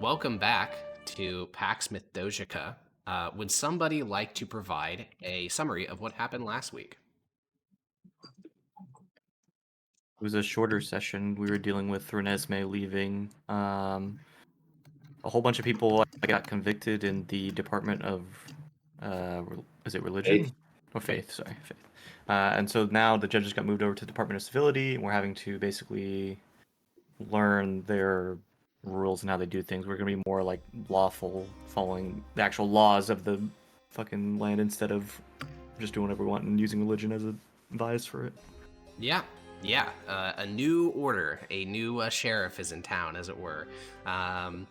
Welcome back to Pax Mithdosica. Would somebody like to provide a summary of what happened last week? It was a shorter session. We were dealing with Renesmee leaving. A whole bunch of people got convicted in the Department of, is it religion? Faith. Or faith, sorry, faith. And so now the judges got moved over to the Department of Civility, and we're having to basically learn their rules and how they do things. We're going to be more like lawful, following the actual laws of the fucking land instead of just doing whatever we want and using religion as a device for it. Yeah. A new order, a new sheriff is in town, as it were. And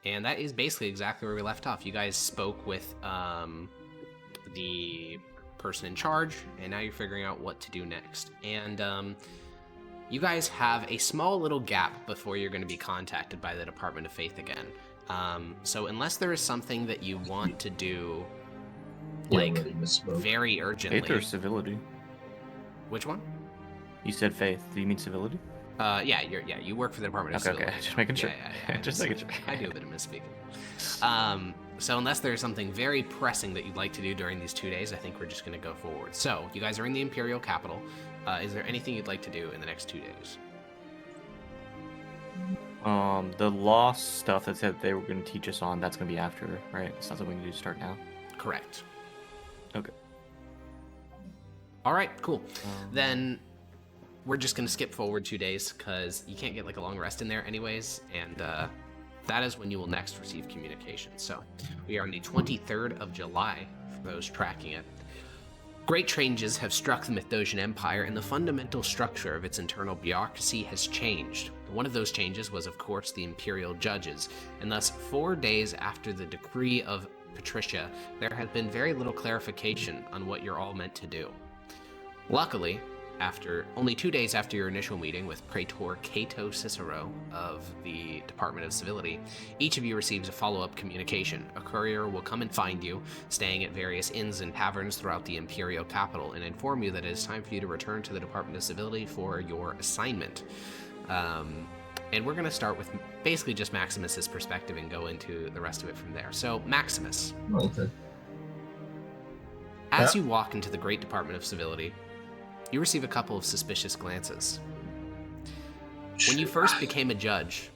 that is basically exactly where we left off. You guys spoke with the person in charge, and now you're figuring out what to do next. And you guys have a small little gap before you're going to be contacted by the Department of Faith again. So unless there is something that you want to do, like, very urgently... Faith or civility? Which one? You said faith. Do you mean civility? You work for the Department of Civility. Okay, just making sure. Just making sure. I do a bit of misspeaking. So unless there's something very pressing that you'd like to do during these 2 days, I think we're just going to go forward. So, you guys are in the Imperial Capital. Is there anything you'd like to do in the next 2 days? The law stuff that said they were going to teach us on, that's going to be after, right? It's not something we can do to start now? Correct. Okay. Alright, cool. Then... we're just going to skip forward 2 days, because you can't get, like, a long rest in there anyways, and that is when you will next receive communication. So, we are on the 23rd of July, for those tracking it. Great changes have struck the Mithdosian Empire, and the fundamental structure of its internal bureaucracy has changed. One of those changes was, of course, the Imperial Judges, and thus 4 days after the decree of Patricia, there has been very little clarification on what you're all meant to do. Luckily, only 2 days after your initial meeting with Praetor Cato Cicero of the Department of Civility, each of you receives a follow-up communication. A courier will come and find you, staying at various inns and taverns throughout the Imperial capital, and inform you that it is time for you to return to the Department of Civility for your assignment. And we're going to start with basically just Maximus's perspective and go into the rest of it from there. So, Maximus. Okay. As you walk into the Great Department of Civility, you receive a couple of suspicious glances. When you first became a judge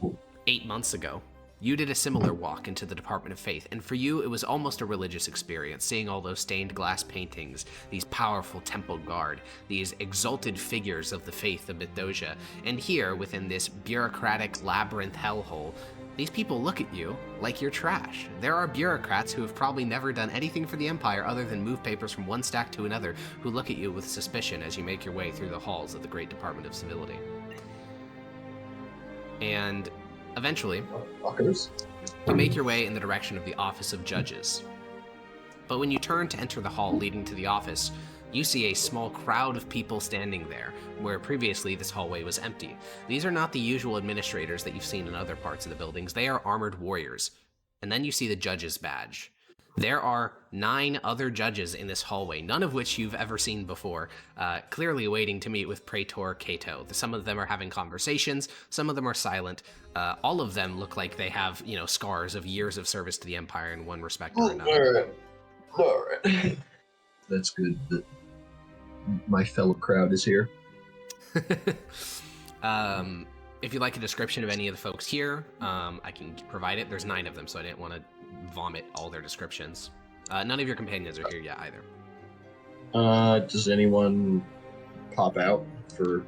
8 months ago, you did a similar walk into the Department of Faith, and for you it was almost a religious experience, seeing all those stained glass paintings, these powerful temple guard, these exalted figures of the faith of Mithdosica, and here, within this bureaucratic labyrinth hellhole, these people look at you like you're trash. There are bureaucrats who have probably never done anything for the Empire other than move papers from one stack to another, who look at you with suspicion as you make your way through the halls of the Great Department of Civility. And eventually, you make your way in the direction of the Office of Judges. But when you turn to enter the hall leading to the office, you see a small crowd of people standing there, where previously this hallway was empty. These are not the usual administrators that you've seen in other parts of the buildings. They are armored warriors. And then you see the judge's badge. There are 9 other judges in this hallway, none of which you've ever seen before, clearly waiting to meet with Praetor Cato. Some of them are having conversations, some of them are silent. All of them look like they have, scars of years of service to the Empire in one respect or another. All right. That's good that my fellow crowd is here. If you'd like a description of any of the folks here, I can provide it. There's 9 of them, so I didn't want to vomit all their descriptions. None of your companions are here yet either. Does anyone pop out for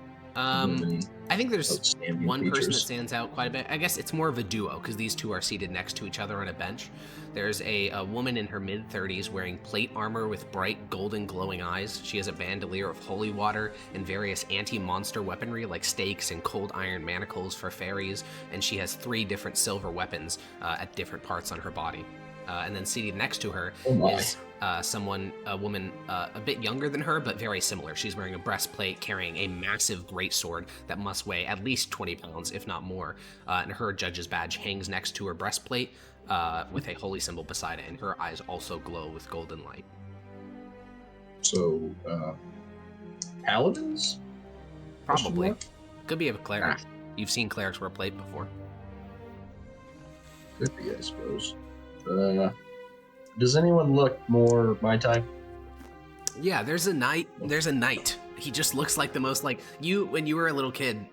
I think there's one features? person that stands out quite a bit. I guess it's more of a duo, because these two are seated next to each other on a bench. There's a woman in her mid-30s wearing plate armor with bright golden glowing eyes. She has a bandolier of holy water and various anti-monster weaponry like stakes and cold iron manacles for fairies, and she has 3 different silver weapons at different parts on her body. And then seated next to her is a woman a bit younger than her, but very similar. She's wearing a breastplate, carrying a massive greatsword that must weigh at least 20 pounds, if not more. And her judge's badge hangs next to her breastplate with a holy symbol beside it, and her eyes also glow with golden light. So, paladins? Probably. Could be a cleric. You've seen clerics wear plate before. Could be, I suppose. Does anyone look more my type? Yeah, there's a knight. There's a knight. He just looks like the most like you when you were a little kid.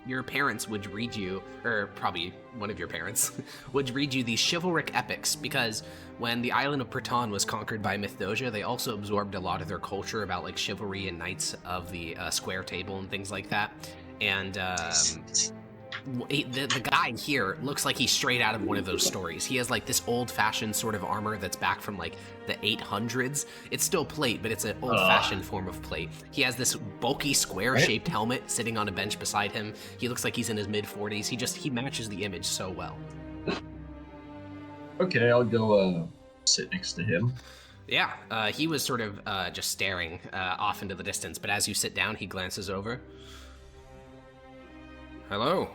Your parents would read you, or probably one of your parents would read you these chivalric epics because when the island of Praton was conquered by Mythdosia, they also absorbed a lot of their culture about like chivalry and knights of the square table and things like that. And the guy here looks like he's straight out of one of those stories. He has like this old-fashioned sort of armor that's back from like the 800s. It's still plate, but it's an old-fashioned form of plate. He has this bulky square-shaped helmet sitting on a bench beside him. He looks like he's in his mid-40s. He matches the image so well. Okay, I'll go sit next to him. Yeah, he was sort of just staring off into the distance, but as you sit down, he glances over. Hello.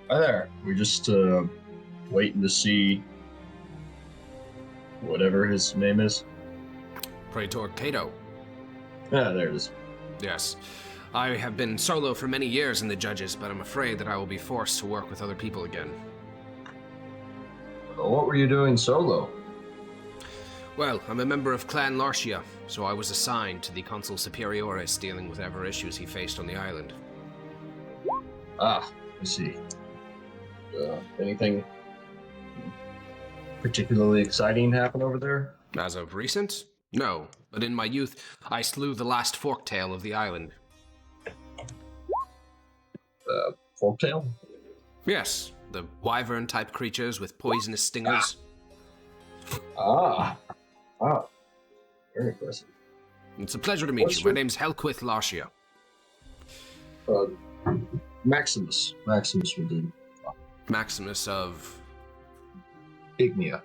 Hi there. We're just waiting to see whatever his name is. Praetor Cato. Yeah, there it is. Yes. I have been solo for many years in the judges, but I'm afraid that I will be forced to work with other people again. What were you doing solo? Well, I'm a member of Clan Lartia, so I was assigned to the Consul Superiores dealing with whatever issues he faced on the island. Ah, I see. Anything particularly exciting happen over there? As of recent? No, but in my youth, I slew the last forktail of the island. Forktail? Yes, the wyvern-type creatures with poisonous stingers. Ah. Very impressive. It's a pleasure to meet you. My name's Helquith Lartia. Maximus. Maximus will do. Maximus of... Ignia.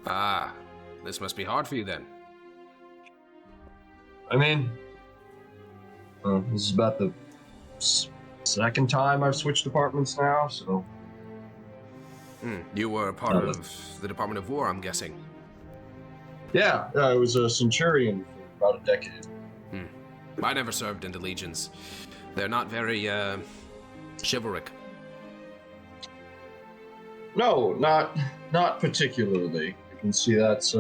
Ah, this must be hard for you then. I mean, this is about the second time I've switched departments now, so... You were a part of the Department of War, I'm guessing. Yeah, I was a centurion for about a decade. I never served into legions. They're not very, chivalric. No, not particularly. You can see that's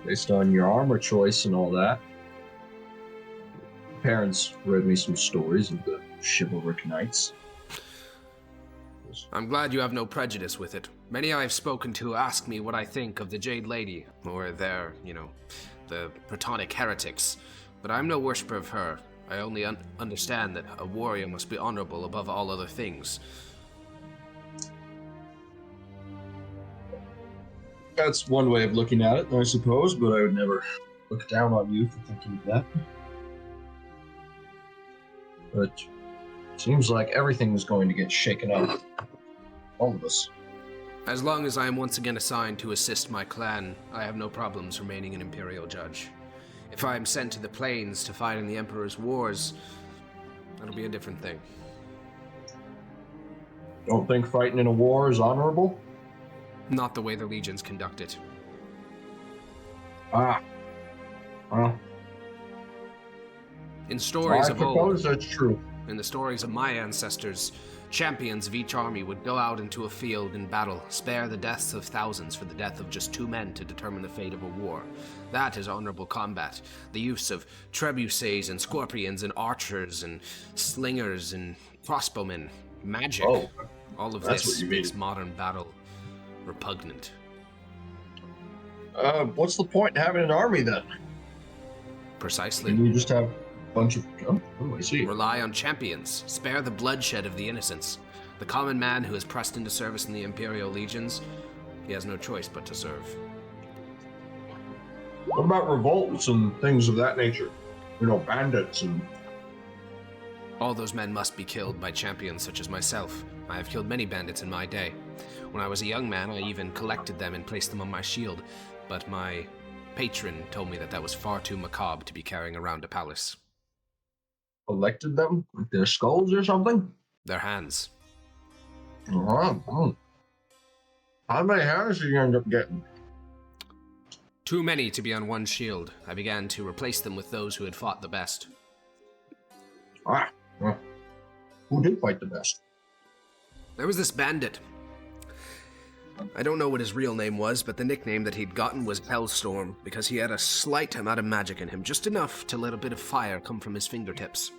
based on your armor choice and all that. Parents read me some stories of the chivalric knights. I'm glad you have no prejudice with it. Many I've spoken to ask me what I think of the Jade Lady, or their, the Platonic heretics. But I'm no worshipper of her. I only understand that a warrior must be honorable above all other things. That's one way of looking at it, I suppose, but I would never look down on you for thinking of that. But it seems like everything is going to get shaken up. All of us. As long as I am once again assigned to assist my clan, I have no problems remaining an Imperial judge. If I am sent to the plains to fight in the Emperor's wars, that'll be a different thing. Don't think fighting in a war is honorable? Not the way the legions conduct it. Well, In stories I of old, suppose that's true. in the stories of my ancestors, champions of each army would go out into a field in battle, spare the deaths of thousands for the death of just 2 men to determine the fate of a war. That is honorable combat. The use of trebuchets and scorpions and archers and slingers and crossbowmen, magic. Oh, all of that's this what you makes mean. modern battle repugnant. What's the point in having an army then? Precisely. Can you just have a bunch of... Oh, I see. Rely on champions. Spare the bloodshed of the innocents. The common man who is pressed into service in the Imperial legions, he has no choice but to serve. What about revolts and things of that nature? Bandits and... All those men must be killed by champions such as myself. I have killed many bandits in my day. When I was a young man, I even collected them and placed them on my shield, but my patron told me that that was far too macabre to be carrying around a palace. Collected them? Like their skulls or something? Their hands. Oh. How many hands did you end up getting? Too many to be on one shield. I began to replace them with those who had fought the best. Well, who did fight the best? There was this bandit. I don't know what his real name was, but the nickname that he'd gotten was Hellstorm, because he had a slight amount of magic in him, just enough to let a bit of fire come from his fingertips.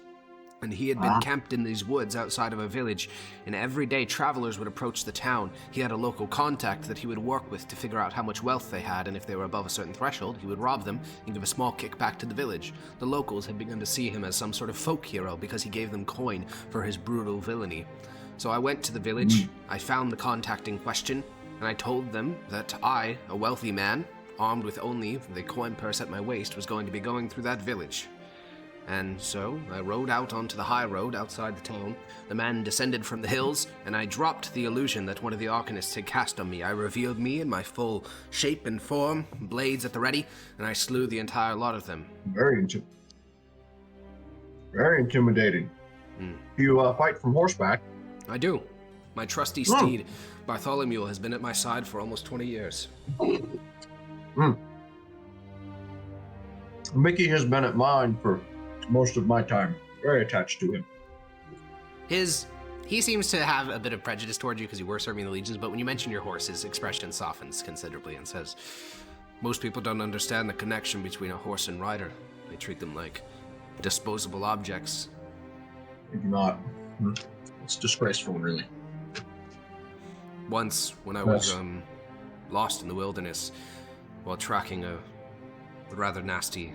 And he had been camped in these woods outside of a village, and every day travelers would approach the town. He had a local contact that he would work with to figure out how much wealth they had, and if they were above a certain threshold, he would rob them and give a small kickback to the village. The locals had begun to see him as some sort of folk hero because he gave them coin for his brutal villainy. So I went to the village, I found the contact in question, and I told them that I, a wealthy man, armed with only the coin purse at my waist, was going to be going through that village. And so I rode out onto the high road outside the town. The man descended from the hills, and I dropped the illusion that one of the Arcanists had cast on me. I revealed me in my full shape and form, blades at the ready, and I slew the entire lot of them. Very intimidating. You fight from horseback? I do. My trusty steed, Bartholomew, has been at my side for almost 20 years. Mickey has been at mine for most of my time. Very attached to him. He seems to have a bit of prejudice toward you because you were serving the legions, but when you mention your horse, his expression softens considerably and says, most people don't understand the connection between a horse and rider. They treat them like disposable objects. They do not. It's disgraceful, really. Once, when I was lost in the wilderness while tracking a rather nasty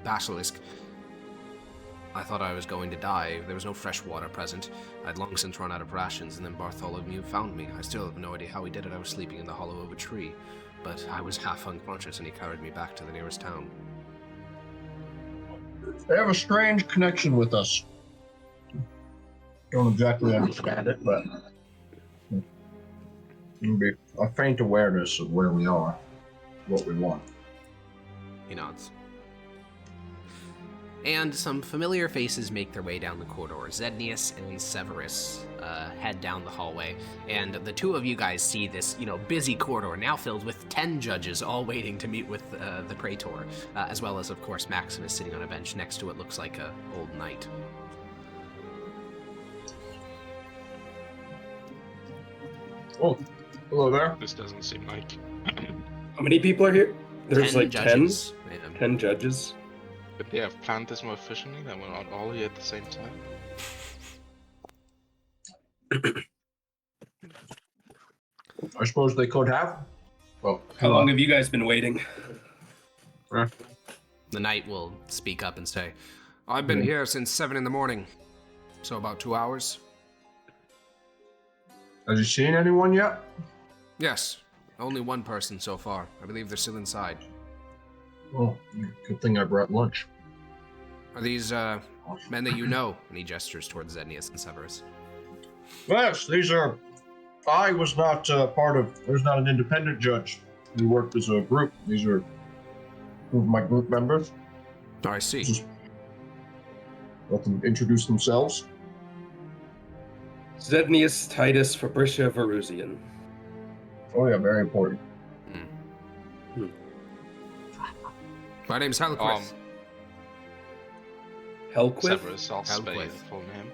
basilisk, I thought I was going to die. There was no fresh water present. I'd long since run out of rations, and then Bartholomew found me. I still have no idea how he did it. I was sleeping in the hollow of a tree, but I was half unconscious, and he carried me back to the nearest town. They have a strange connection with us. Don't exactly understand it, but it'll be a faint awareness of where we are, what we want. He nods. And some familiar faces make their way down the corridor. Zednius and Severus head down the hallway, and the two of you guys see this, busy corridor now filled with 10 judges, all waiting to meet with the Praetor, as well as, of course, Maximus sitting on a bench next to what looks like an old knight. Oh, hello there. This doesn't seem like... How many people are here? There's 10 like judges. 10 judges. Could they have planned this more efficiently than we're not all here at the same time? I suppose they could have. Well, How long have you guys been waiting? The knight will speak up and say, I've been here since 7 in the morning, so about 2 hours. Has he seen anyone yet? Yes, only one person so far. I believe they're still inside. Oh, good thing I brought lunch. Are these men that you know? And he gestures towards Zednius and Severus. Yes, these are. I was not part of. There's not an independent judge. We worked as a group. These are two of my group members. I see. Just let them introduce themselves. Zednius Titus Fabricia Verusian. Oh yeah, very important. My name's Halquith. Helquith? Severus, I'll spare you Helquith. the full name.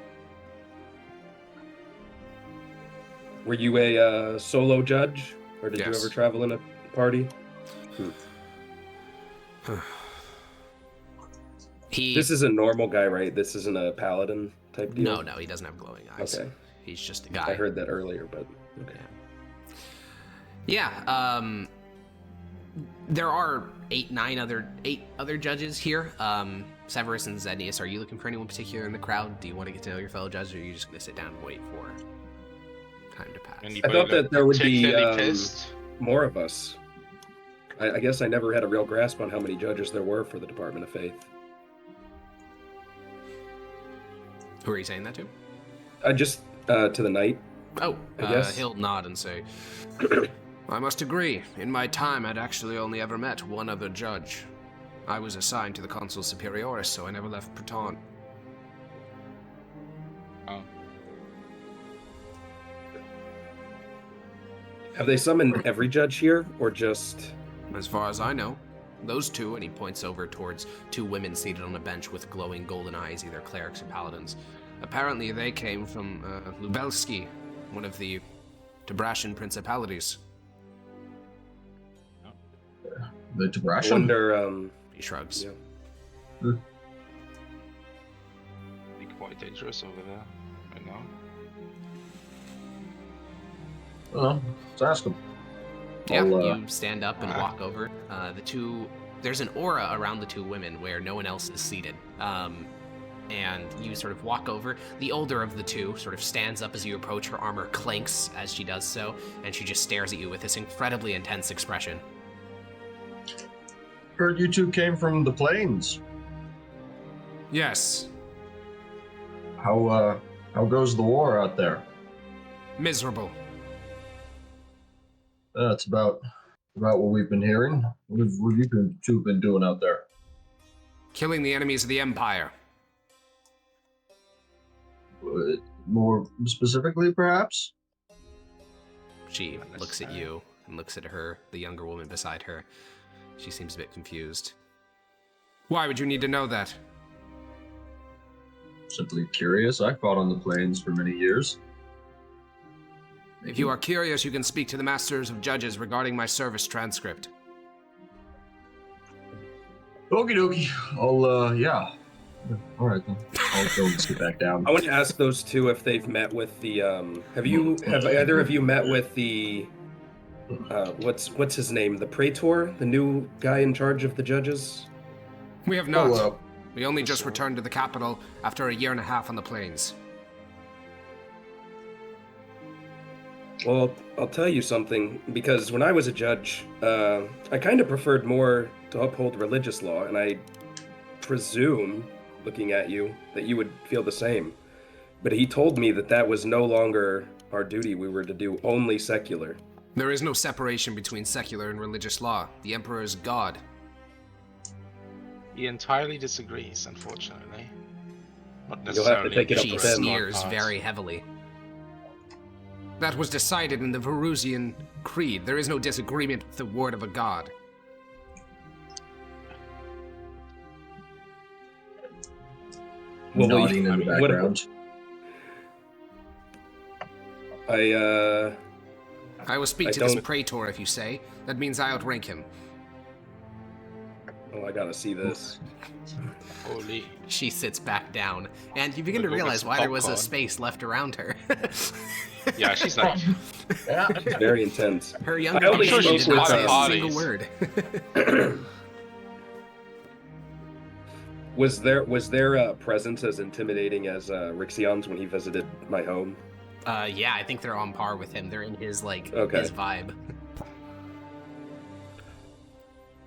Were you a solo judge? Or did you Yes. ever travel in a party? This is a normal guy, right? This isn't a paladin type deal? No, he doesn't have glowing eyes. Okay. He's just a guy. I heard that earlier, but okay. Yeah, there are eight other judges here. Severus and Zednius, are you looking for anyone particular in the crowd? Do you want to get to know your fellow judges, or are you just going to sit down and wait for time to pass? I thought that there would be particularly pissed? more of us. I guess I never had a real grasp on how many judges there were for the Department of Faith. Who are you saying that to? Just to the knight. Oh, I guess. He'll nod and say, I must agree. In my time, I'd actually only ever met one other judge. I was assigned to the Consul Superioris, so I never left Praeton. Oh. Have they summoned every judge here, or just... As far as I know, those two, And he points over towards two women seated on a bench with glowing golden eyes, either clerics or paladins. apparently they came from Lubelski, one of the Tabrashan principalities. The I Tabrashan? wonder, He shrugs. yeah. Be quite dangerous over there right now. Well, let's ask him. Yeah, I'll, you stand up and walk over. There's an aura around the two women where no one else is seated. And you sort of walk over. The older of the two sort of stands up as you approach. Her armor clanks as she does so, and she just stares at you with this incredibly intense expression. Heard you two came from the plains. Yes, How goes the war out there? miserable. That's about what we've been hearing. What have you two been doing out there? Killing the enemies of the Empire. More specifically, perhaps? She looks at you and looks at her, the younger woman beside her. She seems a bit confused. Why would you need to know that? Simply curious. I fought on the plains for many years. If you are curious, you can speak to the Masters of Judges regarding my service transcript. Okie dokie. I'll, yeah. All right, then. I'll go and sit back down. I want to ask those two if they've met with the, have either of you met with the, what's his name? The Praetor? The new guy in charge of the judges? We have not. Oh, We only just returned to the capital after a year and a half on the plains. Well, I'll tell you something, because when I was a judge, I kind of preferred more to uphold religious law, and I presume, looking at you, that you would feel the same. But he told me that that was no longer our duty. We were to do only secular. There is no separation between secular and religious law. The Emperor is God. He entirely disagrees, unfortunately. Not You'll have to necessarily. take it up She with him. sneers very heavily. That was decided in the Varusian Creed. There is no disagreement with the word of a god. Well, nodding in the what- background. I will speak I to this don't- Praetor if you say. That means I outrank him. Oh, I gotta see this. Holy. She sits back down, and you begin to Go get realize some why there was a popcorn. space left around her. Yeah, she's like, It's very intense. Her younger I only companion spoke did not with, say a parties. single word. Was their presence as intimidating as Rixion's when he visited my home? Yeah, I think they're on par with him. They're in his Okay. his vibe.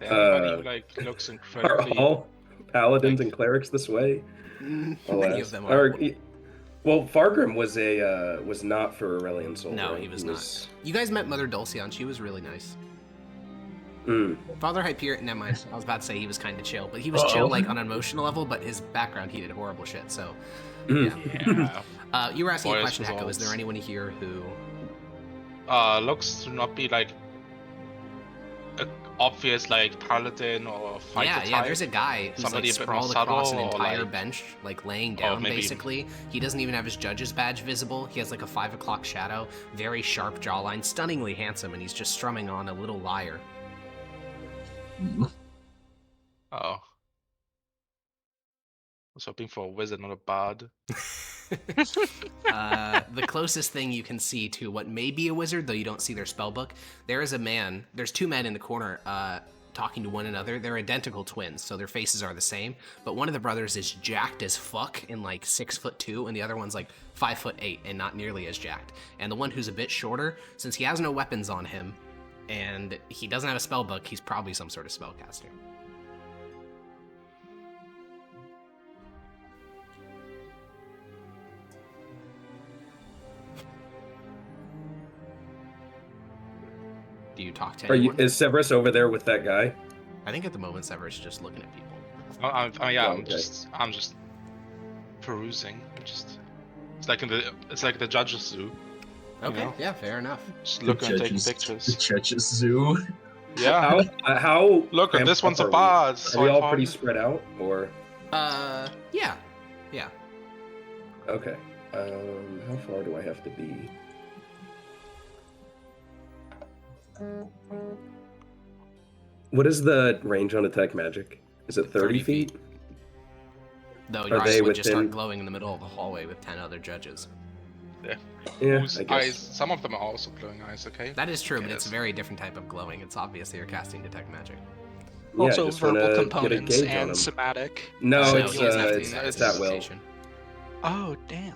everybody like looks Are incredibly. all paladins and clerics this way? Many Alas. of them are. Well, Fargrim was not for Aurelian Soul. No, right? he was not. You guys met Mother Dulcian. She was really nice. Mm. Father Hyperion, never mind. I was about to say he was kind of chill, but he was chill like on an emotional level. But his background, he did horrible shit. So, Mm. Yeah. you were asking a Boys question, Hecko. Is results. there anyone here who? Looks to not be like a obvious like paladin or fighter Yeah, type. yeah. There's a guy who's Somebody like a bit more sprawled across an subtle, or, entire like- bench, like laying down, maybe- basically. He doesn't even have his judge's badge visible. He has like a 5 o'clock shadow, very sharp jawline, stunningly handsome, and he's just strumming on a little lyre. Oh. Was hoping for a wizard, not a bard. The closest thing you can see to what may be a wizard, though you don't see their spell book, there's two men in the corner talking to one another. They're identical twins, so their faces are the same, but one of the brothers is jacked as fuck and like 6'2", and the other one's like 5'8" and not nearly as jacked. And the one who's a bit shorter, since he has no weapons on him and he doesn't have a spell book, he's probably some sort of spellcaster. Do you talk to anyone? Is Severus over there with that guy? I think at the moment Severus is just looking at people. Yeah, Oh, okay. I'm just perusing. It's like the judges zoo. Okay, know? yeah, fair enough. Just looking and taking The pictures. Judges Zoo. Yeah. How? Look, and this one's a ramped up bard. Are we all pretty spread out, or Yeah. okay? How far do I have to be? What is the range on detect magic? Is it 30 feet? Though Are your they eyes would just start within- glowing in the middle of the hallway with 10 other judges. Yeah. Yeah, Whose I guess. eyes? Some of them are also glowing eyes. Okay. That is true, but it's a Yes. very different type of glowing. It's obvious that you're casting detect magic. Yeah, I Also just wanna verbal get a components gauge on and 'em. somatic. No, So it's he doesn't have to do it's, that. it's It's at will. invitation. Oh, damn.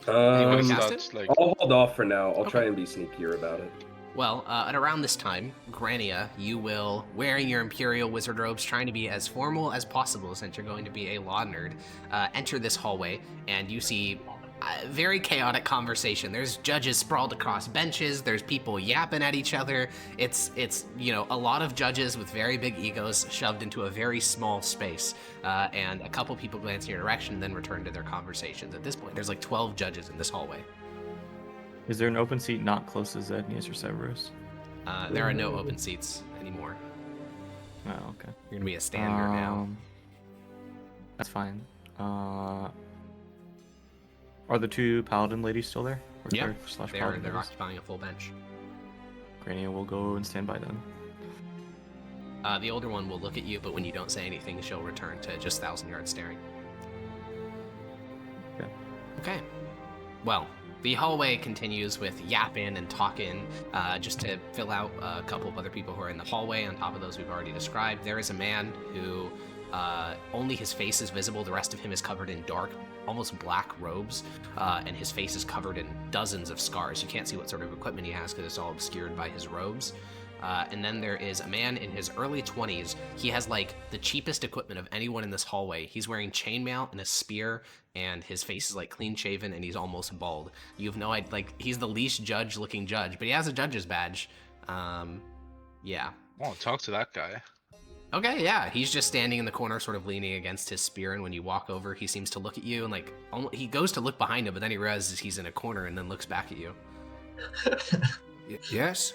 You wanna Um, cast That's it? like I'll hold off for now. I'll Okay. try and be sneakier about it. Well, at around this time, Grania, you will, wearing your Imperial Wizard robes, trying to be as formal as possible since you're going to be a law nerd, enter this hallway, and you see a very chaotic conversation. There's judges sprawled across benches, there's people yapping at each other. It's a lot of judges with very big egos shoved into a very small space, and a couple people glance in your direction and then return to their conversations. At this point, there's like 12 judges in this hallway. Is there an open seat not close to Zednius or Severus? There are no open seats anymore. Oh, okay. You're gonna be a standard now. That's fine. Are the two paladin ladies still there? Or Yeah, cleric slash they're paladin ladies? occupying a full bench. Grania will go and stand by them. The older one will look at you, but when you don't say anything, she'll return to just 1,000-yard staring. Okay. Okay. Well, the hallway continues with yapping and talking, just to fill out a couple of other people who are in the hallway. On top of those we've already described, there is a man who only his face is visible. The rest of him is covered in dark, almost black robes, and his face is covered in dozens of scars. You can't see what sort of equipment he has because it's all obscured by his robes. And then there is a man in his early 20s. He has like the cheapest equipment of anyone in this hallway. He's wearing chainmail and a spear, and his face is like clean shaven, and he's almost bald. You have no idea, like he's the least judge looking judge, but he has a judge's badge. Yeah. oh, talk to that guy. Okay, yeah. He's just standing in the corner, sort of leaning against his spear, and when you walk over, he seems to look at you, and like he goes to look behind him, but then he realizes he's in a corner and then looks back at you. Yes?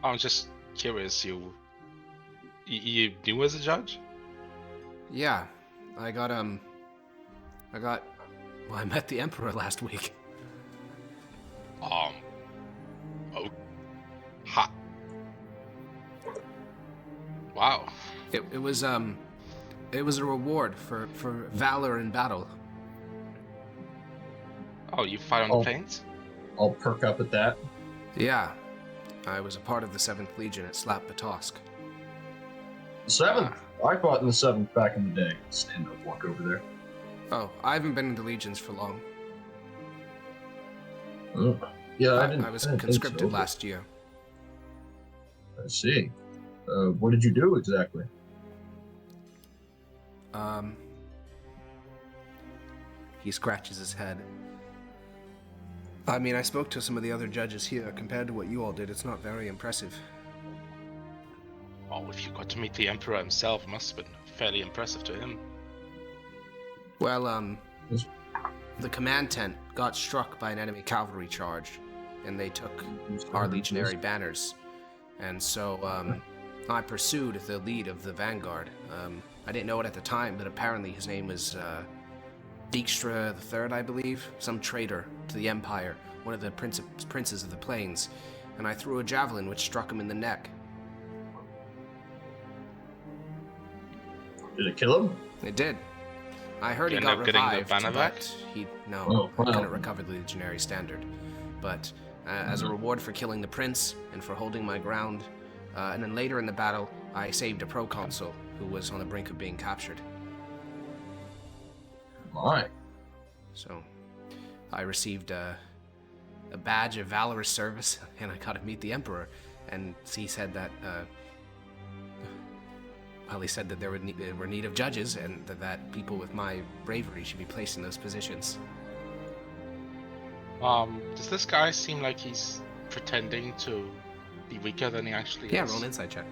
I'm just curious. You new as a judge? Yeah. I met the Emperor last week. Oh, ha. Wow. It was a reward for valor in battle. Oh, you fight on Oh. the plains? I'll perk up at that. Yeah. I was a part of the 7th Legion at Slap Batosk. The 7th. I fought in the 7th back in the day. Stand up, walk over there. Oh, I haven't been in the Legions for long. Oh. Yeah, I didn't. I was I didn't think conscripted so. last year. I see. What did you do exactly? He scratches his head. I mean, I spoke to some of the other judges here. Compared to what you all did, it's not very impressive. Oh, if you got to meet the Emperor himself, it must have been fairly impressive to him. Well, Yes. the command tent got struck by an enemy cavalry charge, and they took our legionary banners. And so, I pursued the lead of the vanguard. I didn't know it at the time, but apparently his name was, Dijkstra III, I believe, some traitor to the Empire, one of the princes of the plains, and I threw a javelin which struck him in the neck. Did it kill him? It did. I heard You he end got up getting the revived, banner back? but he no, Oh, I wow. couldn't recover the legionary standard. But as a reward for killing the prince and for holding my ground, and then later in the battle, I saved a proconsul who was on the brink of being captured. My. So, I received a badge of valorous service, and I got to meet the emperor. And he said that, well, he said that there were need of judges, and that people with my bravery should be placed in those positions. Does this guy seem like he's pretending to be weaker than he actually Yeah, is? roll an insight check.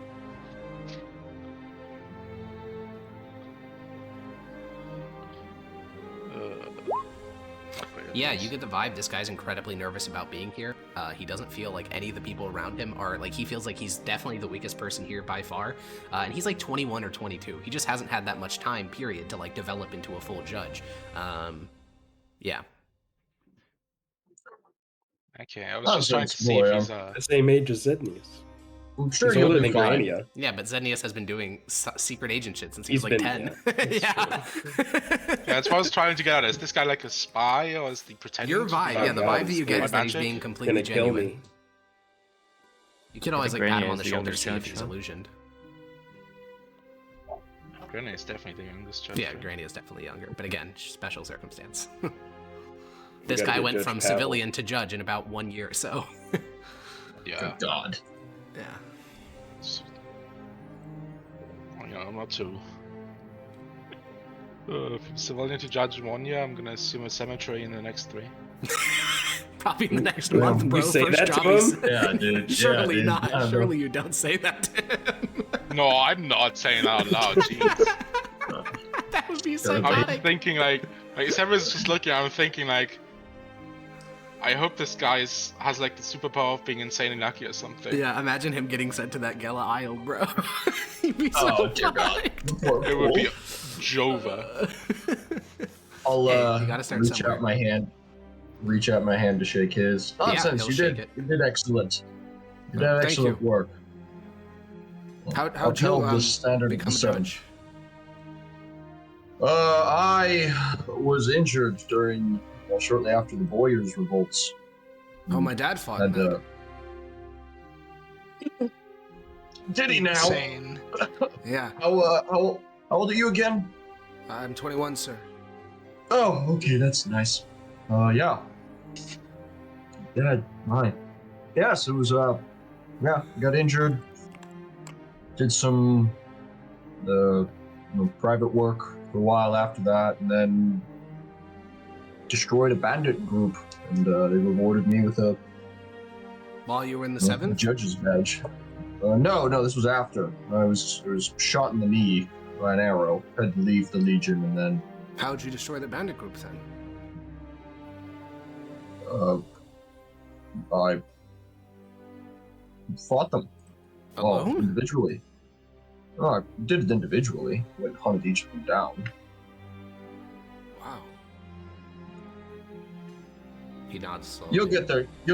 Yeah, you get the vibe this guy's incredibly nervous about being here. He doesn't feel like any of the people around him are, like, he feels like he's definitely the weakest person here by far. And he's like 21 or 22. He just hasn't had that much time, period, to like develop into a full judge. Yeah. Okay, I was Oh, just trying to sensible, see if yeah. he's The same age as Zednius. I'm sure He's you'll older do than fine. Grania. Yeah, but Zenius has been doing secret agent shit since he He's was like been- 10. yeah, Yeah. that's what I was trying to get at. Is this guy like a spy or is he pretending? Your to be vibe, like yeah, the God, vibe that you he's get is that he's magic? being completely Gonna kill genuine. me. You could always like think pat him Grania on the is the shoulder, youngest see if judge, he's huh? illusioned. Granny is definitely the youngest judge. Yeah, right? Granny is definitely younger, but again, special circumstance. You This gotta guy get went Judge from Pavel. civilian to judge in about 1 year, so Yeah. Good God. yeah. So- you know, I'm not too. From civilian to judge in 1 year, I'm gonna assume a cemetery in the next 3. Probably in the next Yeah. month, You bro. say First that to job he's- him? Yeah, dude. Surely yeah, dude. not. I don't know. Surely you don't say that to him. No, I'm not saying that out loud. Jeez. That would be I'm I'm psychotic. thinking like if everyone's just looking, I'm thinking like, I hope this guy has like the superpower of being insanely lucky or something. Yeah, imagine him getting sent to that Gela Isle, bro. He'd be so Oh, dear God. fucked. Poor It would be fool. Jova. I'll Hey, you gotta start reach somewhere. out my hand. Reach out my hand to shake his. Yeah, Nonsense. he'll you shake did. it. You did excellent. You did Thank excellent you. work. How'd Upheld you the standard of become the a seven. judge? I was injured during shortly after the Boyers revolts. Oh, my dad fought in And, that. did he now? Insane. Yeah, How old are you again? I'm 21, sir. Oh, okay, that's nice. Yeah. Yeah, hi. Yes, it was, yeah, got injured. Did some, private work for a while after that, and then destroyed a bandit group, and, they rewarded me with a While you were in the a 7th? judge's badge. No, this was after. I was shot in the knee by an arrow. Had to leave the Legion, and then, How'd you destroy the bandit group then? I fought them. all Alone? individually. Oh, I did it individually. Went and hunted each of them down. Wow. He nods slowly. You'll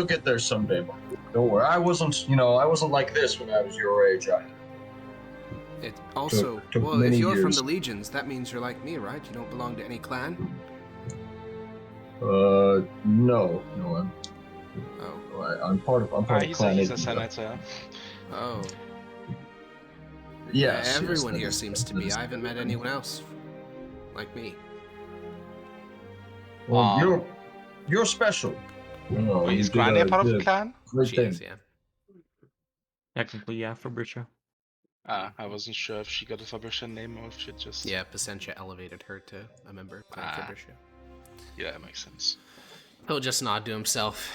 get there someday, Mark. Don't worry. I wasn't like this when I was your age. It also, took well, if many you're from years. the Legions, that means you're like me, right? You don't belong to any clan? No, Oh. I'm part of a He's clan. a agent. senator. Oh. Yes, Everyone yes, here that is- seems to that be. is- I haven't met anyone else like me. Well, you're special. Wait, is Granny a part of the clan? Great She thing. is, yeah. Technically, yeah, Fabricio. I wasn't sure if she got a Fabrician name or if she just... Yeah, Pacentia elevated her to a member of Clan Fabricio. Yeah, that makes sense. He'll just nod to himself.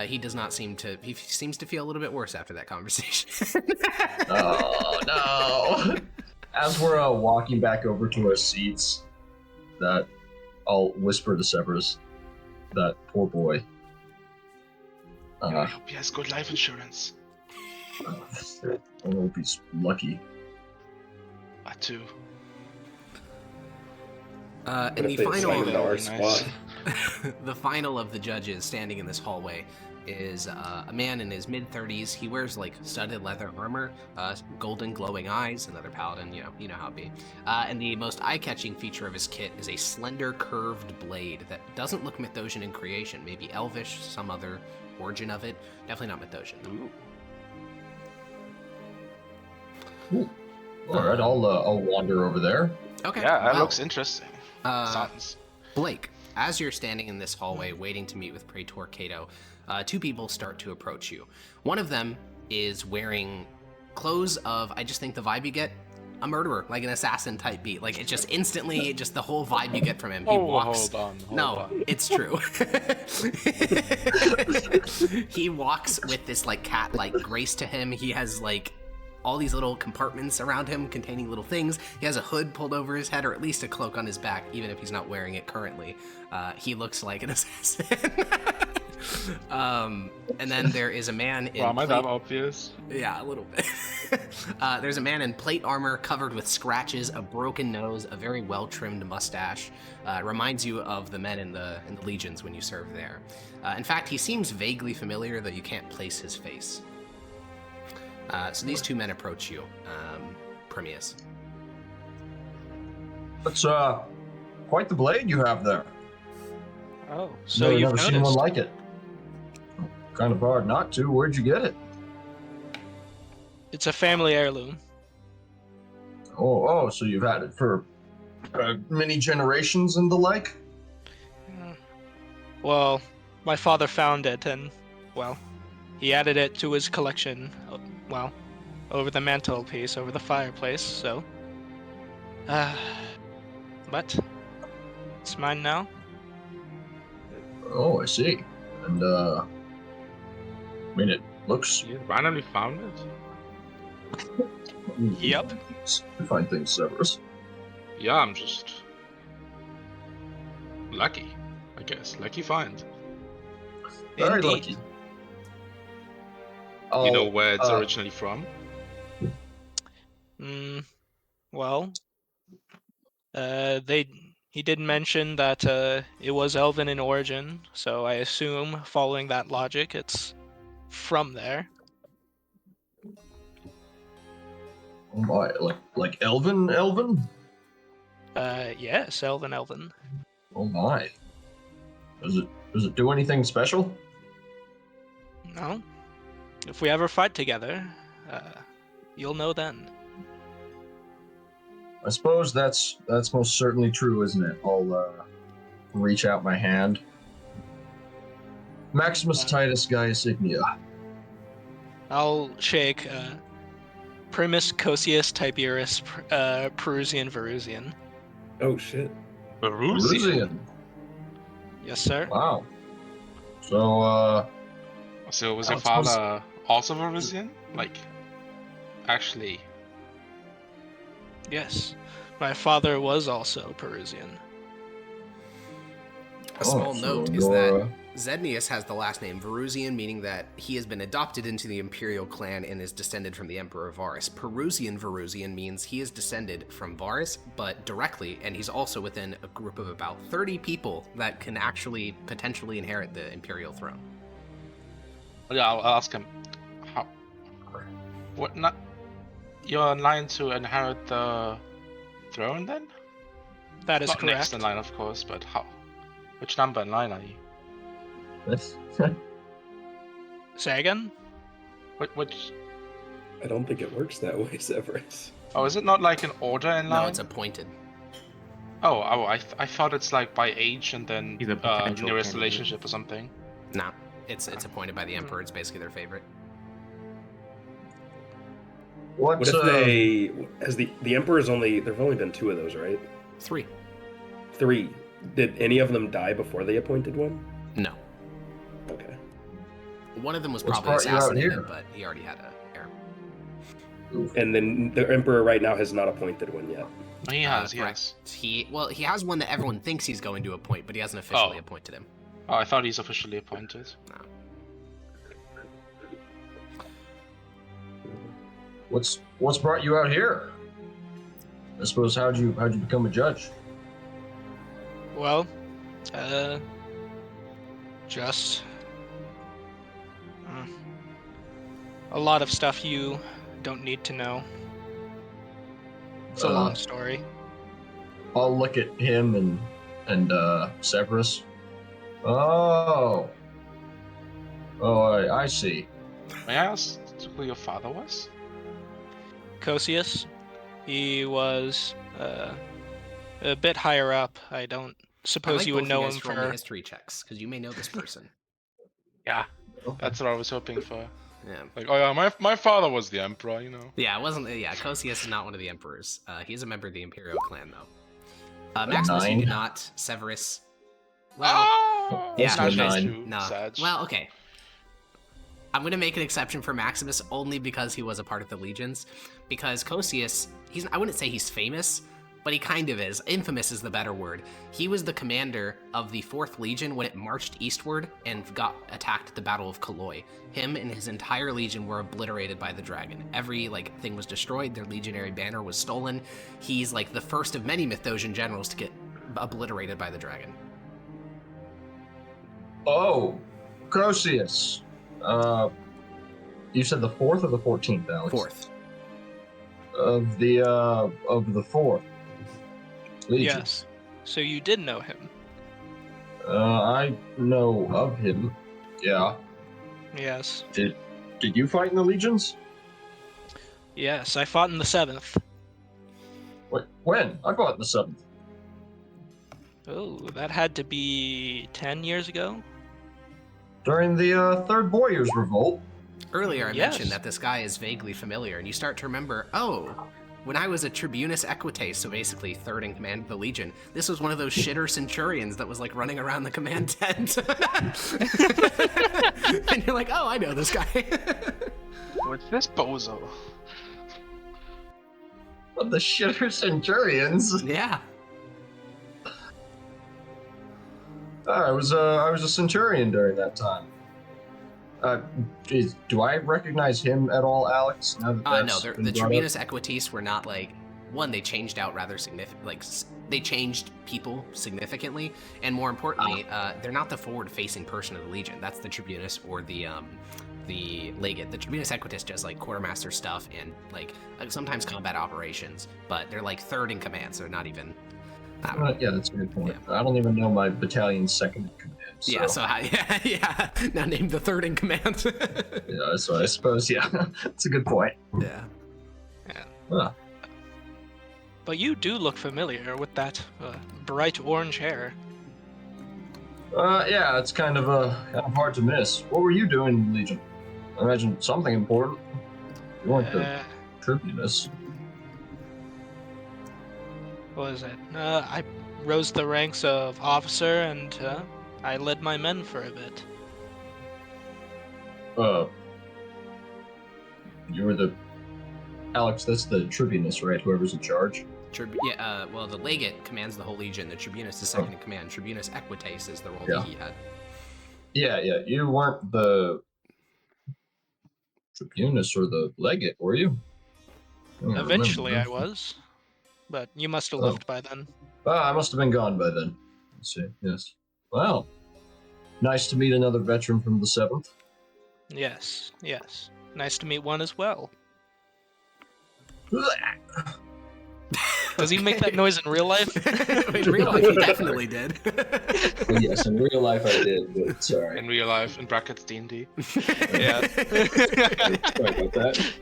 He does not seem to... He seems to feel a little bit worse after that conversation. Oh no! As we're walking back over to our seats, that I'll whisper to Severus, that poor boy. I hope he has good life insurance. I hope he's lucky. That too. And What the if they final... assigned our Very nice. spot? The final of the judges standing in this hallway is a man in his mid-30s. He wears like studded leather armor, golden glowing eyes, another paladin, you know how it be. And the most eye-catching feature of his kit is a slender curved blade that doesn't look Mythosian in creation, maybe elvish, some other origin of it. Definitely not Mythosian. Ooh. All right, I'll wander over there. Okay. Yeah, that well, looks interesting. Sounds. Blake, as you're standing in this hallway waiting to meet with Praetor Cato, two people start to approach you. One of them is wearing clothes of, I just think the vibe you get, a murderer, like an assassin type beat. Like it just instantly, just the whole vibe you get from him. He walks. Hold No, on. it's true. He walks with this like cat-like grace to him. He has like all these little compartments around him containing little things. He has a hood pulled over his head, or at least a cloak on his back, even if he's not wearing it currently. He looks like an assassin. And then there is a man in Wow, am I plate... that obvious? Yeah, a little bit. There's a man in plate armor covered with scratches, a broken nose, a very well-trimmed mustache. Reminds you of the men in the legions when you served there. In fact, he seems vaguely familiar, though you can't place his face. So these two men approach you, Prometheus. That's quite the blade you have there. Oh, so you've never seen one noticed. like it. Kind of hard not to. Where'd you get it? It's a family heirloom. Oh, so you've had it for many generations and the like? Well, my father found it and, well, he added it to his collection, well, over the mantelpiece, over the fireplace, so. But it's mine now. Oh, I see. And, I mean, it looks... You randomly found it? Yep. You find things, Severus. Yeah, I'm just... lucky, I guess. Lucky find. Very Indeed. lucky. You know where it's originally from? Well, he did mention that it was Elven in origin, so I assume, following that logic, it's from there. Oh my, like Elven? Yes, Elven. Oh my. Does it do anything special? No. If we ever fight together, you'll know then. I suppose that's most certainly true, isn't it? I'll reach out my hand. Maximus Titus Gaius Ignia. I'll shake Primus Cosius Tiberius Perusian Verusian. Oh shit. Perusian. Yes, sir. Wow. So, So was I your suppose- father also Perusian? Like, actually... Yes. My father was also Perusian. A small so note is you're, that Zednius has the last name Verusian, meaning that he has been adopted into the Imperial clan and is descended from the Emperor Varus. Perusian Verusian means he is descended from Varus, but directly, and he's also within a group of about 30 people that can actually potentially inherit the Imperial throne. Yeah, I'll ask him. How? What? Not? You're in line to inherit the throne then? That is Not correct. next in line, of course, but how? Which number in line are you? Say again? Which? I don't think it works that way, Severus. Oh, is it not like an order in line? No, it's appointed. I thought it's like by age and then He's a potential nearest candidate. relationship or something. No, it's appointed by the Emperor. It's basically their favorite. what What if they has the Emperor's only there've only been 2 of those, right? 3. 3. Did any of them die before they appointed one? No. Okay. One of them was What's probably brought you out assassinated, here? but he already had a heir. And then the Emperor right now has not appointed one yet. He has, Correct. yes. He has one that everyone thinks he's going to appoint, but he hasn't officially Oh. appointed him. Oh, I thought he's officially appointed. No. What's brought you out here? I suppose how'd you become a judge? Well, just a lot of stuff you don't need to know. It's a long story. I'll look at him and Severus. Oh, I see. May I ask who your father was? Cosius, he was a bit higher up. I don't I suppose like you would both know guys him to roll me for. history checks, because you may know this person. Yeah, that's what I was hoping for. Yeah. Like, oh yeah, my father was the emperor, you know. Yeah, it wasn't. Yeah, Cosius is not one of the emperors. He is a member of the Imperial clan, though. Maximus, you 9. do not. Severus. Well, Oh, yeah, that's that's a 9. true. no. Sag. Well, okay. I'm gonna make an exception for Maximus only because he was a part of the legions. Because Cosius, I wouldn't say he's famous, but he kind of is. Infamous is the better word. He was the commander of the 4th Legion when it marched eastward and got attacked at the Battle of Kaloi. Him and his entire legion were obliterated by the dragon. Every thing was destroyed. Their legionary banner was stolen. He's like the first of many Mythosian generals to get obliterated by the dragon. Oh, Croesus. You said the 4th or the 14th, Alex? 4th. Of the 4th Legion. Yes. So you did know him. I know of him. Yeah. Yes. Did you fight in the legions? Yes, I fought in the 7th. Wait, when? I fought in the 7th. Oh, that had to be 10 years ago? During the Third Warriors Revolt. Earlier I Yes. mentioned that this guy is vaguely familiar, and you start to remember, oh, when I was a Tribunus Equites, so basically 3rd in command of the Legion, this was one of those shitter centurions that was running around the command tent. And you're like, oh, I know this guy. What's this bozo? Of the shitter centurions. Yeah. I was a centurion during that time. Do I recognize him at all, Alex? Now that No, that's the been brought up? Tribunus Equites were not one, they changed out rather significant, they changed people significantly, and more importantly, they're not the forward-facing person of the Legion. That's the Tribunus or the Legate. The Tribunus Equites does quartermaster stuff and sometimes combat operations, but they're 3rd in command, so they're not even. Yeah, that's a good point. I don't even know my battalion's 2nd in command. So. Yeah, so yeah. Now named the 3rd in command. Yeah, so I suppose, yeah, that's a good point. Yeah. But you do look familiar with that bright orange hair. Yeah, it's kind of hard to miss. What were you doing in the Legion? I imagine something important. You weren't the Tribunus. What was it? I rose the ranks of officer, and I led my men for a bit. You were the... Alex, that's the Tribunus, right? Whoever's in charge? Well, the Legate commands the whole Legion. The Tribunus is 2nd in command. Tribunus Equites is the role that he had. Yeah. You weren't the Tribunus or the Legate, were you? Eventually I was, but you must have left by then. I must have been gone by then. Let's see, yes. Well, nice to meet another veteran from the 7th. Yes. Nice to meet one as well. Does he make that noise in real life? In real life, he definitely did. Well, yes, in real life I did, but sorry. In real life, in brackets D&D. Yeah. Sorry about that.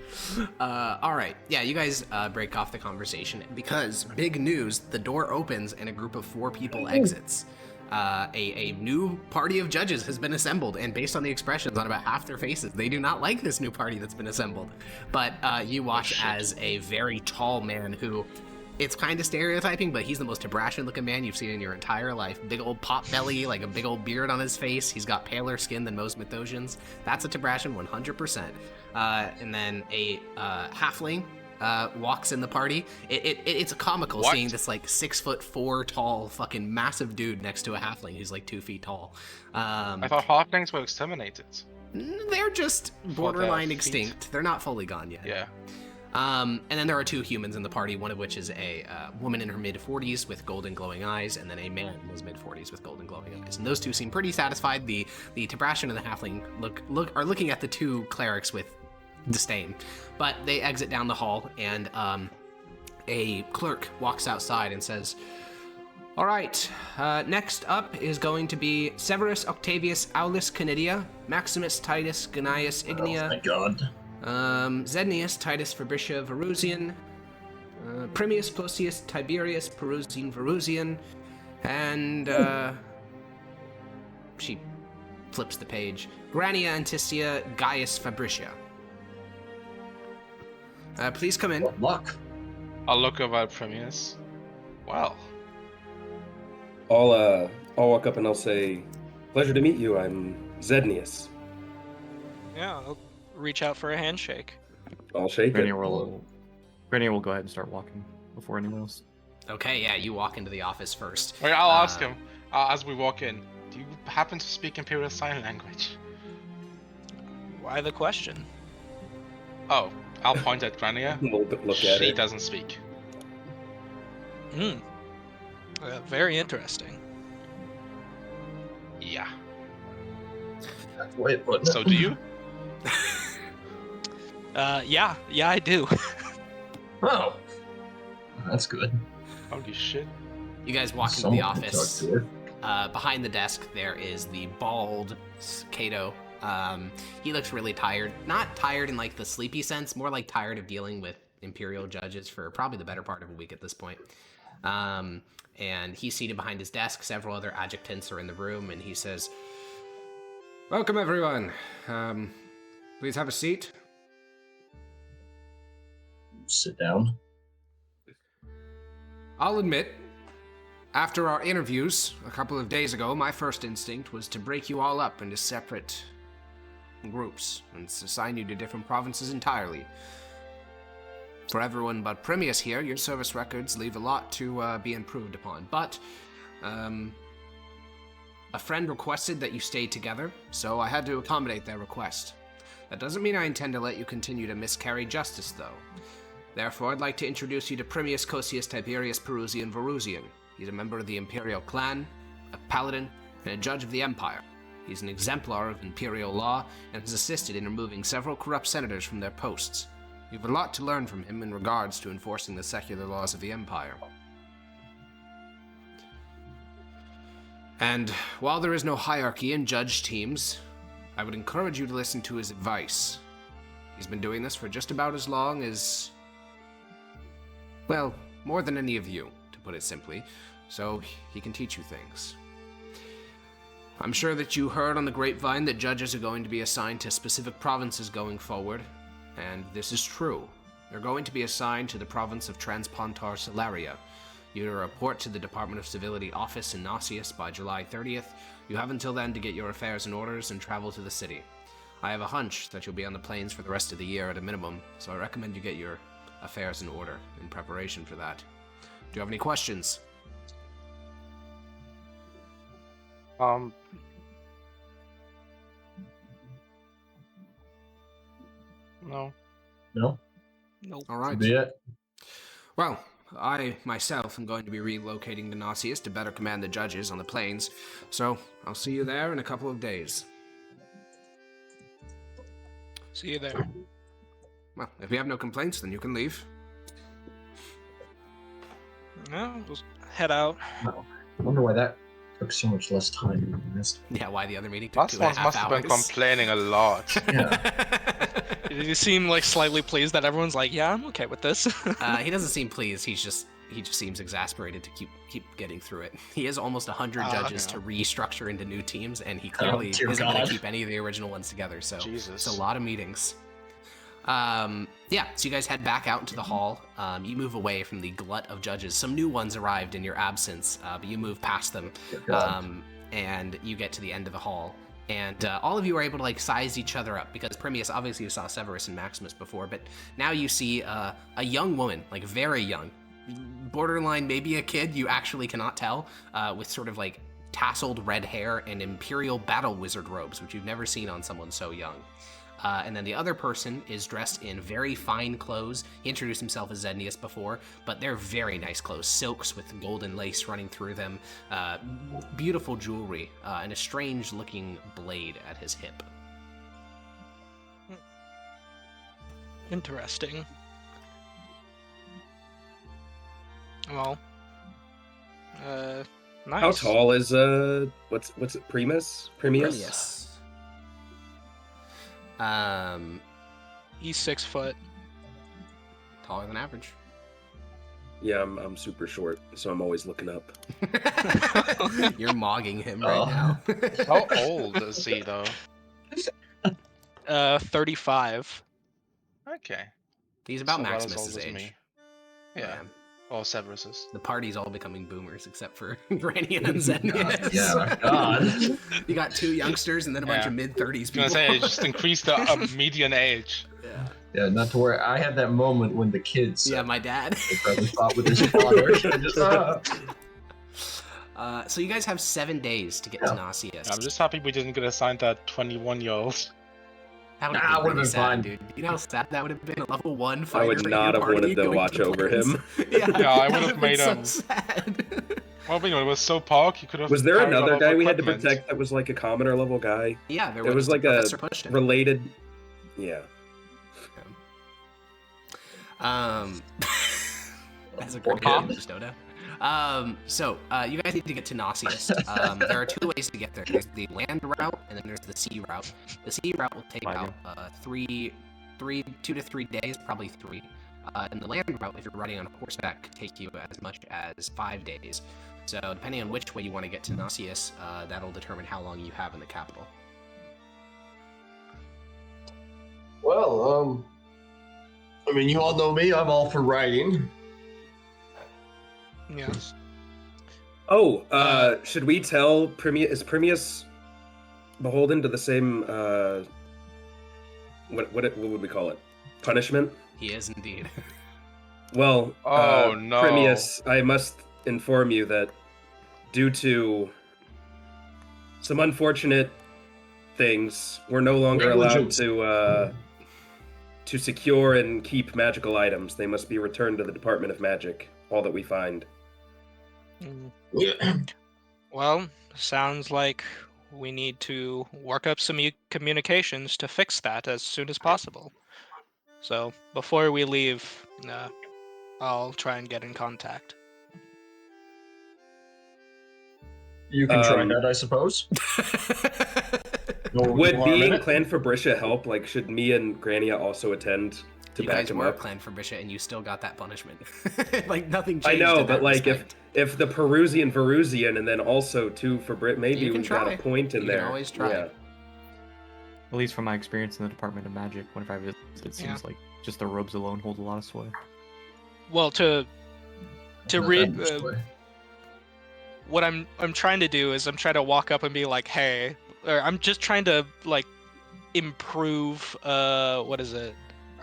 All right. Yeah, you guys break off the conversation because big news, the door opens and a group of 4 people exits. A new party of judges has been assembled, and based on the expressions on about half their faces, they do not like this new party that's been assembled. But you watch as a very tall man who, it's kind of stereotyping, but he's the most Tabrashian looking man you've seen in your entire life. Big old pot belly, a big old beard on his face. He's got paler skin than most Mythosians. That's a Tabrashian 100%. And then a halfling walks in the party. It's comical seeing this 6'4" tall fucking massive dude next to a halfling who's 2 feet tall. I thought halflings were exterminated. They're just borderline extinct. They're not fully gone yet. Yeah. And then there are 2 humans in the party, one of which is a woman in her mid-40s with golden glowing eyes, and then a man in his mid-40s with golden glowing eyes. And those 2 seem pretty satisfied. The Tabrashian and the halfling are looking at the 2 clerics with disdain. But they exit down the hall, and a clerk walks outside and says, all right, next up is going to be Severus Octavius Aulus Canidia, Maximus Titus Gnaeus Ignia, Oh my god. Zednius Titus Fabricia Verusian, Primius Possius Tiberius Perusian Verusian, and she flips the page, Grania Anticia Gaius Fabricia. Please come in. What luck. I'll look over at Premius. Well, I'll walk up and I'll say, pleasure to meet you. I'm Zednius. Yeah, I'll reach out for a handshake. I'll shake it. Granier will go ahead and start walking before anyone else. Okay, yeah, you walk into the office first. Wait, I'll ask him as we walk in. Do you happen to speak Imperial Sign Language? Why the question? Oh, I'll point at Grania. We'll look at She it. doesn't speak. Hmm. Very interesting. Yeah. Wait, what? So do you? Yeah, I do. Oh, that's good. Holy shit. You guys walk into Someone the can talk office. to her. Behind the desk, there is the bald Kato. He looks really tired. Not tired in like the sleepy sense, more like tired of dealing with Imperial judges for probably the better part of a week at this point. And he's seated behind his desk. Several other adjutants are in the room, and he says, Welcome, everyone. Please have a seat. Sit down. I'll admit, after our interviews a couple of days ago, my first instinct was to break you all up into separate groups and assign you to different provinces entirely. For everyone but Premius here, your service records leave a lot to be improved upon, but a friend requested that you stay together, so I had to accommodate their request. That doesn't mean I intend to let you continue to miscarry justice, though. Therefore, I'd like to introduce you to Premius Cosius Tiberius Perusian Varusian. He's a member of the Imperial clan, a paladin, and a judge of the Empire. He's an exemplar of Imperial law and has assisted in removing several corrupt senators from their posts. You have a lot to learn from him in regards to enforcing the secular laws of the Empire. And while there is no hierarchy in judge teams, I would encourage you to listen to his advice. He's been doing this for just about as long as, well, more than any of you, to put it simply, so he can teach you things. I'm sure that you heard on the grapevine that judges are going to be assigned to specific provinces going forward, and this is true. They're going to be assigned to the province of Transpontar Solaria. You're to report to the Department of Civility office in Nausius by July 30th. You have until then to get your affairs in orders and travel to the city. I have a hunch that you'll be on the plains for the rest of the year at a minimum, so I recommend you get your affairs in order in preparation for that. Do you have any questions? No. No? Nope. All right. Be it? Well, I myself am going to be relocating to Nausius to better command the judges on the plains, so I'll see you there in a couple of days. See you there. Well, if you have no complaints, then you can leave. No, just head out. I wonder why that took so much less time than the rest. yeah, why the other meeting took Last 2.5 ones must have been hours. complaining a lot. Yeah. You seem like slightly pleased that everyone's like, yeah, I'm okay with this. He doesn't seem pleased. He just seems exasperated to keep getting through it. He has almost 100 judges to restructure into new teams, and he clearly dear isn't going God. to keep any of the original ones together. So Jesus. it's a lot of meetings. Yeah, so you guys head back out into the hall. You move away from the glut of judges. Some new ones arrived in your absence, but you move past them, and you get to the end of the hall. And all of you are able to like size each other up because Premius, obviously you saw Severus and Maximus before, but now you see a young woman, like very young, borderline maybe a kid, you actually cannot tell, with sort of like tasseled red hair and imperial battle wizard robes, which you've never seen on someone so young. And then the other person is dressed in very fine clothes. He introduced himself as Zednius before, but they're very nice clothes. Silks with golden lace running through them, beautiful jewelry, and a strange-looking blade at his hip. Interesting. Well, nice. How tall is what's it? Primus? Premius. He's 6 foot. Taller than average. Yeah, I'm super short, so I'm always looking up. You're mogging him right now. How old is he though? 35. Okay. He's about So about as Maximus's old as age. me. Yeah. Or Severus's. The party's all becoming boomers except for Granian and Zednius. Yeah, God. You got 2 youngsters and then a bunch Yeah. of mid-30s I was people. gonna say, just increase the median age. Yeah. Yeah, not to worry. I had that moment when the kids. Yeah, my dad. They probably fought with his father. So you guys have 7 days to get to Nasius. I'm just happy we didn't get assigned that 21-year-old. That would Nah, have been, would've been sad, fine. dude. You know how sad that would have been? A level 1 fighter. I would in not your have wanted party to going watch the over plains. him. Yeah, Yeah, I that would've would've been made so him- sad. Well, you know, it was so park, you could have. Was there carried a lot another of guy we had to equipment. protect that was like a commoner level guy? Yeah, there It was like a Professor Pushton. related. Yeah. That's a great Huh? name, Dodo. So you guys need to get to Nasius. There are 2 ways to get there. There's the land route, and then there's the sea route. The sea route will take Wagon. about 2 to 3 days, probably 3. And the land route, if you're riding on horseback, could take you as much as 5 days. So depending on which way you want to get to Nasius, that'll determine how long you have in the capital. Well, I mean, you all know me. I'm all for riding. Yes. Oh, should we tell Primius beholden to the same what would we call it? Punishment? He is indeed. Well, Oh, no. Primius, I must inform you that due to some unfortunate things, we're no longer allowed Negligence. to secure and keep magical items. They must be returned to the Department of Magic, all that we find. Well, sounds like we need to work up some communications to fix that as soon as possible. So before we leave, I'll try and get in contact. You can try Um, that, I suppose. No Would harm in being it. Clan Fabricia help? Like, should me and Grania also attend to You back guys him were up? Clan Fabricia, and you still got that punishment. Like nothing I changed. know, in but that like respect. if the Perusian Verusian and then also two Fabri, maybe You can we got try. a point in You there. can always try. Yeah. At least from my experience in the Department of Magic, whenever I visit, it seems like just the robes alone hold a lot of sway. Well, to Not read that much play. what I'm trying to do is I'm trying to walk up and be like, hey, or I'm just trying to like improve our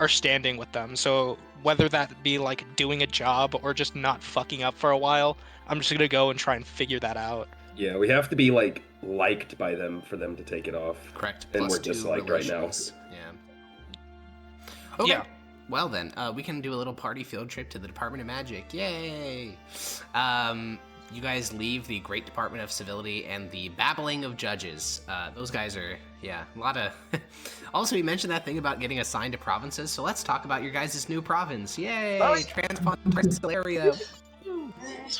standing with them. So whether that be like doing a job or just not fucking up for a while, I'm just gonna go and try and figure that out. Yeah, we have to be like liked by them for them to take it off. Correct. And Plus we're 2 disliked right now. relations. Yeah. Okay. Yeah. Well then, we can do a little party field trip to the Department of Magic. Yay! You guys leave the Great Department of Civility and the babbling of judges. Those guys are, yeah, a lot of... Also, we mentioned that thing about getting assigned to provinces, so let's talk about your guys' new province. Yay! Nice. Transpontarsal area.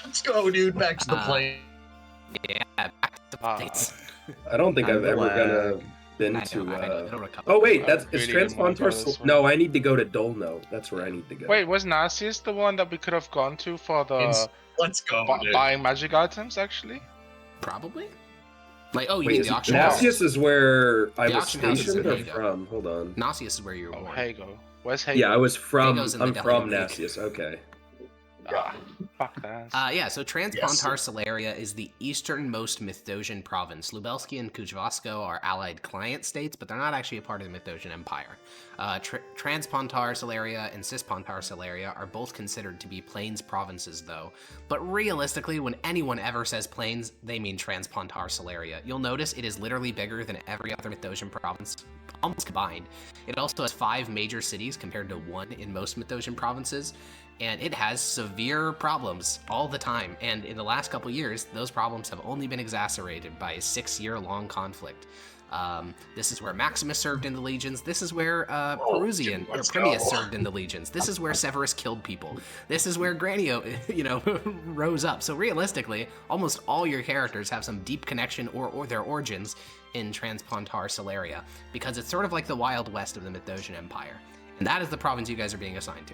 Let's go, dude. Back to the Uh, plane. Yeah, back to the States. I don't think I've ever glad. been I know, to. I know, it'll recover. Oh wait, I that's is really didn't wanna go Transpontar. this way. No, I need to go to Dolno. That's where I need to go. Wait, was Nasius the one that we could have gone to for the Let's go, dude. buying magic items, actually? Probably? Like, oh, you Wait, mean is the auction house? Nasius is where I The was auction house is stationed in or Hago. from? Hold on. Nasius is where you were Oh, born. Hago. Where's Hago? Yeah, I was from. Hago's in the I'm Delhi from League. Nasius. Okay. Ah, fuck that. Yeah, so Transpontar Solaria is the easternmost Mythdosian province. Lubelski and Kujavasko are allied client states, but they're not actually a part of the Mythdosian Empire. Transpontar Solaria and Cispontar Solaria are both considered to be plains provinces, though. But realistically, when anyone ever says plains, they mean Transpontar Solaria. You'll notice it is literally bigger than every other Mythdosian province, almost combined. It also has 5 major cities compared to 1 in most Mythdosian provinces. And it has severe problems all the time. And in the last couple years, those problems have only been exacerbated by a 6-year-long conflict. This is where Maximus served in the legions. This is where Perusian or let's Primius go. served in the legions. This is where Severus killed people. This is where Granio, rose up. So realistically, almost all your characters have some deep connection or their origins in Transpontar Solaria, because it's sort of like the Wild West of the Mythdosian Empire. And that is the province you guys are being assigned to.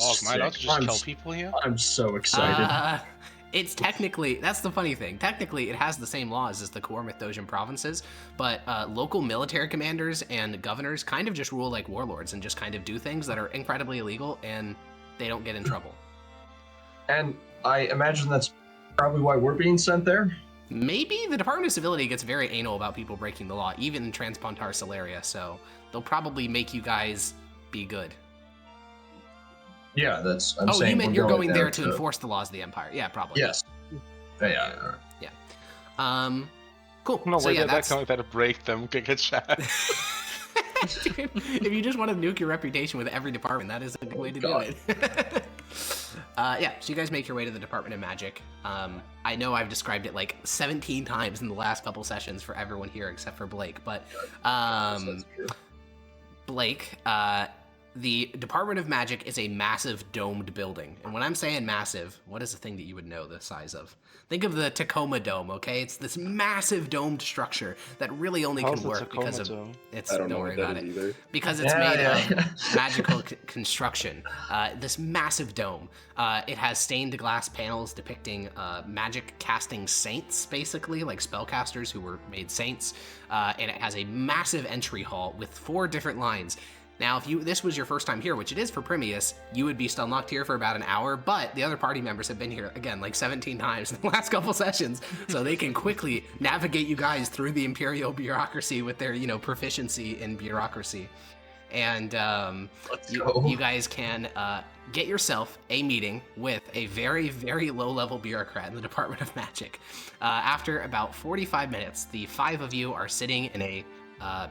Oh, am I allowed to just I'm kill s- people here? I'm so excited. It's technically, that's the funny thing. Technically, it has the same laws as the core Mythdosian provinces, but local military commanders and governors kind of just rule like warlords and just kind of do things that are incredibly illegal, and they don't get in trouble. And I imagine that's probably why we're being sent there. Maybe the Department of Civility gets very anal about people breaking the law, even in Transpontar Solaria, so they'll probably make you guys be good. Yeah, that's. I'm Oh, saying you meant we're you're going there to to enforce the laws of the Empire. Yeah, probably. Yes. Yeah. Cool. No so way, yeah, that's going to break them. Good chat. If you just want to nuke your reputation with every department, that is a good way to do it. Yeah, so you guys make your way to the Department of Magic. I know I've described it like 17 times in the last couple sessions for everyone here except for Blake, but Blake, the Department of Magic is a massive domed building. And when I'm saying massive, what is the thing that you would know the size of? Think of the Tacoma Dome, okay? It's this massive domed structure that really only can work because of it's. I don't know worry what that about is it. either. Because it's made of magical construction. This massive dome. It has stained glass panels depicting magic casting saints, basically, like spellcasters who were made saints. And it has a massive entry hall with 4 different lines. Now, if this was your first time here, which it is for Primius, you would be still locked here for about an hour, but the other party members have been here, again, like 17 times in the last couple sessions, so they can quickly navigate you guys through the Imperial bureaucracy with their, proficiency in bureaucracy. And you guys can get yourself a meeting with a very, very low-level bureaucrat in the Department of Magic. After about 45 minutes, the 5 of you are sitting in a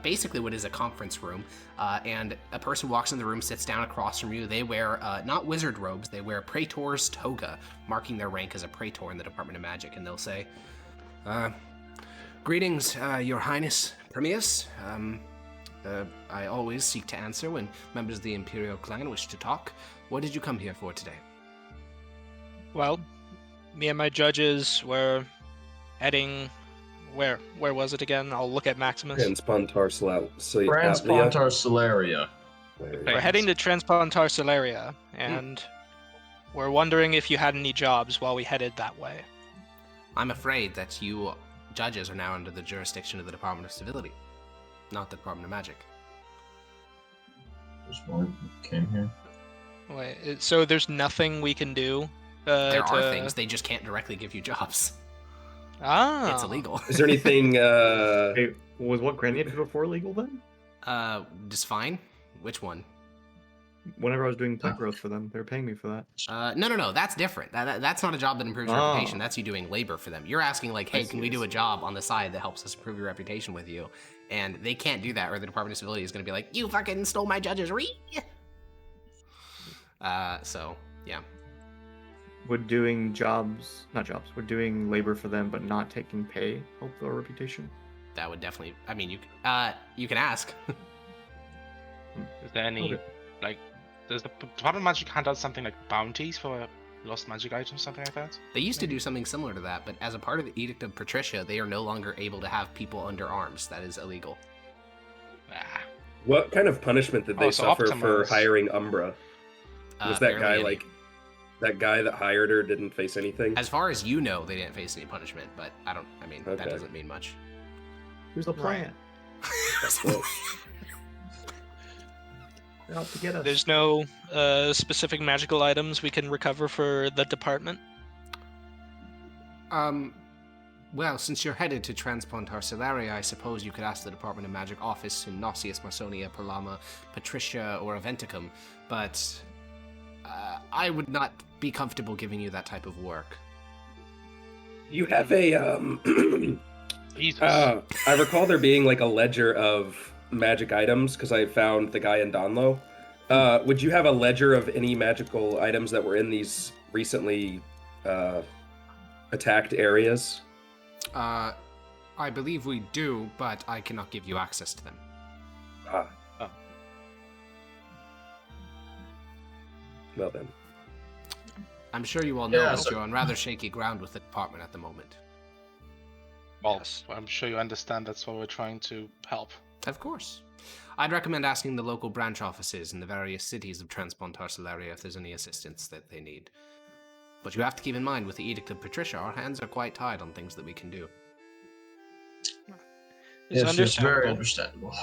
basically what is a conference room, and a person walks in the room, sits down across from you. They wear not wizard robes, they wear Praetor's toga, marking their rank as a Praetor in the Department of Magic, and they'll say, Greetings, Your Highness Primius. I always seek to answer when members of the Imperial clan wish to talk. What did you come here for today? Well, me and my judges were heading... Where was it again? I'll look at Maximus. Transpontar Solaria. We're heading to Transpontar Solaria, and we're wondering if you had any jobs while we headed that way. I'm afraid that you judges are now under the jurisdiction of the Department of Civility, not the Department of Magic. Just one came here. Wait, so there's nothing we can do? There are things, they just can't directly give you jobs. Ah. It's illegal. Is there anything? Hey, was what Granny did before legal then? Just fine. Which one? Whenever I was doing plant growth for them, they were paying me for that. No. That's different. That's not a job that improves your reputation. That's you doing labor for them. You're asking like, hey, can we do a job on the side that helps us improve your reputation with you? And they can't do that, or the Department of Civility is going to be like, you fucking stole my judges, So yeah. Would doing would doing labor for them but not taking pay help their reputation? That would definitely. I mean, you can ask. Is there any does the Department of Magic hand out something like bounties for lost magic items, something like that? They used to do something similar to that, but as a part of the Edict of Patricia, they are no longer able to have people under arms. That is illegal. What kind of punishment did they suffer for hiring Umbra? Was that guy barely any. That guy that hired her didn't face anything? As far as you know, they didn't face any punishment, but that doesn't mean much. Who's the plan? They're out to get us. There's no specific magical items we can recover for the department? Well, since you're headed to Transpontar Solaria, I suppose you could ask the Department of Magic office in Nauseus, Marsonia, Palama, Patricia, or Aventicum, but I would not be comfortable giving you that type of work. You have a I recall there being like a ledger of magic items because I found the guy in Donlo. Would you have a ledger of any magical items that were in these recently attacked areas? I believe we do, but I cannot give you access to them. Well then. I'm sure you all know Yeah, that you're on rather shaky ground with the department at the moment. Well, I'm sure you understand that's why we're trying to help. Of course. I'd recommend asking the local branch offices in the various cities of Transpontar Solaria if there's any assistance that they need. But you have to keep in mind, with the Edict of Patricia, our hands are quite tied on things that we can do. Yes, it's very understandable.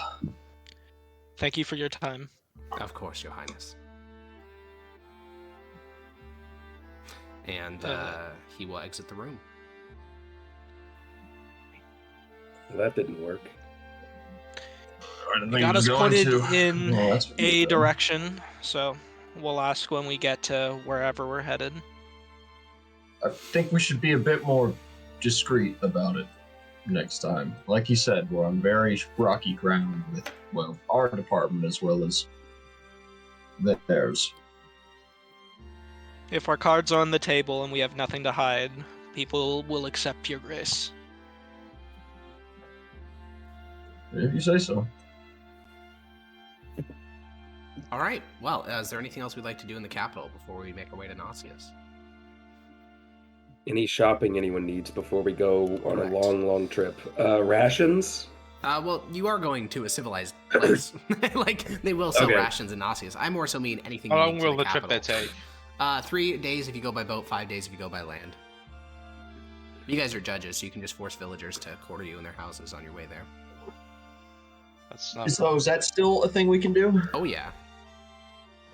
Thank you for your time. Of course, Your Highness. And he will exit the room. That didn't work. I Got us pointed in Well, that's a good. direction, so we'll ask when we get to wherever we're headed. I think we should be a bit more discreet about it next time. Like you said, we're on very rocky ground with, well, our department as well as theirs. If our cards are on the table and we have nothing to hide, people will accept your grace. If you say so. All right. Well, is there anything else we'd like to do in the capital before we make our way to Nausius? Any shopping anyone needs before we go on Correct. a long trip? Rations? Well, you are going to a civilized place. Like, they will sell Okay. rations in Nausius. I more so mean anything How long unique to will the trip capital. they take? 3 days if you go by boat, 5 days if you go by land. You guys are judges, so you can just force villagers to quarter you in their houses on your way there. That's not. So is that still a thing we can do? Oh, yeah.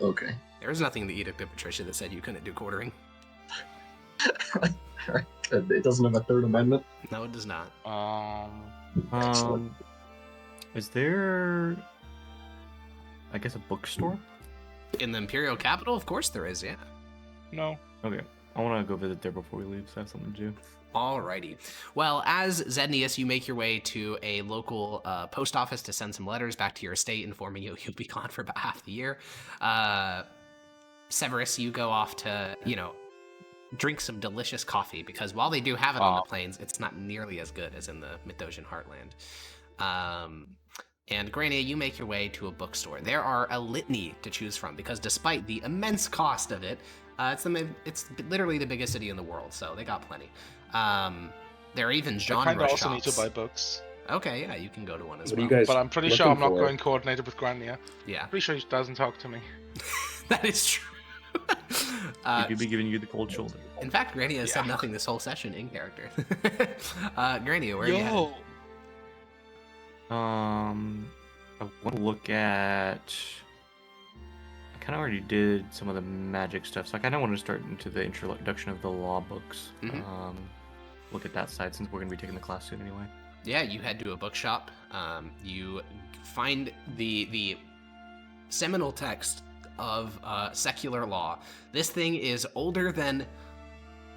Okay. There was nothing in the Edict of Patricia that said you couldn't do quartering. It doesn't have a third amendment. No, it does not. Excellent. Is there, I guess, a bookstore? In the Imperial capital, of course there is, yeah. No. Okay, I want to go visit there before we leave, so I have something to do. Alrighty. Well, as Zednius, you make your way to a local post office to send some letters back to your estate informing you you'll be gone for about half the year. Severus, you go off to, drink some delicious coffee, because while they do have it on the plains, it's not nearly as good as in the Mythosian heartland. And Grania, you make your way to a bookstore. There are a litany to choose from, because despite the immense cost of it, it's literally the biggest city in the world, so they got plenty. There are even I genre kind of shops. also need to buy books, Okay, yeah, you can go to one as What are well. you guys but I'm pretty sure I'm looking not for? going coordinated with Grania. Yeah, Pretty sure she doesn't talk to me. that is true. He could be giving you the cold shoulder. In fact, Grania has said Yeah. nothing this whole session in character. Grania, where are you headed? I want to look at. I kind of already did some of the magic stuff, so I kind of want to start into the introduction of the law books. Mhm. Look at that side since we're going to be taking the class soon anyway. Yeah, you head to a bookshop. You find the seminal text of secular law. This thing is older than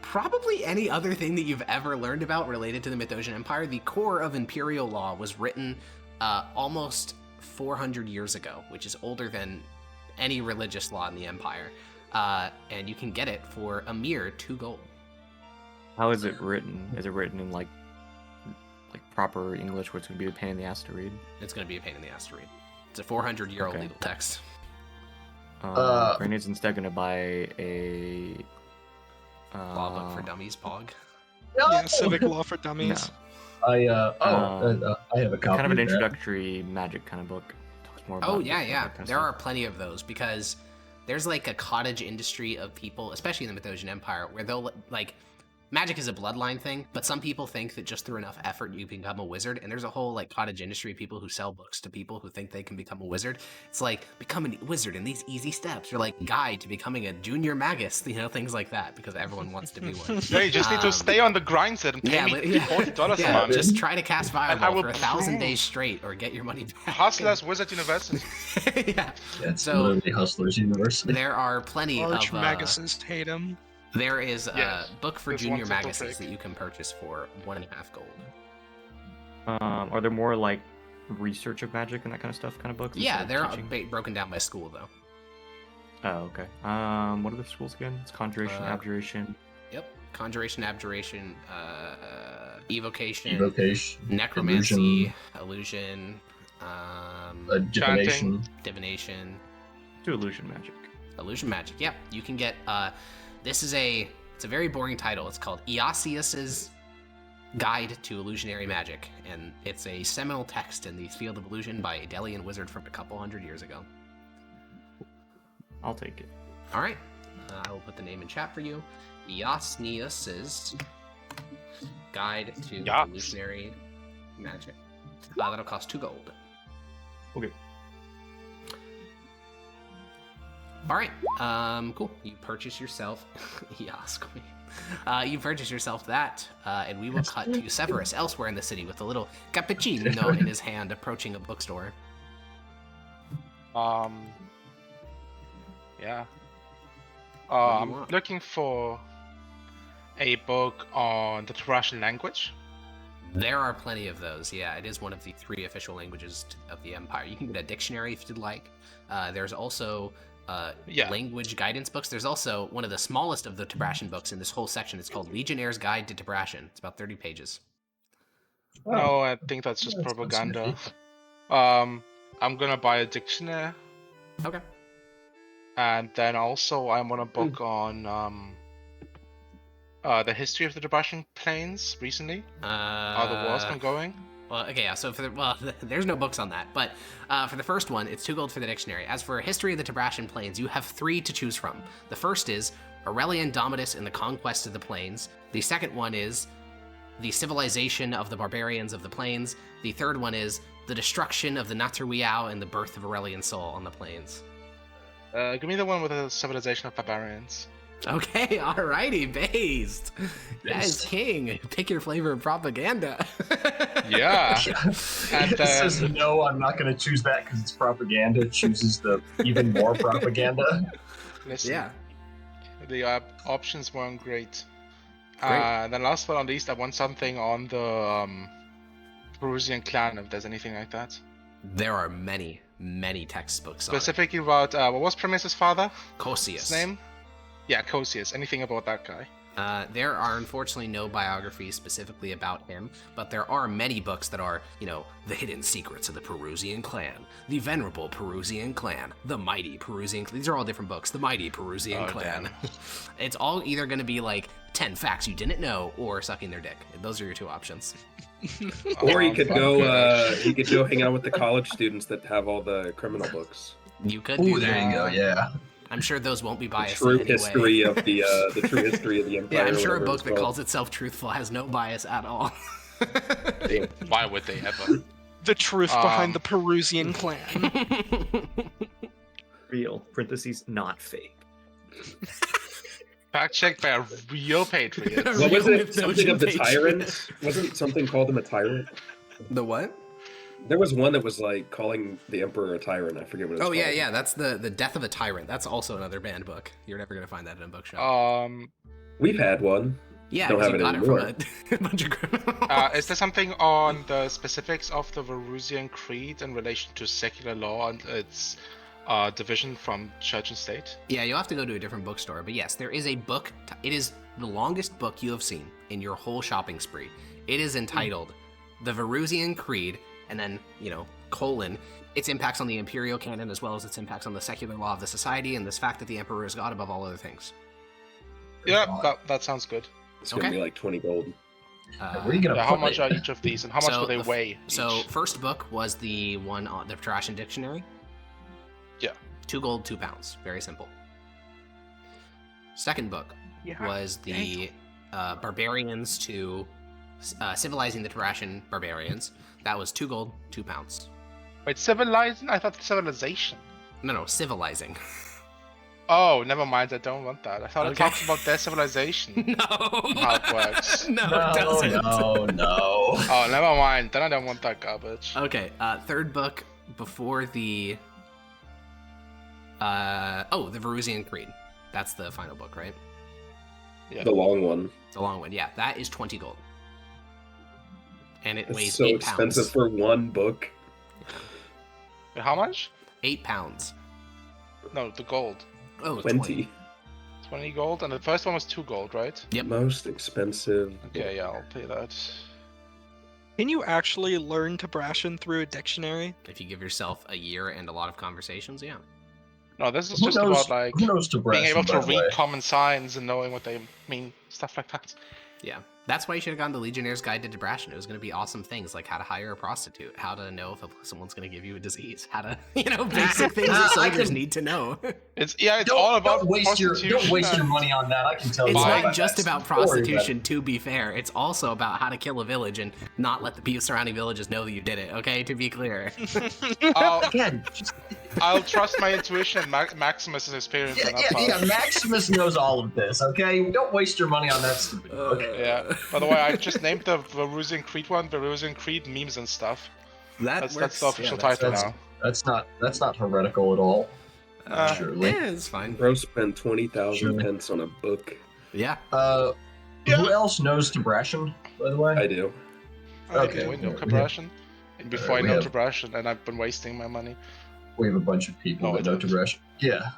probably any other thing that you've ever learned about related to the Mythosian Empire. The core of imperial law was written almost 400 years ago, which is older than any religious law in the Empire. And you can get it for a mere 2 gold. How is it written? Is it written in like proper English, where it's going to be a pain in the ass to read? It's going to be a pain in the ass to read. It's a 400-year-old Okay. legal text. Granny's instead going to buy a Law book for dummies, Pog. Yeah, civic law for dummies. I have a copy. kind of an of that. introductory magic kind of book. Talks more about Oh, yeah, that yeah. kind of There stuff. are plenty of those, because there's like a cottage industry of people, especially in the Mythosian Empire, where they'll like magic is a bloodline thing, but some people think that just through enough effort you become a wizard, and there's a whole like cottage industry of people who sell books to people who think they can become a wizard. It's like, become a wizard in these easy steps, or like guide to becoming a junior magus, things like that, because everyone wants to be one. Yeah, you just need to stay on the grind set and pay me $40 a yeah, month. just try to cast And I fireball will for 1,000 prove- days straight, or get your money back. Hustlers Wizard University. Yeah. Yeah, it's So- literally Hustlers University. There are plenty Arch of maguses hate him. there is a Yes, book for there's junior one simple maguses trick. that you can purchase for 1.5 gold. Are there more like research of magic and that kind of stuff kind of books? Yeah, instead of they're teaching? broken down by school though. Oh, okay. What are the schools again? It's conjuration, abjuration. Yep. Conjuration, abjuration, evocation, Evocation, necromancy, illusion, divination. divination, Do illusion magic. illusion magic. Yep. You can get it's a very boring title. It's called Eosius's Guide to Illusionary Magic, and it's a seminal text in the field of illusion by a Delian wizard from a couple hundred years ago. I'll take it. All right, I will put the name in chat for you. Eosius's Guide to Yas. Illusionary Magic. That'll cost 2 gold. Okay. All right, cool. You purchase yourself Eos Queen. You purchase yourself that, and we will cut to Severus elsewhere in the city with a little cappuccino in his hand, approaching a bookstore. Yeah. do you I'm want? looking for a book on the Russian language. There are plenty of those. Yeah, it is one of the 3 official languages of the Empire. You can get a dictionary if you'd like. There's also language guidance books. There's also one of the smallest of the Tibrashan books in this whole section. It's called Legionnaire's Guide to Tibrashan. It's about 30 pages. No, I think that's just That's propaganda. nifty. I'm gonna buy a dictionary, Okay. and then also I want a book on the history of the Tibrashan plains recently. How the war's been going. Well, okay, yeah. So there's no books on that, but for the first one, it's 2 gold for the dictionary. As for History of the Tibrashan Plains, you have 3 to choose from. The first is Aurelian Domitus and the Conquest of the Plains. The second one is The Civilization of the Barbarians of the Plains. The third one is The Destruction of the Naturwiao and the Birth of Aurelian Soul on the Plains. Give me the one with the Civilization of Barbarians. Okay, alrighty, based. That is king. Pick your flavor of propaganda. Yeah. And It says no, I'm not going to choose that because it's propaganda. It chooses the even more propaganda. Listen, Yeah. the options weren't great. Great. Then last but not least, I want something on the Perusian clan, if there's anything like that. There are many, many textbooks on it. Specifically about, what was Primus' father? Cosius. His name? Yeah, Cosius. Anything about that guy? There are unfortunately no biographies specifically about him, but there are many books that are, the hidden secrets of the Perusian clan, the venerable Perusian clan, the mighty Perusian clan. These are all different books. The mighty Perusian clan. It's all either going to be like 10 facts you didn't know or sucking their dick. Those are your 2 options. Or you could fuck go. it. You could go hang out with the college students that have all the criminal books. You could Ooh, do there you that. go. Yeah. I'm sure those won't be The biased true in any history way. of the true history of the empire. Yeah, I'm or sure a whatever book it's that called. calls itself truthful has no bias at all. Why would they ever? The truth behind the Um, Perusian clan. Real parentheses, not fake. Fact checked by a real patriot. What was Real it? Something Mythosian of the patriot. tyrant? Wasn't something called him a tyrant? The what? There was one that was like calling the emperor a tyrant. I forget what it was Oh yeah, called. yeah. That's the Death of a Tyrant. That's also another banned book. You're never gonna find that in a bookshop. We've had one. yeah, don't 'cause have you it got anymore. it from a bunch of criminals. Is there something on the specifics of the Varusian Creed in relation to secular law and its division from church and state? Yeah, you'll have to go to a different bookstore. But yes, there is a book. It is the longest book you have seen in your whole shopping spree. It is entitled The Varusian Creed, and then, colon, its impacts on the imperial canon as well as its impacts on the secular law of the society and this fact that the emperor is God above all other things. Yeah, that sounds good. It's gonna Okay. be like 20 gold. Where are you gonna Yeah, how put much it? are each of these, and how much So will they the f- weigh? So each? first book was the one on the Tarashian Dictionary. Yeah. 2 gold, 2 pounds. Very simple. Second book was the Barbarians to Civilizing the Tarashian Barbarians. That was 2 gold, 2 pounds. Wait, civilizing? I thought civilization. No, civilizing. Oh, never mind. I don't want that. I thought it Okay. talks about their civilization. No. How it works. No, it No, doesn't. no. Oh, never mind. Then I don't want that garbage. Okay, third book before the the Varusian Creed. That's the final book, right? Yeah. The long one. The long one. Yeah, that is 20 gold. And it It's weighs so 8 expensive pounds. for one book. Wait, how much? 8 pounds. No, the gold. Oh, 20. 20 gold, and the first one was 2 gold, right? Yep. Most expensive. Okay, yeah, I'll pay that. Can you actually learn Tibrashan through a dictionary? If you give yourself a year and a lot of conversations, yeah. No, this is Who just knows- about like who knows being Tibrashan, able to by the read way? common signs and knowing what they mean, stuff like that. Yeah. That's why you should have gone to Legionnaire's Guide to Tibrashan. It was going to be awesome things like how to hire a prostitute, how to know if someone's going to give you a disease, how to, basic things that I soldiers can- need to know. It's all about don't waste your prostitution. money on that. I can tell It's you. not about just that about story, but- prostitution, to be fair. It's also about how to kill a village and not let the surrounding villages know that you did it, okay? To be clear. Oh, Again, just, I'll trust my intuition and Maximus's experience. Yeah, on that yeah, part. yeah. Maximus knows all of this. Okay, don't waste your money on that stupid book. Yeah. By the way, I just named the Verusian Creed one Verusian Creed memes and stuff. That That's works. the official Yeah, title that's- now. That's not heretical at all. Surely. Yeah, it's fine. Bro spent 20,000 Surely. pence on a book. Yeah. Who else knows Tabrashan, by the way? I do. Okay. Before I know Yeah, Tabrashan, and before I we know have- Tabrashan, and I've been wasting my money. We have a bunch of people Oh, that know I don't. Tabrashan. Yeah.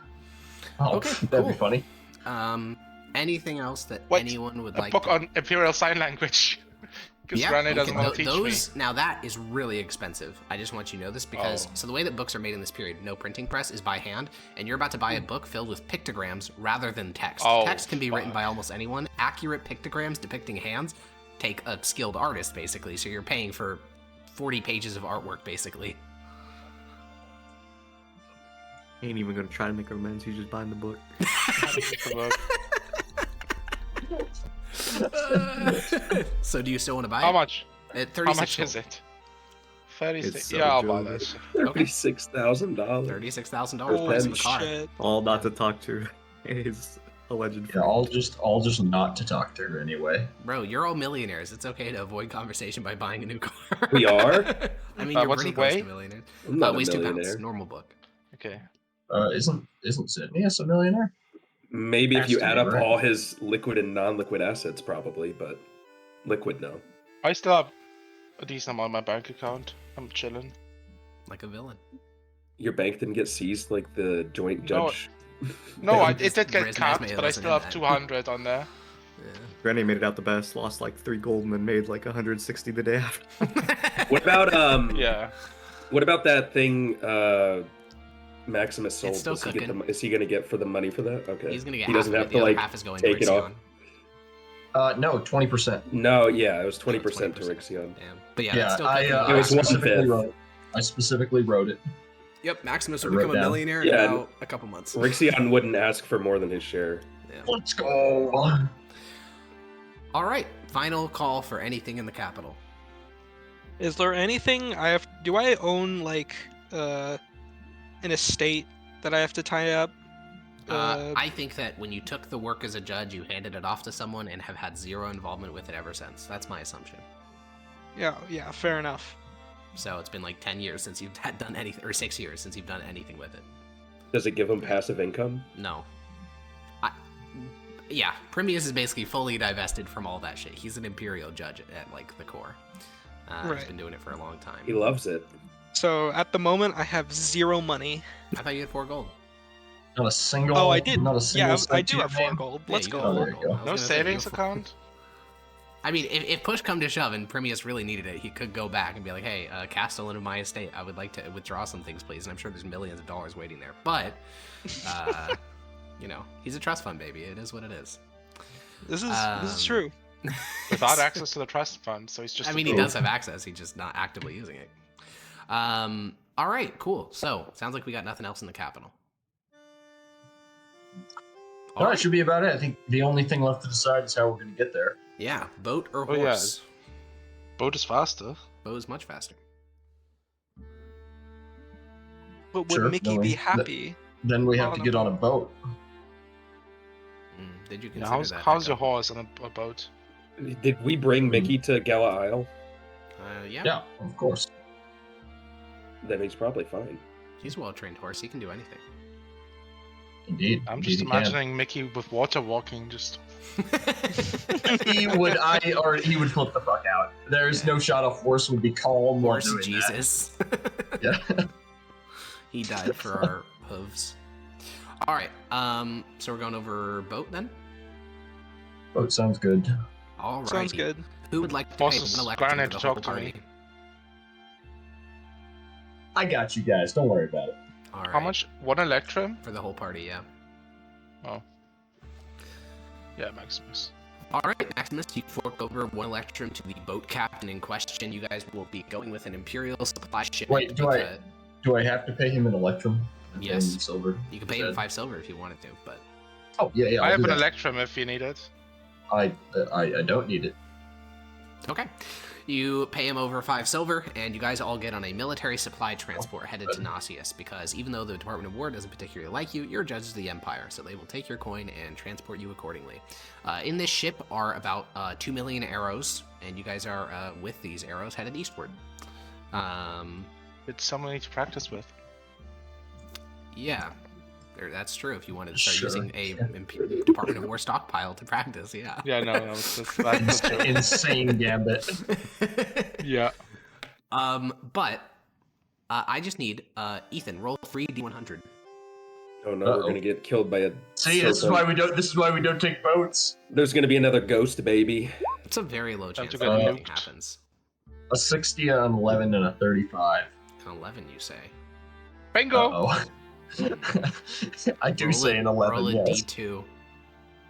Oh, Okay, that'd be cool. funny. Anything else that What? anyone would A like? book to... on Imperial Sign Language. Because Rene you doesn't can- want to teach those now that is really expensive. I just want you to know this because Oh. so the way that books are made in this period, no printing press, is by hand, and you're about to buy a book filled with pictograms rather than text. Oh, Text can be written fuck. by almost anyone. Accurate pictograms depicting hands take a skilled artist basically. So you're paying for 40 pages of artwork basically. He ain't even gonna try to make amends. He's just buying the book. me. So do you still want to buy How it? much? At How 36 much gold. is it? 36. It's so Yeah, I'll buy Jovish. that. Okay. $36,000. $36,000 Oh, price of the car. Shit. All not to talk to is a legend. Yeah, I'll just not to talk to her anyway. Bro, you're all millionaires. It's okay to avoid conversation by buying a new car. We are? I mean, you're what's pretty the close way? to millionaires. I'm not a Weighs 2 pounds. millionaire. Normal book. Okay. Isn't Sidney a millionaire? Maybe if Has you to add be, up right? all his liquid and non-liquid assets, probably, but liquid, no. I still have a decent amount in my bank account. I'm chilling. Like a villain. Your bank didn't get seized like the joint No, judge. No, Yeah, it did just get Riz capped, Nesme but I wasn't still in have that. 200 on there. Granny made it out the best. Lost like 3 gold and then made like 160 the day after. What about Yeah. What about that thing Maximus sold? It's still Does he get cooking. is he gonna get for the money for that? Okay. He's gonna get He half doesn't of have it. to The other like half is going take to it off. Rixion. No, 20%. No, yeah, it was 20% to 20%. Rixion. Yeah. But yeah, Yeah, that's still I, cooking. It was one specifically fifth. wrote. I specifically wrote it. Yep, Maximus I will become wrote a down. millionaire Yeah, in about a couple months. Rixion wouldn't ask for more than his share. Yeah. Let's go. All right, final call for anything in the capital. Is there anything I have? Do I own like an estate that I have to tie up? I think that when you took the work as a judge, you handed it off to someone and have had zero involvement with it ever since. That's my assumption. Yeah, fair enough. So it's been like 10 years since you've done anything, or 6 years since you've done anything with it. Does it give him passive income? No. Yeah, Primius is basically fully divested from all that shit. He's an imperial judge at like the core. He's Right. been doing it for a long time. He loves it. So at the moment, I have 0 money. I thought you had 4 gold. Not a single. Oh, I did. Not a single. Yeah, I cent do to have your 4 name? gold. Yeah, Let's you go. got Oh, 4 there you gold. go. I was No gonna say you savings have 4 gold. account? I mean, if push come to shove and Primius really needed it, he could go back and be like, hey, Castellan of my estate, I would like to withdraw some things, please. And I'm sure there's millions of dollars waiting there. But, you know, he's a trust fund, baby. It is what it is. This is Um, true. Without access to the trust fund, so he's just. I a mean, he fool. does have access. He's just not actively using it. All right, cool. So, sounds like we got nothing else in the capital. All No, right. it should be about it. I think the only thing left to decide is how we're going to get there. Yeah, boat or Oh, yeah. horse? Boat is faster. Boat is much faster. But would Sure, Mickey no, be that- happy? Then we have On to a get on a boat. Did you Yeah, consider that? how's your Echo? horse on a boat? Did we bring Mickey to Gala Isle? Yeah. Yeah, of course. Then he's probably fine. He's a well-trained horse. He can do anything. Indeed. I'm indeed just he can. imagining Mickey with water walking, just. he would. He would flip the fuck out. There's no shot a horse would be calm while Horse doing Jesus. that. Yeah. He died for our hooves. All right. So we're going over boat then. Boat sounds good. All right. Sounds good. Who would like to Boss pay is one electrum Granite for the to whole talk to me. party? I got you guys. Don't worry about it. All right. How much? 1 electrum? for the whole party? Yeah. Yeah, Maximus. All right, Maximus, you fork over 1 electrum to the boat captain in question. You guys will be going with an imperial supply shipment. Wait, do I have to pay him an electrum? And pay him Yes. silver. You can pay him 5 silver if you wanted to, but Oh yeah. I I'll have do an that. electrum if you need it. I don't need it. okay. You pay him over 5 silver, and you guys all get on a military supply transport headed to Nasius, because even though the Department of War doesn't particularly like you, you're judges of the Empire, so they will take your coin and transport you accordingly. In this ship are about 2 million arrows, and you guys are, with these arrows, headed eastward. It's someone to practice with. Yeah, that's true. If you wanted to start Sure. using a Department of War stockpile to practice, yeah. Yeah, no, that's true. Insane gambit. Yeah. But I just need Ethan, roll 3d100. Oh no, we're gonna get killed by a. See, this is serpent. why we don't. This is why we don't take boats. There's gonna be another ghost baby. It's a very low Time chance to that get anything nuked. happens. A 60, an 11, and a 35. An 11, you say? Bingo! Oh. I do Roll say a- an 11. Roll a Yes. d2.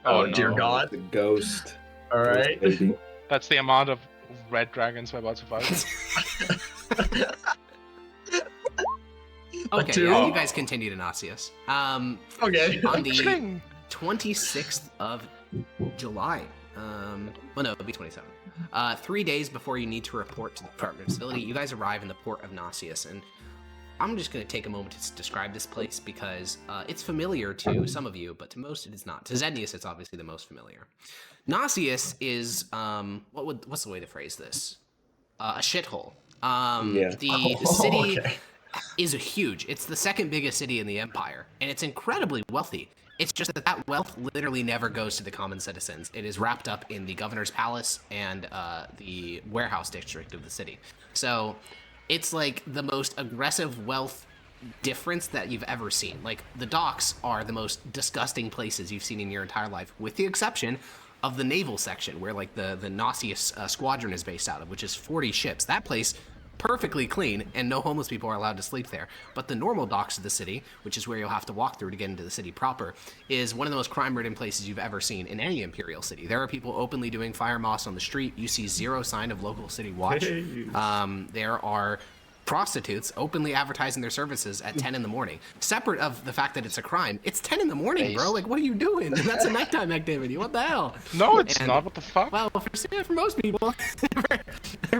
Oh, no. dear God! The ghost. All right. Ghost baby. That's the amount of red dragons we're about to fight. Okay, two. yeah, you guys continue to Nasius. Okay. On the Ching! 26th of July. Well, no, it'll be 27. 3 days before you need to report to the Department of Civility, you guys arrive in the port of Nasius, and I'm just going to take a moment to describe this place because it's familiar to some of you, but to most it is not. To Zednius, it's obviously the most familiar. Nasius is what's the way to phrase this? A shithole. Yeah. The Oh, city okay. is huge. It's the second biggest city in the Empire, and it's incredibly wealthy. It's just that that wealth literally never goes to the common citizens. It is wrapped up in the governor's palace and the warehouse district of the city. So it's like the most aggressive wealth difference that you've ever seen. Like, the docks are the most disgusting places you've seen in your entire life, with the exception of the naval section, where like the Nasius squadron is based out of, which is 40 ships. That place, perfectly clean, and no homeless people are allowed to sleep there. But the normal docks of the city, which is where you'll have to walk through to get into the city proper, is one of the most crime-ridden places you've ever seen in any imperial city. There are people openly doing fire moss on the street. You see zero sign of local city watch. There are prostitutes openly advertising their services at 10 in the morning. Separate of the fact that it's a crime, it's 10 in the morning, bro. Like, what are you doing? That's a nighttime activity. What the hell? No, it's And- not. What the fuck? Well, for most people,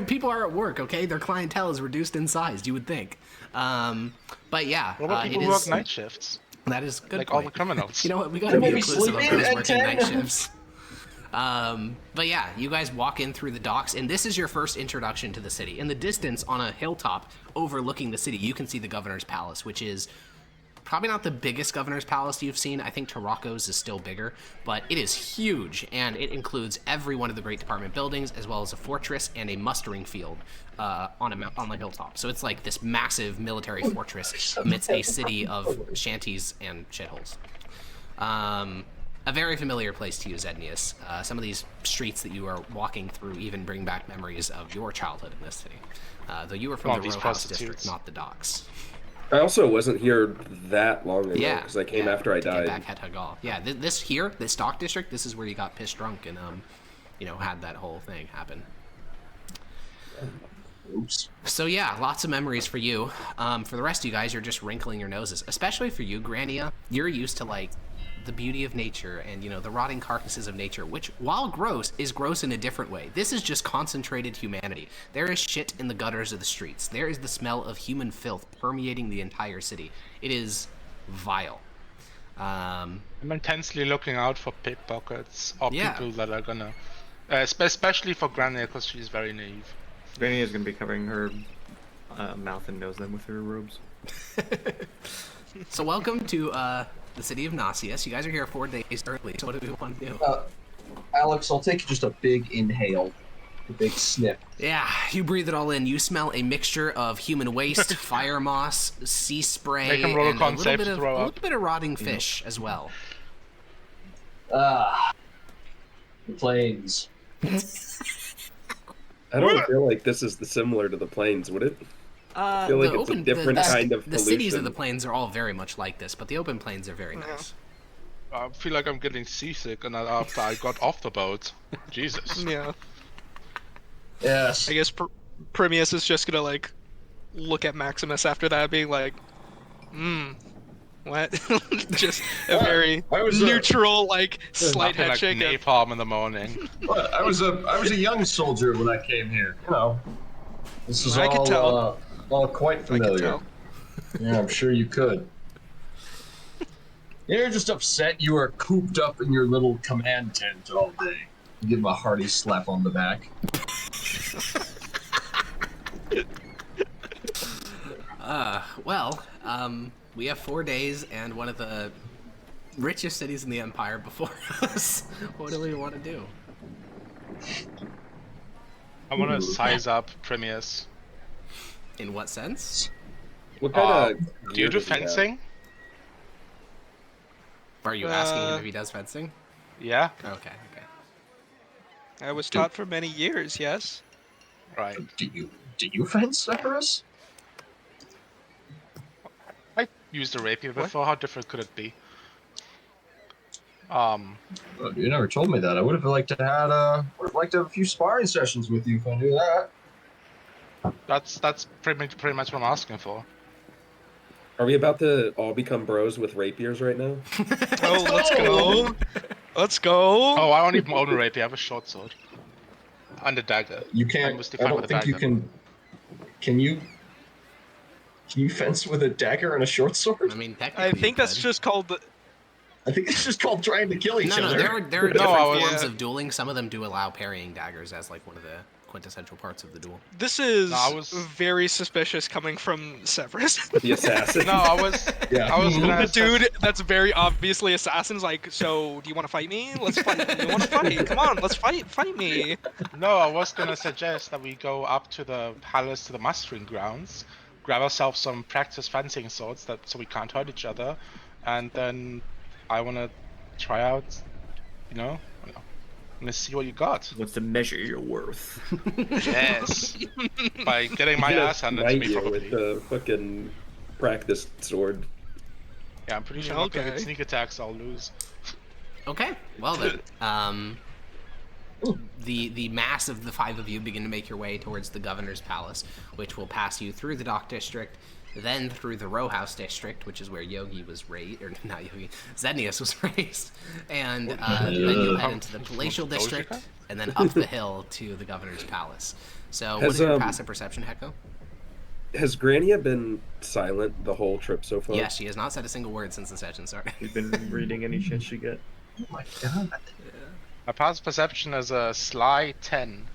people are at work, okay? Their clientele is reduced in size, you would think. But yeah, What about it people who work is. night shifts? That is a good. Like all the point. criminals. You know what? We gotta be Maybe inclusive of sleeping those at working 10. night shifts. But yeah, you guys walk in through the docks, and this is your first introduction to the city. In the distance, on a hilltop overlooking the city, you can see the governor's palace, which is probably not the biggest governor's palace you've seen. I think Tarraco's is still bigger, but it is huge, and it includes every one of the great department buildings, as well as a fortress and a mustering field on the hilltop. So it's like this massive military fortress amidst a city of shanties and shitholes. A very familiar place to you, Zednius. Some of these streets that you are walking through even bring back memories of your childhood in this city. Though you were from All the these row house district, prostitutes. not the docks. I also wasn't here that long ago Yeah, because I came after I to get died. back at Hagal. Yeah, this dock district, this is where you got pissed drunk and had that whole thing happen. Oops. So yeah, lots of memories for you. For the rest of you guys, you're just wrinkling your noses. Especially for you, Grania. You're used to like the beauty of nature and the rotting carcasses of nature, which, while gross, is gross in a different way. This is just concentrated humanity. There is shit in the gutters of the streets. There is the smell of human filth permeating the entire city. It is vile. I'm intensely looking out for pickpockets or Yeah. people that are gonna, especially for Granny, because she's very naive. Granny is going to be covering her mouth and nose then with her robes. So welcome to the city of Nasius. You guys are here 4 days early. So what do we want to do? Alex, I'll take just a big inhale, a big sniff. Yeah, you breathe it all in. You smell a mixture of human waste, fire moss, sea spray, Make 'em roll a and con little save bit to of throw a up. little bit of rotting fish as well. Ah, the plains. I don't feel like this is similar to the plains, would it? I feel like it's a different kind of the cities of pollution. the plains are all very much like this, but the open plains are very nice. I feel like I'm getting seasick, and after I got off the boat, Jesus. Yeah. Yes. I guess Primius is just gonna like look at Maximus after that, being like, What? Just a very I was neutral, like slight Nothing head like shake. of- napalm in the morning. What? I was a young soldier when I came here. You know, this is I could tell. all quite I could familiar. tell. Yeah, I'm sure you could. You're just upset you are cooped up in your little command tent all day. You give him a hearty slap on the back. Well, we have 4 days and one of the richest cities in the Empire before us. What do we want to do? I want to size up Premiers. In what sense? What kind of Do you do fencing? Are you asking him if he does fencing? Yeah. Okay. I was taught for many years. Yes. Right. Do you fence, Severus? I used a rapier What? before. How different could it be? You never told me that. I would have liked to have a few sparring sessions with you if I knew that. That's pretty much what I'm asking for. Are we about to all become bros with rapiers right now? Oh, let's go. Let's go. Oh, I don't even own a rapier. I have a short sword and a dagger. You I can't. mostly I fight don't with a think you dagger. can. Can you? Can you fence with a dagger and a short sword? I mean, technically, I think you that's could. just called the. I think it's just called trying to kill each No, other. there are No, different I was- forms Yeah. of dueling. Some of them do allow parrying daggers as like one of the quintessential parts of the duel. This is No, I was- very suspicious coming from Severus. The assassin. No, I was gonna The dude that's very obviously assassin's like, so do you want to fight me? Let's fight. You want to fight? Come on, let's fight. Fight me. No, I was gonna suggest that we go up to the palace, to the mustering grounds, grab ourselves some practice fencing swords so we can't hurt each other, and then I wanna try out, I'm gonna see what you got. What's to measure your worth? Yes, by getting my Gonna ass handed to smite me you probably. with the fucking practice sword. Yeah, I'm pretty sure I'm gonna Okay. get sneak attacks. I'll lose. Okay, well then, the mass of the 5 of you begin to make your way towards the governor's palace, which will pass you through the dock district, then through the row house district, which is where Yogi was raised, or not Yogi, Zednius was raised, and then you'll head into the palatial district, and then up the hill to the governor's palace. So, what Has, is your passive perception, Hecko? Has Grania been silent the whole trip so far? Yes, she has not said a single word since the session started. You've been reading any shit she get? Oh my god. My passive perception is a sly 10.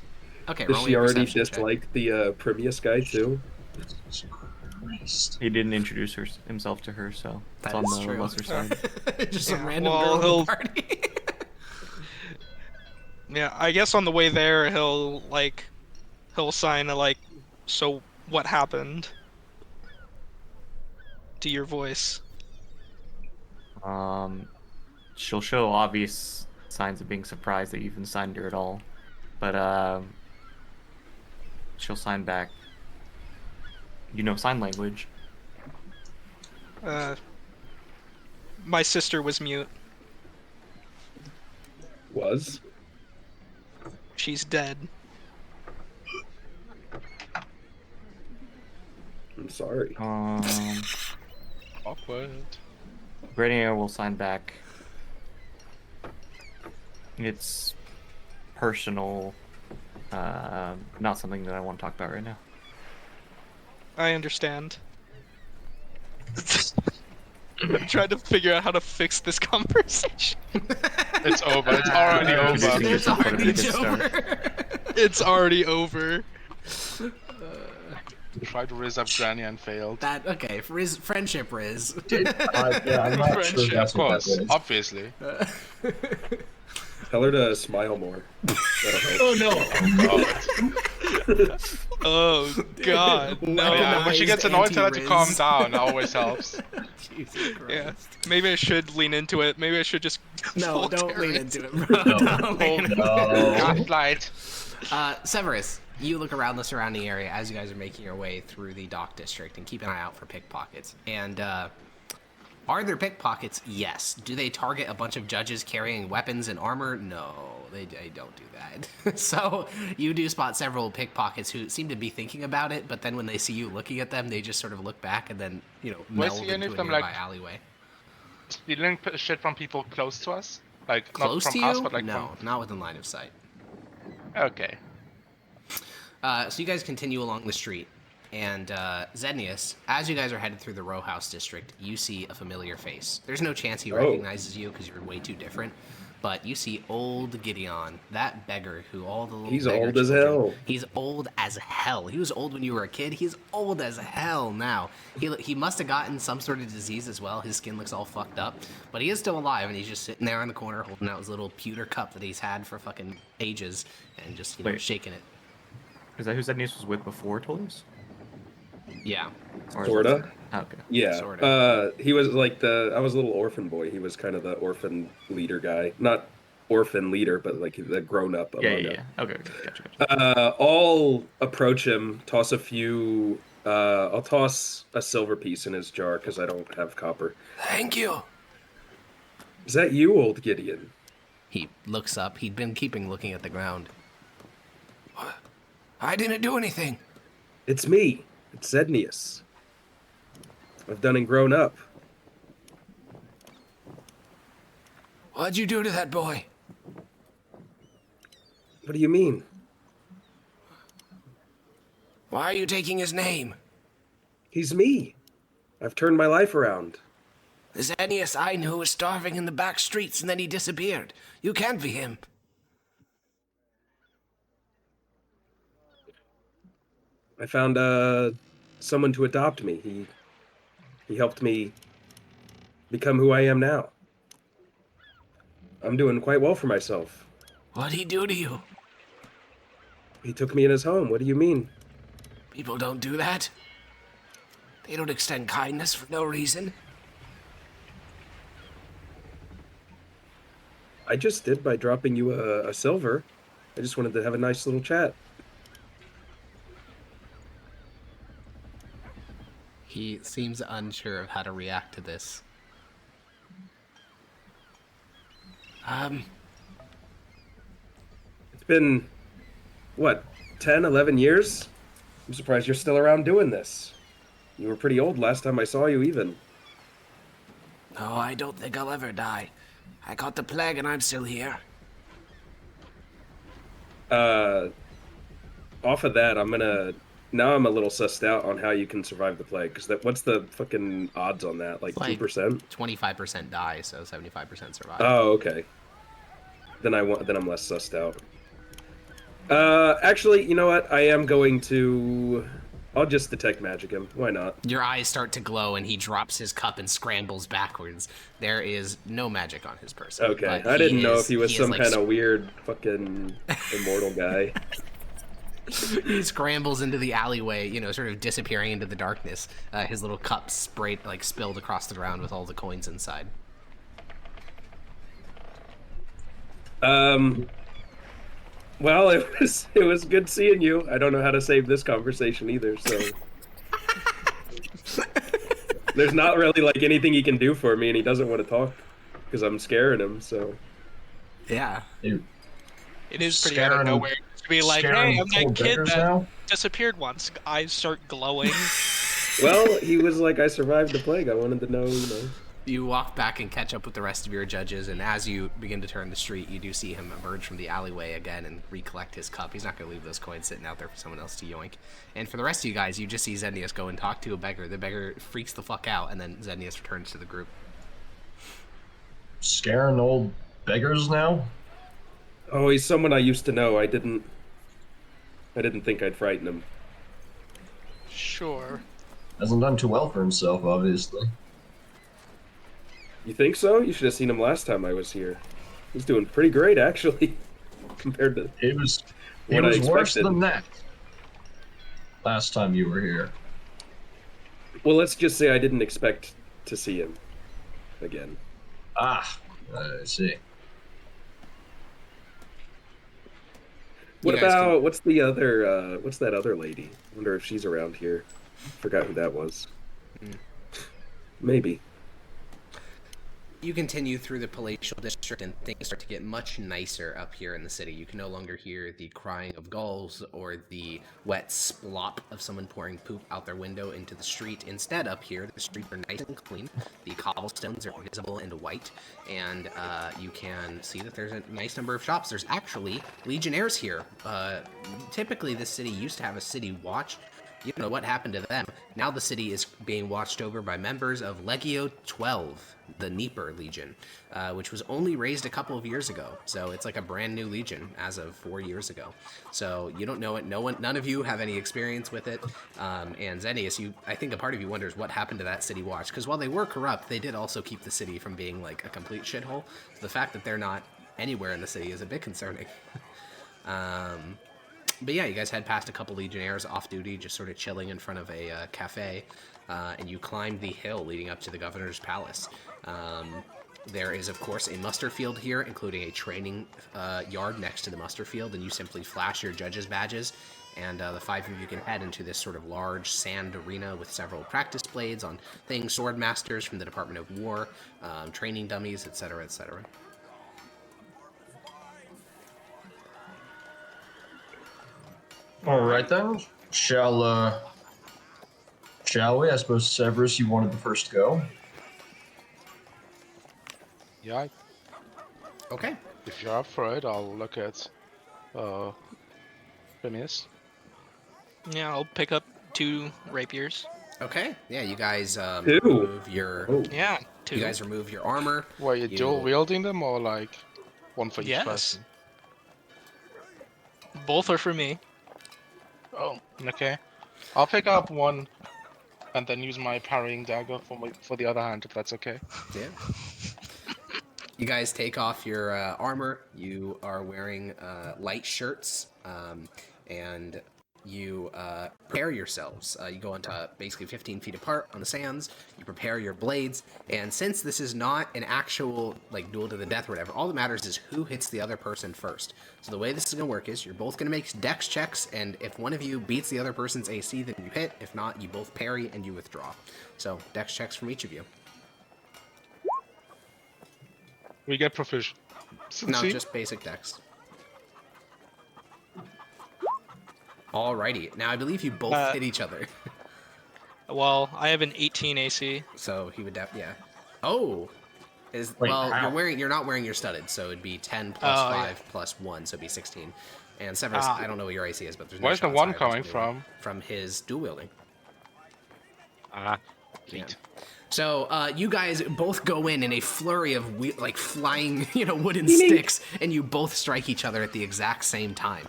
Okay, Does roll me she a already perception check. dislike the Primus guy too? Christ. He didn't introduce himself to her, so it's That on is the true. lesser side. Just Yeah, some random well, girl in he'll- the party. Yeah, I guess on the way there he'll sign a like, so what happened? To your voice. She'll show obvious signs of being surprised that you even signed her at all, but she'll sign back. You know sign language. My sister was mute. Was? She's dead. I'm sorry. Awkward. Grenier will sign back. It's personal, not something that I want to talk about right now. I understand. I'm trying to figure out how to fix this conversation. It's over. It's already Introducing over. It's yourself would have already been a good start. over. It's already over. Tried to raise up Granny and failed. That okay? Riz, friendship, Riz. Yeah, I'm not sure Friendship, that's Of what course, that is. obviously. Tell her to smile more. That'll help. Oh no! Oh god, no. Oh, yeah, when she gets annoyed, tell her to calm Anti-Riz. down. That always helps. Jesus Christ. Yeah, maybe I should lean into it. Maybe I should just. No, full don't lean Terrence. into it, bro. Don't lean into it. No. Gaslight. Severus, you look around the surrounding area as you guys are making your way through the dock district and keep an eye out for pickpockets. And are there pickpockets? Yes. Do they target a bunch of judges carrying weapons and armor? No, they don't do that. So you do spot several pickpockets who seem to be thinking about it, but then when they see you looking at them, they just sort of look back and then Do I meld see any into of a them, nearby like- alleyway. stealing shit from people close to us? Like Close not to from you? us, but like No, not within line of sight. Okay. So you guys continue along the street, and Zednius, as you guys are headed through the row house district, you see a familiar face. There's no chance he recognizes you because you're way too different, but you see old Gideon, that beggar who all the little He's beggar old as children- hell. He's old as hell. He was old when you were a kid. He's old as hell now. He must have gotten some sort of disease as well. His skin looks all fucked up, but he is still alive, and he's just sitting there in the corner holding out his little pewter cup that he's had for fucking ages, and just Wait. shaking it. Is that who Zednius was with before Tullius? Yeah. Or is Sorta. that- oh, okay. Yeah. Sorta. He was like I was a little orphan boy. He was kind of the orphan leader guy. Not orphan leader, but like the grown up. Yeah. Okay, gotcha. I'll approach him, toss a few. I'll toss a silver piece in his jar because I don't have copper. Thank you. Is that you, old Gideon? He looks up. He'd been looking at the ground. I didn't do anything. It's me. It's Zednius. I've done and grown up. What'd you do to that boy? What do you mean? Why are you taking his name? He's me. I've turned my life around. The Zenius I knew was starving in the back streets and then he disappeared. You can't be him. I found someone to adopt me. He helped me become who I am now. I'm doing quite well for myself. What'd he do to you? He took me in his home. What do you mean? People don't do that. They don't extend kindness for no reason. I just did by dropping you a silver. I just wanted to have a nice little chat. He seems unsure of how to react to this. It's been, what, 10, 11 years? I'm surprised you're still around doing this. You were pretty old last time I saw you, even. No, I don't think I'll ever die. I caught the plague and I'm still here. Off of that, now I'm a little sussed out on how you can survive the plague, because what's the fucking odds on that? Like 2%? 25% die, so 75% survive. Oh, okay. Then I'm less sussed out. Actually, you know what? I am going to... I'll just detect magic him. Why not? Your eyes start to glow, and he drops his cup and scrambles backwards. There is no magic on his person. Okay, but I didn't know is- if he was is, some like, kind of weird fucking immortal guy. He scrambles into the alleyway, sort of disappearing into the darkness. His little cup spilled across the ground with all the coins inside. Well, it was good seeing you. I don't know how to save this conversation either, so there's not really like anything he can do for me, and he doesn't want to talk because I'm scaring him. So Yeah. Dude, It is pretty out of Scaring- nowhere to be like, scaring hey, I'm that old kid beggars that now? disappeared once. Eyes start glowing. well, he was like, I survived the plague. I wanted to know, You walk back and catch up with the rest of your judges, and as you begin to turn the street, you do see him emerge from the alleyway again and recollect his cup. He's not going to leave those coins sitting out there for someone else to yoink. And for the rest of you guys, you just see Zenius go and talk to a beggar. The beggar freaks the fuck out, and then Zenius returns to the group. Scaring old beggars now? Oh, he's someone I used to know. I didn't think I'd frighten him. Sure. Hasn't done too well for himself, obviously. You think so? You should have seen him last time I was here. He's doing pretty great, actually, compared to He was what I worse expected. than that last time you were here. Well, let's just say I didn't expect to see him again. Ah, I see. What You guys about what's that other lady? I wonder if she's around here. Forgot who that was. Maybe. You continue through the palatial district, and things start to get much nicer up here in the city. You can no longer hear the crying of gulls or the wet splop of someone pouring poop out their window into the street. Instead, up here, the streets are nice and clean. The cobblestones are visible and white, and you can see that there's a nice number of shops. There's actually legionnaires here. Typically, this city used to have a city watch. You don't know what happened to them. Now the city is being watched over by members of Legio 12, the Dnieper Legion, which was only raised a couple of years ago. So it's like a brand new legion as of 4 years ago. So you don't know it. None of you have any experience with it. And Xenius, I think a part of you wonders what happened to that city watch. Because while they were corrupt, they did also keep the city from being like a complete shithole. So the fact that they're not anywhere in the city is a bit concerning. But yeah, you guys head past a couple legionnaires off duty, just sort of chilling in front of a cafe, and you climb the hill leading up to the governor's palace. There is, of course, a muster field here, including a training yard next to the muster field, and you simply flash your judges' badges, and the 5 of you can head into this sort of large sand arena with several practice blades on things, sword masters from the Department of War, training dummies, etc., etc. All right then. Shall we? I suppose Severus, you wanted the first go. Yeah, Okay. if you're up for it, I'll look at Phineas. Yeah, I'll pick up 2 rapiers. Okay. Yeah, you guys Two. remove your. Oh, Yeah, 2. You guys remove your armor. Were you dual wielding them or like one for each Yes. person? Both are for me. Oh, okay. I'll pick up one and then use my parrying dagger for the other hand, if that's okay. Yeah. You guys take off your armor. You are wearing light shirts, and you prepare yourselves. You go onto basically 15 feet apart on the sands. You prepare your blades, and since this is not an actual like duel to the death or whatever, all that matters is who hits the other person first. So the way this is gonna work is you're both gonna make dex checks, and if one of you beats the other person's AC, then you hit. If not, you both parry and you withdraw. So dex checks from each of you. We get proficiency. No, just basic dex. Alrighty. Now I believe you both hit each other. Well, I have an 18 AC. So he would yeah. Oh. Wait, well, how? you're not wearing your studded, so it'd be 10 plus 5 plus 1, so it'd be 16. And Severus, I don't know what your AC is, but there's no Where's the shots one fired coming this from? From his dual wielding. Ah, Yeah. So you guys both go in a flurry of flying, wooden sticks, and you both strike each other at the exact same time.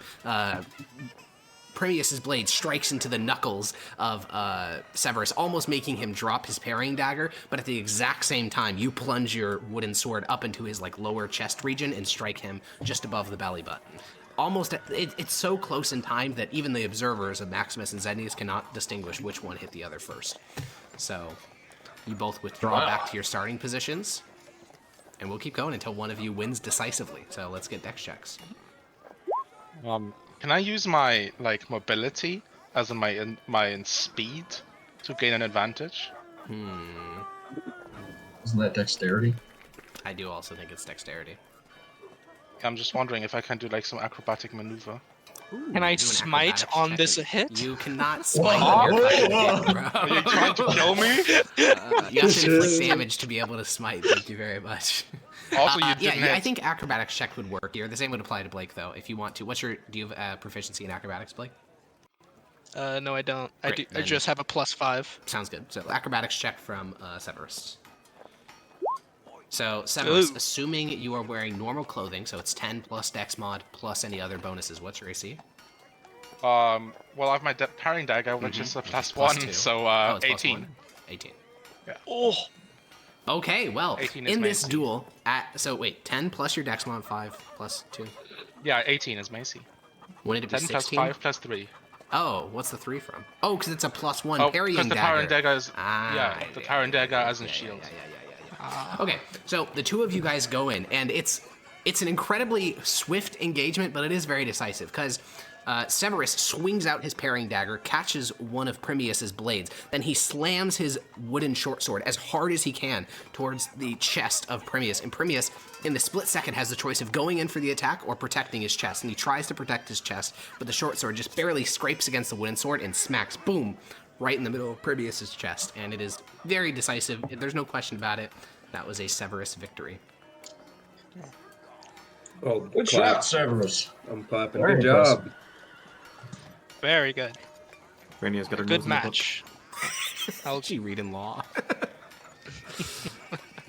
Premius's blade strikes into the knuckles of Severus, almost making him drop his parrying dagger, but at the exact same time, you plunge your wooden sword up into his lower chest region and strike him just above the belly button. It's so close in time that even the observers of Maximus and Xenius cannot distinguish which one hit the other first. So you both withdraw back to your starting positions, and we'll keep going until one of you wins decisively. So let's get dex checks. Can I use my mobility as in my speed to gain an advantage? Isn't that dexterity? I do also think it's dexterity. I'm just wondering if I can do some acrobatic maneuver. Ooh, Can I do an smite acrobatics on check. this a hit? You cannot smite on your fucking hit, bro. Are you trying to kill me? You have to inflict damage to be able to smite. Thank you very much. Also, you didn't yeah, hit. I think acrobatics check would work here. The same would apply to Blake, though, if you want to. Do you have proficiency in acrobatics, Blake? No, I don't. I Great, I then- just have a +5. Sounds good. So acrobatics check from Severus. So Severus, Ooh. assuming you are wearing normal clothing, so it's 10 plus dex mod plus any other bonuses, what's your AC? Well, I have my parrying dagger, which is a Plus +1, 2. so Oh, it's plus 18. 1. 18. Oh, Okay, well, 18 is in my this AC. duel, so wait, 10 plus your dex mod, 5 plus 2. Yeah, 18 is my AC. Wouldn't it be 10 plus 16? 5 plus 3. Oh, what's the 3 from? Oh, because it's a +1 Oh, parrying because the dagger. parrying dagger is Ah, the parrying dagger as in shield. Okay, so the two of you guys go in, and it's an incredibly swift engagement, but it is very decisive, because Severus swings out his parrying dagger, catches one of Primius's blades, then he slams his wooden short sword as hard as he can towards the chest of Primius. And Primius, in the split second, has the choice of going in for the attack or protecting his chest. And he tries to protect his chest, but the short sword just barely scrapes against the wooden sword and smacks, boom, right in the middle of Primius's chest. And it is very decisive. There's no question about it. That was a Severus victory. Oh, Good shot, Severus. I'm clapping. Very Good job. Very good. Rhaenyr's got her Good nose in the book. match. How'd she read in law?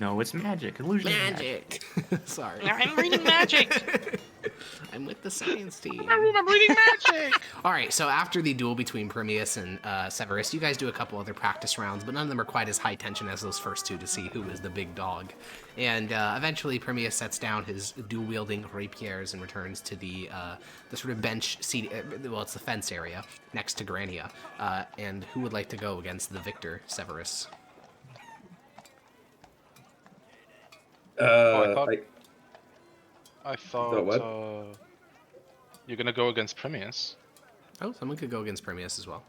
No, it's magic. Illusion. Magic. Sorry. I'm reading magic. I'm with the science team. I'm reading magic. All right, so after the duel between Primius and Severus, you guys do a couple other practice rounds, but none of them are quite as high tension as those first two to see who is the big dog. And eventually, Primius sets down his dual-wielding rapiers and returns to the sort of bench seat. Well, it's the fence area next to Grania. And who would like to go against the victor, Severus? I thought what? you're gonna go against Primius. Oh, someone could go against Primius as well.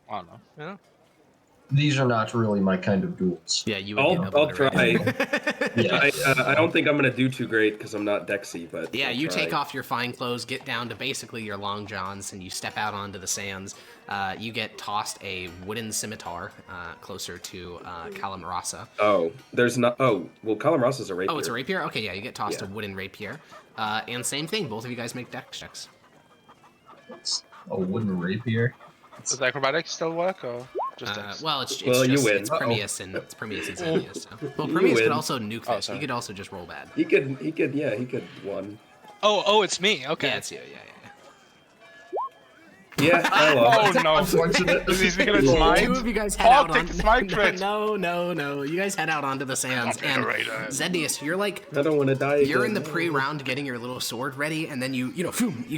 I don't know. Yeah. These are not really my kind of duels. Yeah, you would get I'll try. obliterated. Yeah, I don't think I'm gonna do too great because I'm not Dexy, but Yeah, I'll you try. take off your fine clothes, get down to basically your long johns, and you step out onto the sands. You get tossed a wooden scimitar closer to Calamarasa. Oh, there's not. Oh, well, Calamarasa's a rapier. Oh, it's a rapier? Okay, yeah, you get tossed a Yeah. wooden rapier. And same thing, both of you guys make dex checks. It's a wooden rapier. Does acrobatics still work or just Dex? Well, it's Well, you just, win. it's Primius and Xenius. So. Well, Primius could win. also nuke Oh, this. He sorry. could also just roll bad. He could won. Oh, it's me. Okay. Yeah, it's you. Yeah. Yeah, I lost. Oh no! Unfortunate. Is he gonna Two smite? of you guys head Oh, out take on. the smite crit. No. You guys head out onto the sands, and Xenius, you're like I don't want to die. you're in again. the pre-round getting your little sword ready, and then you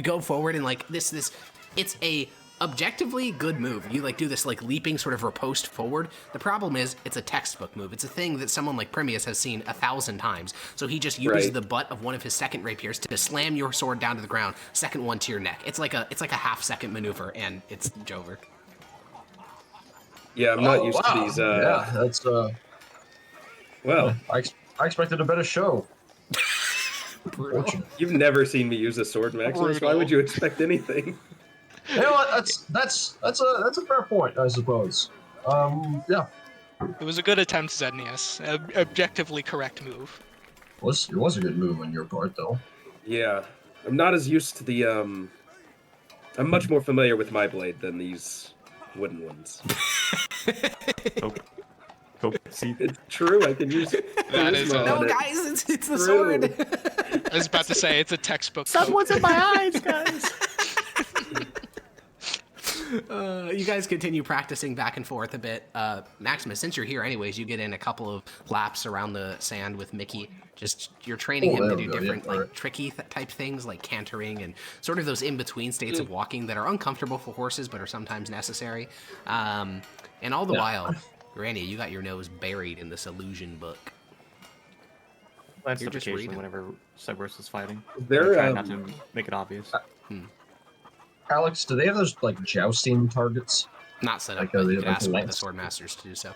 go forward and like this it's a objectively good move. You like do this like leaping sort of riposte forward. The problem is it's a textbook move. It's a thing that someone like Primius has seen 1,000 times. So he just uses Right. the butt of one of his second rapiers to slam your sword down to the ground, second one to your neck. It's like a half-second maneuver, and it's over. Yeah, I'm not used to these. Yeah, that's Well, I expected a better show. you've never seen me use a sword, Maximus. Why would you expect anything? You know what? That's a fair point, I suppose. Yeah, It was a good attempt, Xenius. Objectively correct move. it was a good move on your part, though. Yeah, I'm not as used to the. I'm much more familiar with my blade than these wooden ones. See, It's true. I can use That is charisma a- on No, it. guys, it's the True. sword. I was about to say it's a textbook. someone's in my eyes, guys. You guys continue practicing back and forth a bit. Maximus, since you're here anyways, you get in a couple of laps around the sand with Mickey. Just you're training him to there do we go, different yeah, like alright. tricky type things like cantering and sort of those in-between states of walking that are uncomfortable for horses but are sometimes necessary. And all the while, Granny, you got your nose buried in this illusion book. That's You're just occasionally reading. whenever Severus is fighting. There, I try not to make it obvious. Alex, do they have those like jousting targets? Not set up, Like, but they you could like ask one of the lance? sword masters to do so.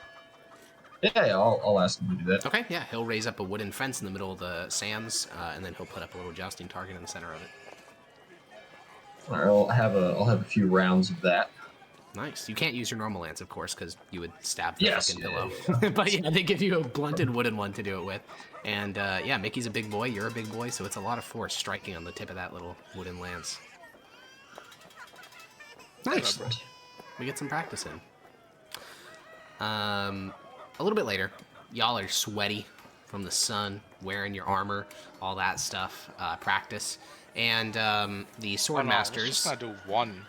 Yeah, I'll ask them to do that. Okay, yeah, he'll raise up a wooden fence in the middle of the sands, and then he'll put up a little jousting target in the center of it. All right, I'll have a few rounds of that. Nice. You can't use your normal lance, of course, because you would stab the Yes, fucking yeah, pillow. But yeah, they give you a blunted wooden one to do it with. And yeah, Mickey's a big boy, you're a big boy, so it's a lot of force striking on the tip of that little wooden lance. Nice. We get some practice in. A little bit later, y'all are sweaty from the sun, wearing your armor, all that stuff, practice. And the sword masters. Just gonna do one.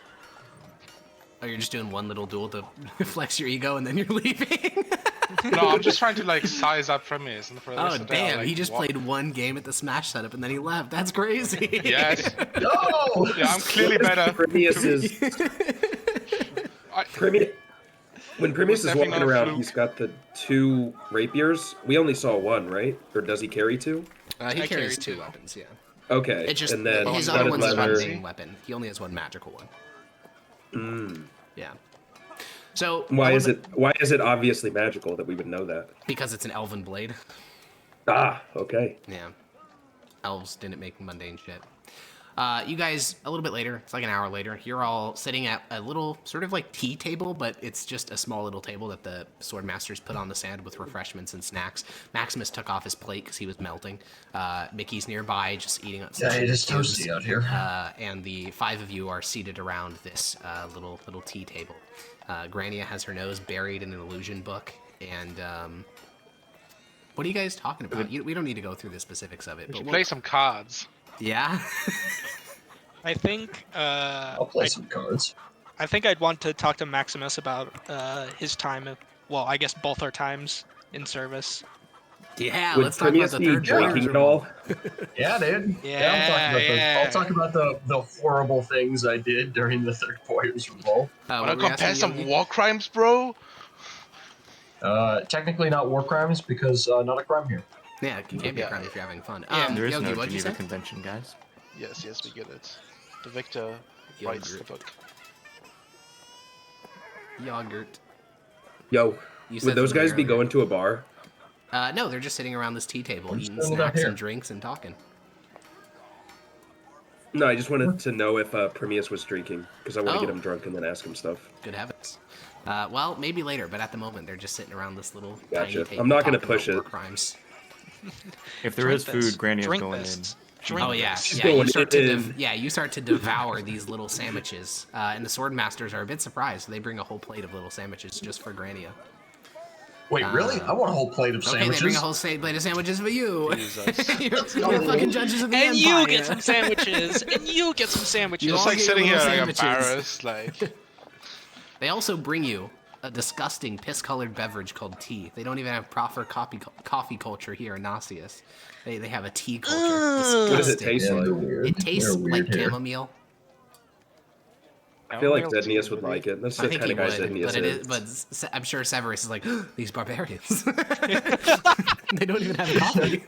Oh, you're just doing one little duel to flex your ego and then you're leaving? No, I'm just trying to like size up Primius, and for the Oh, rest of the day, I'll, damn. like, He just walk- played one game at the Smash setup and then he left. That's crazy. Yes. No! Yeah, I'm clearly better. Primius is when Primius is definitely walking not a around, fluke. he's got the 2 rapiers. We only saw 1, right? Or does he carry 2? He I carries carry 2 two. weapons, yeah. Okay. It's just and then his studded other one's a leather. mundane weapon. He only has one magical one. Yeah. So Why is it obviously magical that we would know that? Because it's an elven blade. Ah, okay. Yeah. Elves didn't make mundane shit. You guys, a little bit later, it's like an hour later, you're all sitting at a little sort of like tea table, but it's just a small little table that the sword masters put on the sand with refreshments and snacks. Maximus took off his plate because he was melting. Mickey's nearby, just eating up some Yeah, it is cubes. toasty out here. And the 5 of you are seated around this little tea table. Grania has her nose buried in an illusion book, and what are you guys talking about? We don't need to go through the specifics of it. We But should play some cards. Yeah. I think I'll play some cards. I think I'd want to talk to Maximus about his time. Well, I guess both our times in service. Yeah, Would let's talk about Primius the be third drinking players at all? Yeah, dude. Yeah, I'll talk about the horrible things I did during the third Warriors Revolt. Wanna compare some war crimes, bro? Technically not war crimes because not a crime here. Yeah, it can't be a Yeah. crime if you're having fun. There is Yogi, no what'd you Geneva say? Convention, guys. Yes, we get it. The victor writes the book. Yogurt. Yo, You said would those something guys be earlier. going to a bar? No, they're just sitting around this tea table, I'm eating still up snacks here. and drinks and talking. No, I just wanted to know if Primius was drinking because I want to get Oh. him drunk and then ask him stuff. Good heavens. Well, maybe later, but at the moment they're just sitting around this little Gotcha. tiny table. I'm not gonna talking about push it. war crimes. If there Drink is this. food, Granny is Drink going this. in. Drink Oh yeah, this. She's yeah. You going start to in. you start to devour these little sandwiches, and the sword masters are a bit surprised. They bring a whole plate of little sandwiches just for Grania. Wait, really? I want a whole plate of Okay, sandwiches. they bring a whole plate of sandwiches for you. Jesus. you're fucking judges of the And empire. you get some sandwiches. And you get some sandwiches. You Just all like get sitting here little like sandwiches. embarrassed, like They also bring you a disgusting piss-colored beverage called tea. They don't even have proper coffee culture here in Nasius. They have a tea culture. Ugh. What does it Disgusting. taste Yeah, like? they're weird. It tastes They're like weird here. chamomile. I feel like Chamomile tea, Zednius would really? like it. That's I the think kind he of guy would, Zednius but it is. is. But I'm sure Severus is like these barbarians. They don't even have coffee.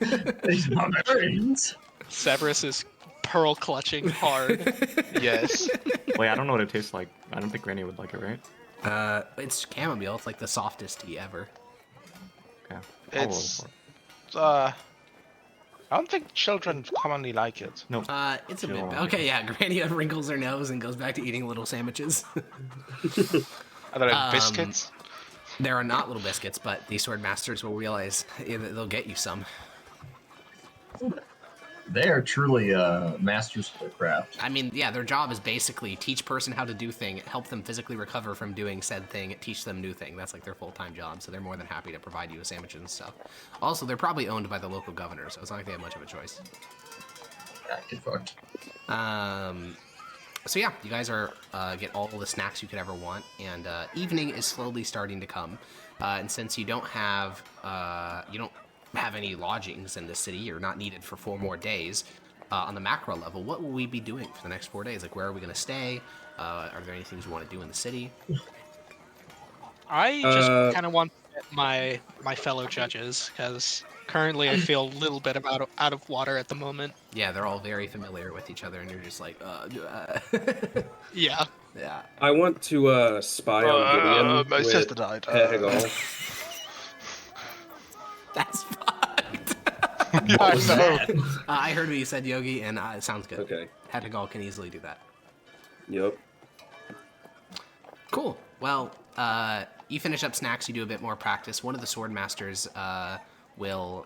These barbarians. Severus is pearl clutching hard. Yes. Wait, I don't know what it tastes like. I don't think Granny would like it, right? It's chamomile. It's like the softest tea ever. Okay. I'll roll It's for it. I don't think children commonly like it. No. It's a bit. Sure. Okay, yeah. Granny wrinkles her nose and goes back to eating little sandwiches. Are there like biscuits? There are not little biscuits, but these sword masters will realize they'll get you some. They are truly masters of their craft. I mean, yeah, their job is basically teach person how to do thing, help them physically recover from doing said thing, teach them new thing. That's like their full-time job, so they're more than happy to provide you with sandwiches and stuff. Also, they're probably owned by the local governor, so it's not like they have much of a choice. Yeah, get fucked. So yeah, you guys are get all the snacks you could ever want, and evening is slowly starting to come. And since you don't have any lodgings in the city, you're not needed for 4 more days. On the macro level, what will we be doing for the next 4 days? Like, where are we going to stay? Are there any things you want to do in the city? I just kind of want to get my fellow judges because currently I feel a little bit out of water at the moment. Yeah, they're all very familiar with each other, and you're just like, Yeah. yeah. I want to spy on Gideon my with sister died. Hegal. That's fucked. Yeah, I know. I heard what you said, Yogi, and it sounds good. Okay. Hatagal can easily do that. Yep. Cool. Well, you finish up snacks, you do a bit more practice. One of the sword masters will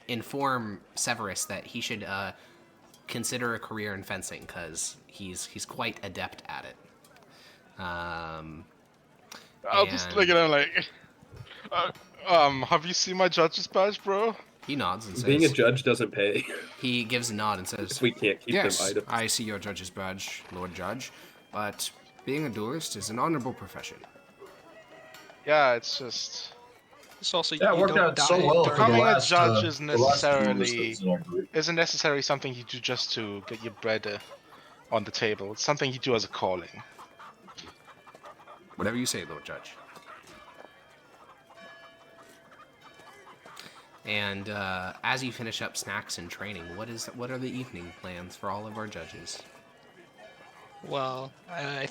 inform Severus that he should consider a career in fencing because he's quite adept at it. I'll just look at him like, have you seen my judge's badge, bro? He nods and says, Being a judge doesn't pay. he gives a nod and says, We can't keep Yes, them items. I see your judge's badge, Lord Judge, but being a duelist is an honorable profession. Yeah, it's just It's also Yeah, it you worked don't out so die well during- for the Becoming a last, judge isn't the last two necessarily- duelists in our group. isn't necessarily something you do just to get your bread on the table. It's something you do as a calling. Whatever you say, Lord Judge. And as you finish up snacks and training, what are the evening plans for all of our judges? Well, I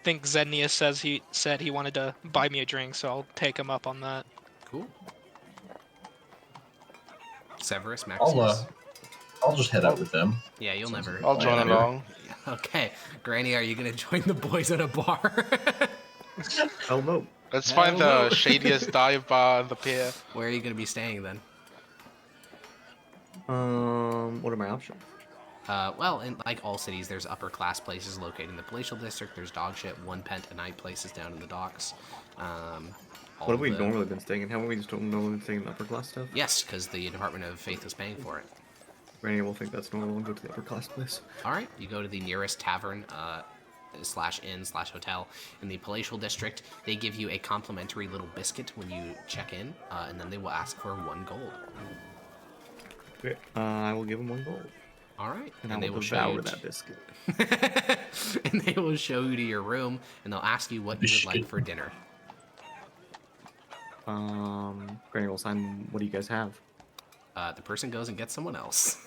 think Zednius said he wanted to buy me a drink, so I'll take him up on that. Cool. Severus, I'll Maximus. I'll just head out with them. Yeah, you'll never. I'll join Whatever. along. Okay, Granny, are you gonna join the boys at a bar? Hell no. Let's Hell find no. the shadiest dive bar on the pier. Where are you gonna be staying then? What are my options? Well, in like all cities, there's upper class places located in the palatial district. There's dog shit, 1 pence a night places down in the docks. What have we normally been staying in? Haven't we just normally been staying in upper class stuff? Yes, because the Department of Faith is paying for it. Granny will think that's normal and go to the upper class place. All right, you go to the nearest tavern slash inn slash hotel in the palatial district. They give you a complimentary little biscuit when you check in, and then they will ask for 1 gold. Okay. I will give him 1 gold. All right, And they I will will show devour you that biscuit. and they will show you to your room, and they'll ask you what you would like Biscuit. for dinner. Granny will sign. What do you guys have? The person goes and gets someone else,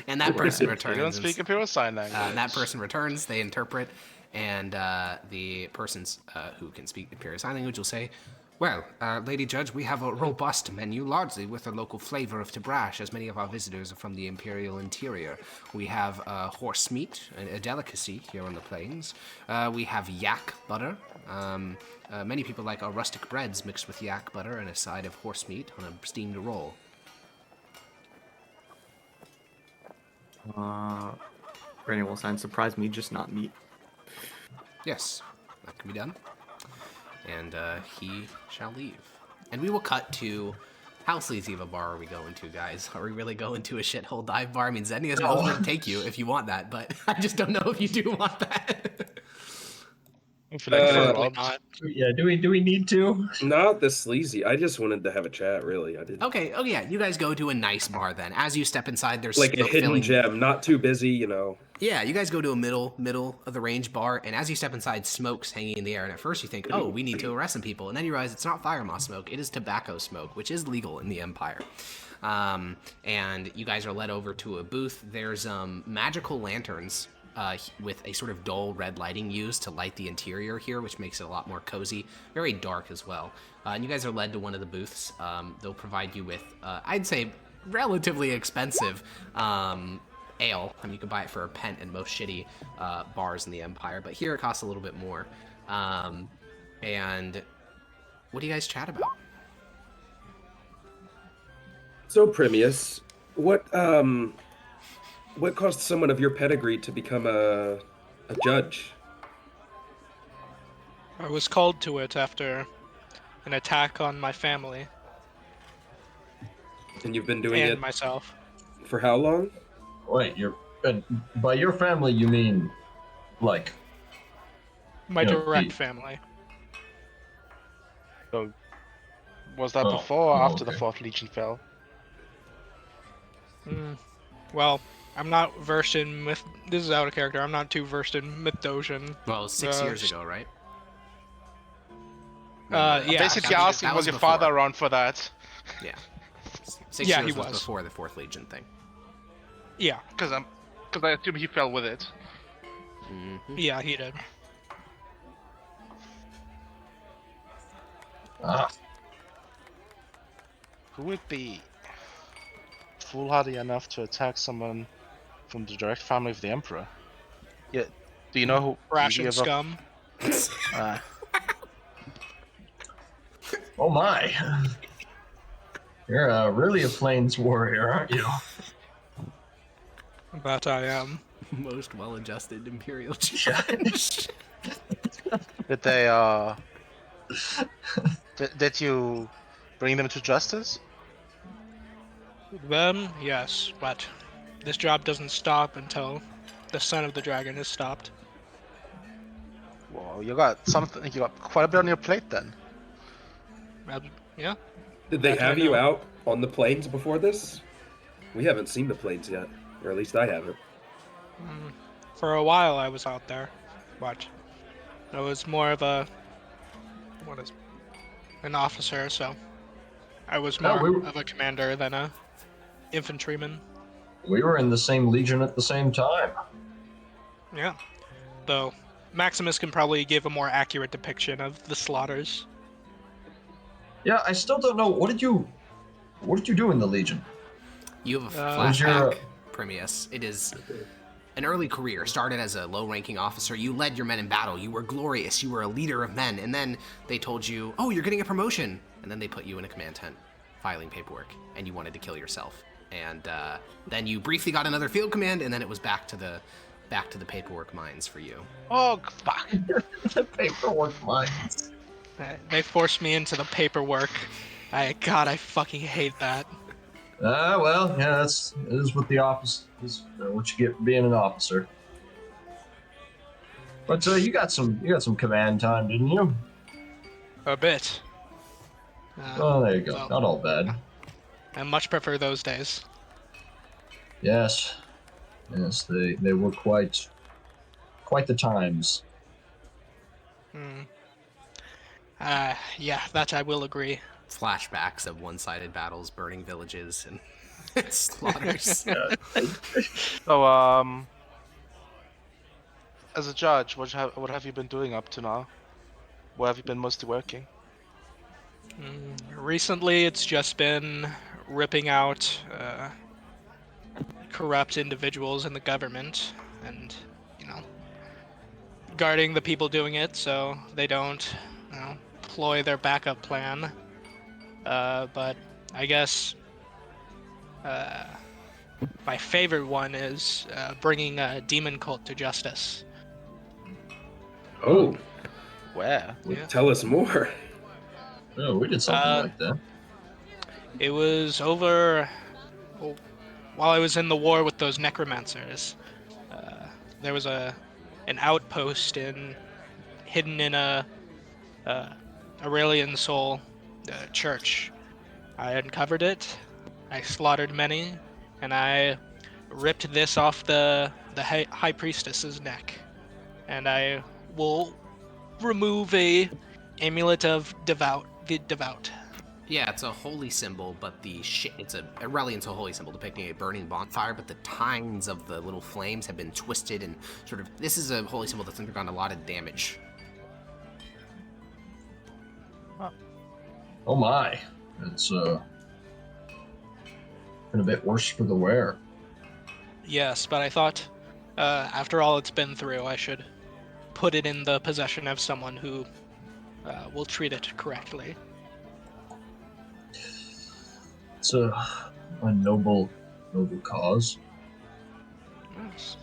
and that person You returns. don't speak Imperial Sign Language. And that person returns. They interpret, and the persons who can speak Imperial Sign Language will say, "Well, Lady Judge, we have a robust menu, largely with a local flavor of Tabrash, as many of our visitors are from the Imperial interior. We have horse meat, a delicacy here on the plains. We have yak butter. Many people like our rustic breads mixed with yak butter and a side of horse meat on a steamed roll." Granny will sign. Surprise me, just not meat. Yes, that can be done. And he shall leave. And we will cut to... How sleazy of a bar are we going to, guys? Are we really going to a shithole dive bar? I mean, Zednius knows where to take you if you want that, but I just don't know if you do want that. I feel like Uh, we're Probably robbed. not. Yeah, do we need to? Not this sleazy. I just wanted to have a chat, really. I didn't. Okay, oh yeah, you guys go to a nice bar then. As you step inside, there's Like a smoke hidden filling... gem, not too busy, you know. Yeah, you guys go to a middle of the range bar, and as you step inside, smoke's hanging in the air. And at first you think, oh, we need to arrest some people. And then you realize it's not fire moth smoke, it is tobacco smoke, which is legal in the Empire. And you guys are led over to a booth. There's magical lanterns with a sort of dull red lighting used to light the interior here, which makes it a lot more cozy. Very dark as well. And you guys are led to one of the booths. They'll provide you with, I'd say, relatively expensive ale. I mean, you can buy it for a pence in most shitty bars in the Empire, but here it costs a little bit more. And what do you guys chat about? So, Primius, what caused someone of your pedigree to become a judge? I was called to it after an attack on my family And you've been doing and it myself. for how long? Wait, by your family you mean like My Yeah, direct he- family. So, was that Oh, before or oh, after the okay. 4th Legion fell? Well, I'm not versed in myth. This is out of character. I'm not too versed in Mythosian. Well, it was 6 years s- ago, right? Yeah. Basically that was- asking, that was was your father before. around for that? Yeah. 6 Yeah, years he was was. before the 4th Legion thing. Yeah. Because I assume he fell with it. Yeah, he did. Who would be foolhardy enough to attack someone from the direct family of the Emperor? Yeah. Do you know who? Ration you scum. oh my. You're really a plains warrior, aren't you? But I am. Most well-adjusted Imperial judge. Did they? Did you bring them to justice? Them, yes, but this job doesn't stop until the son of the dragon is stopped. Well, you got something. You got quite a bit on your plate then. Yeah. Did they That's have what I you know. out on the plains before this? We haven't seen the plains yet, or at least I haven't. For a while I was out there, but I was more of an officer, so I was No, more we were- of a commander than a infantryman. We were in the same legion at the same time. Yeah. Though Maximus can probably give a more accurate depiction of the slaughters. Yeah, I still don't know. What did you do in the legion? You have a was flashback, your- Primius. It is an early career. Started as a low-ranking officer. You led your men in battle. You were glorious. You were a leader of men. And then they told you, "Oh, you're getting a promotion." And then they put you in a command tent, filing paperwork, and you wanted to kill yourself. And then you briefly got another field command, and then it was back to the paperwork mines for you. Oh, fuck. The paperwork mines. They forced me into the paperwork. God, I fucking hate that. Well, yeah, it is what the office is. What you get for being an officer. But you got some command time, didn't you? A bit. Oh, there you go. well, Not all bad. I much prefer those days. Yes, they were quite the times. Yeah, that I will agree. Flashbacks of one-sided battles, burning villages, and slaughters. So, as a judge, what have you been doing up to now? Where have you been mostly working? Recently, it's just been ripping out corrupt individuals in the government and, guarding the people doing it so they don't, ploy their backup plan. But I guess my favorite one is bringing a demon cult to justice. Oh, Where? Yeah. tell us more. Oh, we did something like that. It was over while I was in the war with those necromancers. There was an outpost hidden in a Aurelian Soul church. I uncovered it. I slaughtered many, and I ripped this off the high priestess's neck. And I will remove a amulet of the devout. Yeah, it's a holy symbol, but it's a Aurelian Soul holy symbol depicting a burning bonfire, but the tines of the little flames have been twisted and sort of. This is a holy symbol that's undergone a lot of damage. Oh my, it's been a bit worse for the wear. Yes, but I thought after all it's been through, I should put it in the possession of someone who will treat it correctly. It's a noble cause. Yes.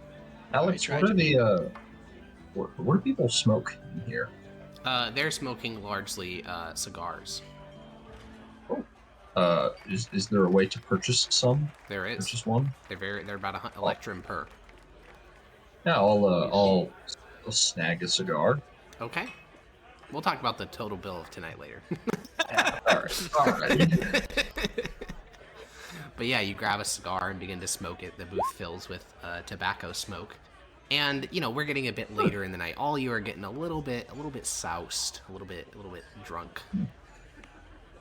Alex, tried what to are the what do people smoke in here? They're smoking largely cigars. Is there a way to purchase some? There is. Purchase one? They're about a electrum per. Yeah, I'll snag a cigar. Okay. We'll talk about the total bill of tonight later. All right. But yeah, you grab a cigar and begin to smoke it. The booth fills with tobacco smoke. And, we're getting a bit later in the night. All you are getting a little bit soused, a little bit drunk.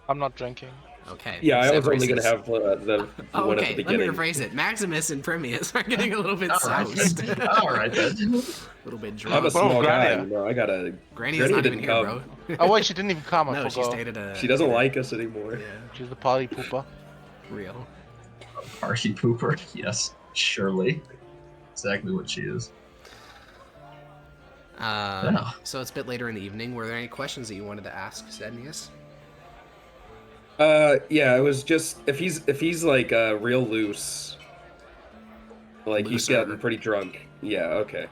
I'm not drinking. Okay. Yeah, I was Severus only going to is- have the Oh, one at okay, the let me beginning. rephrase it. Maximus and Primius are getting a little bit All right. soused. All right then. A little bit I'm drunk. a small guy. Granny. I gotta. Granny is Granny not even didn't here, come. bro. Oh wait, she didn't even come. I No, she forgot. stayed at a... She doesn't like us anymore. Yeah, She's the party pooper. real. Party pooper. Yes, surely. Exactly what she is. Yeah. So it's a bit later in the evening. Were there any questions that you wanted to ask Sednius? Yeah, it was just if he's like real loose, like he's Looser. gotten pretty drunk. Yeah, okay.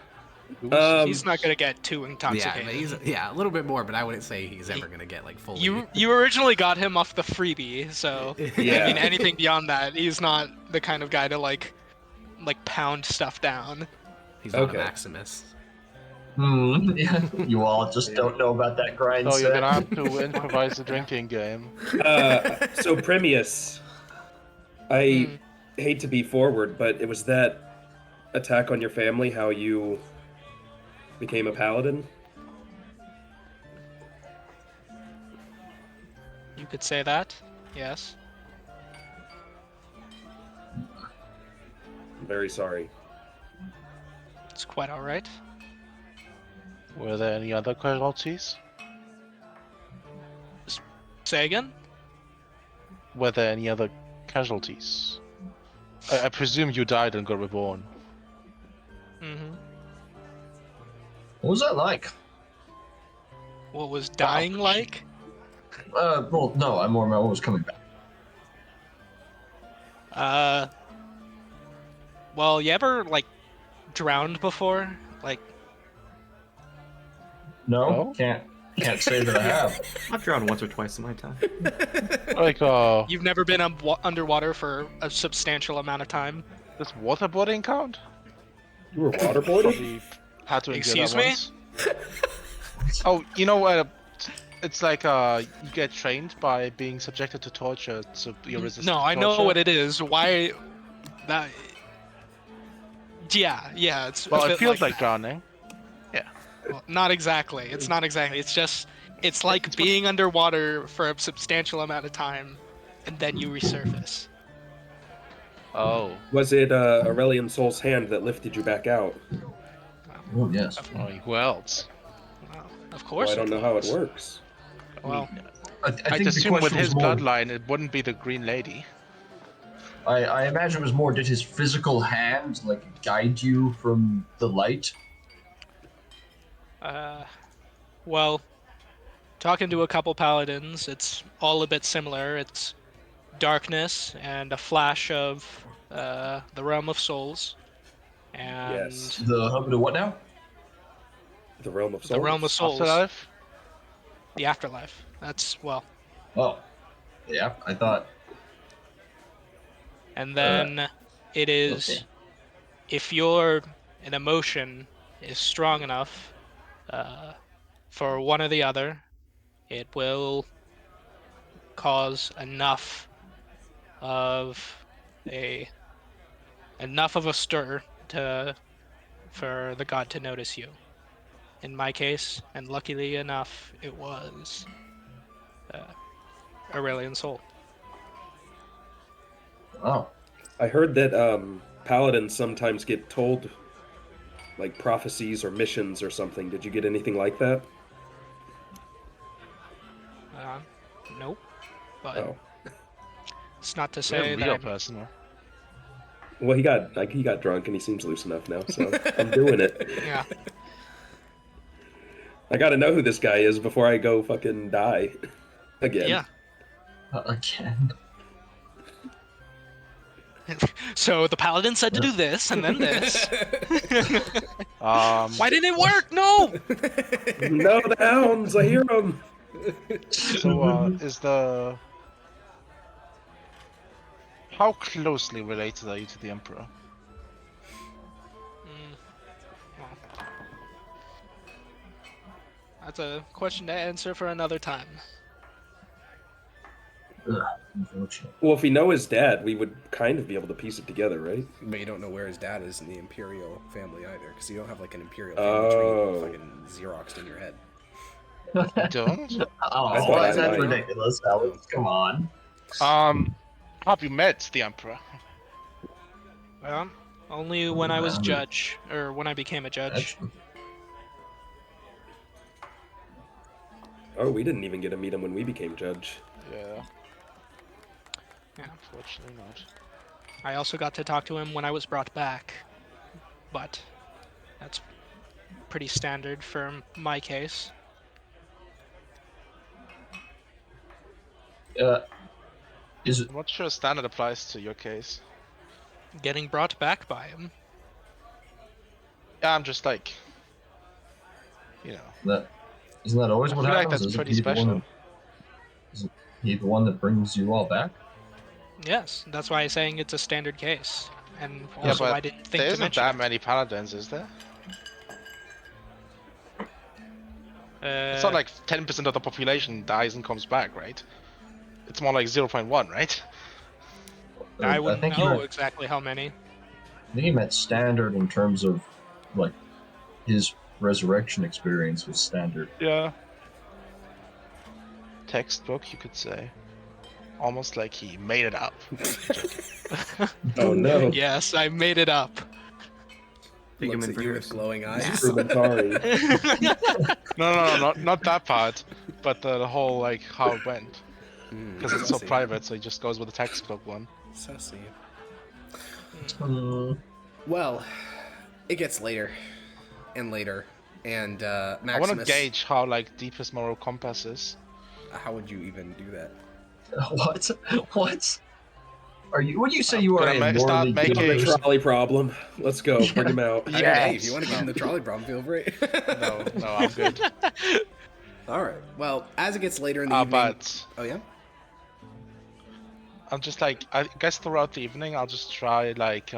He's not gonna get too Yeah, intoxicated. but he's a little bit more, but I wouldn't say he's ever gonna get like fully. You originally got him off the freebie, so Yeah. I mean anything beyond that, he's not the kind of guy to like pound stuff down. He's not Okay. a Maximus. Yeah. You all just don't know about that grind So you're set. gonna have to improvise the drinking game. So Primius, I hate to be forward, but it was that attack on your family how you became a paladin. You could say that. Yes. I'm very sorry. It's quite all right. Were there any other casualties? Say again? Were there any other casualties? I presume you died and got reborn. Mm-hmm. What was that like? What was dying like? Well, no, I'm more about what was coming back. Well, you ever, like, drowned before? Like, No, No? can't say that I have. I've drowned once or twice in my time. Like, you've never been underwater for a substantial amount of time? does waterboarding count? You were waterboarded? Probably had to endure Excuse that me? once. Oh, you know what? It's like you get trained by being subjected to torture, so you're resistant No, to I know torture. what it is. Why... That... Yeah, it's Well, a it bit feels like that. drowning. Well, not exactly. It's not exactly. It's just... It's like being underwater for a substantial amount of time, and then you resurface. Oh. Was it Aurelian Soul's hand that lifted you back out? Oh yes. Oh, who else? Well, of Well, course I don't know how it was. works. Well, I I'd think the assume with question his was more. bloodline, it wouldn't be the Green Lady. I imagine it was more. Did his physical hand like guide you from the light? well, talking to a couple paladins, it's all a bit similar. It's darkness and a flash of the realm of souls, and Yes. The what now? The realm of souls. the realm of souls, Afterlife? the afterlife. That's well, Oh, yeah. I thought. and then it is Okay. if an emotion is strong enough for one or the other, it will cause enough of a stir for the god to notice you. In my case, and luckily enough, it was Aurelian Soul. Oh, I heard that paladins sometimes get told like prophecies or missions or something. Did you get anything like that? Nope. But Oh. it's not to You're say that real I'm, personal. Well, he got drunk and he seems loose enough now, so I'm doing it. yeah. I gotta know who this guy is before I go fucking die again. Yeah. again. So the paladin said to do this, and then this. Um, Why didn't it work? No! No, the hounds! I hear them. so, is the... How closely related are you to the Emperor? Well, that's a question to answer for another time. Ugh, unfortunate. Well, if we know his dad, we would kind of be able to piece it together, right? But you don't know where his dad is in the Imperial family either, because you don't have like an Imperial family tree fucking Xeroxed in your head. You don't? Oh, That's what I that's like. ridiculous, Alex. Come on. Have you met the Emperor? Well, only when I was judge, or when I became a judge. That's- Oh, we didn't even get to meet him when we became judge. Yeah. Yeah. Unfortunately not. I also got to talk to him when I was brought back, but that's pretty standard for my case. Is it? I'm not sure standard applies to your case. Getting brought back by him. Yeah, I'm just like... You know. Isn't that always I what feel like happens? that's Isn't pretty he the one special. that- Isn't he the one that brings you all back? Yes, that's why I'm saying it's a standard case. And Yeah, also, but I didn't think there to isn't mention that it. many paladins, is there? It's Uh, not like 10% of the population dies and comes back, right? It's more like 0.1, right? I wouldn't think he know meant, exactly how many. I think he meant standard in terms of like his resurrection experience was standard. Yeah. Textbook, you could say. almost like he made it up. Oh no. Yes, I made it up. Take him Looks in at for you yours. with glowing eyes. Rumentari. No, not that part, but the whole like how it went. Because it's so Sussy. private, so he just goes with the textbook one. Sussy. Hmm. Well, it gets later and later, and I want Maximus. to gauge how like deep his moral compass is. How would you even do that? What? What? Are you? Would you say you are Gonna a start morally making- good The person? trolley problem. Let's go. Bring him out. I mean, hey, if Yes. you want to give him the trolley problem, feel free. No, I'm good. All right. Well, as it gets later in the evening. But Oh yeah. I'm just like, I guess throughout the evening, I'll just try like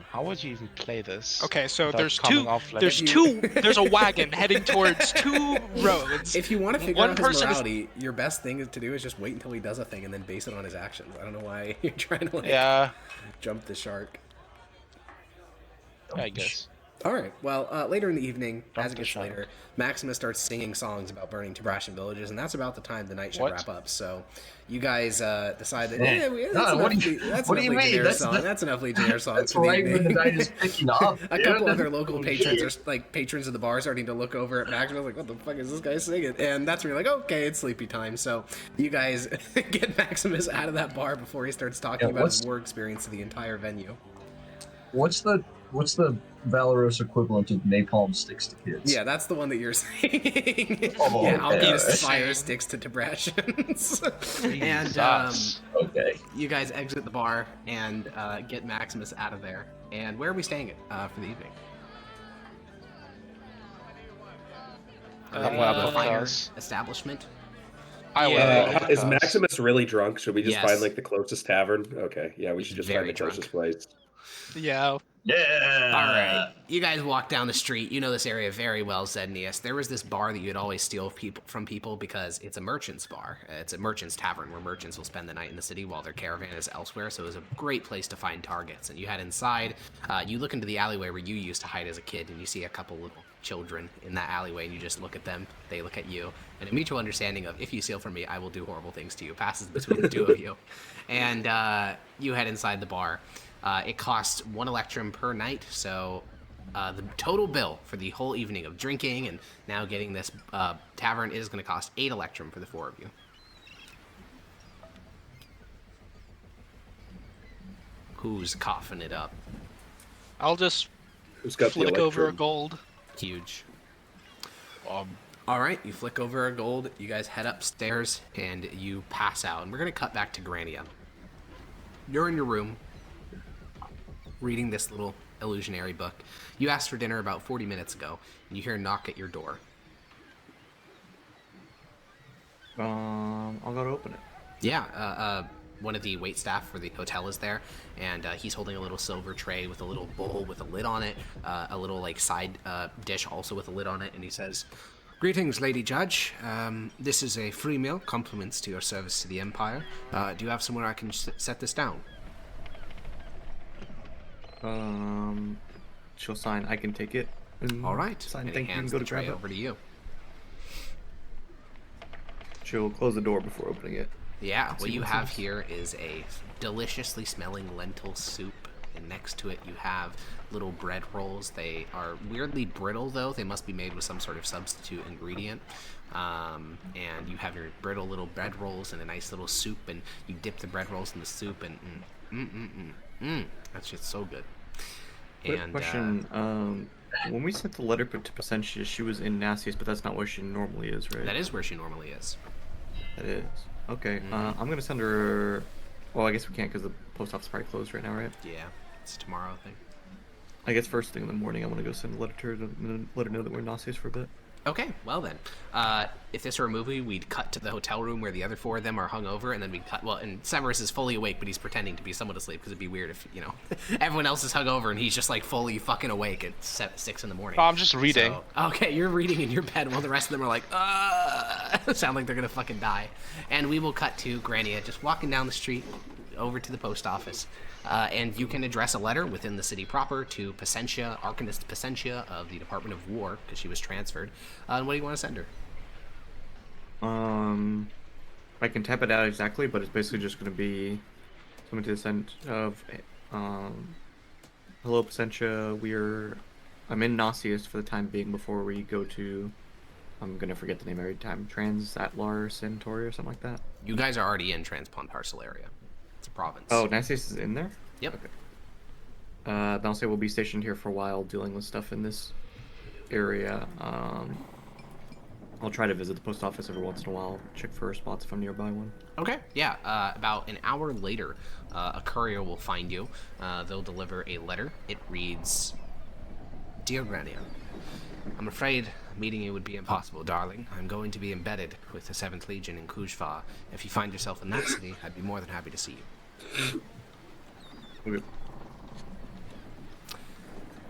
how would you even play this? Okay, so without there's coming two. off like- There's a wagon heading towards two roads. If you want to figure One out his person is- morality, your best thing to do is just wait until he does a thing and then base it on his actions. I don't know why you're trying to like Yeah, jump the shark. I guess. All right. Well, later in the evening, Jump as it the gets shark. later, Maximus starts singing songs about burning Tabrashan villages, and that's about the time the night should What? wrap up. So, you guys decide that Oh. that's No, enough. what do you- That's what do enough you mean? Legionnaire That's song. the- That's enough Legionnaire songs That's for the right when the evening. night is picking up. A dude. couple other local Holy patrons shit. are like patrons of the bar starting to look over at Maximus like, what the fuck is this guy singing? And that's when you're like, okay, it's sleepy time. So you guys get Maximus out of that bar before he starts talking Yeah, about his what's- war experience of the entire venue. What's the Valorous equivalent of napalm sticks to kids? Yeah, that's the one that you're saying. Oh, yeah, I'll okay, give alright. fire sticks to Tabrashans. and Jesus. Okay. you guys exit the bar and get Maximus out of there. And where are we staying for the evening? Well, A fire because- establishment. I would. Yeah. Is Maximus really drunk? Should we just Yes. find like the closest tavern? Okay, yeah, we He's should just very find the drunk. closest place. Yeah. Yeah. All right, you guys walk down the street. You know this area very well, Zednius. There was this bar that you'd always steal from people because it's a merchant's bar. It's a merchant's tavern where merchants will spend the night in the city while their caravan is elsewhere. So it was a great place to find targets. And you head inside. You look into the alleyway where you used to hide as a kid, and you see a couple little children in that alleyway, and you just look at them. They look at you, and a mutual understanding of if you steal from me, I will do horrible things to you passes between the two of you. And you head inside the bar. It costs 1 electrum per night, so the total bill for the whole evening of drinking and now getting this tavern is going to cost 8 electrum for the 4 of you. Who's coughing it up? I'll just Who's got flick the over a electrum? gold. Huge. All right, you flick over a gold. You guys head upstairs and you pass out. And we're going to cut back to Grania. You're in your room reading this little illusionary book. You asked for dinner about 40 minutes ago, and you hear a knock at your door. I'll go to open it. Yeah, one of the waitstaff for the hotel is there, and he's holding a little silver tray with a little bowl with a lid on it, a little like side dish also with a lid on it, and he says, "Greetings, Lady Judge. This is a free meal, compliments to your service to the Empire. Do you have somewhere I can set this down?" She'll sign. I can take it. and All right. Sign. And he Thank you. And hands go the to grab tray it. over to you. She'll close the door before opening it. Yeah, what See you what's have in it. here is a deliciously smelling lentil soup, and next to it you have little bread rolls. They are weirdly brittle, though. They must be made with some sort of substitute ingredient. And you have your brittle little bread rolls and a nice little soup, and you dip the bread rolls in the soup, and that's just so good. Quick And question. When we sent the letter to Placentia, she was in Nassius, but that's not where she normally is, right? that is where she normally is. That is. Okay. I'm gonna send her. Well, I guess we can't because the post office is probably closed right now, right? Yeah, it's tomorrow, I think. I guess first thing in the morning, I want to go send a letter to her to let her know that we're in Nassius for a bit. Okay, well then, if this were a movie, we'd cut to the hotel room where the other 4 of them are hungover, and then we'd cut. Well, and Severus is fully awake, but he's pretending to be somewhat asleep because it'd be weird if everyone else is hungover and he's just like fully fucking awake at 6 in the morning. No, I'm just reading. So, okay, you're reading in your bed while the rest of them are like, sound like they're gonna fucking die. And we will cut to Grania just walking down the street over to the post office. And you can address a letter within the city proper to Placentia, Arcanist Placentia of the Department of War, because she was transferred. And what do you want to send her? I can type it out exactly, but it's basically just going to be something to the extent of, hello, Placentia. I'm in Nauseous for the time being before we go to, I'm going to forget the name every time, Transatlar Centauri or something like that. You guys are already in Transpond Parcel area. It's a province. Oh, Nauseous is in there? Yep. Okay. Nauseous will be stationed here for a while dealing with stuff in this area. I'll try to visit the post office every once in a while, check for spots if I'm nearby one. Okay, yeah. About an hour later, a courier will find you. They'll deliver a letter. It reads, Dear Grania, I'm afraid meeting you would be impossible, darling. I'm going to be embedded with the 7th Legion in Kujva. If you find yourself in that city, I'd be more than happy to see you. Okay.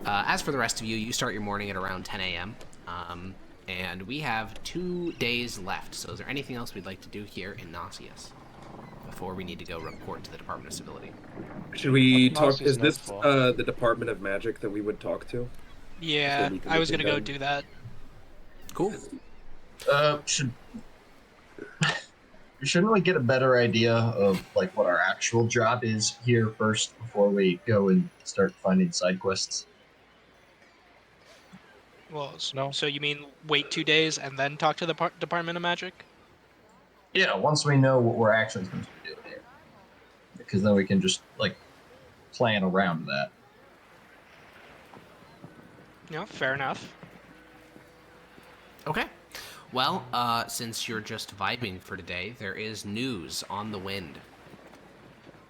As for the rest of you, you start your morning at around 10 a.m. And we have 2 days left. So is there anything else we'd like to do here in Nauseous before we need to go report to the Department of Civility? Should we What's talk? Nauseous Is this known for? the Department of Magic that we would talk to? Yeah, we can I was get gonna go done. do that. Cool. Shouldn't we get a better idea of like what our actual job is here first before we go and start finding side quests? Well, No. so you mean wait 2 days and then talk to the Department of Magic? Yeah, once we know what we're actually supposed to be doing here, because then we can just like plan around that. No, fair enough. Okay. Well, since you're just vibing for today, there is news on the wind.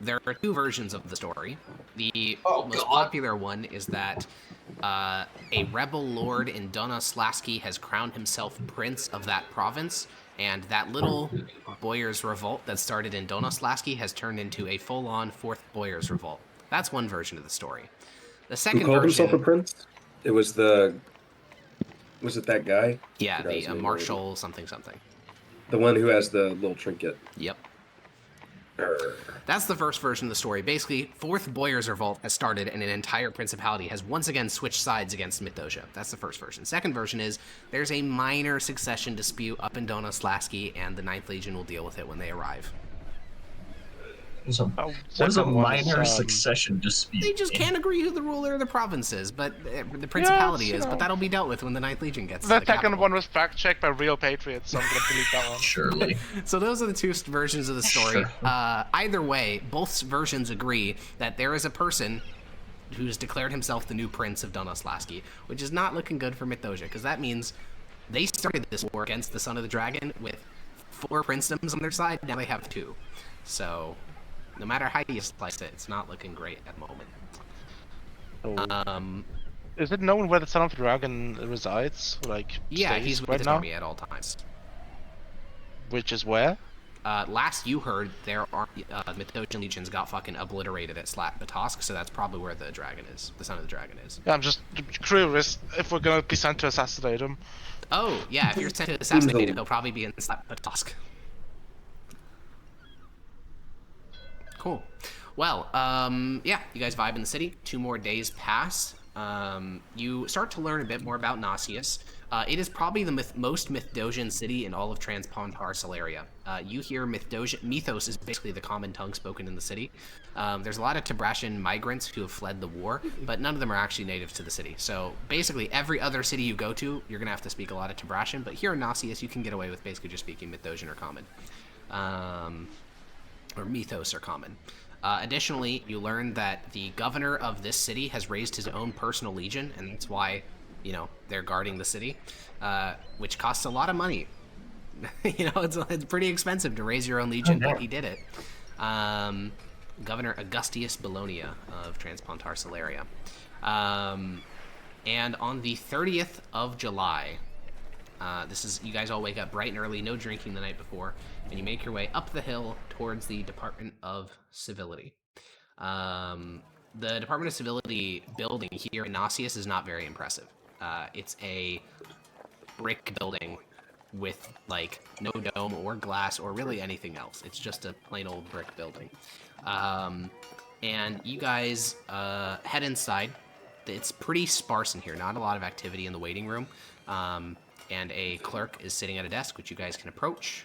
There are 2 versions of the story. The most popular one is that a rebel lord in Donoslavsky has crowned himself prince of that province, and that little Boyars revolt that started in Donoslavsky has turned into a full-on 4th Boyars revolt. That's one version of the story. The Who second called version... himself a prince? It was the. Was it that guy? Yeah, Forgot his the name Marshal something something. already. The one who has the little trinket. Yep. Err. That's the first version of the story. Basically, 4th Boyars Revolt has started and an entire principality has once again switched sides against Mithdosica. That's the first version. Second version is there's a minor succession dispute up in Donoslavsky and the 9th Legion will deal with it when they arrive. So, Oh, what is a second one is, minor succession dispute? They just can't agree who the ruler of the province is, but the principality is, but that'll be dealt with when the 9th Legion gets to The the second capital. one was fact-checked by real patriots, so I'm gonna delete that one. Surely. So those are the 2 versions of the story. Sure. Either way, both versions agree that there is a person who's declared himself the new prince of Donoslavsky, which is not looking good for Mithdosica, because that means they started this war against the Son of the Dragon with 4 princedoms on their side, now they have 2. So, no matter how you slice it, it's not looking great at the moment. Is it known where the Son of the Dragon resides? Like, Yeah, stays he's with right his now? army at all times. Which is where? Last you heard, their Mithdosian legions got fucking obliterated at Slat-Batosk, so that's probably where the dragon is. The Son of the Dragon is. Yeah, I'm just curious if we're gonna be sent to assassinate him. Oh, yeah, if you're sent to assassinate him, he'll probably be in Slat-Batosk. Cool. Well, yeah, you guys vibe in the city. 2 more days pass. You start to learn a bit more about Nauseous. It is probably the most Mithdosian city in all of Transpond Parcel area. You hear Mythos is basically the common tongue spoken in the city. There's a lot of Tabrashan migrants who have fled the war, but none of them are actually native to the city. So basically every other city you go to, you're going to have to speak a lot of Tabrashan, but here in Nauseous, you can get away with basically just speaking Mithdosian or common. Or Mythos are common. Additionally, you learn that the governor of this city has raised his own personal legion, and that's why, you know, they're guarding the city, which costs a lot of money. You know, it's pretty expensive to raise your own legion, but he did it. Governor Augustius Bologna of Transpond Parcel area. And on the 30th of July, this is, you guys all wake up bright and early, no drinking the night before, and you make your way up the hill towards the Department of Civility. The Department of Civility building here in Nauseous is not very impressive. It's a brick building with, like, no dome or glass or really anything else. It's just a plain old brick building. And you guys head inside. It's pretty sparse in here, not a lot of activity in the waiting room. and a clerk is sitting at a desk, which you guys can approach,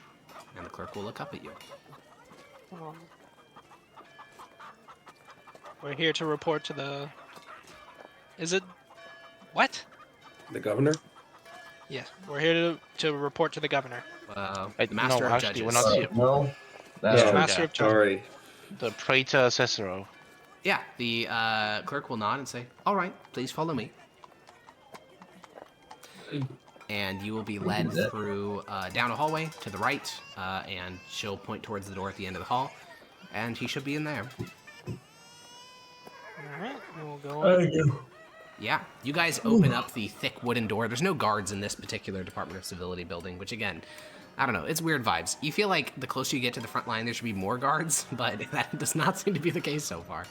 and the clerk will look up at you. We're here to report to the... Is it... What? The governor? Yeah, we're here to report to the governor. The Master of actually, Judges. we're not here. No. Yeah, Master of Judges. sorry. The Praetor Cicero. Yeah, the clerk will nod and say, "All right, please follow me." And you will be led through down a hallway to the right, and she'll point towards the door at the end of the hall, and he should be in there. Alright, we'll go on. Yeah, you guys open up the thick wooden door. There's no guards in this particular Department of Civility building, which again, I don't know, it's weird vibes. You feel like the closer you get to the front line, there should be more guards, but that does not seem to be the case so far.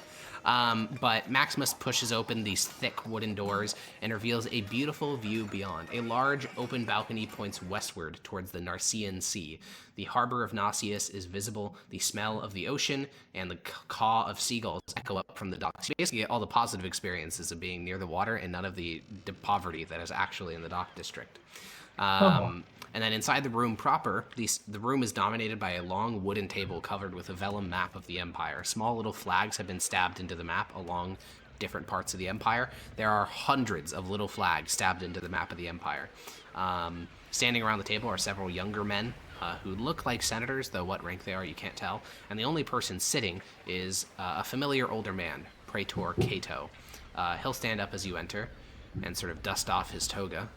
But Maximus pushes open these thick wooden doors and reveals a beautiful view beyond. A large open balcony points westward towards the Narcean Sea. The harbor of Nausius is visible. The smell of the ocean and the caw of seagulls echo up from the docks. You basically get all the positive experiences of being near the water and none of the poverty that is actually in the dock district. And then inside the room proper, the room is dominated by a long wooden table covered with a vellum map of the Empire. Small little flags have been stabbed into the map along different parts of the Empire. There are hundreds of little flags stabbed into the map of the Empire. Standing around the table are several younger men who look like senators, though what rank they are you can't tell. And the only person sitting is a familiar older man, Praetor Cato. He'll stand up as you enter and sort of dust off his toga.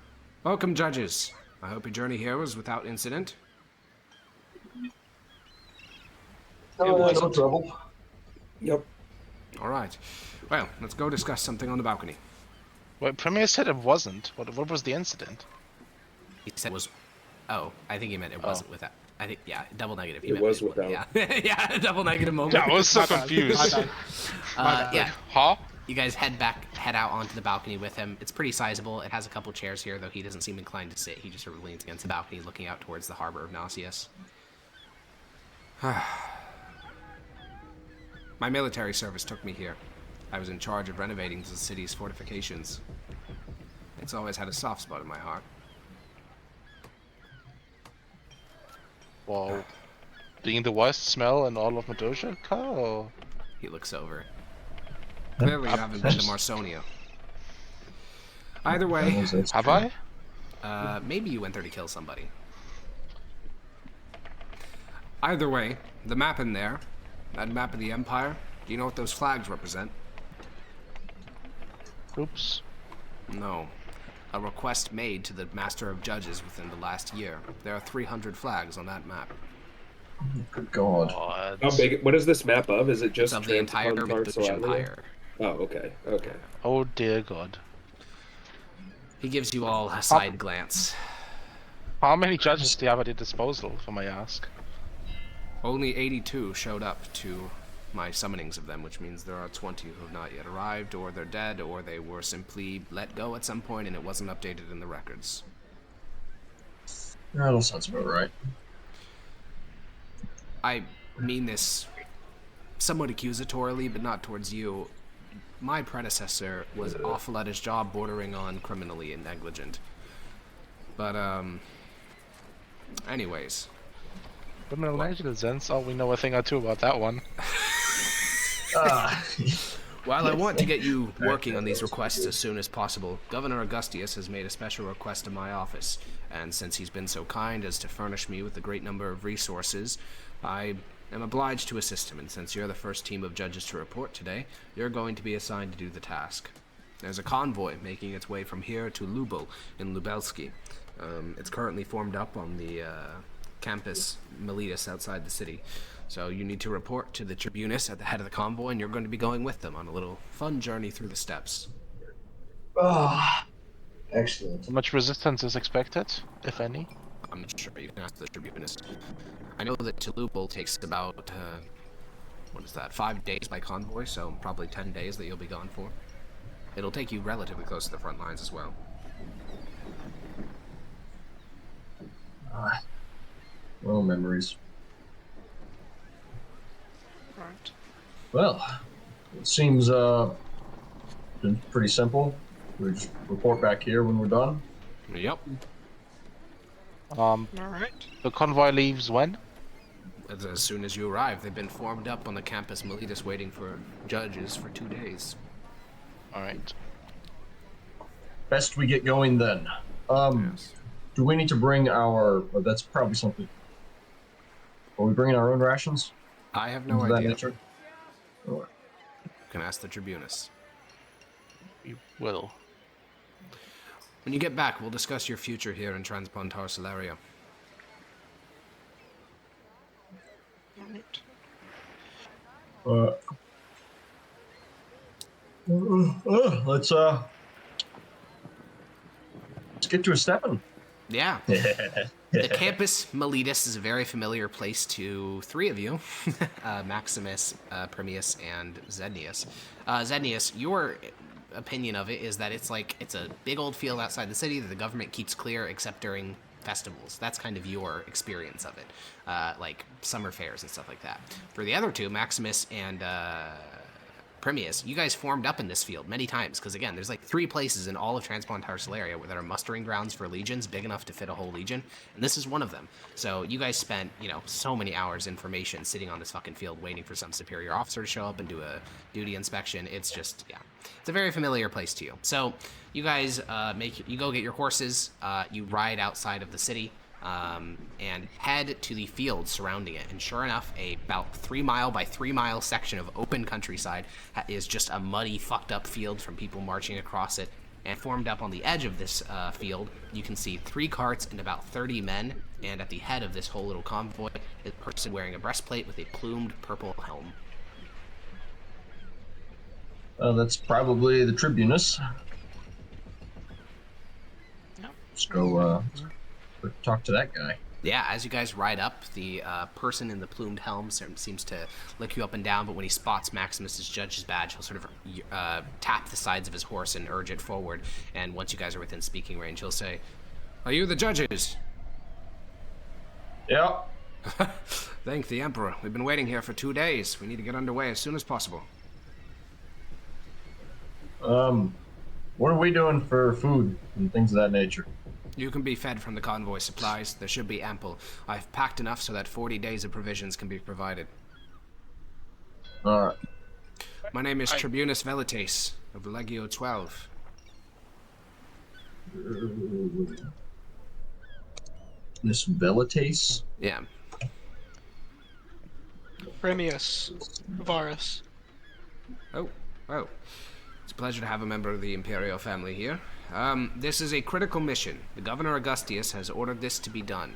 Welcome, judges. I hope your journey here was without incident. No trouble. Yep. All right. Well, let's go discuss something on the balcony. Well, Premier said it wasn't. What was the incident? He said it was... Oh, I think he meant it wasn't without... I think, yeah, double negative. He It meant was without. Yeah, yeah, double negative moment. Yeah, I was so confused. Yeah, Huh? you guys head out onto the balcony with him. It's pretty sizable. It has a couple chairs here, though he doesn't seem inclined to sit. He just sort of leans against the balcony, looking out towards the harbor of Nausius. My military service took me here. I was in charge of renovating the city's fortifications. It's always had a soft spot in my heart. Well, being the worst smell in all of Mithdosica, or... He looks over. Clearly, you haven't been to Marsonia. Either way, Have I? Maybe you went there to kill somebody. either way, the map in there, that map of the Empire, do you know what those flags represent? Oops. No. A request made to the Master of Judges within the last year. There are 300 flags on that map. Good God. How big? What is this map of? Is it just Of the entire Mithdosica Empire. Oh, okay, okay. Oh dear God. He gives you all a side glance. How many judges do you have at your disposal, if I may ask? Only 82 showed up to my summonings of them, which means there are 20 who have not yet arrived, or they're dead, or they were simply let go at some point and it wasn't updated in the records. Yeah, that sounds about right. I mean this somewhat accusatorily, but not towards you. My predecessor was awful at his job, bordering on criminally negligent. But, anyways. Criminal negligence? Oh, we know a thing or two about that one. While I want to get you working on these requests as soon as possible, Governor Augustius has made a special request to my office, and since he's been so kind as to furnish me with a great number of resources, I am obliged to assist him, and since you're the first team of judges to report today, you're going to be assigned to do the task. There's a convoy making its way from here to Lubel in Lubelski. It's currently formed up on the campus Miletus outside the city. So you need to report to the Tribunus at the head of the convoy, and you're going to be going with them on a little fun journey through the steppes. Ah, excellent. How much resistance is expected, if any? I'm not sure. You can ask the Tribunus. I know that to Lubel takes about, 5 days by convoy, so probably 10 days that you'll be gone for. It'll take you relatively close to the front lines as well. Well, memories. Right. Well, it seems been pretty simple. We just report back here when we're done. Yep. All right. The convoy leaves when? As soon as you arrive, they've been formed up on the campus Miletus waiting for judges for 2 days. All right. Best we get going then. Yes. Do we need to bring our? Well, that's probably something. Are we bringing our own rations? I have no Things of that idea. nature? Or- You can ask the Tribunus. We will. When you get back, we'll discuss your future here in Transpontar Solaria. Let's get to a stepping. Yeah. The campus Miletus is a very familiar place to 3 of you, Maximus, Premius, and Zednius. Zednius, your opinion of it is that it's a big old field outside the city that the government keeps clear except during festivals. That's kind of your experience of it, like summer fairs and stuff like that. For the other 2, Maximus and Premius, you guys formed up in this field many times, because again, there's like 3 places in all of Transpontar Solaria where there are mustering grounds for legions big enough to fit a whole legion, and this is one of them. So you guys spent, so many hours in formation sitting on this fucking field waiting for some superior officer to show up and do a duty inspection. It's just, yeah. It's a very familiar place to you. So you guys you go get your horses, you ride outside of the city, and head to the fields surrounding it. And sure enough, a about 3 mile by 3 mile section of open countryside is just a muddy, fucked up field from people marching across it. And formed up on the edge of this field, you can see 3 carts and about 30 men. And at the head of this whole little convoy is a person wearing a breastplate with a plumed purple helm. That's probably the Tribunus. Let's go talk to that guy. Yeah, as you guys ride up, the person in the plumed helm seems to look you up and down, but when he spots Maximus's judge's badge, he'll sort of tap the sides of his horse and urge it forward. And once you guys are within speaking range, he'll say, "Are you the judges?" Yeah. Thank the Emperor. We've been waiting here for 2 days. We need to get underway as soon as possible. What are we doing for food and things of that nature? You can be fed from the convoy supplies. There should be ample. I've packed enough so that 40 days of provisions can be provided. Alright. My name is Tribunus Velites of Legio 12. Miss Velites? Yeah. Premius. Varus. Oh. It's a pleasure to have a member of the Imperial family here. This is a critical mission. The Governor Augustius has ordered this to be done.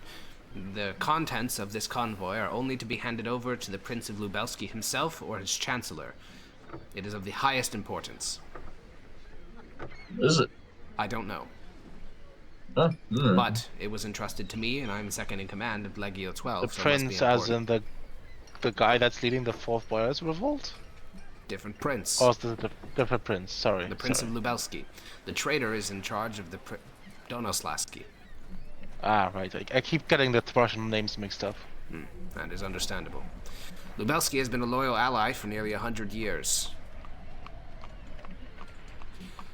The contents of this convoy are only to be handed over to the Prince of Lubelski himself or his Chancellor. It is of the highest importance. Is it? I don't know. Huh? But it was entrusted to me, and I'm second in command of Legio 12. The so it must be prince, as important. in the guy that's leading the 4th Boyars Revolt? Different prince. Or is the different prince? Sorry. The Prince sorry. of Lubelski. The traitor is in charge of the Donoslaski. Ah, right. I keep getting the Russian names mixed up. That is understandable. Lubelski has been a loyal ally for nearly 100 years.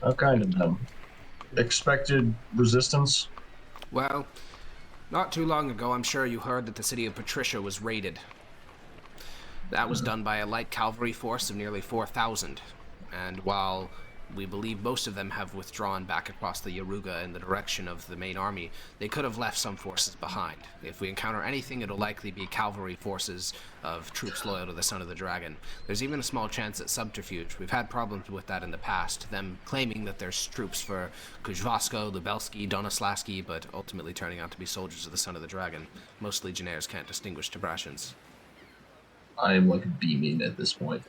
How kind of them? Expected resistance? Well, not too long ago, I'm sure you heard that the city of Patricia was raided. That was done by a light cavalry force of nearly 4,000. And while we believe most of them have withdrawn back across the Yaruga in the direction of the main army, they could have left some forces behind. If we encounter anything, it'll likely be cavalry forces of troops loyal to the Son of the Dragon. There's even a small chance at subterfuge. We've had problems with that in the past, them claiming that there's troops for Kujvasko, Lubelski, Donoslaski, but ultimately turning out to be soldiers of the Son of the Dragon. Most legionnaires can't distinguish Tebrashans. I am like beaming at this point.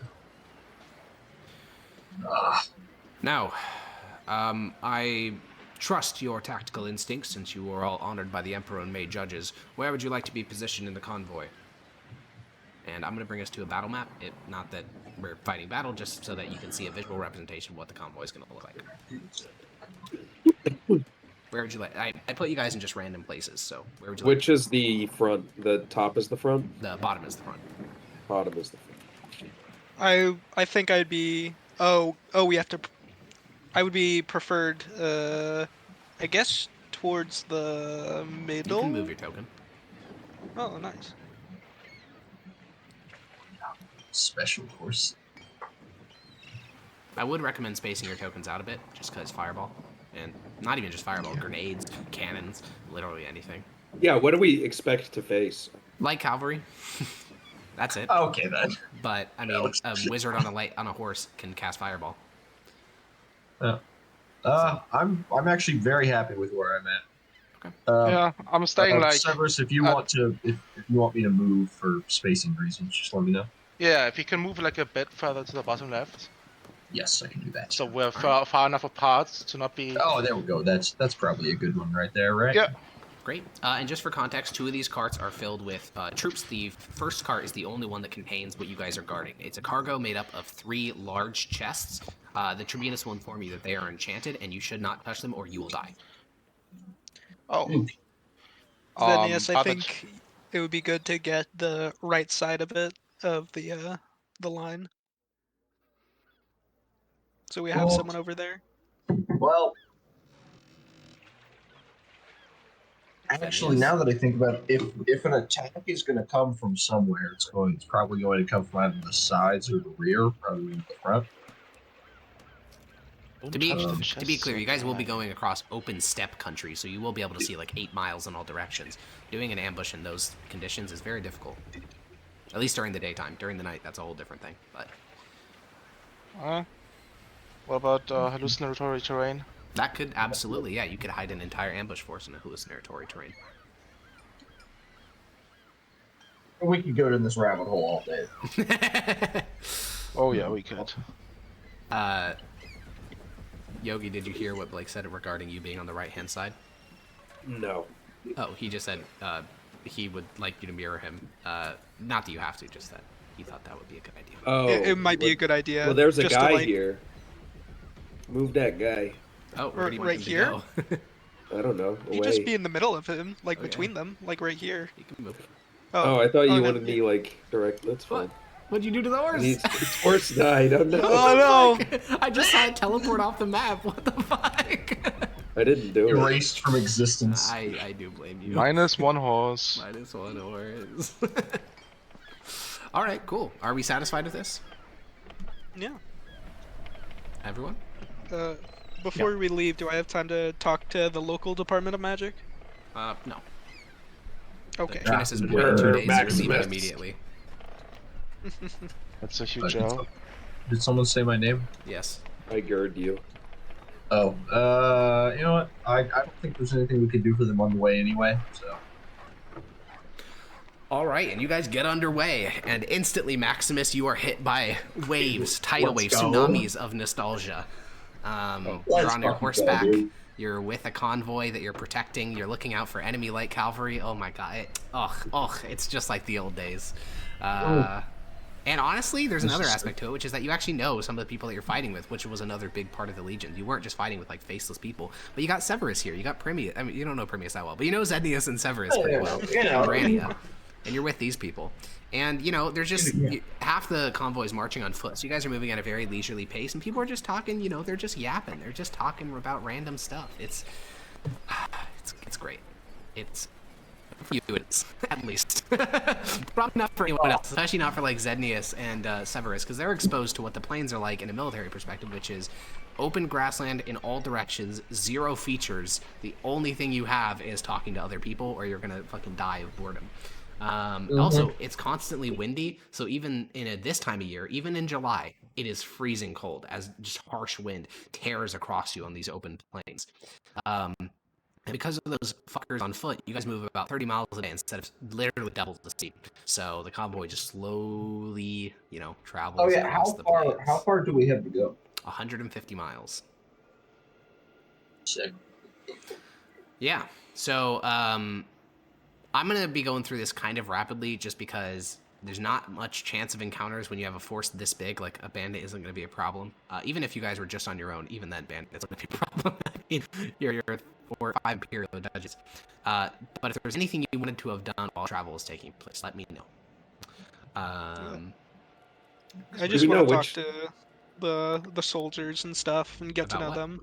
Now, I trust your tactical instincts since you were all honored by the Emperor and made judges. Where would you like to be positioned in the convoy? And I'm going to bring us to a battle map. Not that we're fighting battle, just so that you can see a visual representation of what the convoy is going to look like. Where would you like? I put you guys in just random places, so where would you like? Which is the front? The top is the front? The bottom is the front. Bottom is the front. I think I'd be. Oh, we have to. I would be preferred. I guess towards the middle. You can move your token. Oh, nice. Special course. I would recommend spacing your tokens out a bit, just because fireball. And not even just fireball, grenades, cannons, literally anything. Yeah, what do we expect to face? Light cavalry. That's it. Okay then. But I mean, a wizard on a horse can cast fireball. I'm actually very happy with where I'm at. Okay. Yeah, I'm staying like. Severus, if you want to, if you want me to move for spacing reasons, just let me know. Yeah, if you can move like a bit further to the bottom left, Yes, I can do that. so we're far enough apart to not be. Oh, there we go. That's probably a good one right there, right? Yeah. Great. And just for context, 2 of these carts are filled with troops. The first cart is the only one that contains what you guys are guarding. It's a cargo made up of 3 large chests. The Tribunus will inform you that they are enchanted, and you should not touch them or you will die. Oh. Then yes, I other- think it would be good to get the right side of it, of the line. So we have Well- someone over there. Well, actually, now that I think about it, if an attack is going to come from somewhere, it's probably going to come from either the sides or the rear, probably the front. To be clear, you guys will be going across open steppe country, so you will be able to see like 8 miles in all directions. Doing an ambush in those conditions is very difficult. At least during the daytime. During the night, that's a whole different thing. But What about hallucinatory terrain? that could absolutely, yeah, you could hide an entire ambush force in a hallucinatory terrain. We could go down this rabbit hole all day. Oh yeah, we could. Yogi, did you hear what Blake said regarding you being on the right-hand side? No. Oh, he just said he would like you to mirror him. Not that you have to, just that he thought that would be a good idea. Oh, It might be a good idea. Well, there's a just to, guy like, here. Move that guy. Oh, where do you want right him to here? go? I don't know. You Away. just be in the middle of him, like Okay. between them, like right here. You can move. Oh, I thought you no, wanted me like direct. That's fine. What? What'd you do to the horse? His horse died. Oh no! Oh no! I just saw it teleport off the map. What the fuck? I didn't do it. Erased from existence. I do blame you. -1 horse. -1 horse. All right, cool. Are we satisfied with this? Yeah. Everyone? Before we leave, do I have time to talk to the local Department of Magic? No. Okay. Venus is Sure, waiting 2 days. You're Maximus. leaving immediately. That's a huge L. Did someone say my name? Yes. I gird you. Oh, you know what? I don't think there's anything we could do for them on the way anyway, so. All right, and you guys get underway, and instantly, Maximus, you are hit by waves, tidal Let's waves, go. tsunami's of nostalgia. You're Let's on your fucking horseback. go, dude. You're with a convoy that you're protecting. You're looking out for enemy light cavalry. Oh my god! It's just like the old days. And honestly, there's another aspect to it, which is that you actually know some of the people that you're fighting with, which was another big part of the Legion. You weren't just fighting with like faceless people, but you got Severus here. You got Primius. I mean, you don't know Primius that well, but you know Zednius and Severus pretty well. you know. And Rania. And you're with these people. And, you know, there's just half the convoy is marching on foot. So you guys are moving at a very leisurely pace. And people are just talking, you know, they're just yapping. They're just talking about random stuff. It's great. It's for you, it is, at least. Probably not for anyone else, especially not for like Zednius and Severus, because they're exposed to what the plains are like in a military perspective, which is open grassland in all directions, 0 features. The only thing you have is talking to other people, or you're gonna fucking die of boredom. Also, it's constantly windy, so even in this time of year, even in July, it is freezing cold as just harsh wind tears across you on these open plains. And because of those fuckers on foot, you guys move about 30 miles a day instead of literally double the speed. So the convoy just slowly, you know, travels Oh yeah, across the plains. how far do we have to go? 150 miles. Sick. Yeah. So I'm gonna be going through this kind of rapidly, just because there's not much chance of encounters when you have a force this big. Like a bandit isn't gonna be a problem. Even if you guys were just on your own, even then bandits gonna be a problem. I mean, you're 4 or 5 imperial judges. But if there's anything you wanted to have done while travel is taking place, let me know. I Do just we want to know talk which- to the soldiers and stuff and get to know About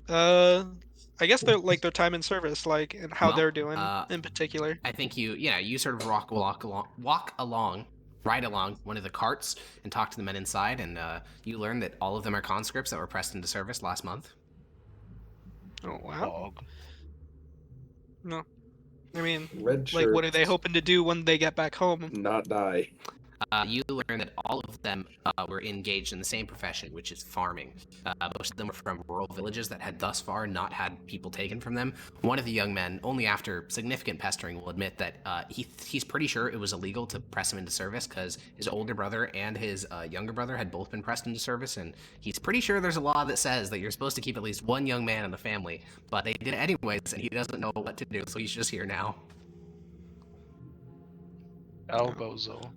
them. I guess they're like their time in service, like, and how Well, they're doing in particular. I think you sort of ride along one of the carts and talk to the men inside, and you learn that all of them are conscripts that were pressed into service last month. Oh wow. Dog. No, I mean, Red like, what are they shirts, hoping to do when they get back home? not die. You learn that all of them were engaged in the same profession, which is farming. Most of them were from rural villages that had thus far not had people taken from them. One of the young men, only after significant pestering, will admit that he's pretty sure it was illegal to press him into service because his older brother and his younger brother had both been pressed into service, and he's pretty sure there's a law that says that you're supposed to keep at least one young man in the family, but they did it anyways, and he doesn't know what to do, so he's just here now. Elbozo.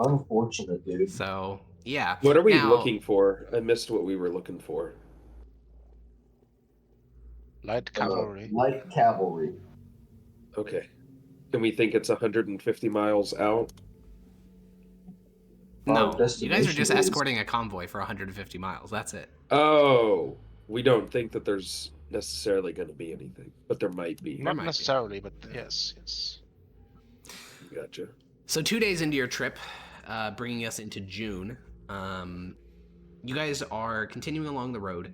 Unfortunate, dude. So, yeah. What are we Now- looking for? I missed what we were looking for. Light cavalry. Light cavalry. Okay. And we think it's 150 miles out? No, Our you guys are destination just is- escorting a convoy for 150 miles. That's it. Oh, we don't think that there's necessarily going to be anything, but there might be. Not might be. necessarily, but yes. Gotcha. So 2 days into your trip, bringing us into June, you guys are continuing along the road.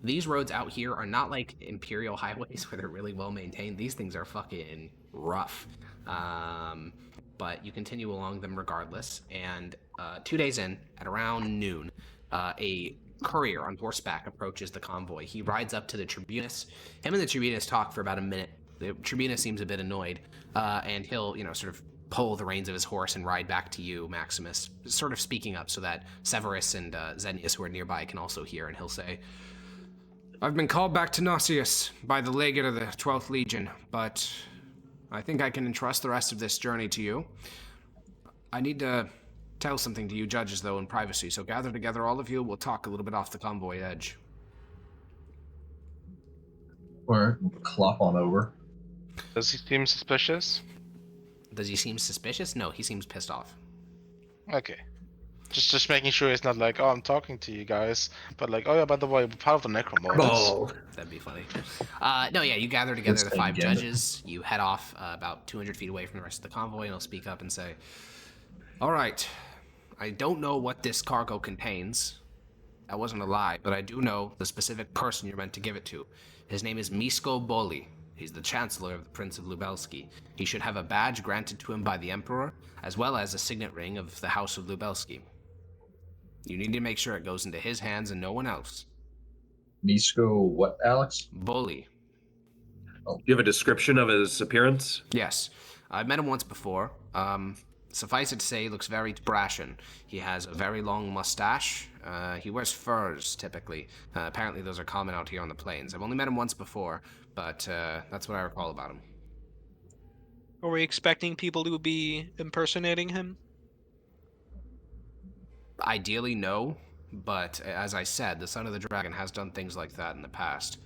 These roads out here are not like imperial highways where they're really well maintained. These things are fucking rough. But you continue along them regardless. And 2 days in, at around noon, a courier on horseback approaches the convoy. He rides up to the tribunus. Him and the tribunus talk for about a minute. The tribunus seems a bit annoyed, and he'll, sort of pull the reins of his horse and ride back to you, Maximus, sort of speaking up so that Severus and Xenius, who are nearby, can also hear, and he'll say, I've been called back to Nausius by the legate of the 12th Legion, but I think I can entrust the rest of this journey to you. I need to tell something to you judges, though, in privacy, so gather together, all of you. We'll talk a little bit off the convoy edge. Or clop on over. Does he seem suspicious? does he seem suspicious? No, he seems pissed off. Okay. Just making sure it's not like, oh, I'm talking to you guys, but like, oh yeah, by the way, we're part of the Necromorphs. Oh, That'd be funny. No, yeah, you gather together Let's the 5 again. judges. You head off about 200 feet away from the rest of the convoy, and he'll speak up and say, All right. I don't know what this cargo contains. That wasn't a lie, but I do know the specific person you're meant to give it to. His name is Misko Boli. He's the Chancellor of the Prince of Lubelski. He should have a badge granted to him by the Emperor, as well as a signet ring of the House of Lubelski. You need to make sure it goes into his hands and no one else. Misko, what, Alex? Boli. do you have a description of his appearance? Yes. I've met him once before. Suffice it to say, he looks very Brashan. He has a very long mustache. He wears furs, typically. Apparently those are common out here on the plains. I've only met him once before, but that's what I recall about him. Are we expecting people to be impersonating him? Ideally, no. But as I said, the Son of the Dragon has done things like that in the past.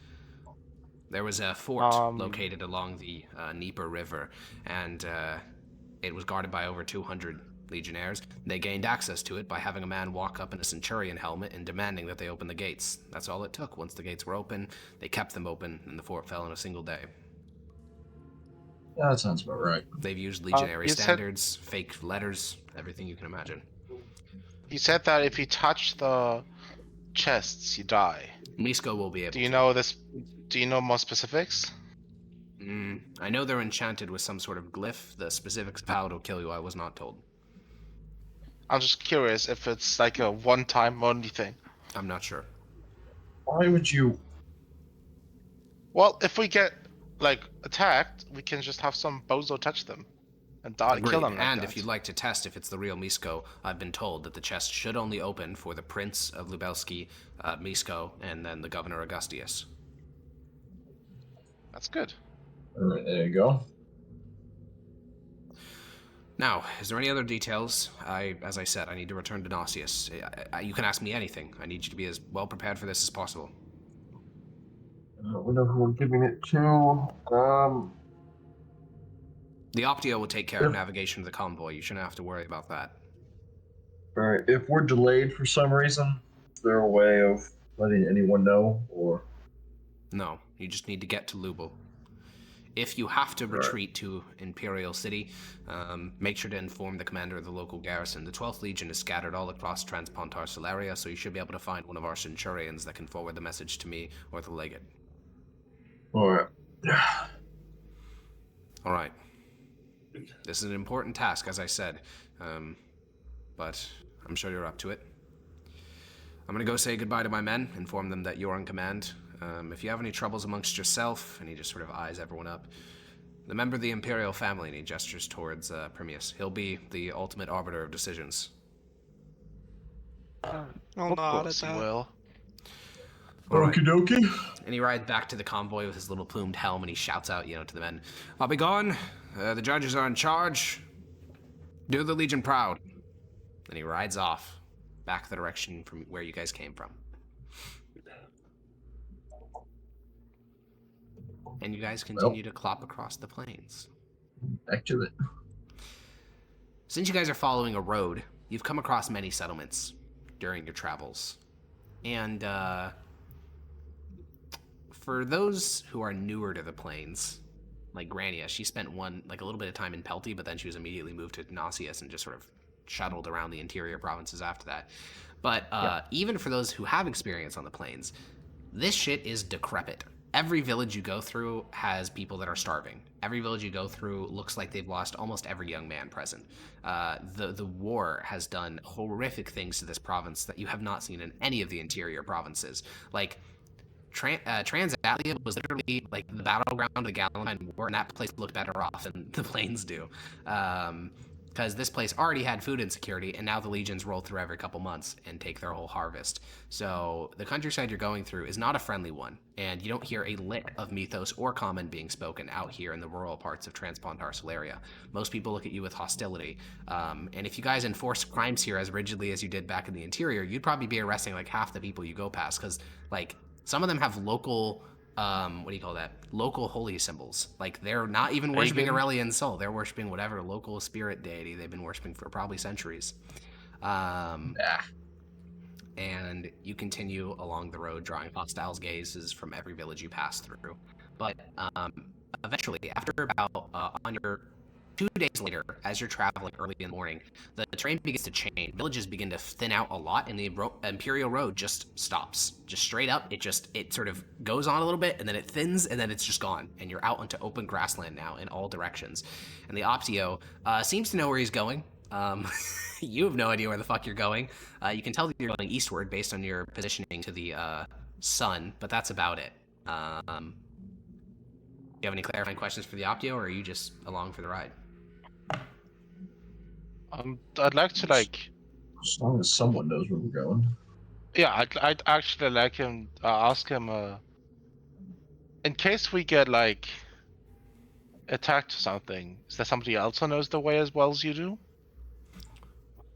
There was a fort located along the Dnieper River, and it was guarded by over 200 legionnaires. They gained access to it by having a man walk up in a centurion helmet and demanding that they open the gates. That's all it took. Once the gates were open, they kept them open, and the fort fell in a single day. Yeah, that sounds about right. They've used legionary you said- standards, fake letters, everything you can imagine. He said that if you touch the chests, you die. Misko will be able Do you know this? Do you know more specifics? I know they're enchanted with some sort of glyph. The specifics of how it'll kill you, I was not told. I'm just curious if it's like a one-time only thing. I'm not sure. Why would you? Well, if we get like attacked, we can just have some bozo touch them and die, Agreed. kill them. Like And that. if you'd like to test if it's the real Misko, I've been told that the chest should only open for the Prince of Lubelski, Misko, and then the Governor Augustius. That's good. There you go. Now, is there any other details? As I said, I need to return to Nausius. You can ask me anything. I need you to be as well prepared for this as possible. We know who we're giving it to. The Optio will take care of navigation of the convoy. You shouldn't have to worry about that. All right. If we're delayed for some reason, is there a way of letting anyone know, or? No, you just need to get to Lubel. If you have to retreat to Imperial City, make sure to inform the commander of the local garrison. The 12th Legion is scattered all across Transpontar Solaria, so you should be able to find one of our Centurions that can forward the message to me or the Legate. Alright. Alright. This is an important task, as I said, but I'm sure you're up to it. I'm gonna go say goodbye to my men, inform them that you're in command. If you have any troubles amongst yourself, and he just sort of eyes everyone up, the member of the Imperial family, and he gestures towards Primius. He'll be the ultimate arbiter of decisions. I'll Of nod at course he that. will. Alright. Okie dokie. And he rides back to the convoy with his little plumed helm, and he shouts out, to the men, "I'll be gone. The judges are in charge. Do the Legion proud." And he rides off, back the direction from where you guys came from. And you guys continue to clop across the plains. Back to it. Since you guys are following a road, you've come across many settlements during your travels. And for those who are newer to the plains, like Grania, she spent a little bit of time in Pelty, but then she was immediately moved to Gnossius and just sort of shuttled around the interior provinces after that. But even for those who have experience on the plains, this shit is decrepit. Every village you go through has people that are starving. Every village you go through looks like they've lost almost every young man present. The war has done horrific things to this province that you have not seen in any of the interior provinces. Like, Transalia was literally like the battleground of the Galentine War, and that place looked better off than the plains do. Because this place already had food insecurity, and now the legions roll through every couple months and take their whole harvest. So the countryside you're going through is not a friendly one, and you don't hear a lick of mythos or common being spoken out here in the rural parts of Transpontar Solaria. Most people look at you with hostility, and if you guys enforce crimes here as rigidly as you did back in the interior, you'd probably be arresting like half the people you go past, because like some of them have local local holy symbols. Like, they're not even worshiping Aurelian Soul. They're worshiping whatever local spirit deity they've been worshiping for probably centuries. And you continue along the road, drawing hostile gazes from every village you pass through. But eventually, after about on your 2 days later, as you're traveling early in the morning, the terrain begins to change. Villages begin to thin out a lot, and the Imperial Road just stops. Just straight up, it sort of goes on a little bit, and then it thins, and then it's just gone. And you're out onto open grassland now in all directions. And the Optio seems to know where he's going. You have no idea where the fuck you're going. You can tell that you're going eastward based on your positioning to the sun, but that's about it. Do you have any clarifying questions for the Optio, or are you just along for the ride? I'd like to As long as someone knows where we're going. yeah, I'd actually like him ask him in case we get attacked or something. Is there somebody else who knows the way as well as you do?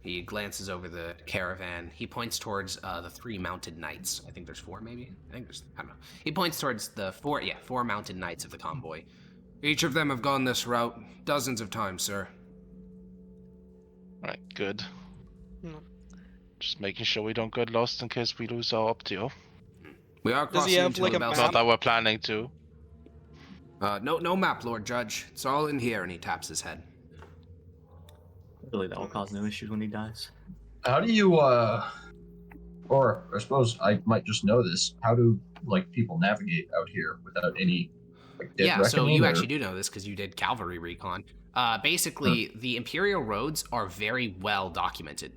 He glances over the caravan. He points towards the 3 mounted knights. I think there's 4, maybe? I don't know. He points towards the 4 mounted knights of the convoy. Each of them have gone this route dozens of times, sir. Right, good. No. Just making sure we don't get lost in case we lose our Optio. We are Does he crossing have, into like, a Lebel- Not that we're planning to. No map, Lord Judge. It's all in here, and he taps his head. Really, that will cause no issues when he dies. How do you, or I suppose I might just know this, how do, people navigate out here without any, dead Yeah, so reckoning, you or- actually do know this because you did cavalry recon. Basically, the Imperial roads are very well documented.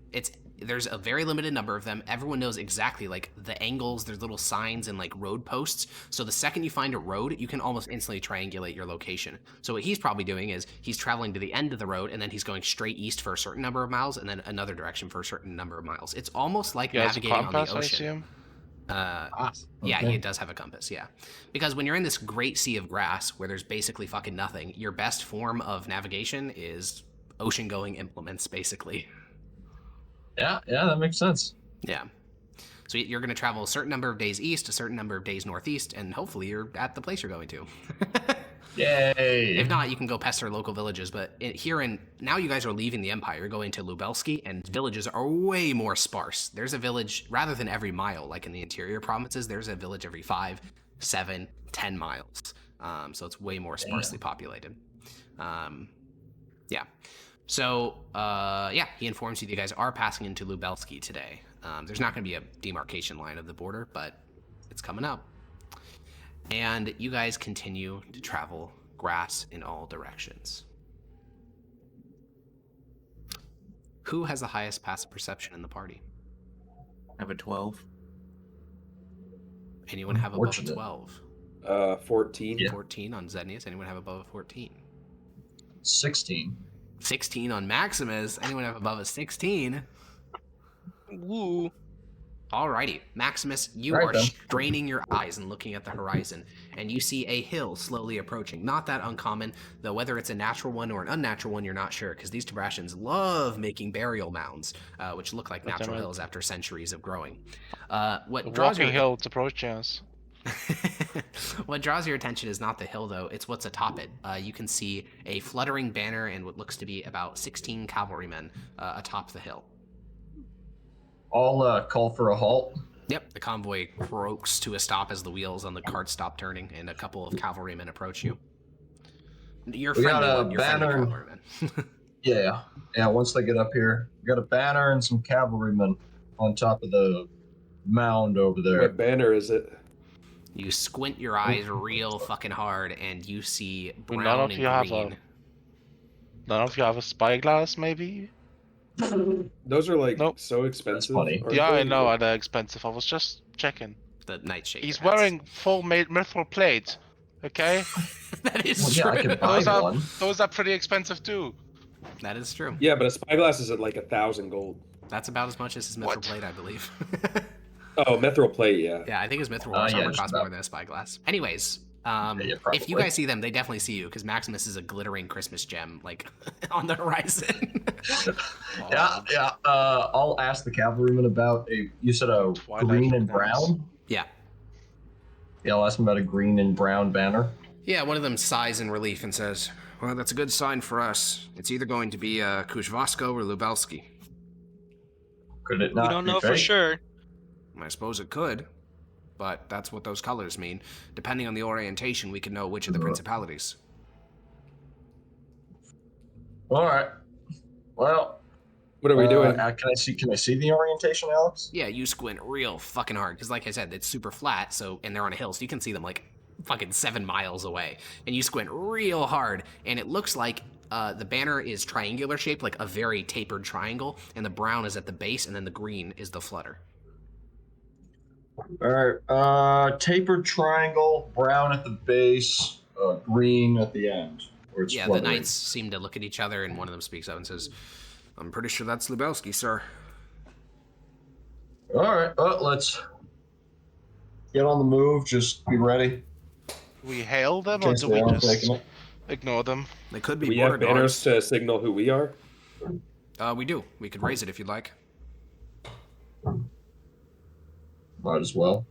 There's a very limited number of them. Everyone knows exactly the angles. There's little signs and road posts. So the second you find a road, you can almost instantly triangulate your location. So what he's probably doing is he's traveling to the end of the road, and then he's going straight east for a certain number of miles, and then another direction for a certain number of miles. It's almost like Yeah, it's a navigating compass, on the I ocean. assume. Yeah, okay. he does have a compass, yeah. Because when you're in this great sea of grass where there's basically fucking nothing, your best form of navigation is ocean-going implements, basically. Yeah, that makes sense. Yeah. So you're going to travel a certain number of days east, a certain number of days northeast, and hopefully you're at the place you're going to. Yay! If not, you can go pester local villages. But now you guys are leaving the Empire. You're going to Lubelski, and villages are way more sparse. There's a village rather than every mile, like in the interior provinces. There's a village every 5, 7, 10 miles. So it's way more sparsely populated. Yeah. So he informs you that you guys are passing into Lubelski today. There's not going to be a demarcation line of the border, but it's coming up. And you guys continue to travel grass in all directions. Who has the highest passive perception in the party? I have a 12. Anyone have above a Unfortunate. 12? 14. Yeah. 14 on Zenius. Anyone have above a 14? 16. 16 on Maximus. Anyone have above a 16? Woo. Alrighty, Maximus, you Right are then. straining your eyes and looking at the horizon, and you see a hill slowly approaching. Not that uncommon, though whether it's a natural one or an unnatural one, you're not sure, because these Tabrashans love making burial mounds, which look like That's natural right. hills after centuries of growing. The What draws walking your hill is approaching us. what draws your attention is not the hill, though. It's what's atop it. You can see a fluttering banner and what looks to be about 16 cavalrymen atop the hill. I'll call for a halt. Yep, the convoy croaks to a stop as the wheels on the cart stop turning, and a couple of cavalrymen approach you. You're We got friendly, a one, you're friendly banner. cavalrymen. Yeah. Once they get up here, we got a banner and some cavalrymen on top of the mound over there. What banner is it? You squint your eyes real fucking hard, and you see None brown of and you have green. None of you have a spyglass, maybe? Those are like Nope. so expensive. funny. aren't Yeah, I they? know they're expensive. I was just checking. The nightshade. He's hats. wearing full mithril plate. Okay, That is Well, yeah, I true. could buy those are one. those are pretty expensive too. That is true. Yeah, but a spyglass is at like 1,000 gold. That's about as much as his mithril What? plate, I believe. Oh, mithril plate, yeah. Yeah, I think his mithril Yeah, armor just costs about. more than a spyglass. Anyways, Yeah, if you probably. guys see them, they definitely see you, because Maximus is a glittering Christmas gem, like, on the horizon. Yeah. I'll ask the cavalryman about you said a Twilight green and Fortress. brown? Yeah. Yeah, I'll ask him about a green and brown banner. Yeah, one of them sighs in relief and says, "Well, that's a good sign for us. It's either going to be Kuzhvasko or Lubelski. Could it not We don't be know for fake? sure. I suppose it could, but that's what those colors mean. Depending on the orientation, we can know which of the principalities." All right. Well, What are we doing? Can I see the orientation, Alex? Yeah, you squint real fucking hard, because like I said, it's super flat, and they're on a hill, so you can see them like fucking 7 miles away. And you squint real hard, and it looks like the banner is triangular shaped, like a very tapered triangle, and the brown is at the base, and then the green is the flutter. All right. Tapered triangle, brown at the base, green at the end. Where it's Yeah, fluttering. the knights seem to look at each other, and one of them speaks up and says, I'm pretty sure that's Lubelski, sir. All right. Well, let's get on the move. Just be ready. We hail them, In or case do they we aren't just taking it. ignore them? They could be We border have banners guards. to signal who we are. We do. We could raise it if you'd like. Might as well.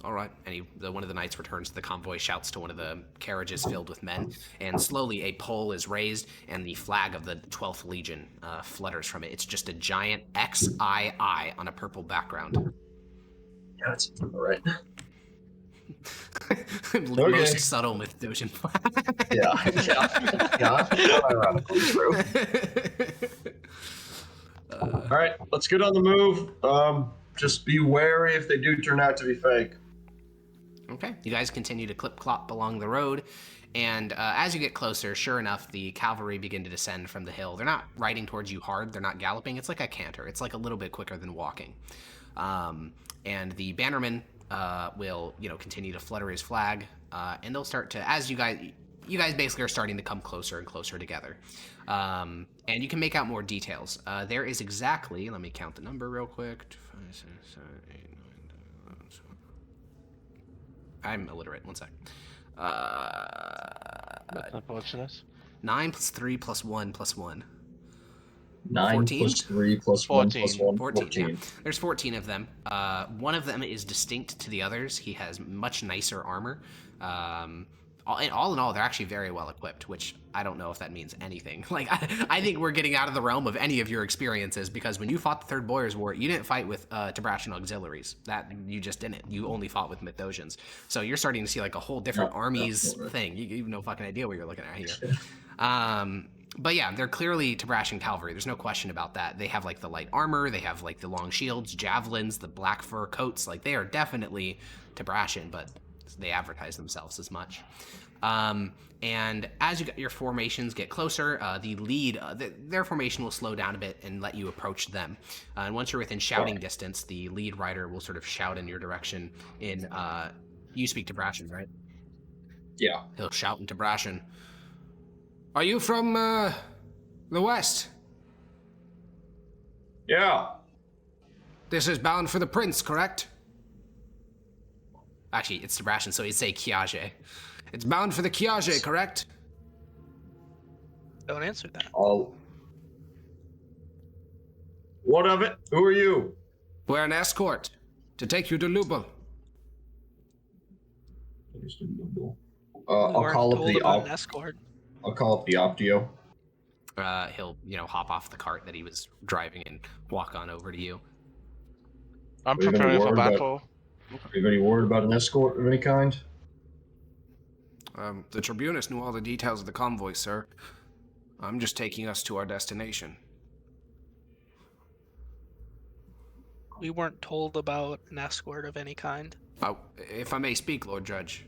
all right. And one of the knights returns to the convoy, shouts to one of the carriages filled with men, and slowly a pole is raised, and the flag of the 12th Legion flutters from it. It's just a giant XII on a purple background. Yeah, that's all right. Most subtle Mithdosian flag. Yeah. Ironically true. All right, let's get on the move. Just be wary if they do turn out to be fake. Okay, you guys continue to clip-clop along the road, and as you get closer, sure enough, the cavalry begin to descend from the hill. They're not riding towards you hard, they're not galloping, it's like a canter. It's like a little bit quicker than walking. And the bannerman will, continue to flutter his flag, and they'll start to, as you guys basically are starting to come closer and closer together. And you can make out more details. There is exactly, let me count the number real quick. 5, 6, 7, 8, 9, 10, 11, 12. I'm illiterate, one sec. That's unfortunate. 9 plus 3 plus 1 plus 1. 9 14? plus 3 plus 1 plus 14. 1. 14. Yeah. There's 14 of them. One of them is distinct to the others. He has much nicer armor. all in all, they're actually very well equipped, which I don't know if that means anything. Like, I think we're getting out of the realm of any of your experiences, because when you fought the Third Boyers War, you didn't fight with Tabrashan auxiliaries. That you just didn't. You only fought with Mithdosians. So you're starting to see like a whole different armies thing. You have no fucking idea what you're looking at here. But yeah, they're clearly Tabrashan cavalry. There's no question about that. They have like the light armor, they have like the long shields, javelins, the black fur coats. Like, they are definitely Tabrashan, but they advertise themselves as much. And as your formations get closer, the lead, their formation will slow down a bit and let you approach them. And once you're within shouting distance, the lead rider will sort of shout in your direction in, you speak Tabrashan, right? Yeah. He'll shout in Tabrashan. Are you from the west? Yeah. This is bound for the prince, correct? Actually, it's Tabrashan, so he'd say Kiage. It's bound for the Kiage, correct? Don't answer that. What of it? Who are you? We're an escort to take you to Lubel. I'll call up the escort. I'll call up the Optio. He'll, hop off the cart that he was driving and walk on over to you. I'm Are you gonna preparing for worry about- battle. Do you have any word about an escort of any kind? The Tribunus knew all the details of the convoy, sir. I'm just taking us to our destination. We weren't told about an escort of any kind. If I may speak, Lord Judge.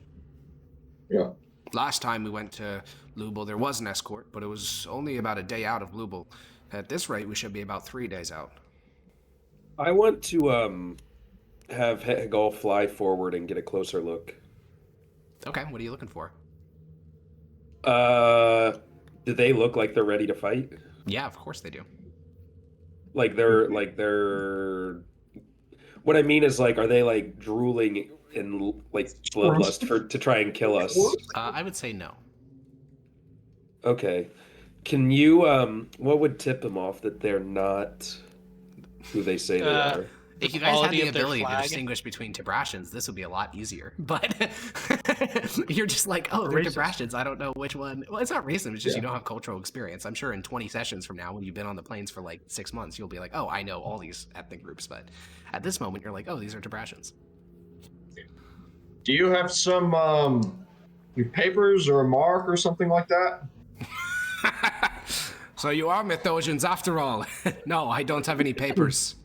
Yeah. Last time we went to Lubel, there was an escort, but it was only about a day out of Lubel. At this rate, we should be about 3 days out. I want to have Hegal fly forward and get a closer look. Okay, what are you looking for? Do they look like they're ready to fight? Yeah, of course they do. Like they're what I mean is, like, are they like drooling in like bloodlust to try and kill us? I would say no. Okay. Can you what would tip them off that they're not who they say they are? If you guys had quality the of their ability to flag. distinguish between Tabrashans, this would be a lot easier. But you're just like, oh, they're Tabrashans. I don't know which one. Well, it's not racist. It's just you don't have cultural experience. I'm sure in 20 sessions from now, when you've been on the plains for like 6 months, you'll be like, oh, I know all these ethnic groups. But at this moment, you're like, oh, these are Tabrashans. Do you have some your papers or a mark or something like that? So you are Mithdosians after all. No, I don't have any papers.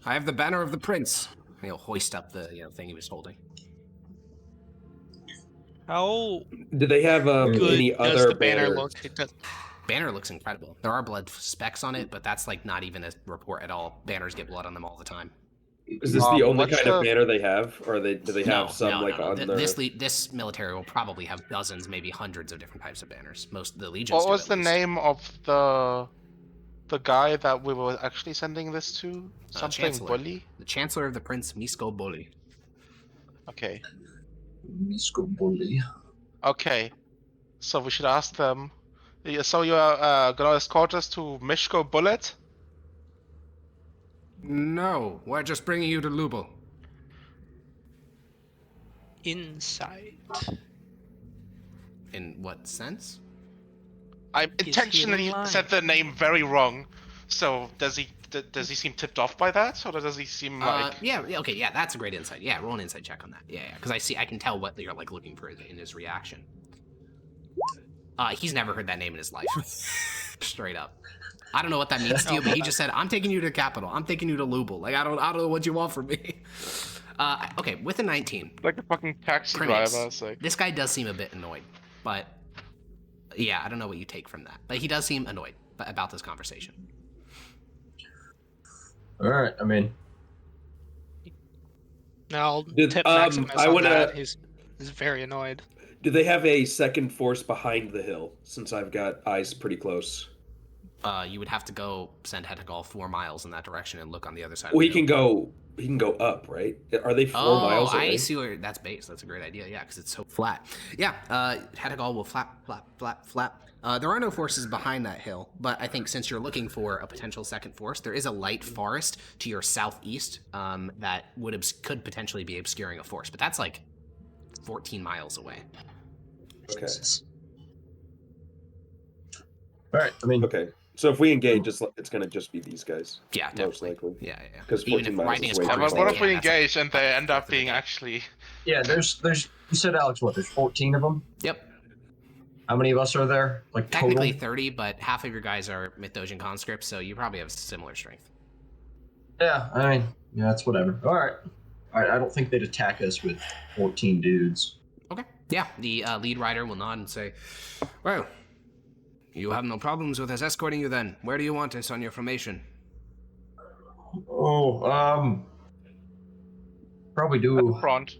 I have the banner of the prince. He'll hoist up the thing he was holding. How Do they have good any does other the banner banners? look? It does, Banner looks incredible. There are blood specks on it, but that's like not even a report at all. Banners get blood on them all the time. Is this the only what's kind of the- banner they have, or do they have some on their? This military will probably have dozens, maybe hundreds of different types of banners. Most of the legions. What do, was at the least. name of the guy that we were actually sending this to? Something Chancellor. Bully? The Chancellor of the Prince Misko Bully. Okay. Misko Bully. Okay. So we should ask them. So you are gonna escort us to Mishko Bullet? No, we're just bringing you to Lubel. insight. In what sense? I he intentionally lying? said the name very wrong. So does he seem tipped off by that, or does he seem like? Yeah, that's a great insight. Yeah, roll an insight check on that. Yeah, because I can tell what you're like looking for in his reaction. He's never heard that name in his life. Straight up. I don't know what that means to you, but he just said, "I'm taking you to the capital. I'm taking you to Lubel." Like I don't know what you want from me. Okay, with a 19, Like a fucking taxi Primates. driver. It's like, this guy does seem a bit annoyed, but yeah, I don't know what you take from that. But he does seem annoyed about this conversation. All right. I mean, I'll Did- tip Maximus I on wanna- that. He's very annoyed. Do they have a second force behind the hill? Since I've got eyes pretty close. You would have to go send Hetagal 4 miles in that direction and look on the other side. Well, of he the can hill. go up, right? Are they 4 Oh, miles away? I see where that's base. That's a great idea. Yeah, because it's so flat. Yeah, Hetagal will flap. There are no forces behind that hill, but I think since you're looking for a potential second force, there is a light forest to your southeast that could potentially be obscuring a force. But that's like 14 miles away. Okay. Jesus. All right. I mean, Okay. So if we engage, it's gonna just be these guys. Yeah, Most definitely. likely. Yeah. Because Even 14 if miles riding is as way Yeah, too far as but they what far. if can, we that's like engage and they end up half of the being day. actually? yeah. There's. You said, Alex, what? There's 14 of them. Yep. How many of us are there? Like Technically total? 30, but half of your guys are Mythosian conscripts, so you probably have similar strength. Yeah. I mean, yeah, that's whatever. All right. All right. I don't think they'd attack us with 14 dudes. Okay. Yeah, the lead rider will nod and say, well, you have no problems with us escorting you then. Where do you want us on your formation? Oh, probably do. Front.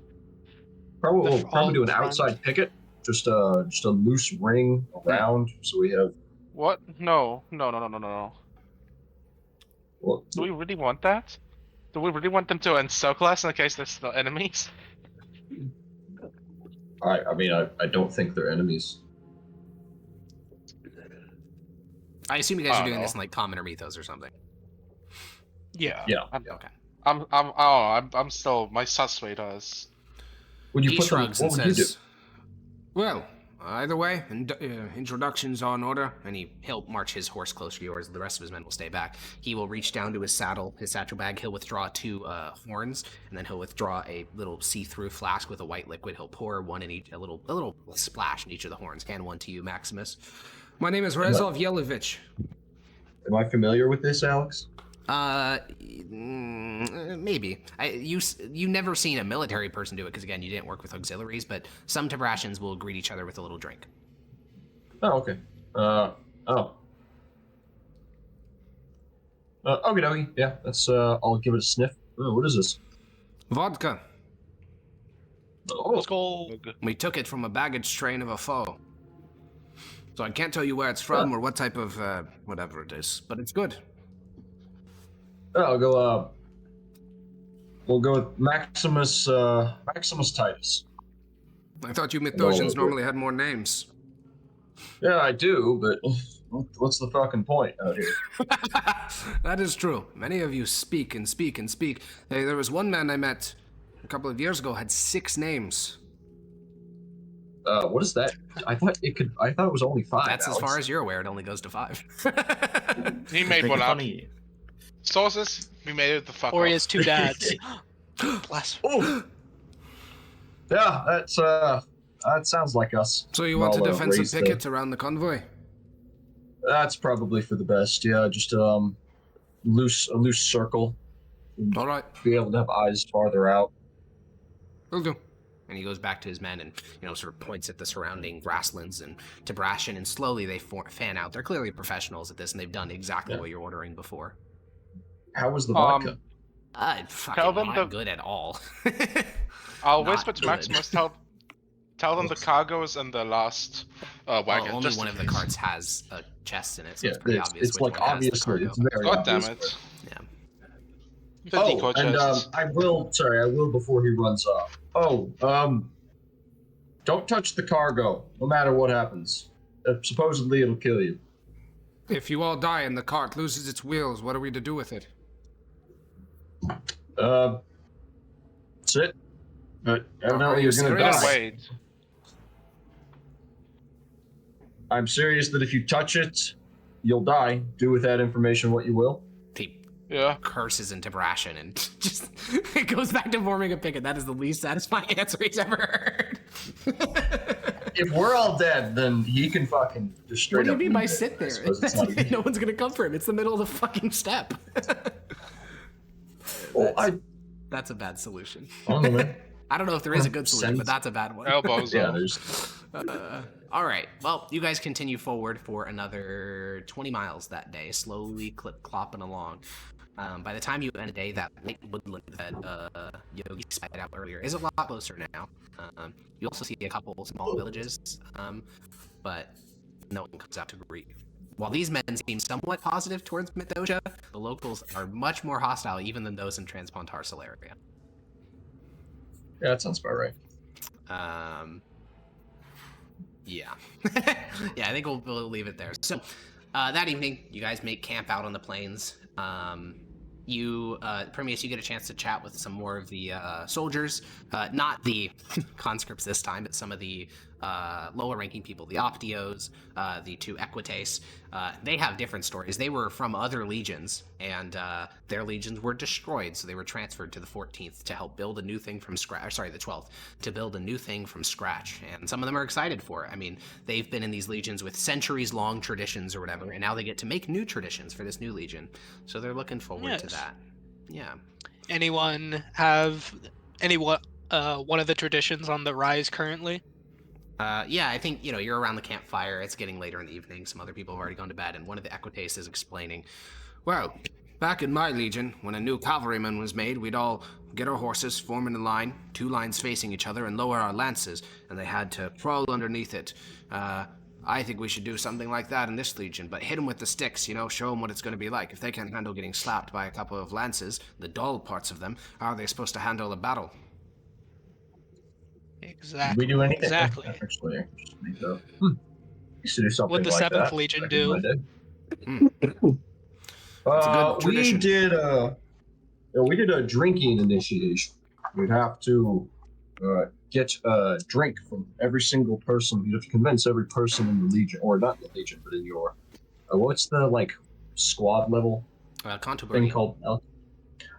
Probably The we'll probably do an front. outside picket. Just a loose ring around, so we have. What? No. Well, Do we really want that? Do we really want them to encircle us in case there's still enemies? I mean, I don't think they're enemies. I assume you guys I are don't doing know. this in like Common or Mythos or something. Yeah. Yeah. I'm still my sus radar is. When you He put them, shrugs and what would you do? says, well, either way, introductions are in order, and he'll march his horse closer to yours. The rest of his men will stay back. He will reach down to his saddle, his satchel bag. He'll withdraw 2 horns, and then he'll withdraw a little see-through flask with a white liquid. He'll pour one in each, a little splash in each of the horns. Hand one to you, Maximus. My name is Rezov Yelovich. Am I familiar with this, Alex? Maybe. You never seen a military person do it because again, you didn't work with auxiliaries. But some Tabrashans will greet each other with a little drink. Oh, okay. Okay, dokie. Yeah, that's. I'll give it a sniff. Oh, what is this? Vodka. Oh, Let's go. We took it from a baggage train of a foe. So I can't tell you where it's from or what type of whatever it is, but it's good. I'll go. We'll go with Maximus. Maximus Titus. I thought you Mythosians okay. normally had more names. Yeah, I do, but what's the fucking point out here? That is true. Many of you speak and speak and speak. Hey, there was one man I met a couple of years ago had 6 names. What is that? I thought it was only 5. That's as Alex. far as you're aware. It only goes to 5. He made Make one it up. funny. Sources, we made it the fuck Or he up. has 2 dads. Bless. Oh, yeah, that sounds like us. So you want a I'll, defensive raise the- picket around the convoy? That's probably for the best. Yeah, just a loose circle. All right, Be able to have eyes farther out. will do. And he goes back to his men and, sort of points at the surrounding grasslands and Tabrashan, and slowly they fan out. They're clearly professionals at this, and they've done exactly what you're ordering before. How was the vodka? Fucking them not the- good at all. I'll Not whisper to good. Maximus. Tell them the cargo's in the last wagon. Well, only just one in of the case. carts has a chest in it, so Yeah, it's pretty obvious it's which like one has the obviously cargo. it's very God damn obvious. it. Yeah. The decoy and chests. I will before he runs off. Don't touch the cargo, no matter what happens. Supposedly it'll kill you. If you all die and the cart loses its wheels, what are we to do with it? That's it. But evidently Are you're you gonna serious? die. Wait. I'm serious that if you touch it, you'll die. Do with that information what you will. He Yeah. curses into Brashen and just it goes back to forming a picket. That is the least satisfying answer he's ever heard. If we're all dead, then he can fucking just straight What do you up mean by leave it. sit I there? suppose it's not even- No one's gonna come for him. It's the middle of the fucking step. Well, I That's a bad solution. don't know, man. I don't know if there is a good solution, but Sense. that's a bad one. Elbows Yeah, off. there's. All right. Well, you guys continue forward for another 20 miles that day, slowly clopping along. By the time you end the day, that lake woodland that Yogi spied out earlier is a lot closer now. You also see a couple small villages, but no one comes out to greet you. While these men seem somewhat positive towards Mythosica, the locals are much more hostile even than those in Transpontarsal area. Yeah, that sounds about right. Yeah. Yeah, I think we'll leave it there. So, that evening, you guys make camp out on the plains. you, Prometheus, you get a chance to chat with some more of the soldiers, not the conscripts this time, but some of the lower-ranking people, the Optios, the 2 Equites. They have different stories. They were from other legions, and their legions were destroyed, so they were transferred to the 14th to help build a new thing from scratch. Sorry, the 12th, to build a new thing from scratch. And some of them are excited for it. I mean, they've been in these legions with centuries-long traditions or whatever, and now they get to make new traditions for this new legion. So they're looking forward to that. Yeah. Anyone have one of the traditions on the rise currently? Yeah, I think, you're around the campfire. It's getting later in the evening. Some other people have already gone to bed, and one of the Equites is explaining, Well, back in my legion, when a new cavalryman was made, we'd all get our horses, form in a line, 2 lines facing each other, and lower our lances, and they had to crawl underneath it. I think we should do something like that in this legion, but hit them with the sticks, show them what it's going to be like. If they can't handle getting slapped by a couple of lances, the dull parts of them, how are they supposed to handle a battle? Exactly. We do anything. Exactly. Actually, used to do something What the like 7th that Legion back in my do? day. It's a good tradition. We did a drinking initiation. We'd have to get a drink from every single person. You'd have to convince every person in the Legion, or not the Legion, but in your what's the squad level thing Contubernium. called?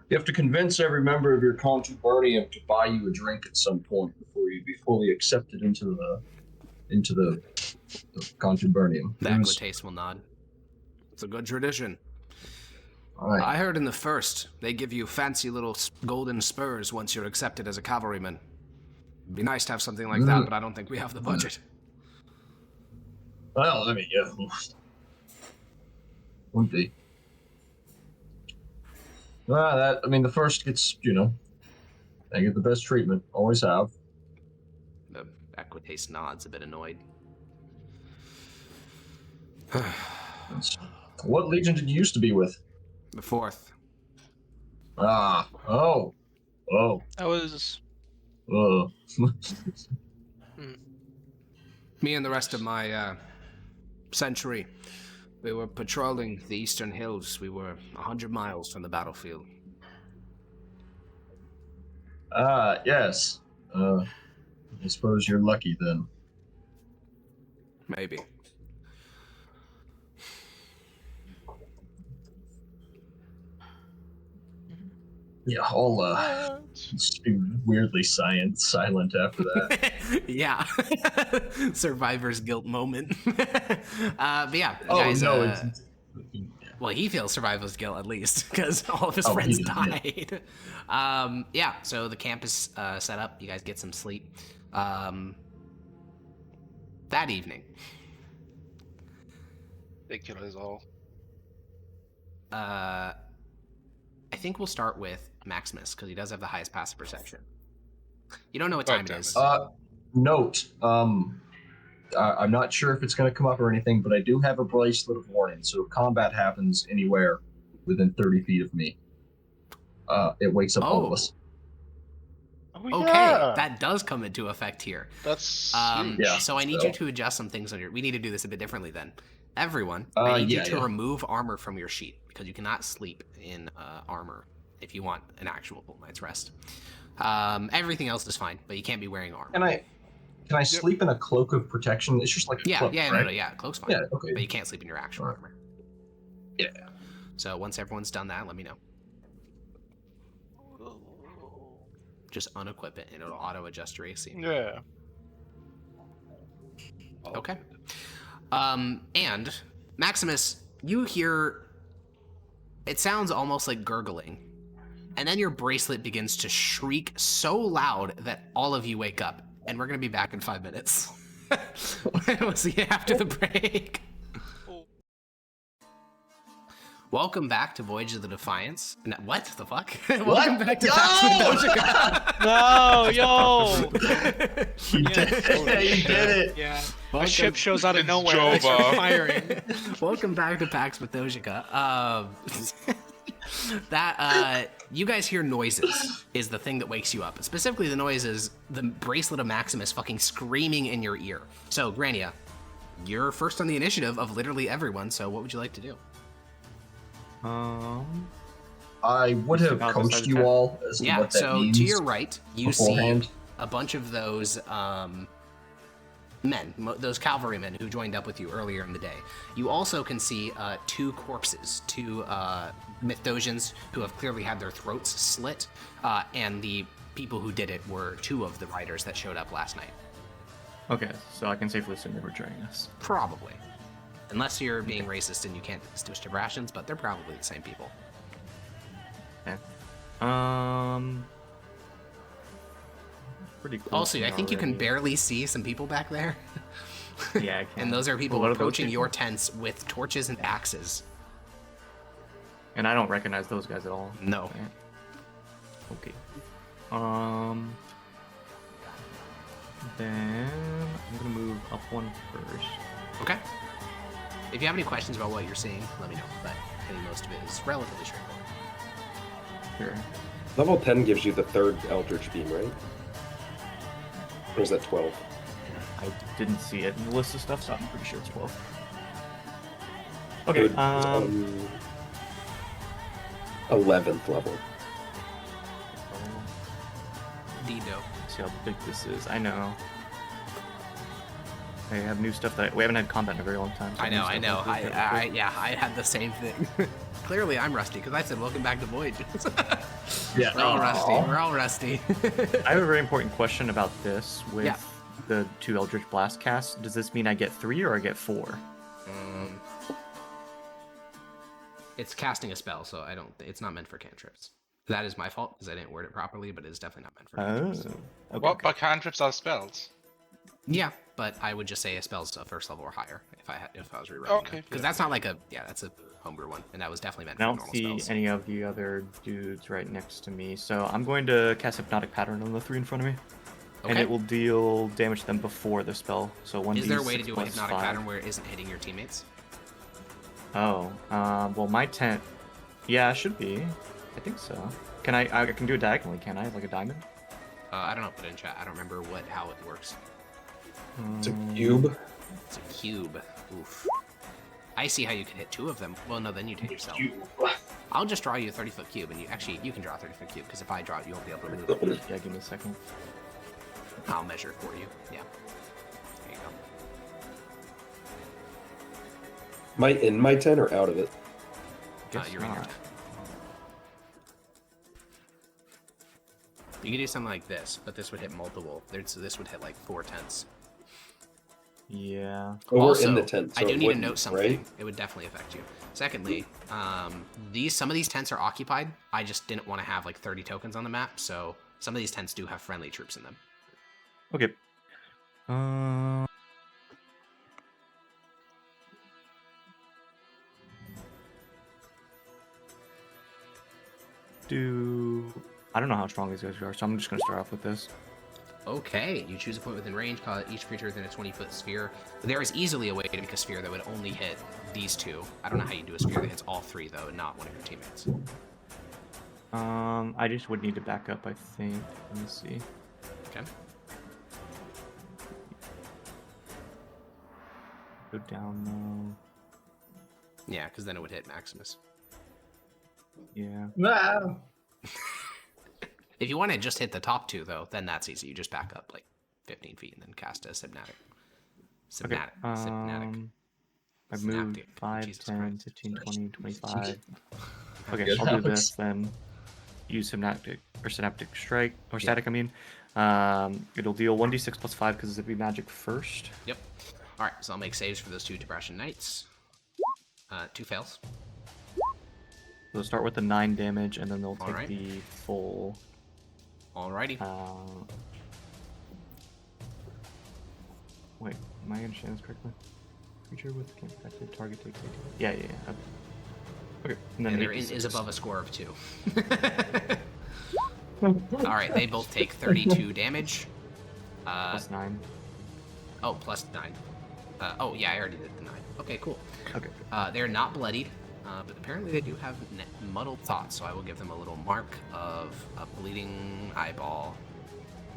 You have to convince every member of your Contubernium to buy you a drink at some point before you'd be fully accepted into the Contubernium. The Equites will nod. It's a good tradition. All right. I heard in the 1st, they give you fancy little golden spurs once you're accepted as a cavalryman. It'd be nice to have something like that, but I don't think we have the budget. Well, yeah. Would be. The 1st gets, they get the best treatment. Always have. The Equites nods, a bit annoyed. What legion did you used to be with? The 4th. Oh. That was. Me and the rest of my century, we were patrolling the eastern hills. We were 100 miles from the battlefield. Yes. I suppose you're lucky then. Maybe. Yeah, I'll just be weirdly silent after that. Yeah. Survivor's guilt moment. But yeah, Oh, guys, no, well, he feels survivor's guilt at least because all of his Oh, friends he does, died. Yeah, so the camp is set up. You guys get some sleep. That evening, They kill us all. I think we'll start with Maximus because he does have the highest passive perception. You don't know what time it is. Note, I'm not sure if it's going to come up or anything, but I do have a bracelet of warning, so if combat happens anywhere within 30 feet of me, it wakes up all of us. Oh, Okay, yeah. that does come into effect here. That's huge. Yeah. So I need you to adjust some things on your. We need to do this a bit differently then. Everyone, I need you to remove armor from your sheet because you cannot sleep in armor if you want an actual full night's rest. Everything else is fine, but you can't be wearing armor. Can I sleep in a cloak of protection? It's just like a cloak, right? Yeah, cloak's fine. Yeah, okay. But you can't sleep in your actual armor. Yeah. So once everyone's done that, let me know. Just unequip it and it'll auto adjust your AC. Yeah. Okay. And Maximus, you hear it sounds almost like gurgling. And then your bracelet begins to shriek so loud that all of you wake up. And we're going to be back in 5 minutes. We'll see you after the break. Welcome back to Voyage of the Defiance. What the fuck? Welcome back to Pax Mithdosica. No, yo! You did it. Yeah. Welcome. A ship shows out of It's nowhere and they start Jova. firing. Welcome back to Pax Mithdosica. You guys hear noises is the thing that wakes you up. Specifically, the noise is the bracelet of Maximus fucking screaming in your ear. So, Grania, you're first on the initiative of literally everyone, so what would you like to do? I would You have stick out beside coached the you chat? all as to Yeah, what that so means to your right, you beforehand. see a bunch of those men, those cavalrymen who joined up with you earlier in the day. You also can see 2 corpses, 2 Mithdosians who have clearly had their throats slit, and the people who did it were 2 of the riders that showed up last night. Okay, so I can safely assume they were joining us. Probably. Unless you're being racist and you can't distinguish the rations, but they're probably the same people. Okay. Pretty close. Also, I think you can barely see some people back there. Yeah, I can. And those are people What are those approaching people? your tents with torches and axes. And I don't recognize those guys at all. No. Okay. Then I'm gonna move up 1 first. Okay. If you have any questions about what you're seeing, let me know. But I think most of it is relatively straightforward. Here. Level 10 gives you the 3rd Eldritch Beam, right? Or is that 12? I didn't see it in the list of stuff, so I'm pretty sure it's 12. It Okay. was, 11th level. Dido. See how big this is. I know. I have new stuff that we haven't had combat in a very long time. so I know. new stuff hopefully get it. Yeah, I had the same thing. Clearly, I'm rusty because I said, "Welcome back to Void." Yeah, We're all rusty. We're all rusty. I have a very important question about this with Yeah. the 2 Eldritch Blast casts. Does this mean I get 3 or I get 4? It's casting a spell, so I don't. It's not meant for cantrips. That is my fault because I didn't word it properly, but it's definitely not meant for cantrips. Okay. What? But cantrips are spells. Yeah, but I would just say a spell's a 1st level or higher if I was rewriting Okay. Because that's not like that's a homebrew one, and that was definitely meant I for don't normal see spells. any of the other dudes right next to me, so I'm going to cast Hypnotic Pattern on the 3 in front of me. And Okay. it will deal damage to them before the spell. So 1d6 Is there a way to do a plus hypnotic 5. pattern where it isn't hitting your teammates? Oh, well, my tent. Yeah, it should be. I think so. Can I can do it diagonally, can I? Like a diamond? I don't know. Put it in chat. I don't remember how it works. It's a cube. It's a cube. Oof. I see how you can hit 2 of them. Well, no, then you'd hit yourself. I'll just draw you a 30-foot cube, and you can draw a 30-foot cube because if I draw it, you won't be able to move it. Yeah, give me a second. I'll measure it for you. Yeah. There you go. Am I in my tent or out of it? Guess You're in your not. tent. You can do something like this, but this would hit multiple. This would hit like 4 tents. Yeah. Well, Also, we're in the tent. So I do it need to wouldn't, note something. Right? It would definitely affect you. Secondly, some of these tents are occupied. I just didn't want to have like 30 tokens on the map, so some of these tents do have friendly troops in them. Okay. I don't know how strong these guys are, so I'm just gonna start off with this. Okay, you choose a point within range, call it each creature within a 20-foot sphere. There is easily a way to make a sphere that would only hit these 2. I don't know how you do a sphere that hits all 3, though, and not one of your teammates. I just would need to back up, I think. Let me see. Okay. Go down Yeah, because then it would hit Maximus. though. Yeah. Wow. If you want to just hit the top 2, though, then that's easy. You just back up like 15 feet and then cast a Sympnatic. Sympnatic. Sympnatic. I've moved Synaptic. 5, Jesus 10, Christ. 15, 20, 25. Okay, Good I'll do house. this then. Use Synaptic Strike, or Static, I mean. It'll deal 1d6 plus 5 because it'll be magic first. Yep. All right, so I'll make saves for those 2 Depression Knights. 2 fails. They'll start with the 9 damage, and then they'll take Alright. the full. Alrighty. Wait, am I understanding this correctly? Creature with can't affected target takes 18. Yeah. Okay. And then And there 8d6. is above a score of 2. Alright, they both take 32 damage. Plus 9. Oh, plus 9. Oh, yeah, I already did the 9. Okay, cool. Okay. They're not bloodied, but apparently they do have muddled thoughts, so I will give them a little mark of a bleeding eyeball.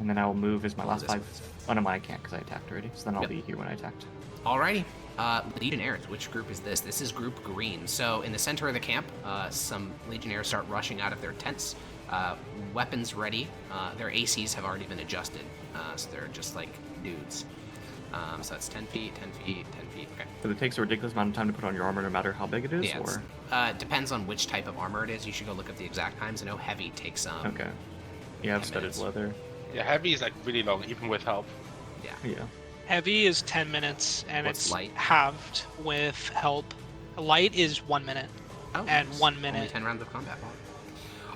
And then I will move as my last This 5. one's- Oh no, I can't because I attacked already. So then I'll Yep. be here when I attacked. Alrighty. Legionnaires, which group is this? This is Group Green. So in the center of the camp, some Legionnaires start rushing out of their tents, weapons ready. Their ACs have already been adjusted, so they're just like dudes. So that's 10 feet, 10 feet, 10 feet. Okay. But it takes a ridiculous amount of time to put on your armor no matter how big it is, Yeah, or? it depends on which type of armor it is. You should go look up the exact times. I know heavy takes Okay. Yeah, I have 10 studded minutes. leather. Yeah, heavy is like really long, even with help. Yeah. Heavy is 10 minutes, and What's it's light? halved with help. Light is 1 minute. Oh, And nice. 1 Only minute. 10 rounds of combat.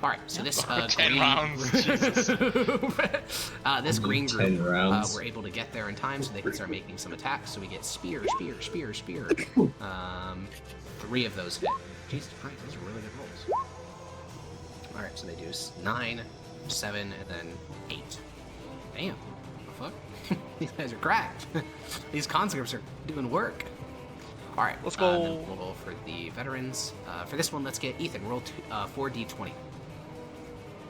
All right, so this 10 green rounds, Jesus. this green 10 group rounds. were able to get there in time, so they can start making some attacks. So we get spear. 3 of those hit. Jesus Christ, those are really good rolls. All right, so they do 9, 7, and then 8. Damn, what the fuck? These guys are cracked. These conscripts are doing work. All right, Let's go. Then we'll roll for the veterans. For this one, let's get Ethan. Roll 4d20.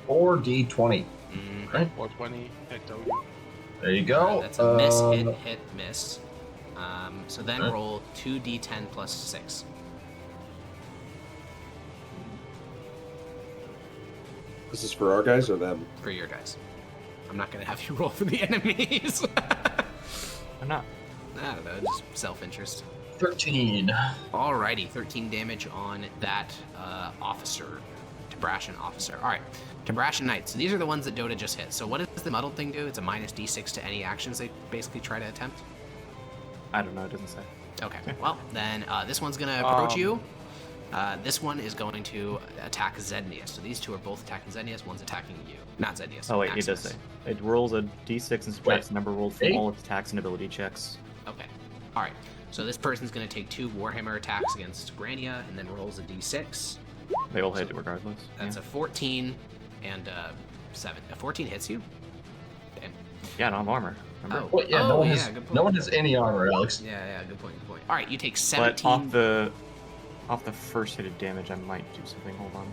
4d20. Right? 420, hit W. There you go. That's a miss, hit, miss. So then Okay. roll 2d10 plus 6. This is for our guys or them? For your guys. I'm not gonna have you roll for the enemies. I'm not. I don't know, just self-interest. 13. Alrighty, 13 damage on that officer, Tabrashan officer. Alright, Tabrashan Knights. So these are the ones that Dota just hit. So what does the muddled thing do? It's a minus d6 to any actions they basically try to attempt. I don't know. It doesn't say. Okay, well, then this one's gonna approach you. This one is going to attack Zednius. So these two are both attacking Zednius. One's attacking you. Not Zednius. Oh wait, it does Maximus. say. It rolls a d6 and subtracts the number rolled from 8? all its attacks and ability checks. Okay. Alright. So this person's going to take 2 Warhammer attacks against Grania and then rolls a d6. They all hit regardless. That's a 14 and 7. A 14 hits you? Damn. Yeah, I don't have armor. Remember? Well, yeah, Oh, no, yeah, has, good point. no one has any armor, Alex. Yeah, good point, good point. Alright, you take But 17. off the first hit of damage, I might do something. Hold on.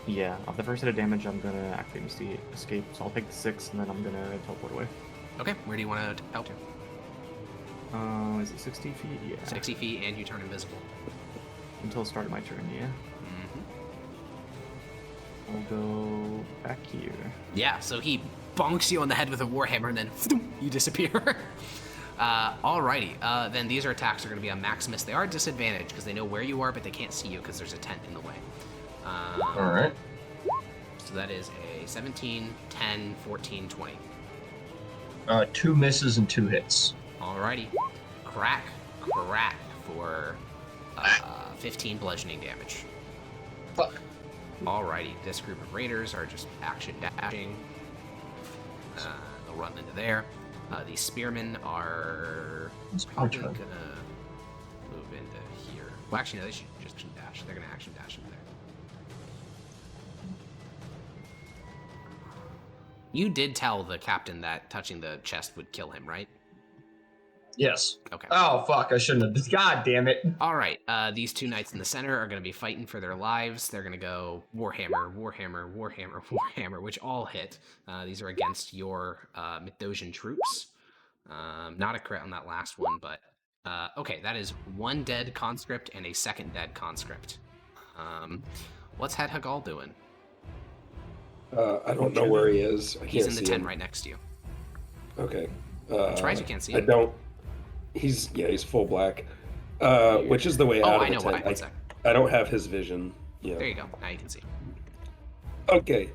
Yeah, off the first hit of damage, I'm gonna activate Misty Escape. So I'll take the 6, and then I'm gonna teleport away. Okay, where do you want to help to? Is it 60 feet? Yeah. 60 feet and you turn invisible. Until the start of my turn, yeah. Mm-hmm. I'll go back here. Yeah, so he bonks you on the head with a Warhammer and then you disappear. Alrighty, then these attacks are going to be on Maximus. They are disadvantaged because they know where you are, but they can't see you because there's a tent in the way. Alright. So that is a 17, 10, 14, 20. 2 misses and 2 hits. Alrighty. Crack for 15 bludgeoning damage. Fuck. Alrighty, this group of raiders are just action dashing. They'll run into there. These spearmen are It's probably my gonna turn. move into here. Well, actually, no, they should just action dash. They're gonna action dash into there. You did tell the captain that touching the chest would kill him, right? Yes. Okay. Oh, fuck, I shouldn't have. God damn it. All right. These 2 knights in the center are going to be fighting for their lives. They're going to go Warhammer, Warhammer, Warhammer, Warhammer, which all hit. These are against your Mithdosian troops. Not a crit on that last one, but okay. That is 1 dead conscript and a 2nd dead conscript. What's Het Hagal doing? I don't know where he is. I can't He's in the see tent him. right next to you. Okay. I'm surprised you can't see I him. don't. He's full black. Which is the way Oh, out of I the know. tent. One sec. I don't have his vision. Yeah. There you go. Now you can see. Okay.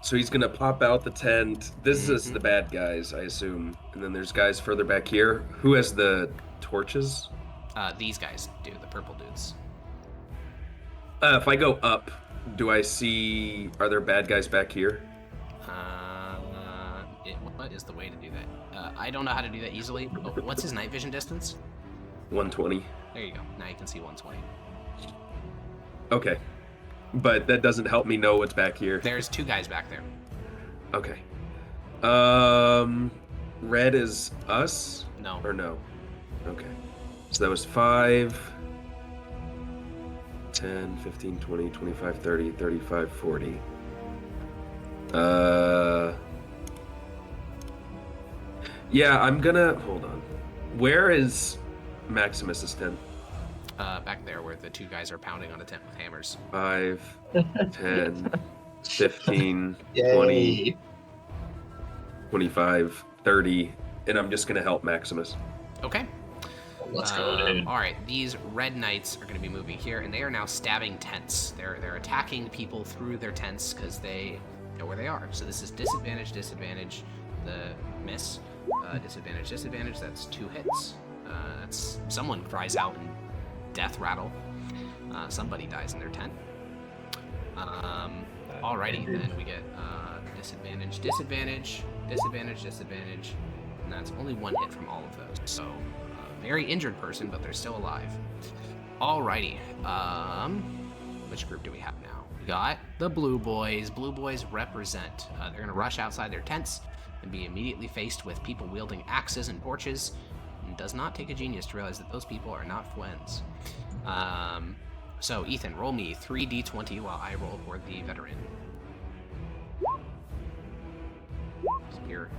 So he's gonna pop out the tent. This is the bad guys, I assume. And then there's guys further back here. Who has the torches? These guys do, the purple dudes. If I go up, do I see? Are there bad guys back here? What is the way to do that? I don't know how to do that easily. Oh, what's his night vision distance? 120. There you go. Now you can see 120. Okay. But that doesn't help me know what's back here. There's 2 guys back there. Okay. Red is us? No. Or no? Okay. So that was 5, 10, 15, 20, 25, 30, 35, 40. Yeah, I'm gonna... Hold on. Where is Maximus's tent? Back there where the two guys are pounding on a tent with hammers. 5, 10, 15, Yay. 20, 25, 30, and I'm just gonna help Maximus. Okay. Let's go, dude. All right, these red knights are going to be moving here, and they are now stabbing tents. They're attacking people through their tents because they know where they are. So this is disadvantage, disadvantage, the miss, disadvantage, disadvantage. That's 2 hits. That's someone cries out in death rattle. Somebody dies in their tent. Alrighty, then we get disadvantage, disadvantage, disadvantage, disadvantage, and that's only 1 hit from all of those. So. Very injured person, but they're still alive. Alrighty. Which group do we have now? We got the blue boys. Blue boys represent. They're gonna rush outside their tents and be immediately faced with people wielding axes and torches. It does not take a genius to realize that those people are not friends. So Ethan, roll me 3d20 while I roll for the veteran.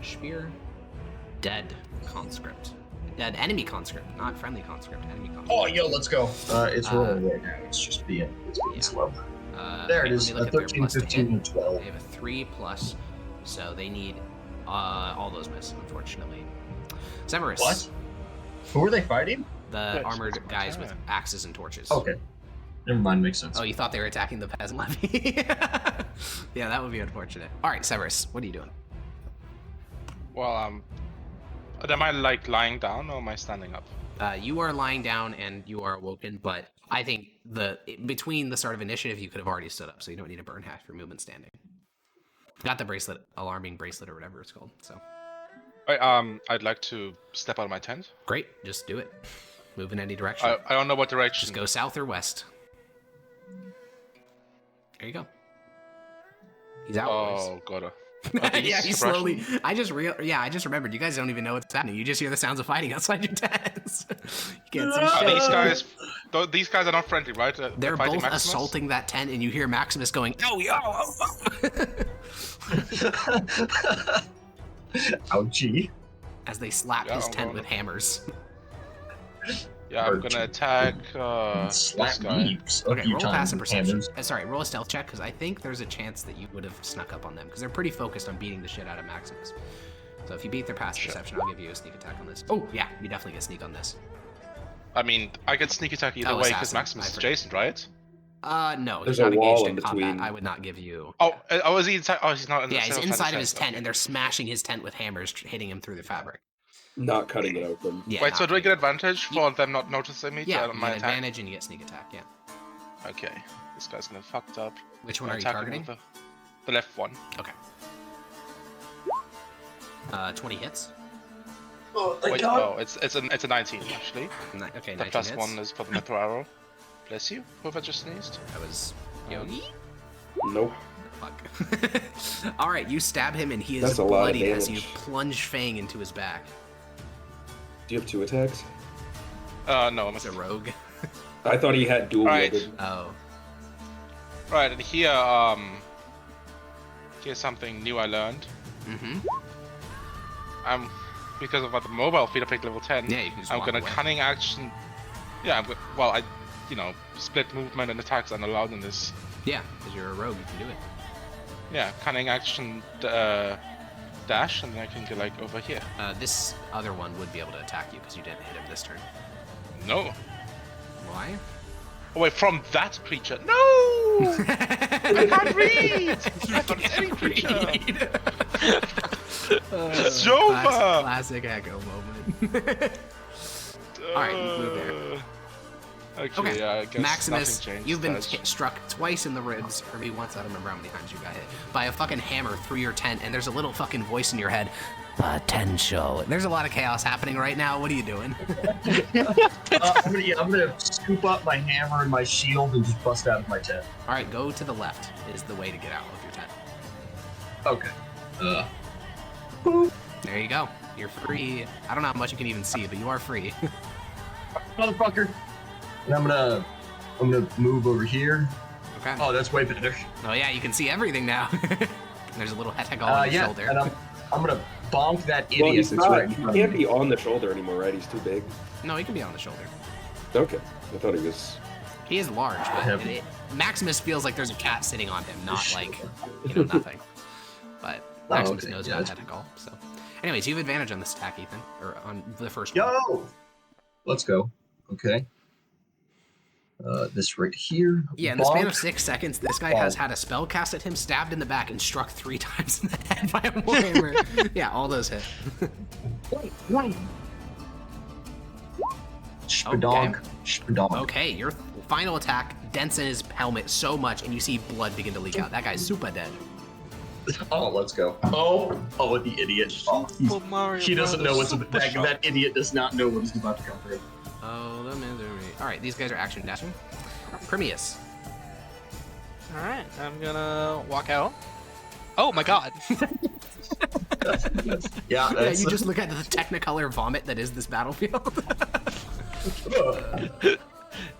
Spear. Dead conscript. Dead enemy conscript, not friendly conscript. Enemy conscript. Oh, yo, let's go. It's rolling right now. It's just being slow. There it is. 13, 15, and 12. They have a 3+, so they need all those miss, unfortunately. Severus. What? Who are they fighting? The armored guys with axes and torches. Okay. Never mind, makes sense. Oh, you thought they were attacking the peasant levy? Yeah, that would be unfortunate. All right, Severus, what are you doing? Well, am I like lying down or am I standing up? You are lying down and you are awoken, but I think between the start of initiative, you could have already stood up, so you don't need to burn half your movement standing. Got the bracelet, alarming bracelet or whatever it's called. So. I'd like to step out of my tent. Great, just do it. Move in any direction. I don't know what direction. Just go south or west. There you go. He's out. Oh, gotta. Yeah, he slowly. I just remembered. You guys don't even know what's happening. You just hear the sounds of fighting outside your tents. You can't see shit. These guys are not friendly, right? They're both Maximus? assaulting that tent, and you hear Maximus going, "Oh, yo, oh, oh." Ouchie. As they slap his tent with hammers. Yeah, I'm gonna attack Slap this guy. beeps. Okay, roll passive perception. Roll a stealth check, because I think there's a chance that you would have snuck up on them, because they're pretty focused on beating the shit out of Maximus. So if you beat their passive perception, I'll give you a sneak attack on this. Oh, yeah, you definitely get sneak on this. I mean, I get sneak attack either way, because Maximus is adjacent, right? No, There's he's not a wall engaged in in combat. between. I would not give you... Oh, is he inside? Oh, he's not in the Yeah, he's inside of his tent, okay. and they're smashing his tent with hammers, hitting him through the fabric. Not cutting it open. Yeah, Wait, so do I get advantage for them not noticing me? Yeah, on you my get attack? advantage and you get sneak attack, yeah. Okay, this guy's gonna fucked up. Which one are you Attacking targeting? with the left one. Okay. 20 hits. Oh, thank Wait, God. no, it's a 19 actually. Okay, The 19 plus hits. 1 is for the metal arrow. Bless you. Whoever just sneezed. That was Yogi? Nope. Fuck. Alright, you stab him and he is That's a lot of bloody as you damage. plunge Fang into his back. Do you have 2 attacks? No, I'm He's a rogue. I thought he had dual Alright. wielded. Oh. Right, and here, here's something new I learned. Mm-hmm. Because of the mobile feat I picked level 10. Yeah, you can just I'm walk gonna away. cunning action. Yeah, split movement and attacks aren't allowed in this. Yeah, because you're a rogue, you can do it. Yeah, cunning action dash, and then I can get like over here. This other one would be able to attack you because you didn't hit him this turn. No. Why? Oh wait, from that creature. No! I can't read! I thought any creature. It's over! Classic echo moment. Alright, move there. Okay, yeah, I guess Maximus, nothing changed. you've been That's- struck twice in the ribs, or maybe once, I don't remember how many times you got hit, by a fucking hammer through your tent, and there's a little fucking voice in your head. Potential. There's a lot of chaos happening right now. What are you doing? I'm gonna scoop up my hammer and my shield and just bust out of my tent. Alright, go to the left is the way to get out of your tent. Okay. There you go. You're free. I don't know how much you can even see, but you are free. Motherfucker. And I'm gonna I'm gonna move over here. Okay. Oh, that's way better. Oh yeah, you can see everything now. There's a little hetek on his Yeah, shoulder. and I'm gonna bonk that idiot Well, he's that's not. right in He front of can't me. be on the shoulder anymore, right? He's too big. No, he can be on the shoulder. Okay, I thought he was. He is large, but Heavy. Maximus feels like there's a cat sitting on him, not like, nothing. But Maximus okay, knows yeah, about that's- Hetekal, so. Anyways, you have advantage on this attack, Ethan, or on the first one. Yo! Let's go. Okay. This right here. Yeah, in the span Bonk. of 6 seconds, this guy has had a spell cast at him, stabbed in the back, and struck 3 times in the head by a warhammer. Yeah, all those hit. Spadonk. Spadonk. Okay, your final attack dents in his helmet so much, and you see blood begin to leak out. That guy's super dead. Oh, let's go. Oh, the idiot. Oh, Super Mario he doesn't know what's Brothers about Super that idiot does not know what is about to come through. Oh, the misery. Alright, these guys are action dashing. Primius. Alright, I'm gonna walk out. Oh my god. Yeah, Yeah, that's you just look at the Technicolor vomit that is this battlefield.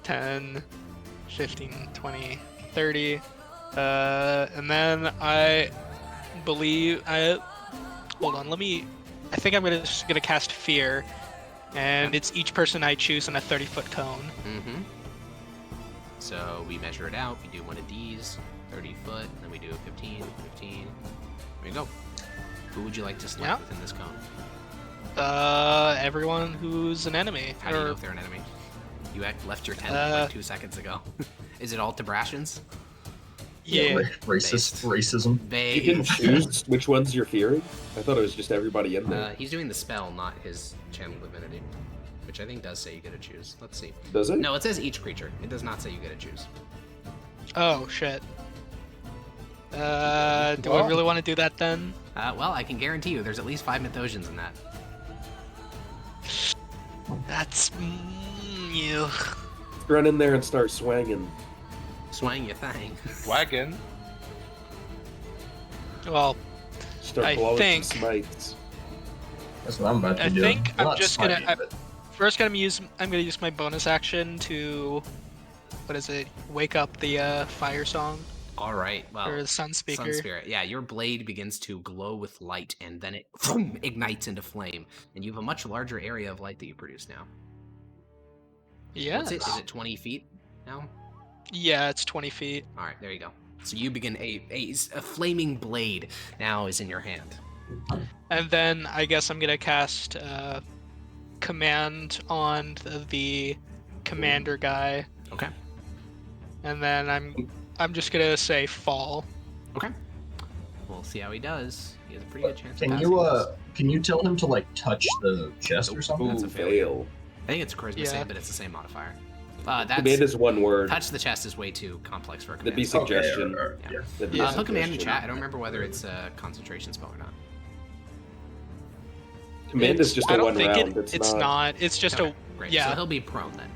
10, 15, 20, 30. And then I believe hold on, I think I'm just gonna cast Fear. And it's each person I choose in a 30-foot cone. Mm-hmm. So we measure it out. We do one of these, 30 foot, and then we do 15, 15. There we go. Who would you like to select Yeah. within this cone? Everyone who's an enemy. How do you know if they're an enemy? You left your tent like 2 seconds ago. Is it all Tabrashans? Yeah. Racism. You can choose which ones you're fearing. I thought it was just everybody in there. He's doing the spell, not his channel divinity, which I think does say you get to choose. Let's see. Does it? No, it says each creature. It does not say you get to choose. Oh shit. Do I really want to do that then? Well, I can guarantee you there's at least 5 Mythosians in that. That's you. Run in there and start swanging. Swang your thing. Wagon. Well, Start I blowing think- some smites. That's what I'm about to I do. think I'm Not just gonna- smite, but- first I'm gonna use my bonus action to, what is it? Wake up the fire song All right. Well, or the sun speaker. Sun Spirit. Yeah, your blade begins to glow with light, and then it ignites into flame, and you have a much larger area of light that you produce now. Yes. What's it? Is it 20 feet now? Yeah, it's 20 feet. All right, there you go. So you begin a flaming blade now is in your hand. And then I guess I'm gonna cast command on the commander guy, Okay. and then I'm just gonna say fall. Okay. We'll see how he does. He has a pretty good chance. Can of you passing this. can you tell him to like touch the chest or something? That's Ooh, a failure. fail. I think it's a charisma Yeah. save, but it's the same modifier. Command That's is one word. touch the chest is way too complex for a That'd be command. suggestion. Yeah. That'd be a Put command in suggestion. chat. I don't remember whether it's a concentration spell or not. Command is just I a don't one think round. it's not. It's just Okay, great. yeah. So he'll be prone then.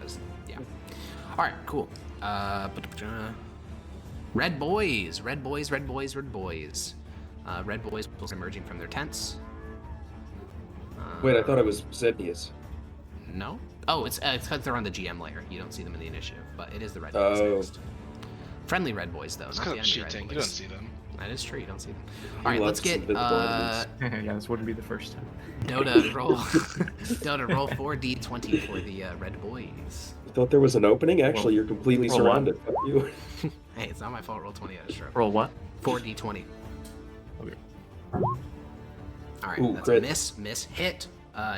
'Cause- Yeah. All right. Cool. Red boys. Red boys. Red boys. Red boys. Red boys emerging from their tents. Wait, I thought it was Zednius. No. Oh, it's because they're on the GM layer. You don't see them in the initiative, but it is the red Oh. boys next. Friendly red boys though, It's not the because enemy I'm cheating. red You boys. don't see them. That is true. You don't see them. He All right, let's loves get invisible enemies. Yeah, this wouldn't be the first time. Dota roll. Dota roll 4d20 for the red boys. I thought there was an opening. Actually, you're completely roll surrounded. Fuck you. Hey, it's not my fault. Roll 20 out of stroke. Roll what? 4d20. Okay. All right, Ooh, that's crit. a miss, hit.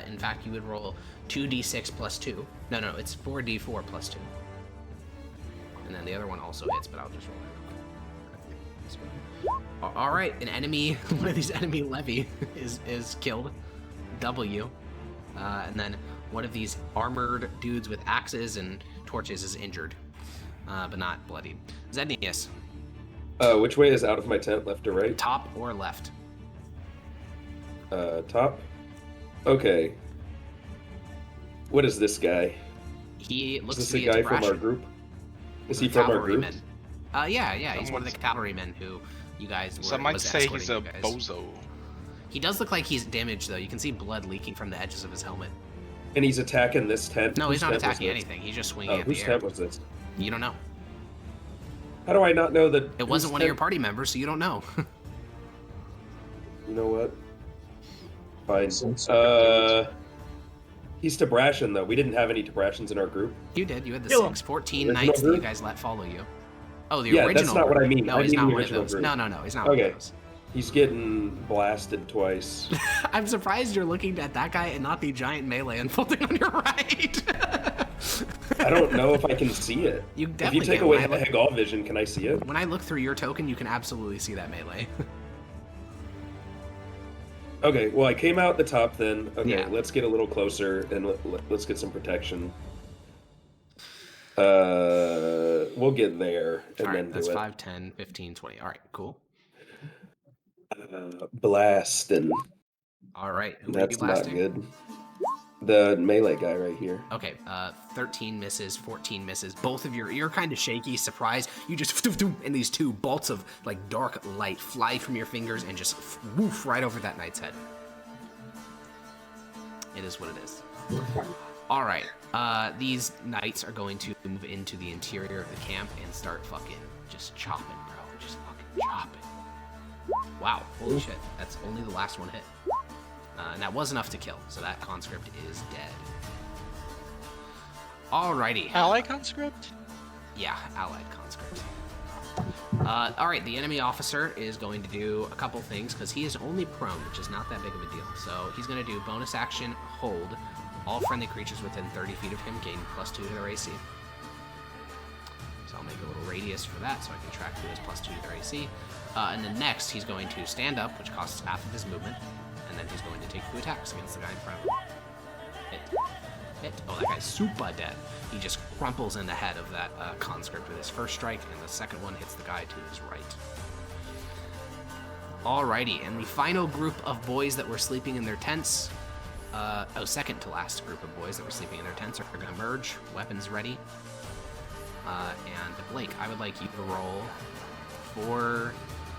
In fact, you would roll 2d6 plus 2. No, it's 4d4 plus 2. And then the other one also hits, but I'll just roll it. All right, an enemy, one of these enemy levy is killed. W. And then one of these armored dudes with axes and torches is injured, but not bloodied. Zednius, Which way is out of my tent, left or right? top or left? Top. Okay. What is this guy? He Is looks this to a be guy from our Tabrashan. group? Is The he from our group? cavalryman. Yeah, he's one of the cavalrymen who you guys were. Some might was say he's a escorting you guys. bozo. He does look like he's damaged though. You can see blood leaking from the edges of his helmet. And he's attacking this tent. No, Whose he's not tent was attacking this? anything. He's just swinging Oh, at the whose air. tent was this? You don't know. How do I not know that? It wasn't one of your party members, so you don't know. You know what? Fine. Since He's Tabrashan, though. We didn't have any Tabrashans in our group. You did. You had the Kill 6, 14 Original knights that you group? guys let follow you. Oh, the Yeah, original that's not what group. I mean. No, I he's mean not the one of original those. group. No, he's not one Okay. of those. He's getting blasted twice. I'm surprised you're looking at that guy and not the giant melee unfolding on your right. I don't know if I can see it. You If definitely you take can. away When I look- Hegal vision, can I see it? When I look through your token, you can absolutely see that melee. Okay, well, I came out the top then. Okay, Yeah. let's get a little closer and let's get some protection. We'll get there and All then right, that's do it. 5, 10, 15, 20. All right, cool. Blasting. All right, who That's would you be not blasting? good. The melee guy right here. Okay, 13 misses, 14 misses. Both of you're kind of shaky, surprised. You just and these two bolts of like dark light fly from your fingers and just woof right over that knight's head. It is what it is. All right, these knights are going to move into the interior of the camp and start fucking just chopping, bro. Just fucking chopping. Wow, holy shit. That's only the last one hit. And that was enough to kill, so that conscript is dead. Alrighty. Ally conscript? Yeah, allied conscript. Alright, the enemy officer is going to do a couple things, because he is only prone, which is not that big of a deal. So he's going to do bonus action, hold. All friendly creatures within 30 feet of him gain +2 to their AC. So I'll make a little radius for that, so I can track who has +2 to their AC. And then next, he's going to stand up, which costs half of his movement. And then he's going to take 2 attacks against the guy in front of him. Hit. Oh, that guy's super dead. He just crumples in the head of that conscript with his first strike, and the second one hits the guy to his right. Alrighty, and the final group of boys that were sleeping in their tents, second to last group of boys that were sleeping in their tents are going to merge, weapons ready. And Blake, I would like you to roll for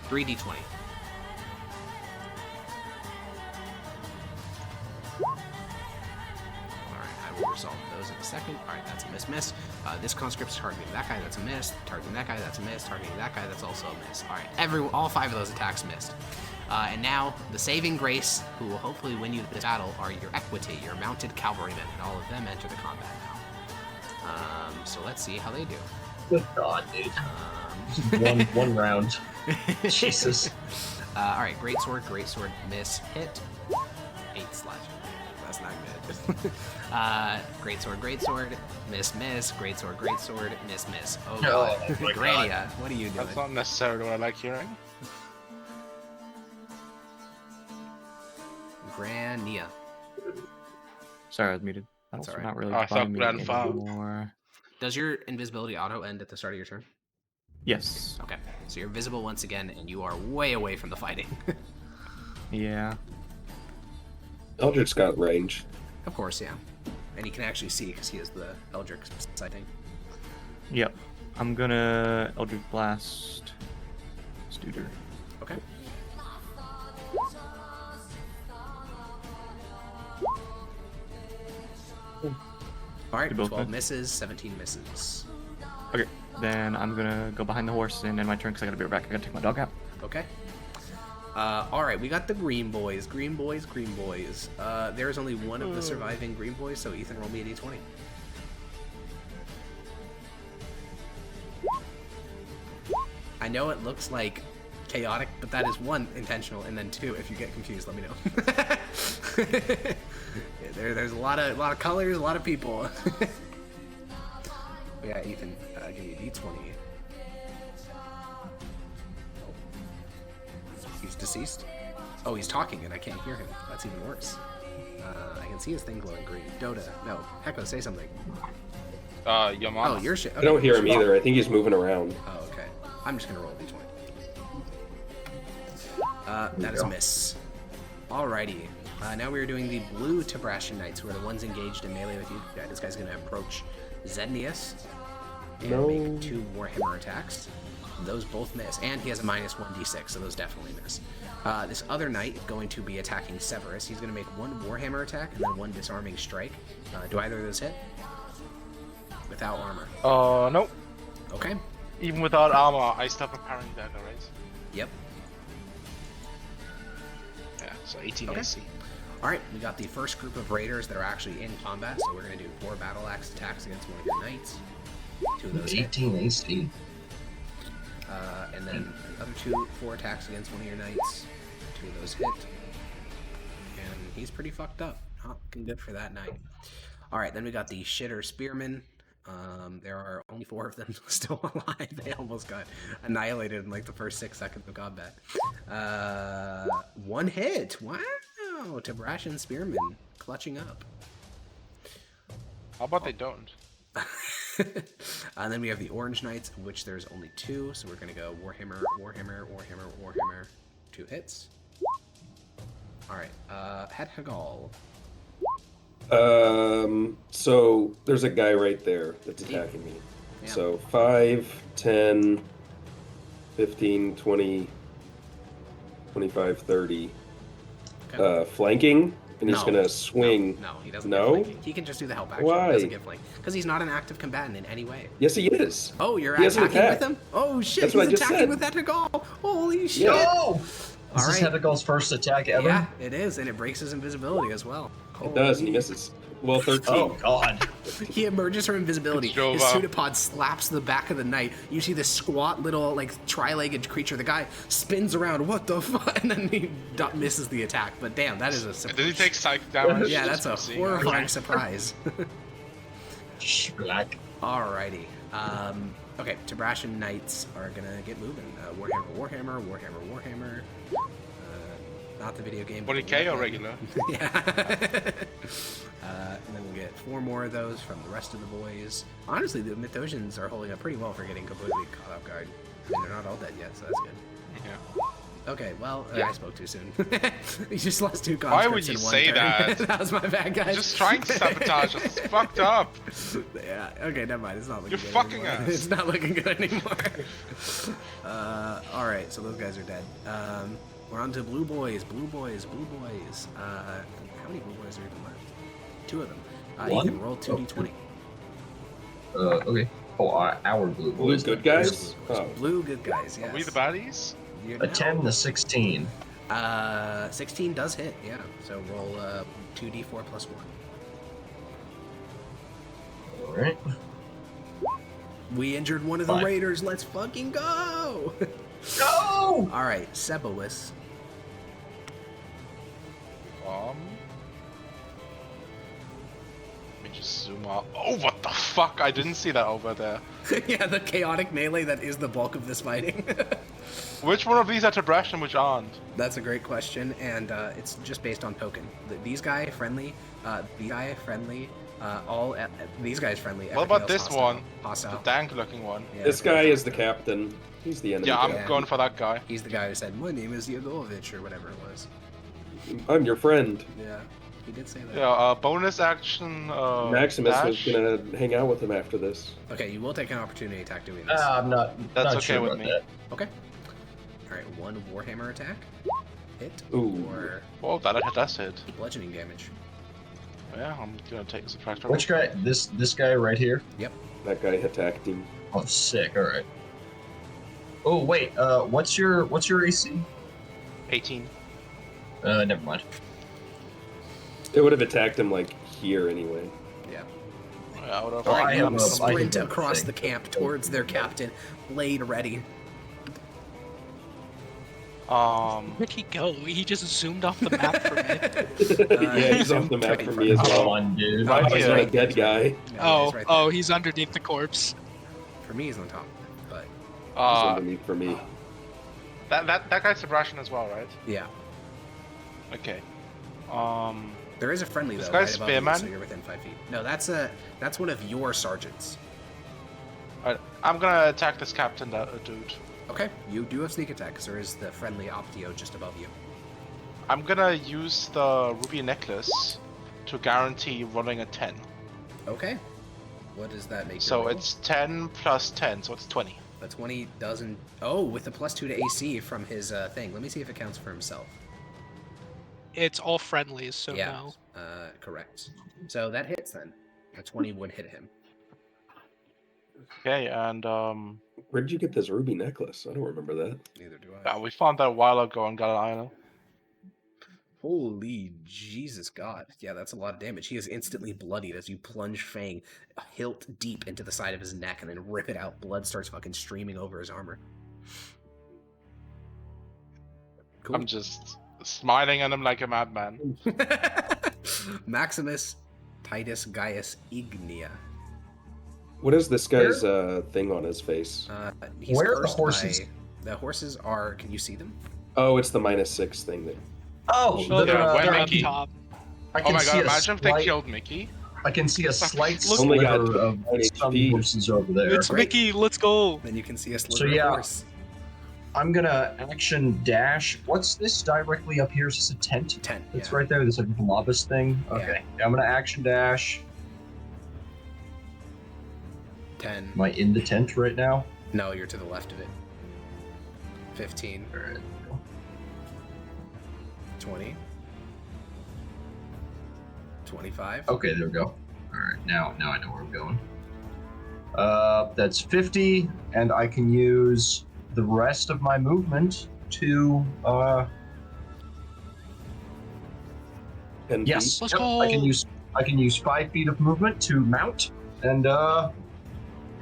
3d20. I will resolve those in a second. Alright, that's a miss. This conscript's targeting that guy, that's a miss. Targeting that guy, that's a miss. Targeting that guy, that's also a miss. Alright, all 5 of those attacks missed. And now, the saving grace, who will hopefully win you this battle, are your equity, your mounted cavalrymen, and all of them enter the combat now. So let's see how they do. Good God, dude. One round. Jesus. Alright, greatsword, miss, hit. 8 slashing. That's not good. Greatsword, miss, greatsword, miss. Oh god. Oh my Grania, what are you doing? That's not necessarily what I like hearing. Grania. Sorry, I was muted. That's That's all right. not really Oh, I thought finding me Grandfather. anymore. Does your invisibility auto end at the start of your turn? Yes. Okay, so you're visible once again, and you are way away from the fighting. Yeah. Eldritch's got range. Of course, yeah. And he can actually see because he has the Eldritch sighting. Yep. I'm gonna Eldritch Blast Studer. Okay. Alright, You both 12 miss? misses, 17 misses. Okay. Then I'm gonna go behind the horse and end my turn because I gotta be right back. I gotta take my dog out. Okay. Alright, we got the green boys. Green boys. There's only one of the surviving green boys, so Ethan, roll me a d20. I know it looks like chaotic, but that is 1, intentional, and then 2, if you get confused, let me know. There's a lot of colors, a lot of people. Yeah, Ethan, give me a d20. He's deceased? Oh, he's talking and I can't hear him. That's even worse. I can see his thing glowing green. Dota, no. Hecko, say something. Your mom. Oh, your shit. I don't hear him either. I think he's moving around. Oh, okay. I'm just gonna roll a d20. That is a miss. Alrighty. Now we are doing the blue Tabrashan Knights, who are the ones engaged in melee with you. Yeah, this guy's gonna approach Zednius and make 2 Warhammer attacks. Those both miss, and he has a -1d6, so those definitely miss. This other knight is going to be attacking Severus. He's going to make 1 Warhammer attack and then 1 disarming strike. Do either of those hit? Without armor. Nope. Okay. Even without armor, I still have a parrying dagger, right? Yep. Yeah, so 18 Okay. AC. All right, we got the first group of raiders that are actually in combat, so we're going to do 4 battle axe attacks against one of your knights. 2 of those hit. 18 AC. And then the other 4 attacks against one of your knights. 2 of those hit. And he's pretty fucked up. Not looking good for that knight. All right, then we got the shitter spearmen. There are only 4 of them still alive. They almost got annihilated in like the first 6 seconds of combat. 1 hit. Wow. Tabrashan spearmen clutching up. How about they don't? And then we have the Orange Knights, of which there's only 2, so we're gonna go Warhammer, Warhammer, Warhammer, Warhammer. 2 hits. Alright, Het Hagal. So there's a guy right there that's attacking me. Yeah. So 5, 10, 15, 20, 25, 30. Okay. Flanking, and he's No. gonna swing. No, he doesn't No? get flanking. He can just do the help action. Why? He doesn't get flank. Because he's not an active combatant in any way. Yes, he is. Oh, you're He hasn't attacking with attacked. him? Oh shit, That's what he's I just attacking said. with Het Hagal! Holy shit! No! This is Alright. Hedagal's first attack ever? Yeah, it is, and it breaks his invisibility as well. It does, and he Holy- misses. Well, 13. Oh, God. He emerges from invisibility. It's His Jova. pseudopod slaps the back of the knight. You see this squat little, like, tri-legged creature. The guy spins around. What the fuck? And then he misses the attack. But damn, that is a Did surprise. he take psych damage? Yeah, that's a Just seeing horrifying that. surprise. Black. Alrighty. Okay, Tabrashan Knights are gonna get moving. Warhammer. Not the video game. but the 40k or weapon. regular? Yeah. And then we'll get 4 more of those from the rest of the boys. Honestly, the Mythosians are holding up pretty well for getting completely caught off guard. I mean, they're not all dead yet, so that's good. Yeah. Okay, well, Yeah. I spoke too soon. You just lost 2 Why conscripts would you in 1 say turn. that? That was my bad, guys. Just trying to sabotage us. It's fucked up. Yeah, okay, never mind. It's not looking You're good fucking anymore. us. It's not looking good anymore. Alright, so those guys are dead. We're on to Blue Boys. How many Blue Boys are even left? 2 of them. You One? can roll 2d20. Okay. Oh, our blue Blue boys. good guys? Oh. Blue good guys, yes. Are we the baddies? You're A now- 10 and a 16. 16 does hit, yeah. So roll 2d4 plus 1. Alright. We injured one of the 5. raiders. Let's fucking go! Go! Alright, Sebowis. Let me just zoom out. Oh, what the fuck? I didn't see that over there. Yeah, the chaotic melee that is the bulk of this fighting. Which one of these are Tabrashan and which aren't? That's a great question, and it's just based on token. These guy friendly, these guys friendly. What about this one? The Hostile. dank-looking one. Yeah, This guy is the captain. He's the enemy. Yeah, I'm Yeah. going for that guy. He's the guy who said, "My name is Yagovich," or whatever it was. I'm your friend. Yeah, he did say that. Yeah, bonus action. Maximus dash. is gonna hang out with him after this. Okay, you will take an opportunity attack doing this. I'm not. That's not okay sure with about me. that. Okay. All right, 1 Warhammer attack. Hit. Ooh. Or Oh, that's it. bludgeoning damage. Yeah, I'm gonna take this subtractor. Which guy? This guy right here? That guy attacked him. Oh, sick. All right. Oh wait. What's your AC? 18. Never mind. It would have attacked him like here anyway. Yeah. Yeah, I would have. Oh, I Alright, have you a- I sprint have a across thing. the camp towards their captain, blade ready. Where'd he go? He just zoomed off the map for me. Yeah, he's off the map for me as Come well. on, dude. Right Oh, he's here. not a dead guy. Yeah, Oh, he's right there. oh, he's underneath the corpse. For me, he's on top. But He's Uh, underneath for me. that guy's Tabrashan as well, right? yeah, Okay. there is a friendly This though, guy's right above you, Spearman? so you're within 5 feet. No, that's one of your sergeants. Alright, I'm gonna attack this captain, dude. Okay, you do have sneak attack because there is the friendly Optio just above you. I'm gonna use the ruby necklace to guarantee rolling a 10. Okay. What does that make? So your roll? it's 10 plus 10, so it's 20. A 20 doesn't. Oh, with the +2 to AC from his thing. Let me see if it counts for himself. It's all friendlies, so yeah. no. Correct. So that hits then. A 20 would hit him. Okay, and Where did you get this ruby necklace? I don't remember that. Neither do I. we found that a while ago on Gallen Island. Holy Jesus God. Yeah, that's a lot of damage. He is instantly bloodied as you plunge Fang hilt deep into the side of his neck and then rip it out. Blood starts fucking streaming over his armor. Cool. I'm just smiling at him like a madman. Maximus Titus Gaius Ignia. What is this guy's thing on his face? He's Where are the cursed horses? The horses are... Can you see them? Oh, it's the -6 thing that. Oh, Oh, Yeah, they're when up Mickey- top. I Oh can my see god, a imagine if they slight, killed Mickey. I can see a slight Look- Only got sliver of 9 some HP. horses over there. It's Great. Mickey, let's go. Then you can see a So, sliver yeah. of horse. I'm gonna action dash. What's this directly up here? Is this a tent? 10. It's yeah. right there. This like blobus thing. Yeah. Okay. I'm gonna action dash. 10. Am I in the tent right now? No, you're to the left of it. 15. 20. 25. Okay, there we go. All right, now I know where I'm going. That's 50, and I can use the rest of my movement to. 10 Yes, feet. Let's yep, go. I can use 5 feet of movement to mount, and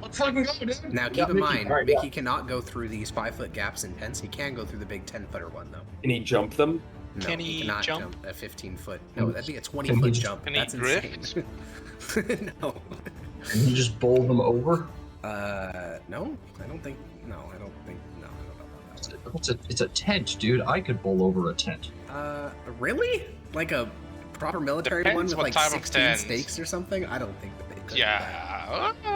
let's fucking go, dude. Now We keep got in Mickey. mind, All right, Mickey cannot go through these 5-foot gaps in tents. He can go through the big 10-footer one, though. Can he jump them? No, Can he he cannot jump? a 15-foot. No, that'd be a Can 20-foot he- jump. can he That's drift? insane. No. Can you just bowl them over? No, I don't think. No, I don't think. No, I don't know about that It's a tent, dude. I could bowl over a tent. one. Really? Like a proper military Depends one with what like type of 16 tent. stakes or something? I don't think that they could. Yeah.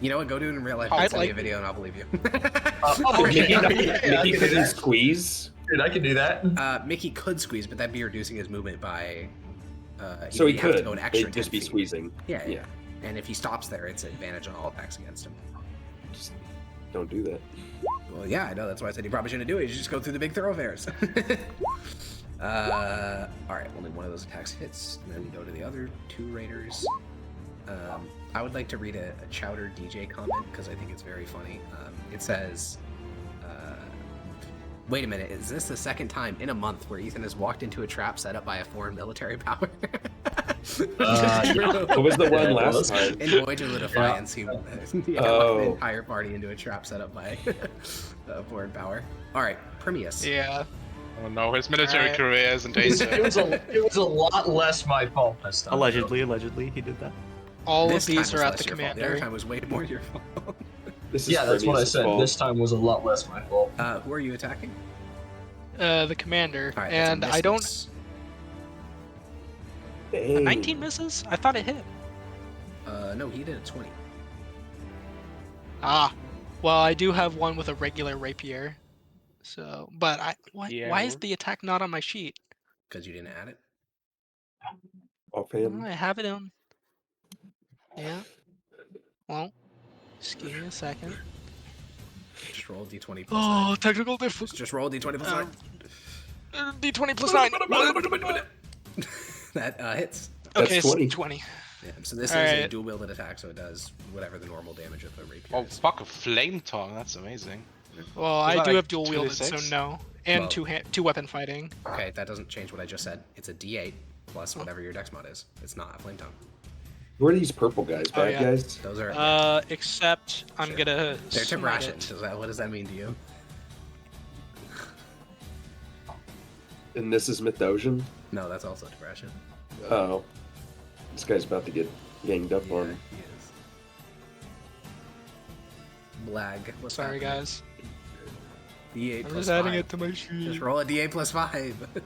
You know what? Go do it in real life. I'd I'll send you a like- video and I'll believe you. Mickey, I Mickey can do couldn't that. squeeze. Dude, I can do that. Mickey could squeeze, but that'd be reducing his movement by. So he he'd have to could. go an extra They'd just 10 be feet. squeezing. Yeah, yeah. Yeah. And if he stops there, it's an advantage on all attacks against him. Just don't do that. Well, yeah, I know. That's why I said you probably shouldn't do it. You should just go through the big thoroughfares. All right, only one of those attacks hits. And then we go to the other 2 raiders. I would like to read a Chowder DJ comment because I think it's very funny. It says, wait a minute, is this the second time in a month where Ethan has walked into a trap set up by a foreign military power? What was the one Yeah, last it was. time? In Voyage of the Defiance, he walked the Oh. entire party into a trap set up by a foreign power. All right, Primius. Yeah. Oh no, his military Alright. career is in It danger. was a lot less my fault this time. Allegedly, he did that. All This of time these was are at less the your fault. The other commander. time was way more your fault. This is Yeah, that's what I Firmius's said. fault. This time was a lot less my fault. Who are you attacking? The commander. All right, that's a And miss, I don't. miss. Dang. 19 misses? I thought it hit. No, he did a 20. Ah. Well, I do have one with a regular rapier. So, but why is Yeah. the attack not on my sheet? Because you didn't add it. Offhand. Oh, I have it on. Yeah. Well, just give me a second. Just roll d20 plus Oh, technical 9. difficulty. Just roll d20 plus 9. D20 plus 9. That hits. That's Okay, 20. 20. Yeah, so this All is a right. dual wielded attack, so it does whatever the normal damage of a rapier Oh is. fuck, a flame tongue, that's amazing. Well, Is I that do like have dual wielded, so 2d6? no. And Well- two weapon fighting. Okay, that doesn't change what I just said. It's a d8 plus whatever your dex mod is. It's not a flame tongue. Who are these purple guys? Oh, Bad yeah. guys? Those are Except I'm Sure. gonna they're tip smite rations. it. What does that mean to you? And this is Mythosian? No, that's also tip ration. Oh. This guy's about to get ganged up Yeah, on. he is. Blag. What's Sorry, happening? guys. D8 I'm plus just adding 5. it to my sheet. Just roll a d8 plus 5.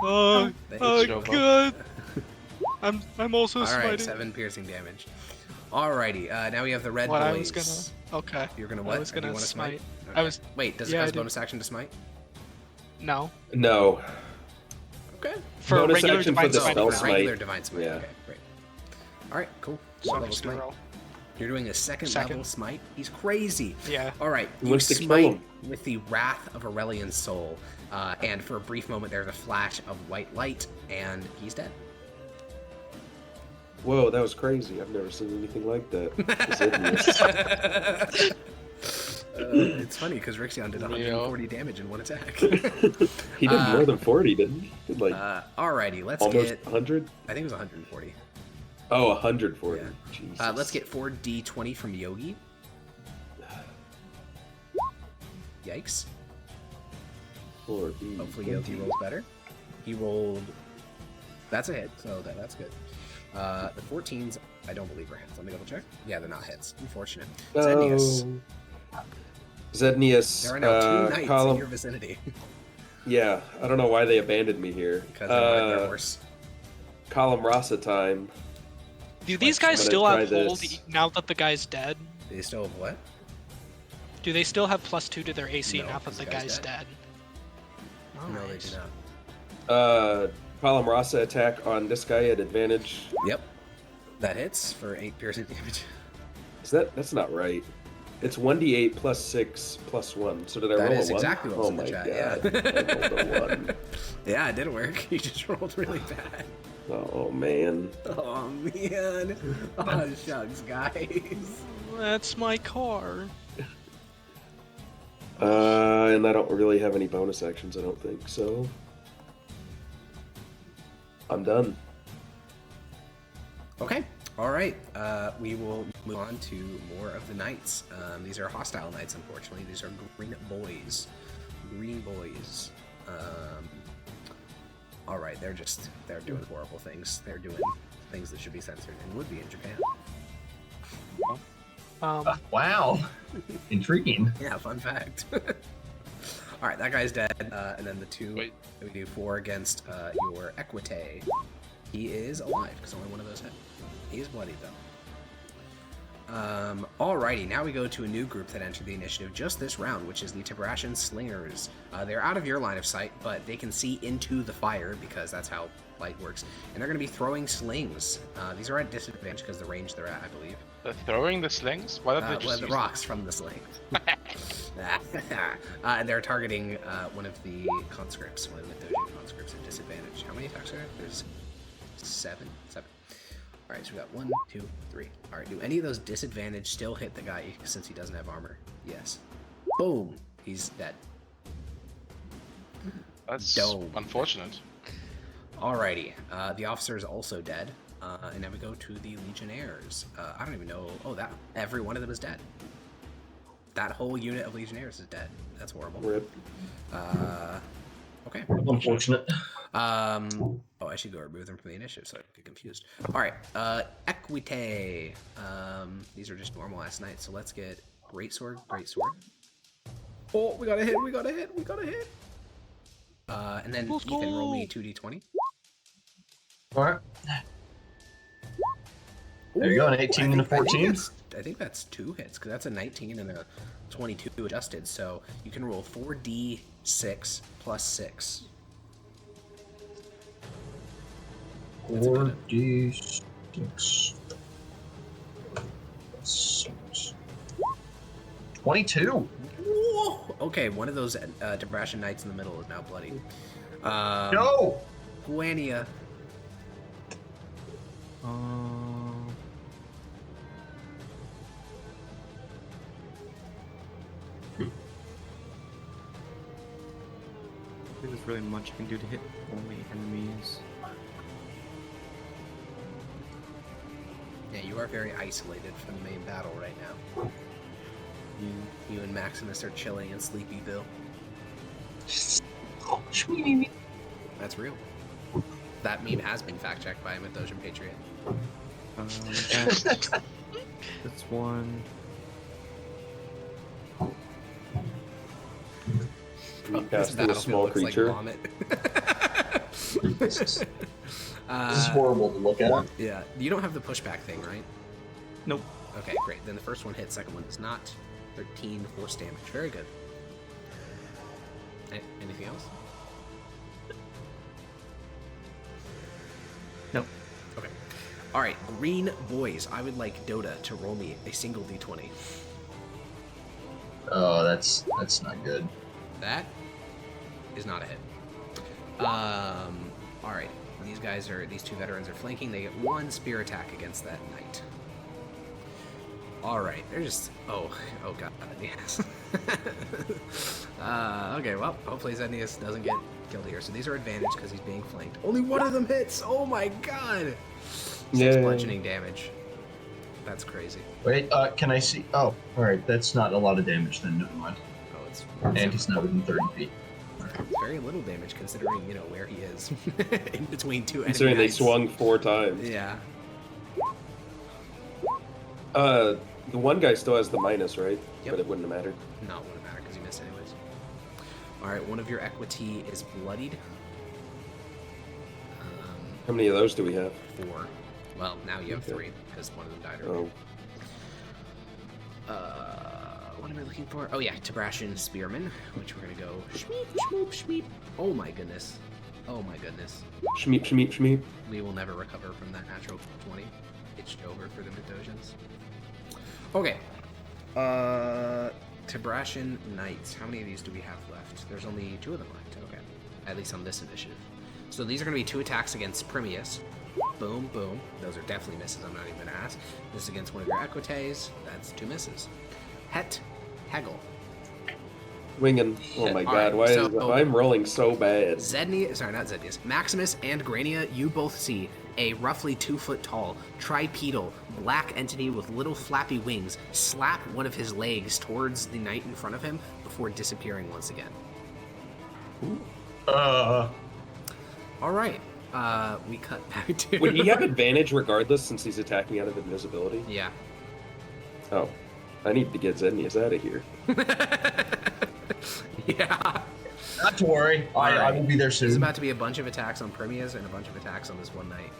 Oh, Thanks. oh Joe. good. I'm also All right, smiting. 7 piercing damage. Alrighty, now we have the red What boys. I was gonna. Okay. You're gonna I what? was Or do you gonna wanna smite. Okay. I was. Wait, does Yeah, it I cost do. bonus action to smite? No. No. Okay. For Bonus regular action for divine the smite. spell no. smite. Regular divine smite. Yeah. Okay, great. All right, cool. So What I'm level just gonna smite? roll. You're doing a second Second. level smite. He's crazy. Yeah. All right, He you wants to kill smite him. with the wrath of Aurelian's soul, and for a brief moment, there's a flash of white light, and he's dead. Whoa, that was crazy. I've never seen anything like that. It's funny because Rixion did 140 damage in one attack. He did more than 40, didn't he? He did like alrighty, let's almost get 100? I think it was 140. Oh, 140. Yeah. Jesus. Let's get 4d20 from Yogi. Yikes. 4D. Hopefully Yogi rolls better. He rolled... That's a hit, so that's good. The 14s, I don't believe are hits. Let me double check. Yeah, they're not hits. Unfortunate. Zednius. Zednius. There are now 2 knights column... in your vicinity. Yeah, I don't know why they abandoned me here. Because they wanted their horse. Column Rasa time. Do these guys still have hold this. now that the guy's dead? They still have what? Do they still have +2 to their AC No, now that the guy's dead? Oh, No, they nice. do not. Column Rasa attack on this guy at advantage. Yep. That hits for 8 piercing damage. That's not right. It's 1d8 plus 6 plus 1. So did I roll a 1? That is exactly what was Oh in the my chat, god. yeah. I rolled a 1. Yeah, it didn't work. You just rolled really bad. Oh man. Oh man. Oh shucks, guys. That's my car. And I don't really have any bonus actions, I don't think, so I'm done. Okay. All right. We will move on to more of the knights. These are hostile knights, unfortunately. These are green boys. Green boys. All right. They're doing horrible things. They're doing things that should be censored and would be in Japan. Wow. Intriguing. Yeah, fun fact. All right, that guy's dead. And then the two, Wait. we do 4 against your Equite. He is alive because only one of those hit. He is bloodied though. Alrighty, now we go to a new group that entered the initiative just this round, which is the Tibrashan Slingers. They're out of your line of sight, but they can see into the fire because that's how light works. And they're going to be throwing slings. These are at disadvantage because the range they're at, I believe. They're throwing the slings? Why don't they just The use rocks from the slings. And they're targeting one of the conscripts, one of the Dojo conscripts at disadvantage. How many attacks are there? There's 7. Alright, so we got 1, 2, 3. Alright, do any of those disadvantage still hit the guy since he doesn't have armor? Yes. Boom! He's dead. That's Dome. unfortunate. Alrighty, the officer is also dead. And then we go to the Legionnaires. I don't even know. Oh, every one of them is dead. That whole unit of Legionnaires is dead. That's horrible. Rip. Okay. Unfortunate. Oh, I should go remove them from the initiative so I don't get confused. Alright, Equite. These are just normal ass knights, so let's get Greatsword. Oh, we got a hit. And then Let's Ethan, roll me go. 2d20. Alright. There you go, an 18 and a 14. I think that's 2 hits, because that's a 19 and a 22 adjusted, so you can roll 4d6 plus 6. 4d6. 22. Whoa! Okay, one of those Tibrashan knights in the middle is now bloody. No! Guania. I think there's really much you can do to hit only enemies. Yeah, you are very isolated from the main battle right now. You and Maximus are chilling in Sleepyville. That's real. That meme has been fact-checked by a Mythosian Patriot. That's one. You cast a small creature. This is horrible to look at. Yeah, you don't have the pushback thing, right? Nope. Okay, great. Then the first one hits, second one does not. 13 force damage. Very good. Anything else? Nope. Okay. Alright, green boys. I would like Dota to roll me a single d20. Oh, that's not good. That is not a hit. Alright. These two veterans are flanking. They get 1 spear attack against that knight. All right, they're just oh god, yes. Okay, well, hopefully Zednius doesn't get killed here. So these are advantage because he's being flanked. Only one of them hits. Oh my god. 6 bludgeoning damage. That's crazy. Wait, can I see? Oh, all right. That's not a lot of damage then. Never mind. Oh, it's And he's not within 30 feet. very little damage considering where he is in between 2 enemy Considering they knights. swung 4 times. Yeah. The one guy still has the minus, right? Yep. But it wouldn't have mattered. No, it wouldn't matter because he missed anyways. All right, one of your equity is bloodied. How many of those do we have? 4. Well, now you have 3 because one of them died already. What am I looking for? Oh yeah, Tabrashian Spearman, which we're gonna go shmeep, shmoop, shmeep. Oh my goodness. Oh my goodness. Shmeep, shmeep, shmeep. We will never recover from that natural 20. Itched over for the Mithdosians. Okay. Tabrashian Knights. How many of these do we have left? There's only 2 of them left. Okay. At least on this initiative. So these are going to be 2 attacks against Primius. Boom, boom. Those are definitely misses. I'm not even going to ask. This is against one of your Equites. That's 2 misses. Het, Hegel. Winging. Oh my All god, right, why so- is I'm rolling so bad? Not Zednius. Maximus and Grania, you both see a roughly 2 foot tall, tripedal, black entity with little flappy wings slap one of his legs towards the knight in front of him before disappearing once again. All right. We cut back to... Would he have advantage regardless since he's attacking out of invisibility? Yeah. Oh. I need to get Zednius out of here. Yeah. Not to worry. I will be there There's soon. about to be a bunch of attacks on Primius and a bunch of attacks on this one knight.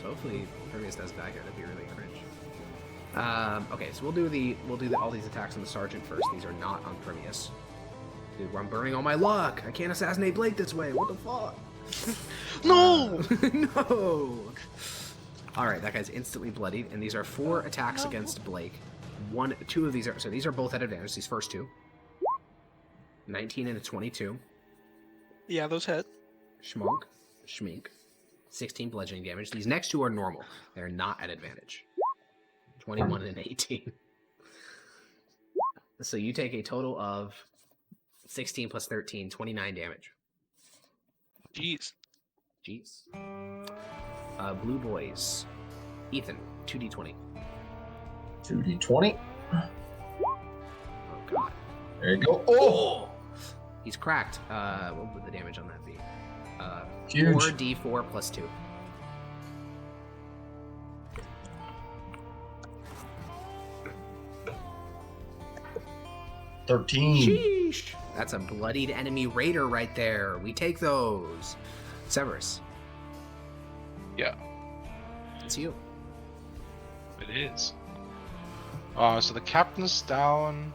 So hopefully Primius does die here. That'd be really cringe. Okay, so we'll do all these attacks on the sergeant first. These are not on Primius. Dude, I'm burning all my luck. I can't assassinate Blake this way. What the fuck? No! No. All right, that guy's instantly bloodied, and these are 4 attacks against Blake. 2 of these are these are both at advantage. These first 2. 19 and a 22. Yeah, those hit. Schmonk, Schmeek. 16 bludgeoning damage. These next 2 are normal. They're not at advantage. 21 and 18. So you take a total of 16 plus 13, 29 damage. Jeez. Jeez. Blue boys. Ethan, 2d20. 2d20. Oh, God. There you go. Oh! He's cracked. What would the damage on that be? Huge. 4d4 plus 2. Sheesh. That's a bloodied enemy raider right there. We take those. Severus. Yeah, It's you. it is. So the captain's down.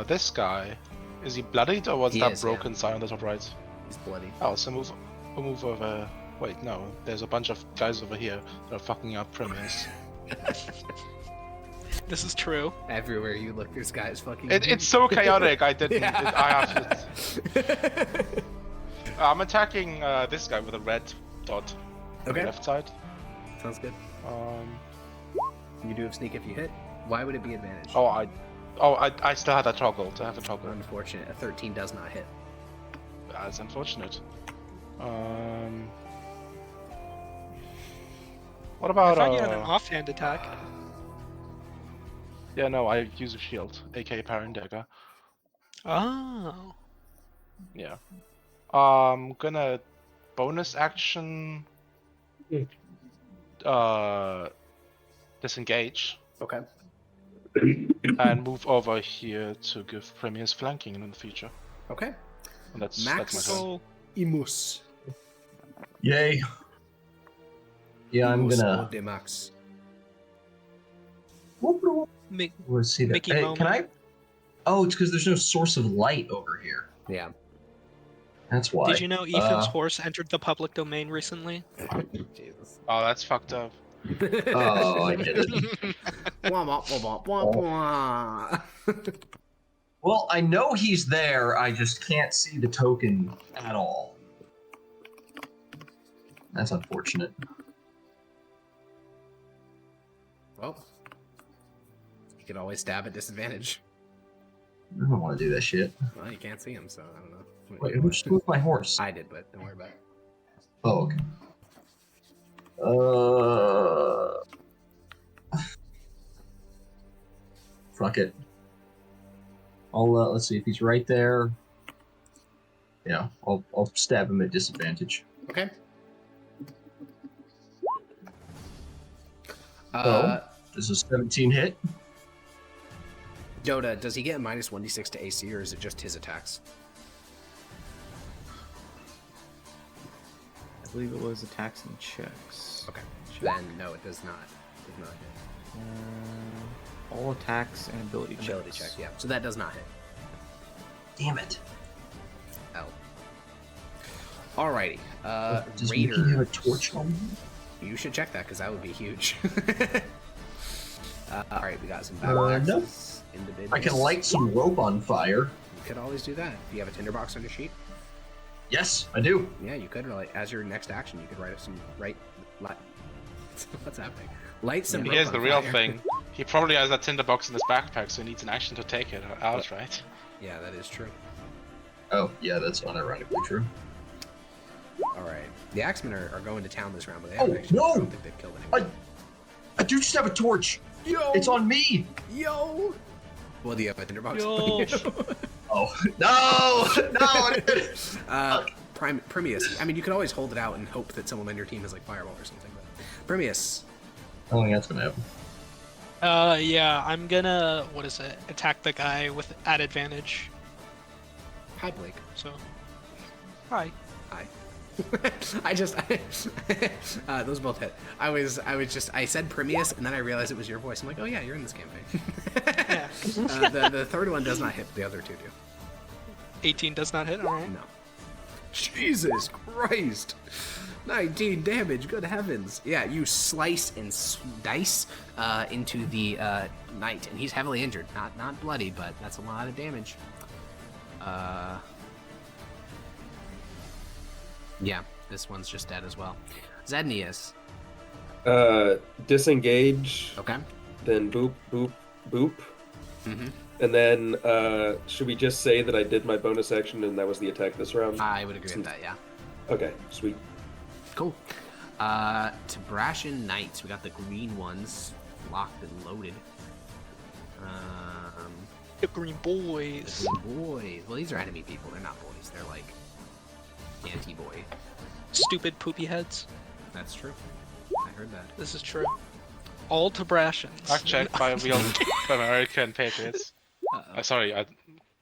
This guy, is he bloodied or was He that is, broken sign on the top right? He's bloody. Oh, so we'll move over. Wait, no, there's a bunch of guys over here that are fucking up Primius. This is true. Everywhere you look, there's guys fucking. It's so chaotic. I didn't. Yeah. I have to. I'm attacking this guy with a red dot on Okay. the left side. Sounds good. Um. You do have sneak if you hit. Why would it be advantage? I still had a toggle to have a toggle. Unfortunate. A 13 does not hit. That's unfortunate. What I about thought you had an offhand attack. Yeah, no, I use a shield, aka Parent Dagger. Oh. Yeah. Gonna bonus action disengage Okay. and move over here to give Premier's flanking in the future. Okay. And that's Max. my turn. So Imus. Yay. Yeah, I'm Imus gonna. de Max. make Let's see that. Mickey Hey, moment. can I? Oh, it's because there's no source of light over here. Yeah. That's why. Did you know Ethan's horse entered the public domain recently? Jesus. Oh, that's fucked up. Oh, I get it. Wah, wah, wah, wah, wah, wah. Well, I know he's there. I just can't see the token at all. That's unfortunate. Well, you could always stab at disadvantage. I don't want to do that shit. Well, you can't see him, so I don't know. Wait, who just moved my horse? I did, but don't worry about it. Oh, okay. Fuck it. I'll let's see if he's right there. Yeah, I'll stab him at disadvantage. Okay. Does a 17 hit? Dota, does he get a minus 1d6 to AC, or is it just his attacks? I believe it was attacks and checks. Okay. Then no, it does not. It does not hit. All attacks and ability checks. Ability check, yeah. So that does not hit. Damn it. Oh. Alrighty. Does Raider. Mickey have a torch on me? You should check that, because that would be huge. Alright, we got some battle No. axes in the business. I can light some rope on fire. You could always do that. Do you have a tinderbox on your sheet? Yes, I do. Yeah, you could. Like, as your next action, you could write some What's happening? Light some. Here's rope the on real fire. thing. He probably has that tinderbox in his backpack, so he needs an action to take it out, right? Yeah, that is true. Oh, yeah, that's unironically true. All right, the Axemen are going to town this round, but they Oh, haven't actually. no! I don't think they've killed anyone. I do just have a torch. Yo, It's on me. Yo. Well, do you have a tinderbox? Yo. Oh no! Primius. I mean, you could always hold it out and hope that someone on your team has like fireball or something. But Primius. I don't think that's gonna happen. Yeah, I'm gonna, attack the guy with at advantage. Hi, Blake. So, hi. Hi. Those both hit. I said Primius, and then I realized it was your voice. I'm like, oh yeah, you're in this campaign. Yeah. The third one does not hit. The other two do. 18 does not hit. All right. No. Jesus Christ. 19 damage. Good heavens. Yeah, you slice and dice into the knight, and he's heavily injured. Not bloody, but that's a lot of damage. Yeah, this one's just dead as well. Zednius. Disengage. Okay. Then boop, boop, boop. Mm-hmm. And then, should we just say that I did my bonus action and that was the attack this round? I would agree with that, yeah. Okay, sweet. Cool. Tabrashan Knights. We got the green ones locked and loaded. The green boys. The green boys. Well, these are enemy people. They're not boys. They're like anti-boy. Stupid poopy heads. That's true. I heard that. This is true. All Tabrashans. Fact checked by real American patriots. Sorry,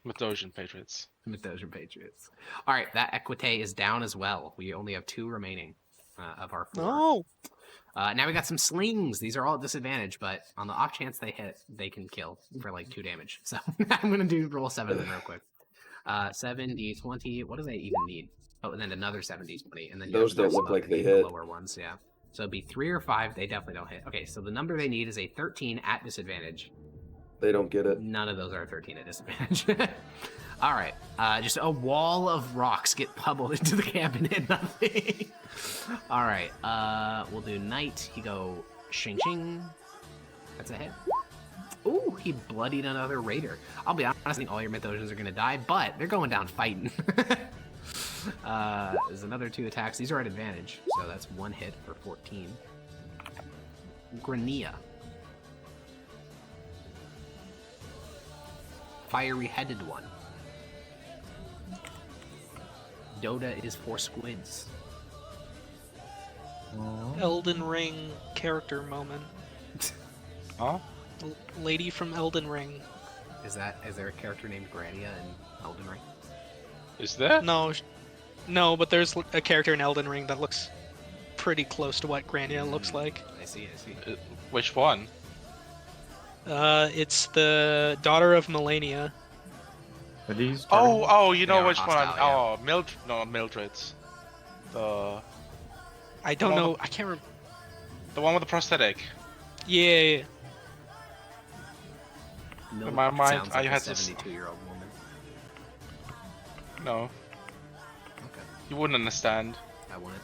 Mithdosian patriots. Mithdosian Patriots. All right, that Equite is down as well. We only have 2 remaining of our 4. No. Now we got some slings. These are all at disadvantage, but on the off chance they hit, they can kill for like 2 damage. So I'm gonna roll 7 of them real quick. 7d20. What do they even need? Oh, and then another 7d20, and then you Those have to roll don't look some like up they and the hit. lower ones. Yeah. So it'd be 3 or 5. They definitely don't hit. Okay, so the number they need is a 13 at disadvantage. They don't get it. None of those are 13 at disadvantage. All right, just a wall of rocks get pummeled into the camp and hit nothing. All right, we'll do knight. He go shing shing. That's a hit. Ooh, he bloodied another raider. I'll be honest, I think all your Mithdosians are gonna die, but they're going down fighting. There's another 2 attacks. These are at advantage, so that's 1 hit for 14. Grania. Fiery headed one. Dota is for squids. Elden Ring character moment. Huh? Lady from Elden Ring. Is there a character named Grania in Elden Ring? Is there? No, but there's a character in Elden Ring that looks pretty close to what Grania looks like. I see. Which one? It's the daughter of Melania. Are these? Oh, you know They are which hostile, one? Oh, Mildred's. I don't Well, know. I can't remember. The one with the prosthetic. Yeah. No, In my mind, sounds like I a had this- 72-year-old woman. No, Okay, you wouldn't understand. I want it.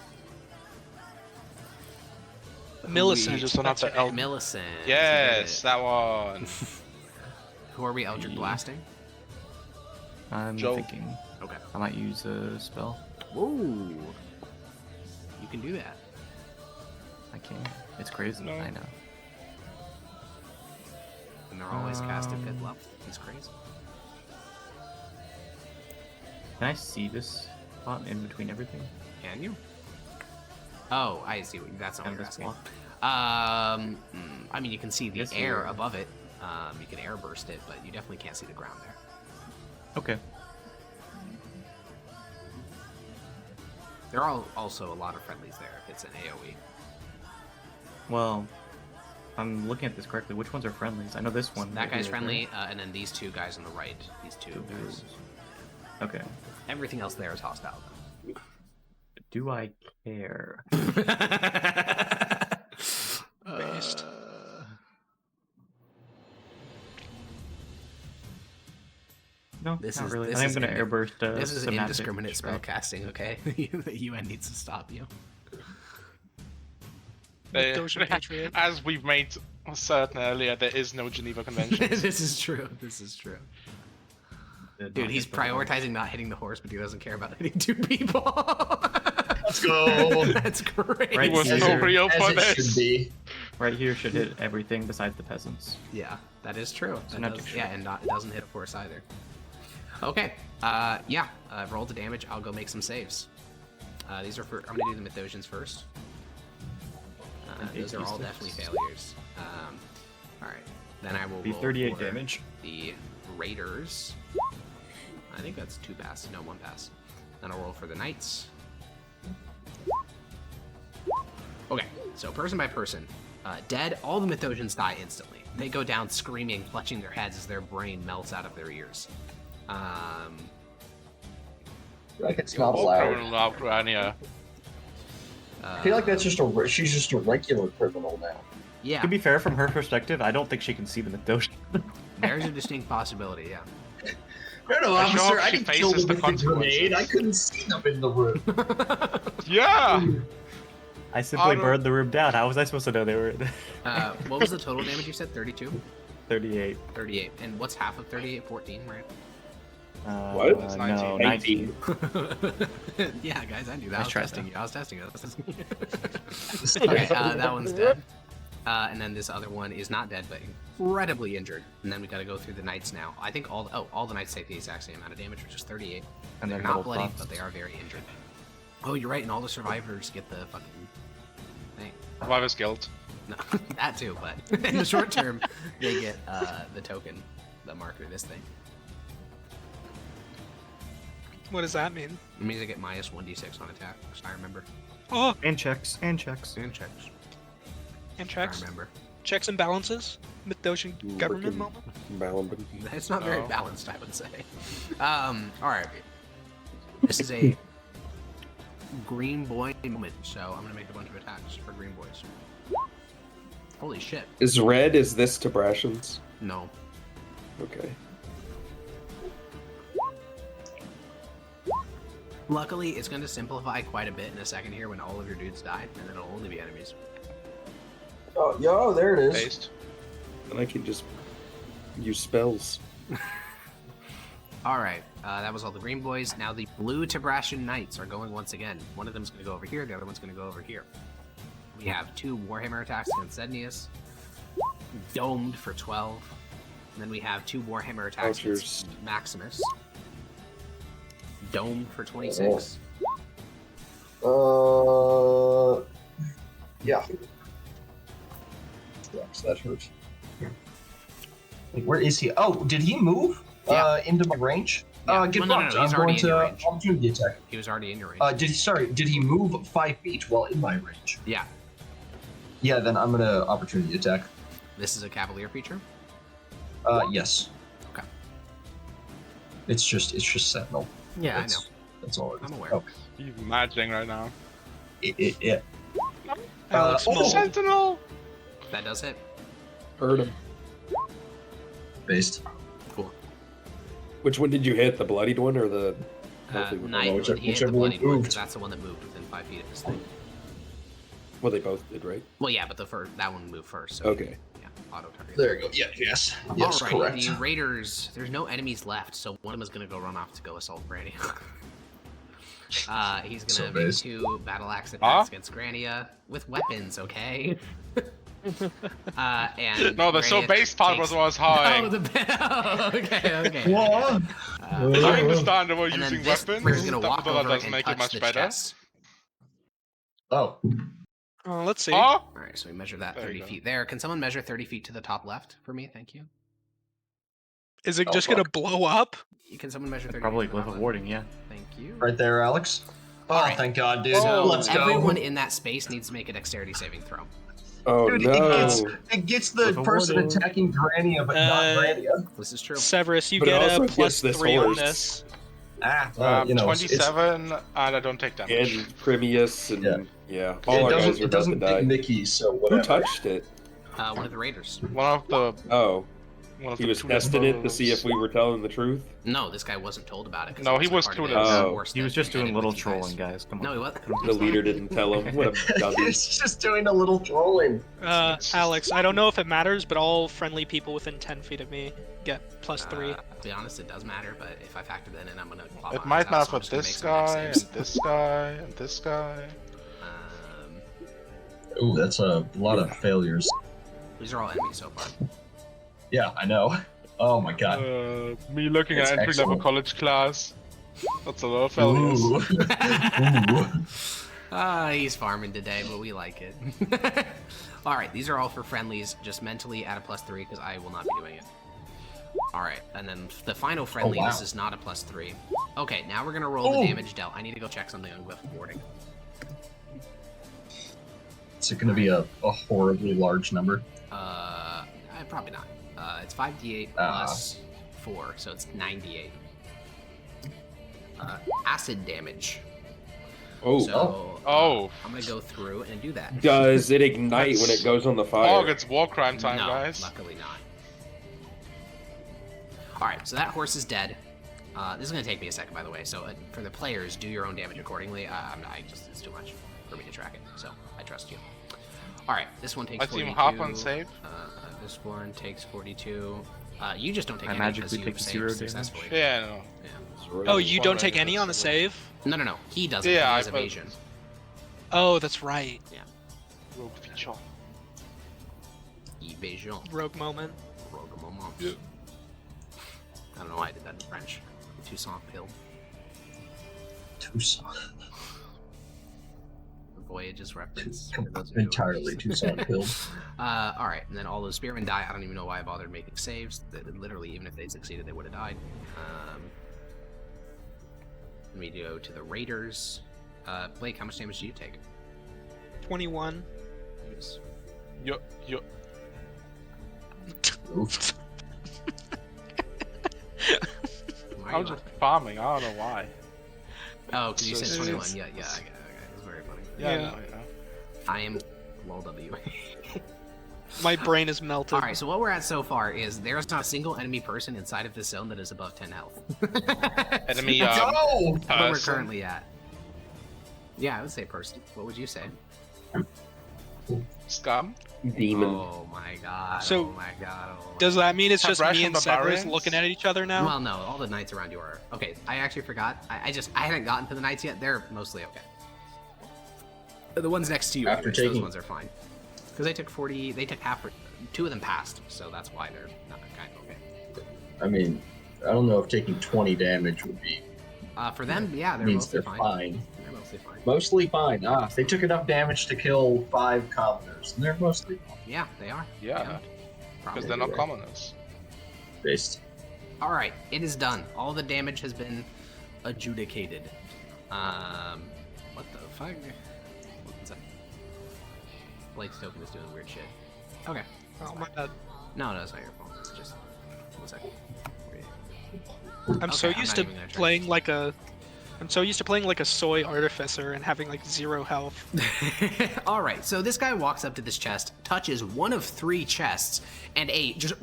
Millicent. just not that's the her name. elk. Millicent. Yes, that one. Who are we Eldritch Blasting? I'm Joe. thinking Okay. I might use a spell. Ooh. You can do that. I can. It's crazy. No. I know. And they're always cast at good level. He's crazy. Can I see this spot in between everything? Can you? Oh, I see. That's not what Kind you're of asking. block? I mean, you can see the Yes, air yeah. above it. You can air burst it, but you definitely can't see the ground there. Okay. There are also a lot of friendlies there if it's an AoE. Well, I'm looking at this correctly. Which ones are friendlies? I know this one. That right guy's here, friendly, and then these two guys on the right. These two guys. right? Okay. Everything else there is hostile. Do I care? Based. No, This not is- really. this I think is I'm gonna indi- airburst. This is Somatic indiscriminate Strike. spellcasting, okay? The UN needs to stop you. Doja Patriot. As we've made certain earlier, there is no Geneva Convention. This is true. This is true. Dude, he's prioritizing not hitting the horse, but he doesn't care about hitting two people. Let's go. That's great. Right He was here. so real for As it this. should be. Right here should hit everything besides the peasants. Yeah, that is true. That not does- too yeah, and it doesn't hit a horse either. Okay. Roll the damage. I'll go make some saves. These are for. I'm gonna do the Mythosians first. Those are all definitely failures. All right. Then I will Be roll 38 for damage. the Raiders. I think that's 2 passes. No, 1 pass. Then I'll roll for the Knights. Okay, so person by person. Dead, all the Mythosians die instantly. They go down screaming, clutching their heads as their brain melts out of their ears. Like it's not Oh, allowed. criminal of Grania. I feel like that's just she's just a regular criminal now. Yeah, To be fair, from her perspective, I don't think she can see the Mythosian. there's a distinct possibility, yeah. No, I sure officer, hope I she didn't kill faces them the with the grenade. I consequences. couldn't see them in the room. Yeah! I simply no. burned the room down. How was I supposed to know they were in? What was the total damage you said? 32? 38. 38. And what's half of 38? 14, right? What? No, It's 19. 19. Yeah, guys, I knew that. Nice I was try, testing though. you. I was testing you. Okay, that one's dead. And then this other one is not dead, but incredibly injured. And then we got to go through the knights now. I think all the knights take the exact same amount of damage, which is 38. And They're then not double bloody, cost. but they are very injured. Oh, you're right, and all the survivors get the fucking thing. Survivor's Guild. No, that too, but in the short term, they get the token, the marker, this thing. What does that mean? It means they get minus 1d6 on attack, if I remember. Oh, And checks. And checks. And checks. and If checks. I remember. Checks and balances. Mythosian government Frickin' moment. Balambin. It's not very No. balanced, I would say. Alright. This is a green boy moment, so I'm gonna make a bunch of attacks for green boys. Holy shit. Is this Tabrashans? No. Okay. Luckily, it's going to simplify quite a bit in a second here when all of your dudes die, and then it'll only be enemies. Oh, there it is. Based. And I can just use spells. Alright, that was all the green boys. Now the blue Tabrashan Knights are going once again. One of them's going to go over here, the other one's going to go over here. We have 2 Warhammer attacks against Zednius, domed for 12. And then we have 2 Warhammer attacks Archers. against Maximus, domed for 26. Yeah. Sucks, that hurts. Wait, where is he? Oh, did he move Yeah. into my range? Yeah. Get Well, no, fucked. he's I'm already going in your to range. opportunity attack. He was already in your range. Did he move 5 feet while in my range? Yeah, Yeah, then I'm gonna opportunity attack. this is a Cavalier feature. Yes. Okay. It's just Sentinel. Yeah, I know. That's- That's all it is. I'm aware. Oh, He's imagining right now. it. Alex oh, Small. Sentinel! That does hit. Heard him. Based. Cool. Which one did you hit? The bloodied one or the healthy one? Knight, whichever- he hit the whichever one bloody one, 'cause moved. that's the one that moved within 5 feet of this thing. Well, they both did, right? Well, yeah, but that one moved first. So Okay. Yeah, auto target. There you go. Yeah, yes. Yes, Alright, correct. the Raiders, there's no enemies left, so one of them is going to go run off to go assault Granny. He's going to make based. 2 battle axe attacks against Grania with weapons, okay? And No, the so Grania base part was takes- what I was hiding. okay. What? I understand that we're And then using this weapons. Raider's going to walk but that over doesn't and make it touch much the better. chest. Oh, Let's see. Oh, Alright, so we measure that There you 30 go. feet there. Can someone measure 30 feet to the top left for me? Thank you. Is it Oh, just gonna fuck. blow up? Can someone measure 30 Probably feet to the glyph top of left? warding, yeah. Thank you. right there, Alex. Oh, Alright. thank God, dude. So Let's go. Everyone in that space needs to make a dexterity saving throw. Oh Dude, no! it gets the With a person warning. attacking Grania, but not Grania. This is true. Severus, you But it get also a gets this +3 on horse. this. You know, it's- 27, and I don't take damage. And Primius and Yeah. all our it guys doesn't, are it doesn't about to die. pick Mickey, so Who whatever. touched it? One of the Raiders. One of the He was testing it to see if we were telling the truth. No, this guy wasn't told about it. 'cause No, he wasn't was part of clueless. the Oh. horse He was that just doing headed little with you guys. trolling, guys. Come on. No, he wasn't. The leader didn't tell him. What a dummy. He's just doing a little trolling. Alex, I don't know if it matters, but all friendly people within 10 feet of me get +3. To be honest, it does matter, but if I factor that in, I'm gonna. Claw It my might eyes out, matter so for I'm just gonna this make some dex guy, and saves. this guy, and this guy. Ooh, that's a lot of failures. These are all enemies so far. Yeah, I know. Oh my God. Me looking That's at entry level excellent. college class. That's a lot of failures. Ooh. He's farming today, but we like it. Alright, these are all for friendlies. Just mentally add a +3 because I will not be doing it. Alright, and then the final friendly, wow. this is not a +3. Okay, now we're gonna roll the Oh. damage dealt. I need to go check something on glyph of warding. Is it going to be a horribly large number? Probably not. It's 5d8 Ah. plus 4, so it's 9d8. Acid damage. Oh, So Oh. I'm gonna go through and do that. does it ignite when it goes on the Oh, fire? it's war crime time, No, guys. luckily not. Alright, so that horse is dead. This is going to take me a second, by the way, so for the players, do your own damage accordingly. It's too much for me to track it, so I trust you. Alright, this one takes I see 42. him hop on save. This one takes 42. You just don't take I any because magically you take saved 0 damage? successfully. Yeah, no. Oh, you don't take Alright, any on the that's save? No. He doesn't. Yeah, he has I put- evasion. Oh, that's right. Rogue feature. Evasion. Rogue moment. Rogue moment. Yeah. I don't know why I did that in French. Toussaint pill. Tucson. The Voyages reference. for those of you who- Entirely Tucson build. Alright, and then all those spearmen die. I don't even know why I bothered making saves. Literally, even if they succeeded, they would have died. Let me go to the Raiders. Blake, how much damage do you take? 21. Yes. Yo. Oof. Why I are was you just farming. I don't know why. Oh, because you So said it's- 21. Yeah, I got it. It's very funny. Yeah. Yeah. No. I am lol W. My brain is melted. Alright, so what we're at so far is there's not a single enemy person inside of this zone that is above 10 health. Enemy. No! That's where we're person. currently at. Yeah, I would say person. What would you say? Scum. Demon. Oh my god. So, oh my god. Oh my Does that mean it's just Suppression me and Severus barbarians? looking at each other now? Well, no, all the knights around you are. Okay, I actually forgot. I haven't gotten to the knights yet. They're mostly okay. The ones next to you, After anyways, those taking- ones are fine. Because they took 40. They took half. 2 of them passed, so that's why they're not kind of okay. I mean, I don't know if taking 20 damage would be For them, yeah, they're means mostly they're fine. fine. They're mostly fine. Mostly fine. They took enough damage to kill 5 commoners, and they're mostly fine. Yeah, they are. Yeah. Yeah. Because Probably. they're not right. commoners. Based. All right, it is done. All the damage has been adjudicated. What the fuck? What's that? Blake's token is doing weird shit. Okay. Oh my god. No, it's not your fault. It's just 1 second. I'm so Okay, I'm used not to even gonna try. playing like a I'm so used to playing like a soy artificer and having like 0 health. All right, so this guy walks up to this chest, touches one of 3 chests, and a just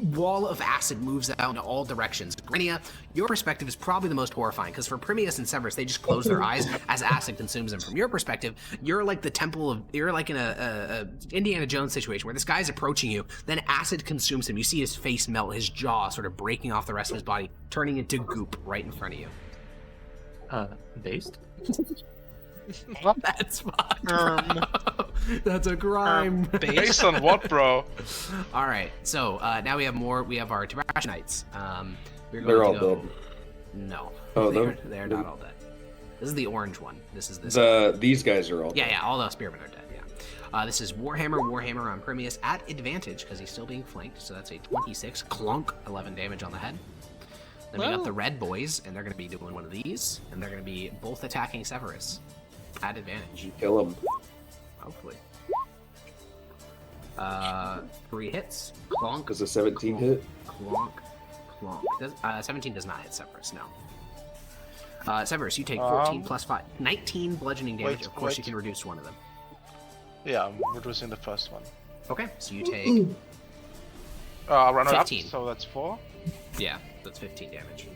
wall of acid moves out in all directions. Grania, your perspective is probably the most horrifying, because for Primius and Severus, they just close their eyes as acid consumes them. From your perspective, you're like the temple of, you're like in a Indiana Jones situation where this guy's approaching you, then acid consumes him. You see his face melt, his jaw sort of breaking off the rest of his body, turning into goop right in front of you. Based? That's fucked, bro. That's a crime. Based on what, bro? All right, so now we have more. We have our Tabash Knights. We're going They're to all go... dead. No. Oh, they're not all dead. This is the orange one. This is this. These guys are all. Yeah, dead. yeah. All the spearmen are dead. Yeah. This is Warhammer on Primius at advantage because he's still being flanked. So that's a 26 clunk, 11 damage on the head. Then we got the red boys, and they're going to be doing one of these, and they're going to be both attacking Severus at advantage. You kill him. Hopefully. 3 hits. Clonk. Does a 17 hit? Clonk. Clonk. 17 does not hit Severus, no. Severus, you take 14 plus 5. 19 bludgeoning damage. Wait, of course, wait. you can reduce one of them. Yeah, I'm reducing the first one. Okay, so you take... I'll run it up, 15. so that's 4. Yeah, that's 15 damage.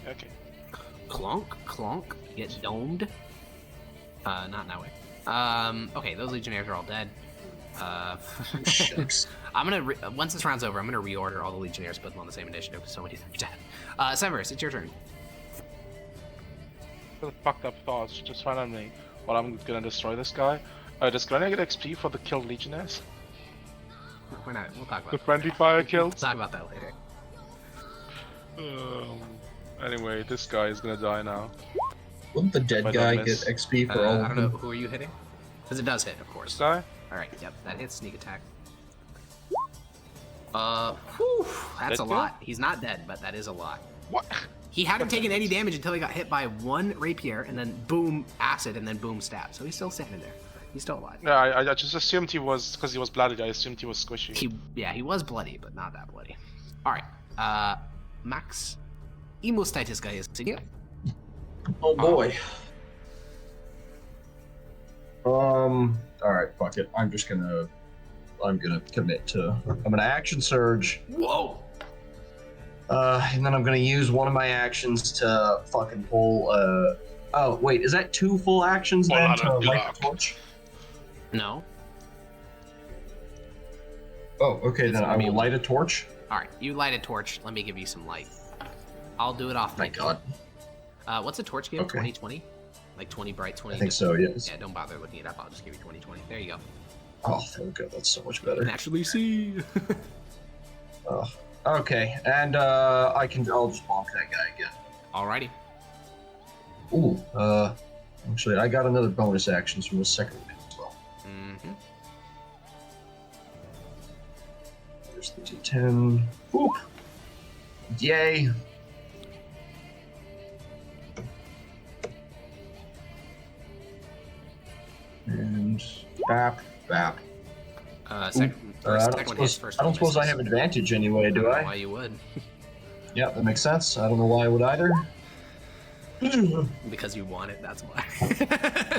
Okay. Clonk, clonk. You get domed. Not in that way. Okay, those legionnaires are all dead. Shucks. I'm gonna once this round's over, I'm gonna reorder all the legionnaires, put them on the same initiative because so many of them are dead. Severus, it's your turn. The fucked up thoughts just ran on me. Well, I'm gonna destroy this guy. Does Grania get XP for the killed legionnaires? We're not. We'll talk about The that. friendly fire We'll kills? talk about that later. Anyway, this guy is gonna die now. Wouldn't the dead If I guy don't get miss. XP for all I of don't know. them? Who are you hitting? Because it does hit, of This course. guy? All right. Yep, that hits. Sneak attack. Whew, that's Dead a lot. He's not dead, but that is a lot. What? He hadn't taken any damage until he got hit by 1 rapier, and then boom, acid, and then boom, stab. So he's still standing there. He's still alive. Yeah, I just assumed he was, because he was bloodied, I assumed he was squishy. He was bloody, but not that bloody. All right. Max. Imostaitis guy is here. Oh boy. All right, fuck it. I'm gonna commit to. I'm gonna action surge. Whoa. And then I'm gonna use one of my actions to fucking pull. Oh wait, is that 2 full actions Pull then out to a light Glock. the torch? No. Oh, okay. Then I will light a torch. All right. You light a torch. Let me give you some light. I'll do it off My my God. What's a torch give? Okay. 20/20? Like 20 bright, 20. I think so. Yes. Yeah, don't bother looking it up. I'll just give you 20/20. There you go. Oh, thank God. That's so much better. Naturally see. Oh. Okay, and I'll just bonk that guy again. Alrighty. Ooh. Actually, I got another bonus actions from the second one as well. Mm-hmm. There's the D10. Whoop. Yay. And bap, bap. Second one hits first. I don't one suppose I misses. have advantage anyway, do don't know I? Why you would? Yeah, that makes sense. I don't know why I would either. Because you want it. That's why.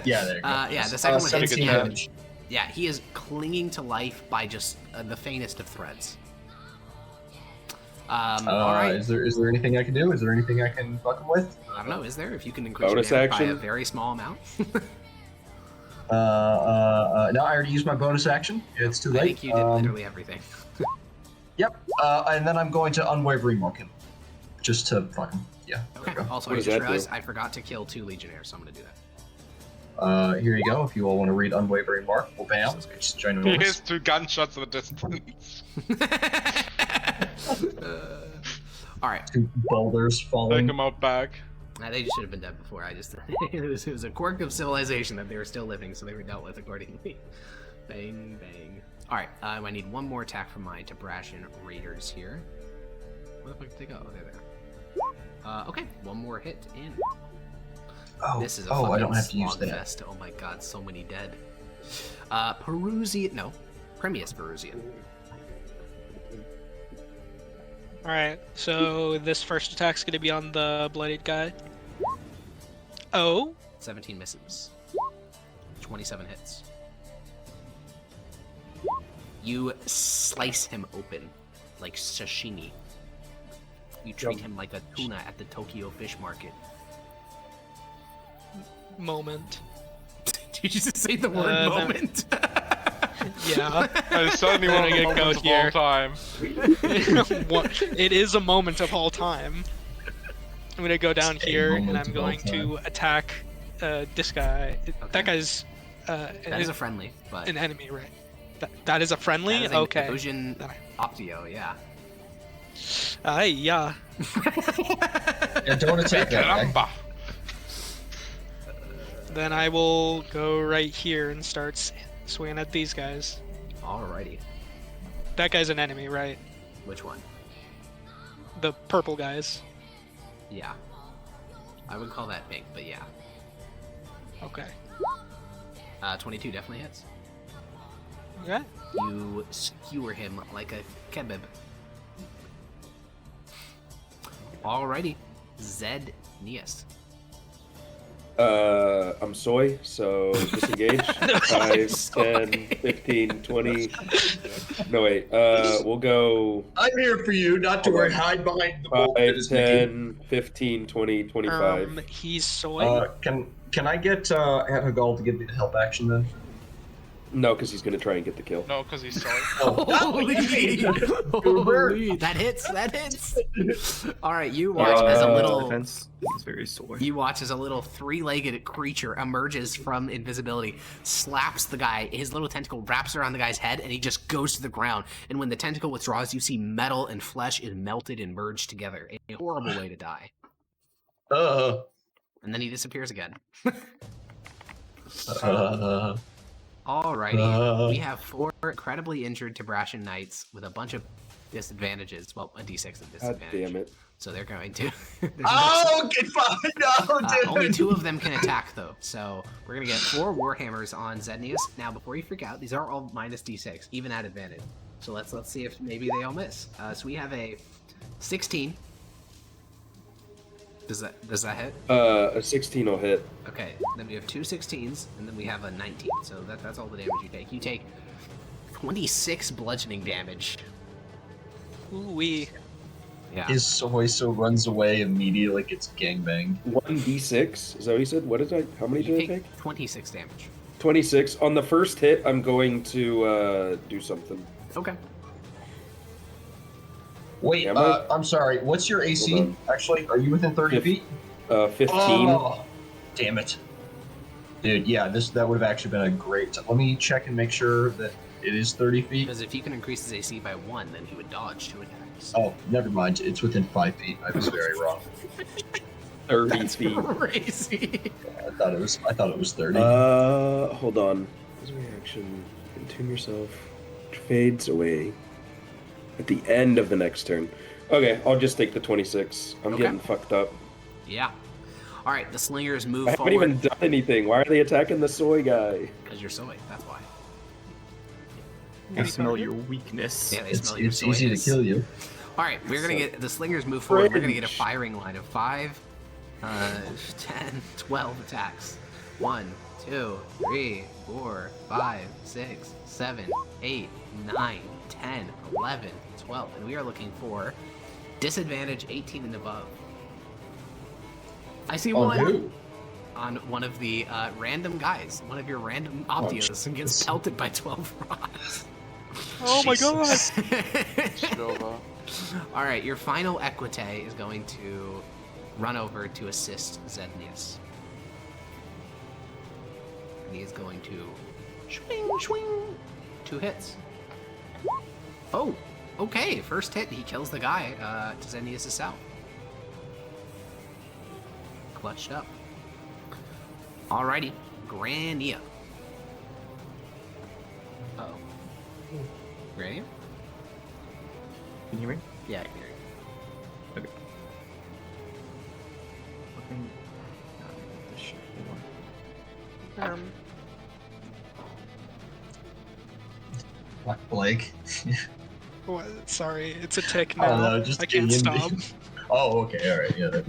Yeah, there you go. Yeah, the second one hits. 17 damage. Yeah, he is clinging to life by just the faintest of threads. All right. Is there anything I can do? Is there anything I can fuck him with? I don't know. Is there? If you can increase your Bonus damage by action? a very small amount. No, I already used my bonus action. It's too I late. think you did literally everything. Yep. And then I'm going to unwavering mark him, just to fuck him. Yeah. Okay. There we go. Also, What I does just that do? realized I forgot to kill 2 legionnaires, so I'm gonna do that. Here you go. If you all want to read unwavering mark, well, bam. It's He ginormous. hears 2 gunshots at a distance. All right. 2 boulders Take falling. him out back. They just should have been dead before. I just it was a quirk of civilization that they were still living, so they were dealt with accordingly. Bang bang. All right. I need one more attack from my Tabrashian Raiders here. Where the fuck did they go? Oh, they're there. Okay. One more hit in. Oh, This is a I fucking don't have to use slog that. fest. Oh my god, so many dead. Perusian. No, Premius Perusian. Alright, so this first attack's gonna be on the bloodied guy. Oh, 17 misses. 27 hits. You slice him open like sashimi. You treat him like a tuna at the Tokyo fish market. moment. Did you just say the word then- moment? Yeah. It's certainly one of the moments of all time. It is a moment of all time. I'm gonna go down It's a here and moment I'm of all going to attack this guy. Okay. That guy's That is a friendly, but an enemy, right? That is a friendly? that is an Okay. Illusion Optio, yeah. Yeah. Yeah, don't attack that guy. Caramba. Then I will go right here and start swinging at these guys. Alrighty. That guy's an enemy, right? Which one? The purple guys. Yeah. I would call that pink, but yeah. Okay. 22 definitely hits. Okay. You skewer him like a kebab. Alrighty. Zed Nias. I'm soy, so disengage. 5, soy. 10, 15, 20. No, wait. We'll go I'm here for you, not to worry. Hide behind the bolt that 5, is Nikki. 10, 15, 20, 25. He's soy. Can I get Hagal to give me the help action then? No, because he's going to try and get the kill. No, because he's sorry. Holy! Holy! That hits! That hits! Alright, you watch as a little... defense is very sore. You watch as a little three-legged creature emerges from invisibility, slaps the guy, his little tentacle wraps around the guy's head, and he just goes to the ground. And when the tentacle withdraws, you see metal and flesh is melted and merged together. A horrible way to die. And then he disappears again. Alrighty, we have 4 incredibly injured Tabrashan Knights with a bunch of disadvantages. Well, a d6 of God disadvantage. damn it. So they're going to... there's Oh, get fine! No, dude! only 2 of them can attack, though. So we're going to get 4 Warhammers on Zednius. Now, before you freak out, these are all minus d6, even at advantage. So let's see if maybe they all miss. So we have a 16. Does that hit? A 16 will hit. Okay, then we have 2 16s, and then we have a 19. So that's all the damage you take. You take 26 bludgeoning damage. Ooh-wee. Yeah. His soy so runs away immediately, gets gangbanged. 1d6? Is that what you said? What did I? How many You did I take take? 26 damage. 26. On the first hit, I'm going to do something. Okay. Wait, Am I? I'm sorry. What's your AC? Hold on. Actually, are you within 30 feet? 15. Oh, damn it. Dude, yeah, that would have actually been a great... Let me check and make sure that it is 30 feet. Because if you can increase his AC by 1, then he would dodge 2 attacks. Oh, never mind. It's within 5 feet. I was very wrong. 30 That's feet. crazy. I thought it was 30. Hold on. As a reaction, entomb yourself, which fades away at the end of the next turn. Okay, I'll just take the 26. I'm Okay. getting fucked up. Yeah. All right, the slingers move I haven't forward. even done anything. Why are they attacking the soy guy? Because you're soy, that's why. I smell your weakness. Yeah, they It's smell your easy to soyness. kill you. All right, we're gonna get the slingers move forward. We're gonna get a Fringe. firing line of 5, 10, 12 attacks. 1, 2, 3, 4, 5, 6, 7, 8, 9, 10, 11, 12, and we are looking for disadvantage 18 and above. I see On one who? on one of the random guys, one of your random Optios, and gets pelted by 12 rocks. Oh my god! Silver. All right, your final Equite is going to run over to assist Zednius. And he is going to swing, swing. 2 hits. Oh, okay. First hit, he kills the guy to Zednius' south. Clutched up. Alrighty, Grania. Uh-oh. Grania? Can you hear me? Yeah, I can hear you. Okay. Fucking- this shit, hold on. Black Blake. What? Sorry, it's a tick I don't now. know, just I can't getting stop. into- Oh, okay, alright, yeah.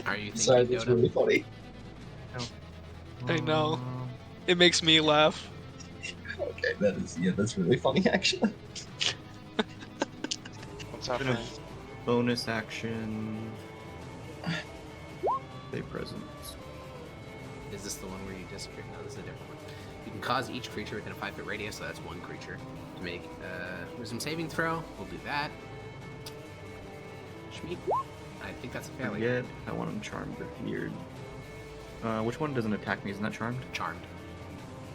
Are you Sorry, thinking, that's Yoda? really funny. I know. It makes me laugh. Okay, that's really funny actually. What's Gonna happening? bonus action. Stay present. Is this the one where you disappear? No, this is a different one. You can cause each creature within a 5-foot radius, so that's one creature, to make wisdom saving throw. We'll do that. Shmeep. I think that's a fairly Forget. I want him charmed or feared. Which one doesn't attack me? Isn't that charmed? charmed.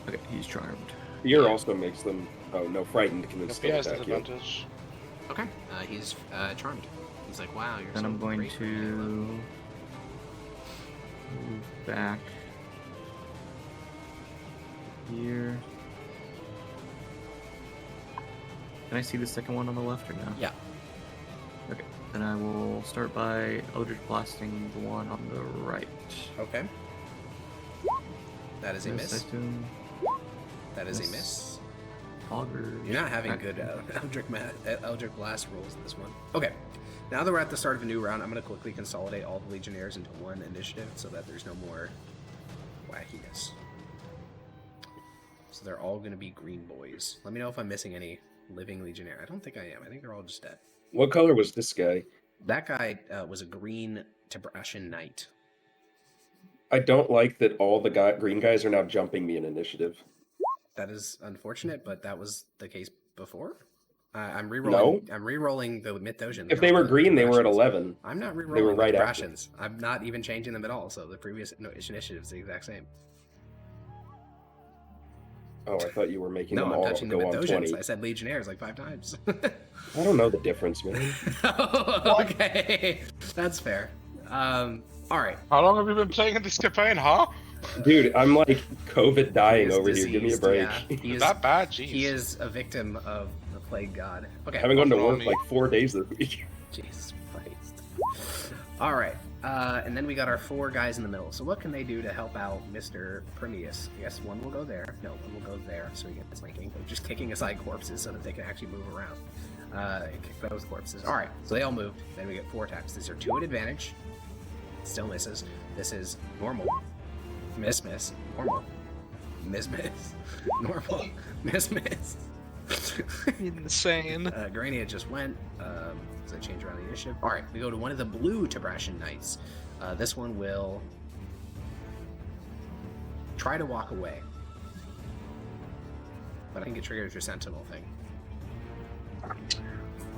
Okay, he's charmed. Fear also makes them. Oh no, frightened can The still fear has attack you. disadvantage. Okay. He's charmed. He's like, wow, you're Then so I'm going great, to move back here. Can I see the second one on the left or no? Yeah. Okay. Then I will start by Eldritch Blasting the one on the right. Okay. That is a miss. I assume. That is a Miss. miss. Augur. You're not having Back- good Eldritch Blast rolls in this one. Okay. Now that we're at the start of a new round, I'm going to quickly consolidate all the Legionnaires into one initiative so that there's no more wackiness. So they're all going to be green boys. Let me know if I'm missing any living Legionnaire. I don't think I am. I think they're all just dead. What color was this guy? That guy was a green Tibrashan Knight. I don't like that all the green guys are now jumping me in initiative. That is unfortunate, but that was the case before. I'm rerolling. No. I'm rerolling the Mythosian. If they were green, they were at 11. I'm not rerolling They were right the after. Brashans. I'm not even changing them at all. So the previous initiative is the exact same. Oh, I thought you were making No, them I'm all touching the go on 20. Mythosians. I said Legionnaires like 5 times. I don't know the difference, man. Okay, that's fair. All right. How long have you been playing in this campaign, huh? Dude, I'm like COVID dying He is over here. Give me a diseased, break. yeah. He is, That bad? Jeez. he is a victim of the plague god. Okay. I haven't gone to What's wrong work with like 4 days this week. Jesus Christ. All right. And then we got our 4 guys in the middle. So what can they do to help out Mr. Prometheus? I guess one will go there. No, one will go there. So he gets flanking. They're just kicking aside corpses so that they can actually move around. And kick those corpses. All right. So they all moved. Then we get 4 attacks. These are 2 at advantage. Still misses. This is normal. Miss, miss. Normal. Miss, miss. Normal. Miss, miss. Insane. Grania just went. Does I change around the initiative? All right, we go to one of the blue Tibrashan Knights. This one will try to walk away, but I think it triggers your Sentinel thing.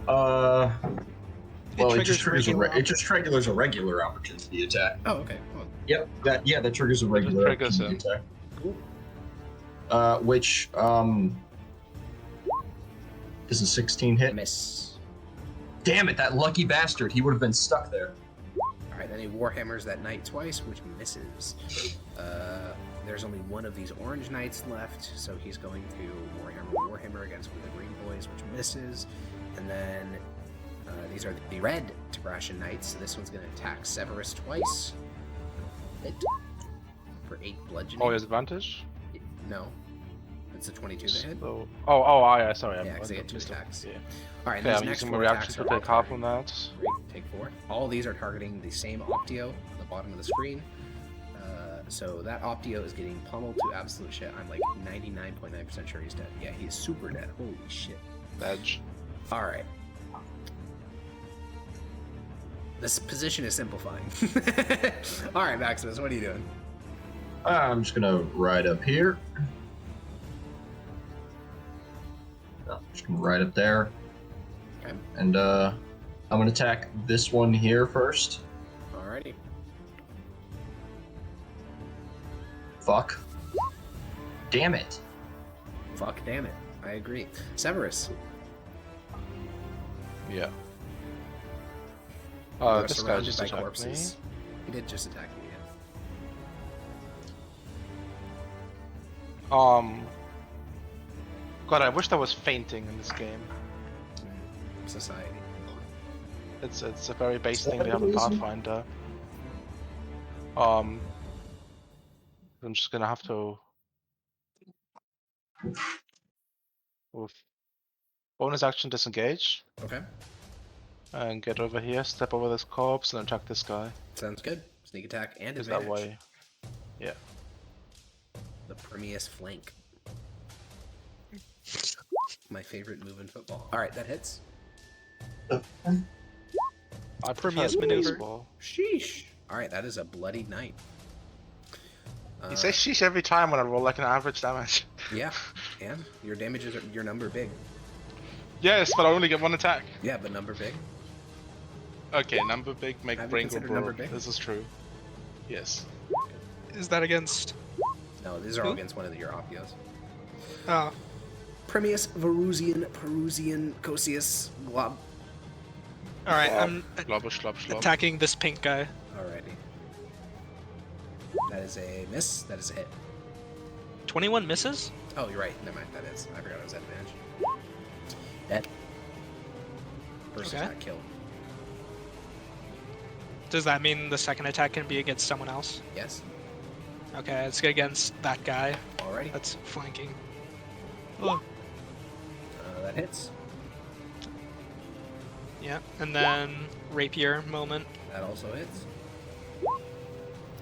Well, it just triggers regular a regular opportunity attack. Oh, okay. Well, Yep. That triggers a regular triggers opportunity attack. cool. Which is a 16 hit. Miss. Damn it, that lucky bastard. He would have been stuck there. All right, then he warhammers that knight twice, which misses. There's only one of these orange knights left, so he's going to warhammer against one of the green boys, which misses. And then these are the red Tibrashan Knights. So this one's going to attack Severus twice. Hit for 8 bludgeoning. Oh, he has advantage? No, it's a 22 to hit. So, yeah, sorry. Yeah, because they get 2 attacks. Yeah. All right, Yeah, these I'm next using my 4 reaction attacks to are take half targeting- on that. Great, take 4. All these are targeting the same Optio on the bottom of the screen. So that Optio is getting pummeled to absolute shit. I'm like 99.9% sure he's dead. Yeah, he's super dead. Holy shit. Edge. All right. This position is simplifying. All right, Maximus, what are you doing? I'm just gonna ride up here. I'm just gonna ride up there. Okay. And I'm gonna attack this one here first. Alrighty. Fuck. Damn it. Fuck, damn it. I agree. Severus. Yeah. You're This guy surrounded just by attacked corpses. He did just attack me, yeah. me. God, I wish there was fainting in this game. Society. It's a very base thing we have in Capitalism? Pathfinder. I'm just gonna have to with bonus action disengage. Okay. And get over here, step over this corpse, and attack this guy. Sounds good. Sneak attack and Is advantage. that way? Yeah. The Premius flank. My favorite move in football. All right, that hits. I Prometheus prefer maneuver. baseball. Sheesh. All right, that is a bloody knight. You say sheesh every time when I roll like an average damage. Yeah, and your damages are your number big. Yes, but I only get one attack. Yeah, but number big. Okay, number big, make Have you brain go considered number broke. big? This is true. Yes. Is that against? No, these are all Who? against one of your Opios. Oh, Premius, Verusian, Perusian, Cosius, Glob. all right. I'm Globber, schlop, schlop. attacking this pink guy. Alrighty. That is a miss. That is a hit. 21 misses. Oh, you're right. Never mind. That is. I forgot it was advantage. Dead. First Okay. attack killed. Does that mean the second attack can be against someone else? Yes. Okay, it's against that guy. Alrighty. That's flanking. Oh, That hits. yeah. And then rapier moment. That also hits.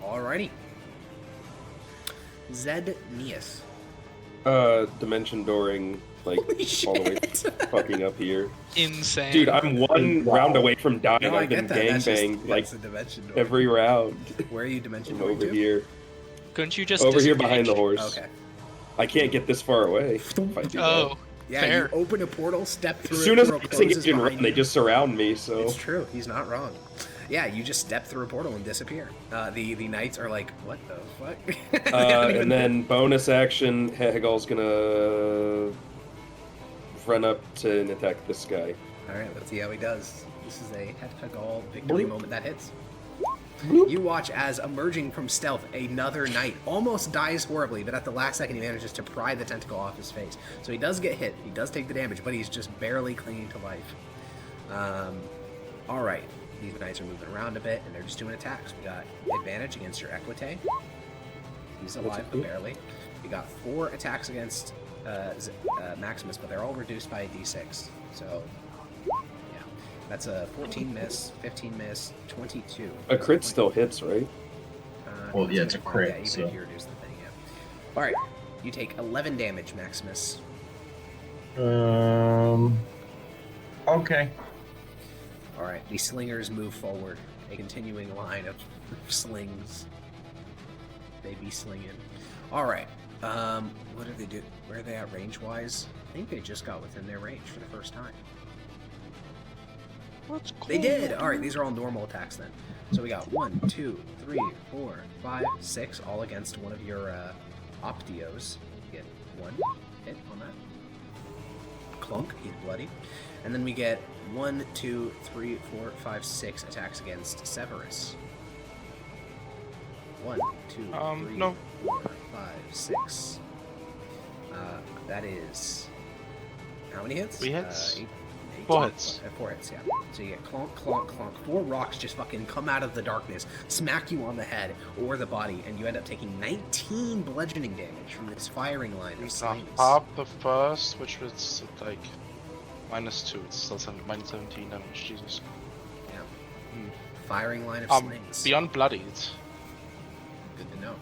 Alrighty. Zed Neus. Dimension dooring, like, Holy all the way shit! fucking up here. Insane. Dude, I'm one round away from dying. No, I I've been get that. That's just- gangbanged, like, that's a dimension door. every round. Where are you dimension I'm door over to? here. Couldn't you just Over here disengage? behind the horse. Okay. I can't get this far away if I do Oh, Yeah, fair. you open a portal, step that. through As it, soon as I portal closes disengage and behind run, they you. just surround me, so... It's true. He's not wrong. Yeah, you just step through a portal and disappear. The knights are like, what the fuck? They don't even- And then bonus action, Hegel's gonna run up to and attack this guy. All right, let's see how he does. This is a Hegal victory moment that hits. You watch as, emerging from stealth, another knight almost dies horribly, but at the last second he manages to pry the tentacle off his face. So he does get hit, he does take the damage, but he's just barely clinging to life. All right, these knights are moving around a bit, and they're just doing attacks. We got advantage against your Equite. He's alive, but barely. We got 4 attacks against Maximus, but they're all reduced by a d6. So, yeah. That's a 14 miss, 15 miss, 22. A crit still hits, right? Well, yeah, it's a crit, Yeah, even so- if you reduce the thing, yeah. Alright, you take 11 damage, Maximus. Okay. Alright, the slingers move forward. A continuing line of slings. They be slinging. Alright, what do they do? Where are they at range-wise? I think they just got within their range for the first time. Let's They did! Alright, these are all normal attacks then. So we got 1, 2, 3, 4, 5, 6, all against one of your Optios. You get 1 hit on that. Clunk, he's bloody. And then we get 1, 2, 3, 4, 5, 6 attacks against Severus. 1, 2, 3, no. 4, 5, 6. That is... How many hits? 3 hits. 8, 4 hits. 4 hits, yeah. So you get clonk, clonk, clonk. 4 rocks just fucking come out of the darkness, smack you on the head or the body, and you end up taking 19 bludgeoning damage from this firing line of slings. Half the first, which was like -2. It's still -17 damage. Jesus. Yeah. Firing line of slings. Beyond bloodied. Good to know.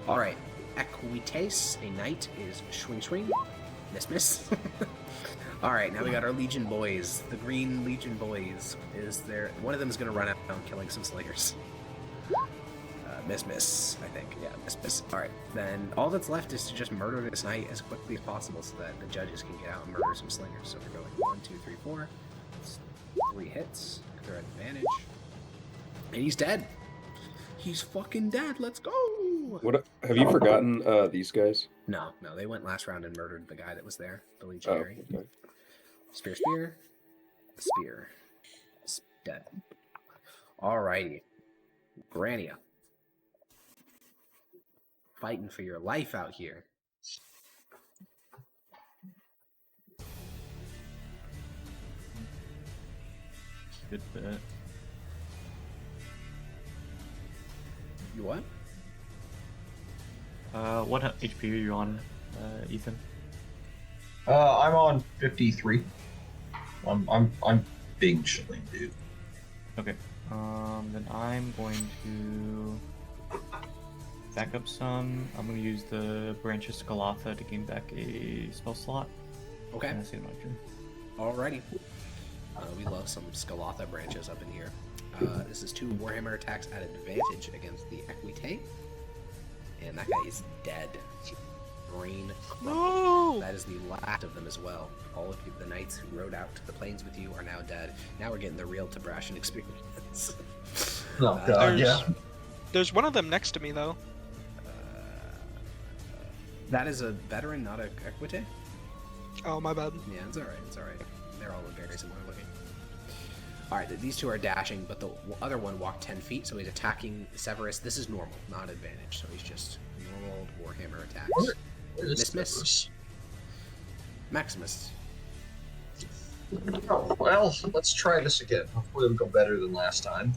Alright. Equites, a knight, is swing swing. Miss. Alright, now we got our Legion boys. The Green Legion boys is there. One of them is going to run out killing some slingers. Miss, I think. Yeah, miss. Alright, then all that's left is to just murder this knight as quickly as possible so that the judges can get out and murder some slingers. So we're going 1, 2, 3, 4. That's 3 hits. They're at advantage. And he's dead. He's fucking dead. Let's go. What have you forgotten these guys? No, they went last round and murdered the guy that was there, the Oh, legionary. okay. Spear. Dead. Alrighty. Grania. Fighting for your life out here. Good bit. You what? What HP are you on, Ethan? I'm on 53. I'm big shilling dude. Okay. Then I'm going to back up some. I'm going to use the Branch of Skalatha to gain back a spell slot. Okay. And that's the end of my turn. Alrighty. We love some Skalatha branches up in here. This is 2 Warhammer attacks at advantage against the Equite. And that guy is dead. Brain crumbled. No! That is the last of them as well. All of you, the knights who rode out to the plains with you are now dead. Now we're getting the real Tabrashan experience. Oh god, yeah. There's one of them next to me though. That is a veteran, not a Equite? Oh, my bad. Yeah, it's alright, it's alright. They're all very similar looking. Alright, these 2 are dashing, but the other one walked 10 feet, so he's attacking Severus. This is normal, not advantage, so he's just normal Warhammer attacks. Where is Miss. this? Maximus. Oh, well, let's try this again. Hopefully it'll go better than last time.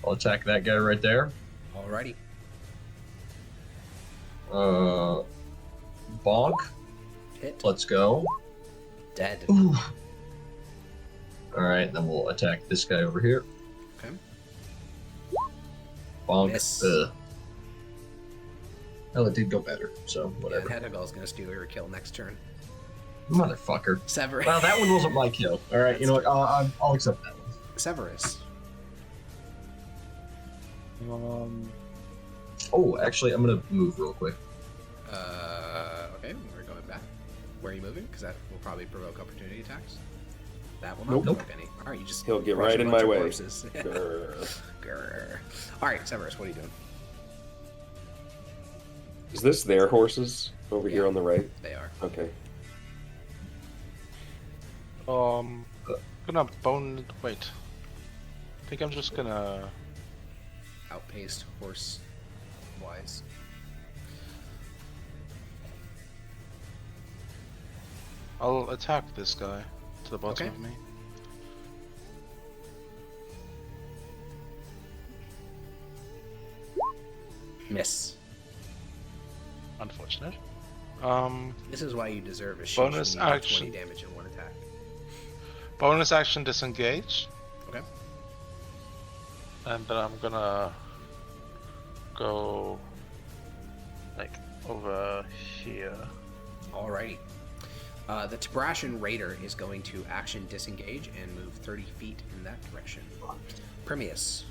I'll attack that guy right there. Alrighty. Bonk. Hit. Let's go. Dead. Ooh. Alright, then we'll attack this guy over here. Okay. Bonk. Miss. Well, it did go better, so whatever. Yeah, Hedagal's gonna steal your kill next turn. Motherfucker. Severus. Well, that one wasn't my kill. Alright, you know what? I'll accept that one. Severus. Oh, actually, I'm gonna move real quick. Okay, we're going back. Where are you moving? Because that will probably provoke opportunity attacks. That will not Nope. provoke any. Alright, you just He'll get crush right a in bunch my of way. corpses. Grr. Grr. Alright, Severus, what are you doing? Is this their horses over here Yeah. on the right? They are. Okay. Gonna bone. Wait. I think I'm just gonna. Outpaced horse wise. I'll attack this guy to the bottom Okay. of me. Miss. Unfortunate. This is why you deserve a shield. Bonus when you do action. 20 damage in one attack. Bonus action disengage. Okay. And then I'm gonna go like over here. Alrighty. The Tabrashan Raider is going to action disengage and move 30 feet in that direction. Primius.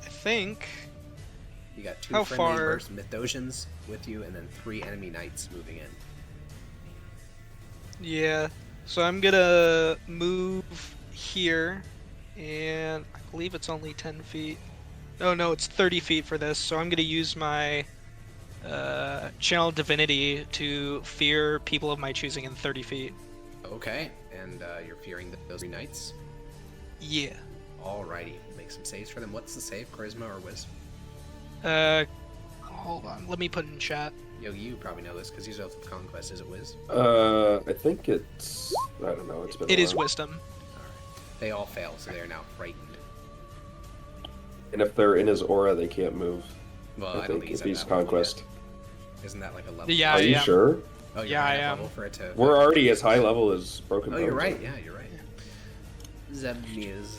I think. You got 2 How friendly far- burst Mythosians with you, and then 3 enemy knights moving in. Yeah. So I'm gonna move here, and I believe it's only 10 feet. Oh no, it's 30 feet for this. So I'm gonna use my channel divinity to fear people of my choosing in 30 feet. Okay, and you're fearing those 3 knights? Yeah. Alrighty, make some saves for them. What's the save? Charisma or Wiz? Hold on. Let me put it in chat. Yogi, you probably know this because he's Oath of Conquest. Is it Wiz? I think it's. I don't know. It's been. It a is while. wisdom. Alright. They all fail, so they are now frightened. And if they're in his aura, they can't move. Well, I I don't think think he's if at he's that level conquest. yet. Isn't that like a level? Yeah, Are you yeah. sure? Oh, you're Yeah, high I enough am. level for it to. We're already as high level as Broken Oh, you're Bones. right. Yeah, you're right. Zebniz.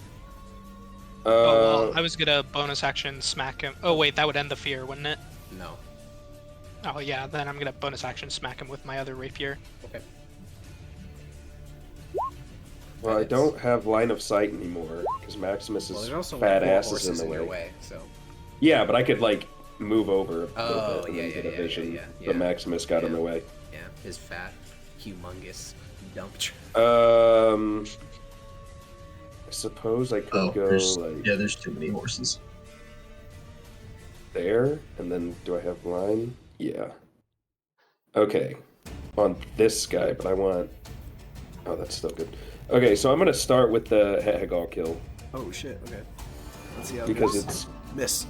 Oh, well, I was gonna bonus action smack him. Oh wait, that would end the fear, wouldn't it? No. Oh yeah, then I'm gonna bonus action smack him with my other rapier. Okay. Well, I don't have line of sight anymore because Maximus' Well, there's also fat like, more ass is horses in the your way. way. So. Yeah, but I could like move over. A Oh, little bit and yeah, then yeah, get a yeah, vision, yeah, But yeah. Maximus got in Yeah. the way. Yeah, his fat, humongous dump truck. I suppose I could Oh, go there's, like yeah, there's too many horses. there, and then do I have line? Yeah. Okay. On this guy, but I want. Oh, that's still good. Okay, so I'm gonna start with the Hehagal kill Oh shit. Okay. Let's see how because it goes. it's Miss.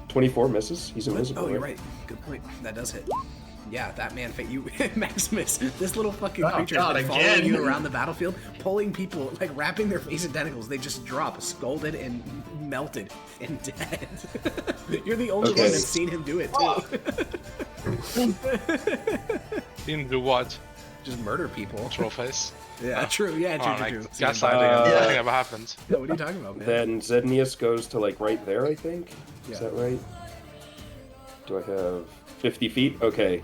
24 misses. He's invisible. Oh, you're right? right. Good point. That does hit. Yeah, that man fit you, Maximus. This little fucking Oh, creature God, has been again. following you around the battlefield, pulling people, like wrapping their face in tentacles. They just drop, scalded and melted and dead. You're the only Okay. one that's seen him do it too. Didn't do what? Just murder people. Trollface. Yeah, true. Yeah, Oh, true, like, true. gaslighting. Yeah. Nothing ever happened. Yeah, what are you talking about, man? Then Zednius goes to like right there, I think. Yeah. Is that right? Do I have 50 feet? Okay.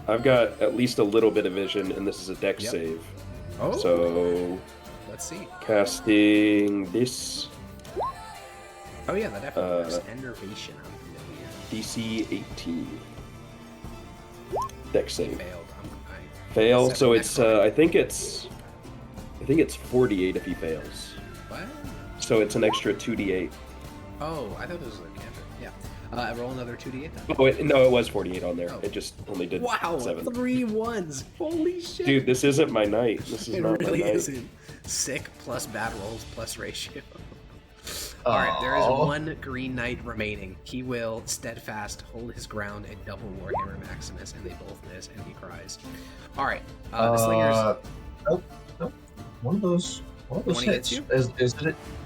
I've got at least a little bit of vision, and this is a dex Yep. save. Oh, So let's see. casting this Oh yeah, that definitely works. Enervation. DC 18. Dex save. Failed. Fail. Except So for it's necrotic. I think it's 48 if he fails. What? So it's an extra 2d8. Oh, I thought this was a cantrip. Yeah. Roll another 2d8 then. Oh no, it was 48 on there. Oh. It just only did Wow, 7. 3 1s. Holy shit. Dude, this isn't my night. This is it not really my night. isn't. Sick plus bad rolls plus ratio. Alright, there is one Green Knight remaining. He will steadfast hold his ground and double Warhammer Maximus, and they both miss, and he cries. Alright, the slingers. Nope. One of those One he hits hits. you?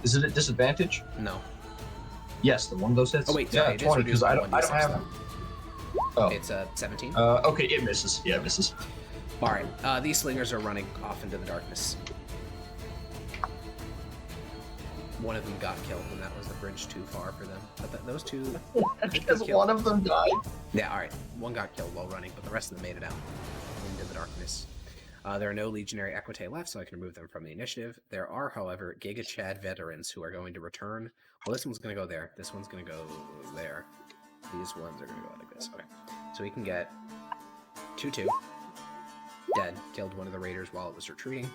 Is it at disadvantage? No. Yes, the one of those hits. Oh, wait, yeah, sorry, it is 20 because reduced I by don't 1d6 have. Oh, It's 17. okay, it misses. Yeah, it misses. Alright, these slingers are running off into the darkness. One of them got killed, and that was the bridge too far for them. But those two... Because one of them died. Yeah, alright. One got killed while running, but the rest of them made it out into the darkness. There are no Legionary Equite left, so I can remove them from the initiative. There are, however, Giga Chad veterans who are going to return. Well, this one's going to go there. This one's going to go there. These ones are going to go like this. Okay. So we can get 2-2. Dead. Killed one of the raiders while it was retreating.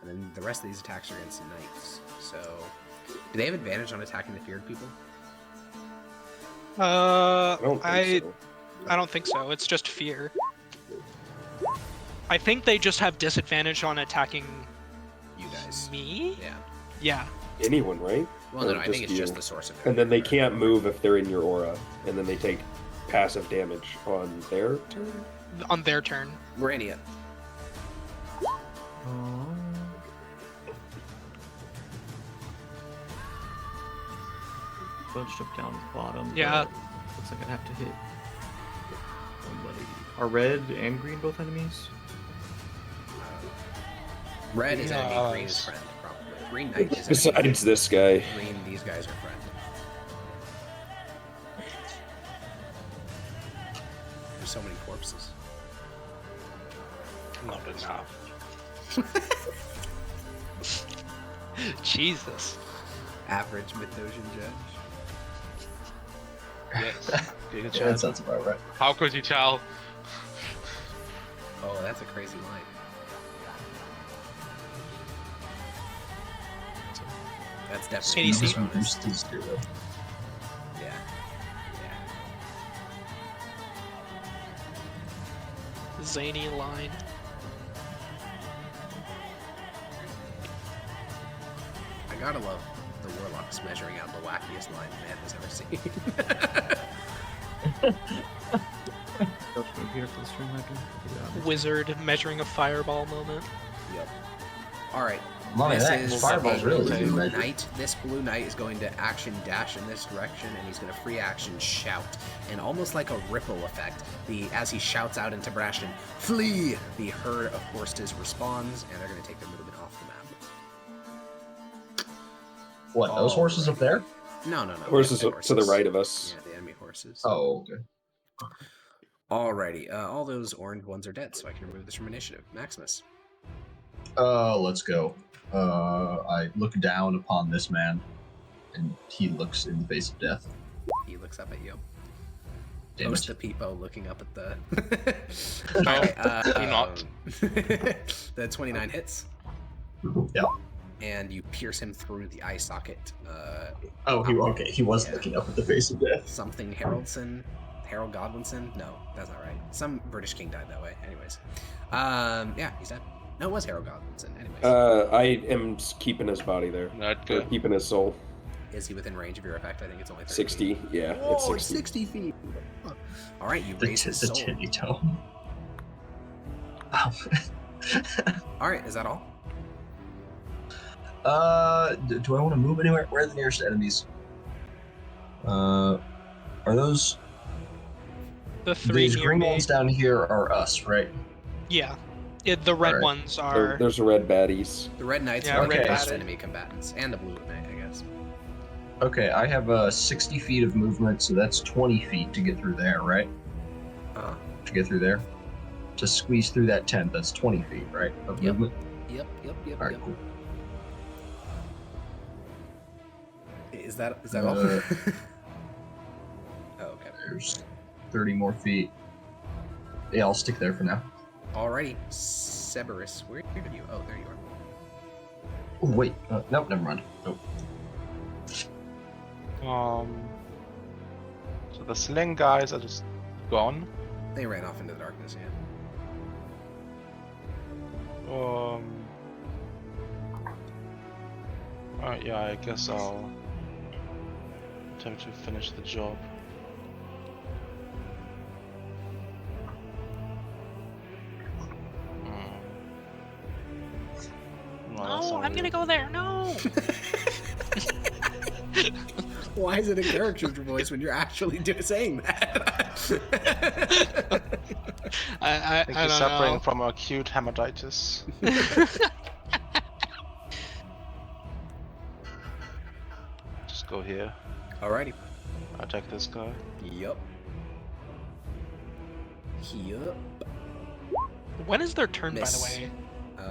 And then the rest of these attacks are against knights. So, do they have advantage on attacking the feared people? I don't think so. I don't think so. It's just fear. I think they just have disadvantage on attacking You guys. me. Yeah. Yeah. Anyone, right? Well, no, Or I think it's you? just the source of their And then they power. can't move if they're in your aura, and then they take passive damage on their turn. On their turn. Grania. Bunched up down at the bottom. Yeah. but Looks like I'd have to hit somebody. Are red and green both enemies? Red is enemy, green is Yes. friend, probably. Green Knight is enemy. Besides this guy. Green, these guys are friend. There's so many corpses. Not enough. Jesus. Average Mythosian judge. Yes. Giga That Chad. sounds about right. How could you tell? Oh, that's a crazy line. That's definitely CDC. a bonus. Yeah. Yeah. Zany line. I gotta love the warlocks measuring out the wackiest line man has ever seen. Go to here for the stream hacker. Yeah. Wizard measuring a fireball moment. Yep. Alright. Not This that, is fireball's a really blue good measure. knight. This blue knight is going to action dash in this direction, and he's going to free action shout. And almost like a ripple effect, as he shouts out into Brashton, "Flee!" The herd of horses responds, and they're going to take their movement off the map. What, those horses up there? No. Horses the to the right of us. Yeah, the enemy horses. Oh, okay. Alrighty. All those orange ones are dead, so I can remove this from initiative. Maximus. Let's go. I look down upon this man, and he looks in the face of death. He looks up at you. Damn Post it. the peepo looking up at the. Do not. The 29 hits, Yeah. and you pierce him through the eye socket. Oh, he was Yeah. looking up at the face of death. Something Harold Godwinson? No, that's not right. Some British king died that way. Anyways, yeah, he's dead. No, it was Harold Godwinson. Anyways, I am keeping his body there. Not Or good. keeping his soul. is he within range of your effect? I think it's only 30 60, feet. yeah, Oh, it's 60. 60 feet. All right, you The raise his soul. tinny toe. Oh. All right, is that all? Do I want to move anywhere? Where are the nearest enemies? Are those? The three These near green me. ones down here are us, right? Yeah. The red Alright. ones are. There's the red baddies. The red knights Yeah, are red the best knights. enemy combatants, and the blue knight, I guess. Okay, I have 60 feet of movement, so that's 20 feet to get through there, right? To get through there. To squeeze through that tent, that's 20 feet, right? Of Yep. movement? Yep. Alright, Yep. cool. Is that all? Uh, Oh, okay. There's 30 more feet. Yeah, I'll stick there for now. Alrighty, Cerberus, where are you? Oh, there you are. Oh, wait. Nope, never mind. Nope. So the sling guys are just gone. They ran off into the darkness, yeah. Alright, yeah, I guess I'll attempt to finish the job. No, I'm gonna go there. No. Why is it a character voice when you're actually saying that? I think I you're don't suffering know. from acute hemoditis. Just go here. Alrighty. Attack this guy. Yup. Yup. When is their turn, Miss. by the way?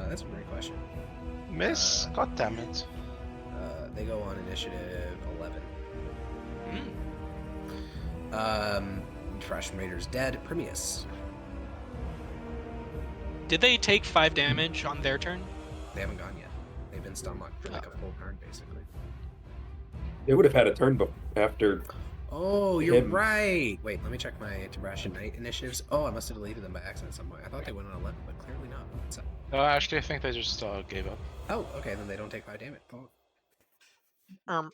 That's a great question. Miss? God damn it. They go on initiative 11. Trash Raiders dead. Primius. Did they take 5 damage on their turn? They haven't gone yet. They've been stun locked for like a full turn, basically. They would have had a turn after. Oh, you're Him. right. Wait, let me check my Tabrashian Knight initiatives. Oh, I must have deleted them by accident some point. I thought they went on 11, but clearly not. So, Actually, I think they just gave up. oh, okay, then they don't take 5 damage. Oh.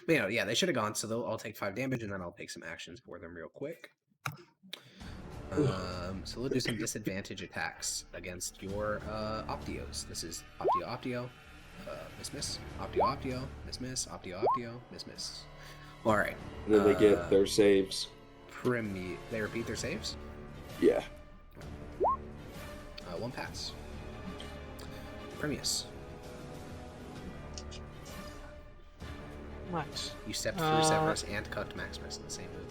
But, yeah, they should have gone, so they'll all take 5 damage, and then I'll take some actions for them real quick. So we'll do some disadvantage attacks against your Optios. This is Optio, miss, Optio, miss, Optio, miss. Alright. And then they get their saves. They repeat their saves? Yeah. 1 pass. Primius. Nice. You stepped through Severus and cucked Maximus in the same move.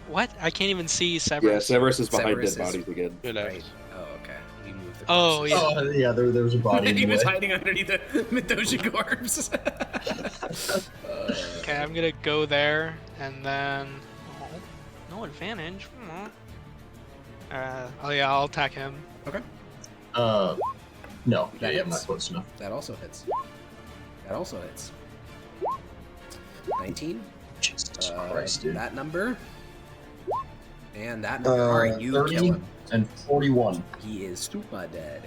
What? I can't even see Yeah, Severus. Severus is behind Severus dead is- bodies again. You left. Right. Oh, okay. You moved the Oh, corpses. yeah. Oh, yeah, there was a body in he the was way. hiding underneath the Mithdosica corpse. Okay, I'm gonna go there, and then... Oh, no advantage. Oh yeah, I'll attack him. No. That Yeah, hits. not close enough. That also hits. That also hits. 19. Jesus Christ, dude. That number. And that number. Alright, you 30 kill him. and 41. He is super dead.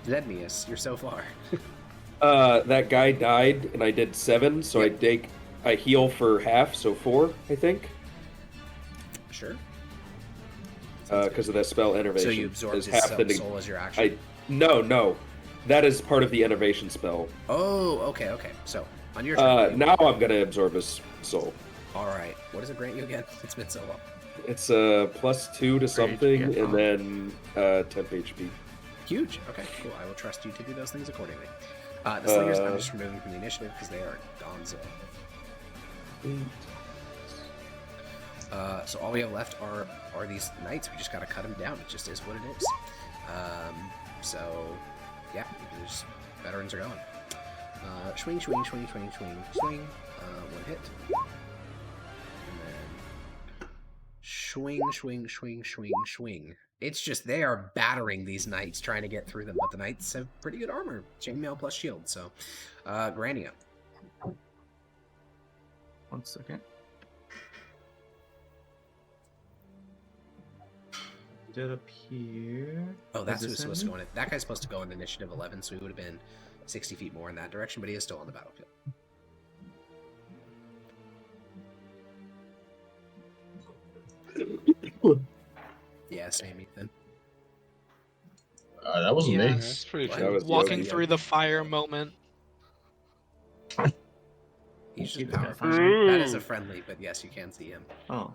Zedmius, you're so far. That guy died, and I did 7, so I heal for half, so 4, I think, Sure. because of that spell enervation. So you absorbed Is his half the soul as your action? No, that is part of the enervation spell. Oh, okay. So, on your turn. Now I'm gonna absorb his soul. Alright. What does it grant you again? It's been so long. It's +2 to something, and then 10 HP. Huge. Okay, cool. I will trust you to do those things accordingly. The slingers, I'm just removing from the initiative because they are gonzo. So all we have left are these knights. We just gotta cut them down. It just is what it is. So yeah, there's veterans are going. Swing. 1 hit. And then swing. It's just they are battering these knights trying to get through them, but the knights have pretty good armor. Chainmail plus shield. So, Grania. 1 second. Did up here. Oh, that's Is who's this supposed to him? go in. That guy's supposed to go in initiative 11, so he would have been 60 feet more in that direction, but he is still on the battlefield. Yeah, same, Ethan. That wasn't me. That's pretty What? true. was Walking Yogi. through the fire moment. He's just Okay. power function. That is a friendly, but yes, you can see him. Oh.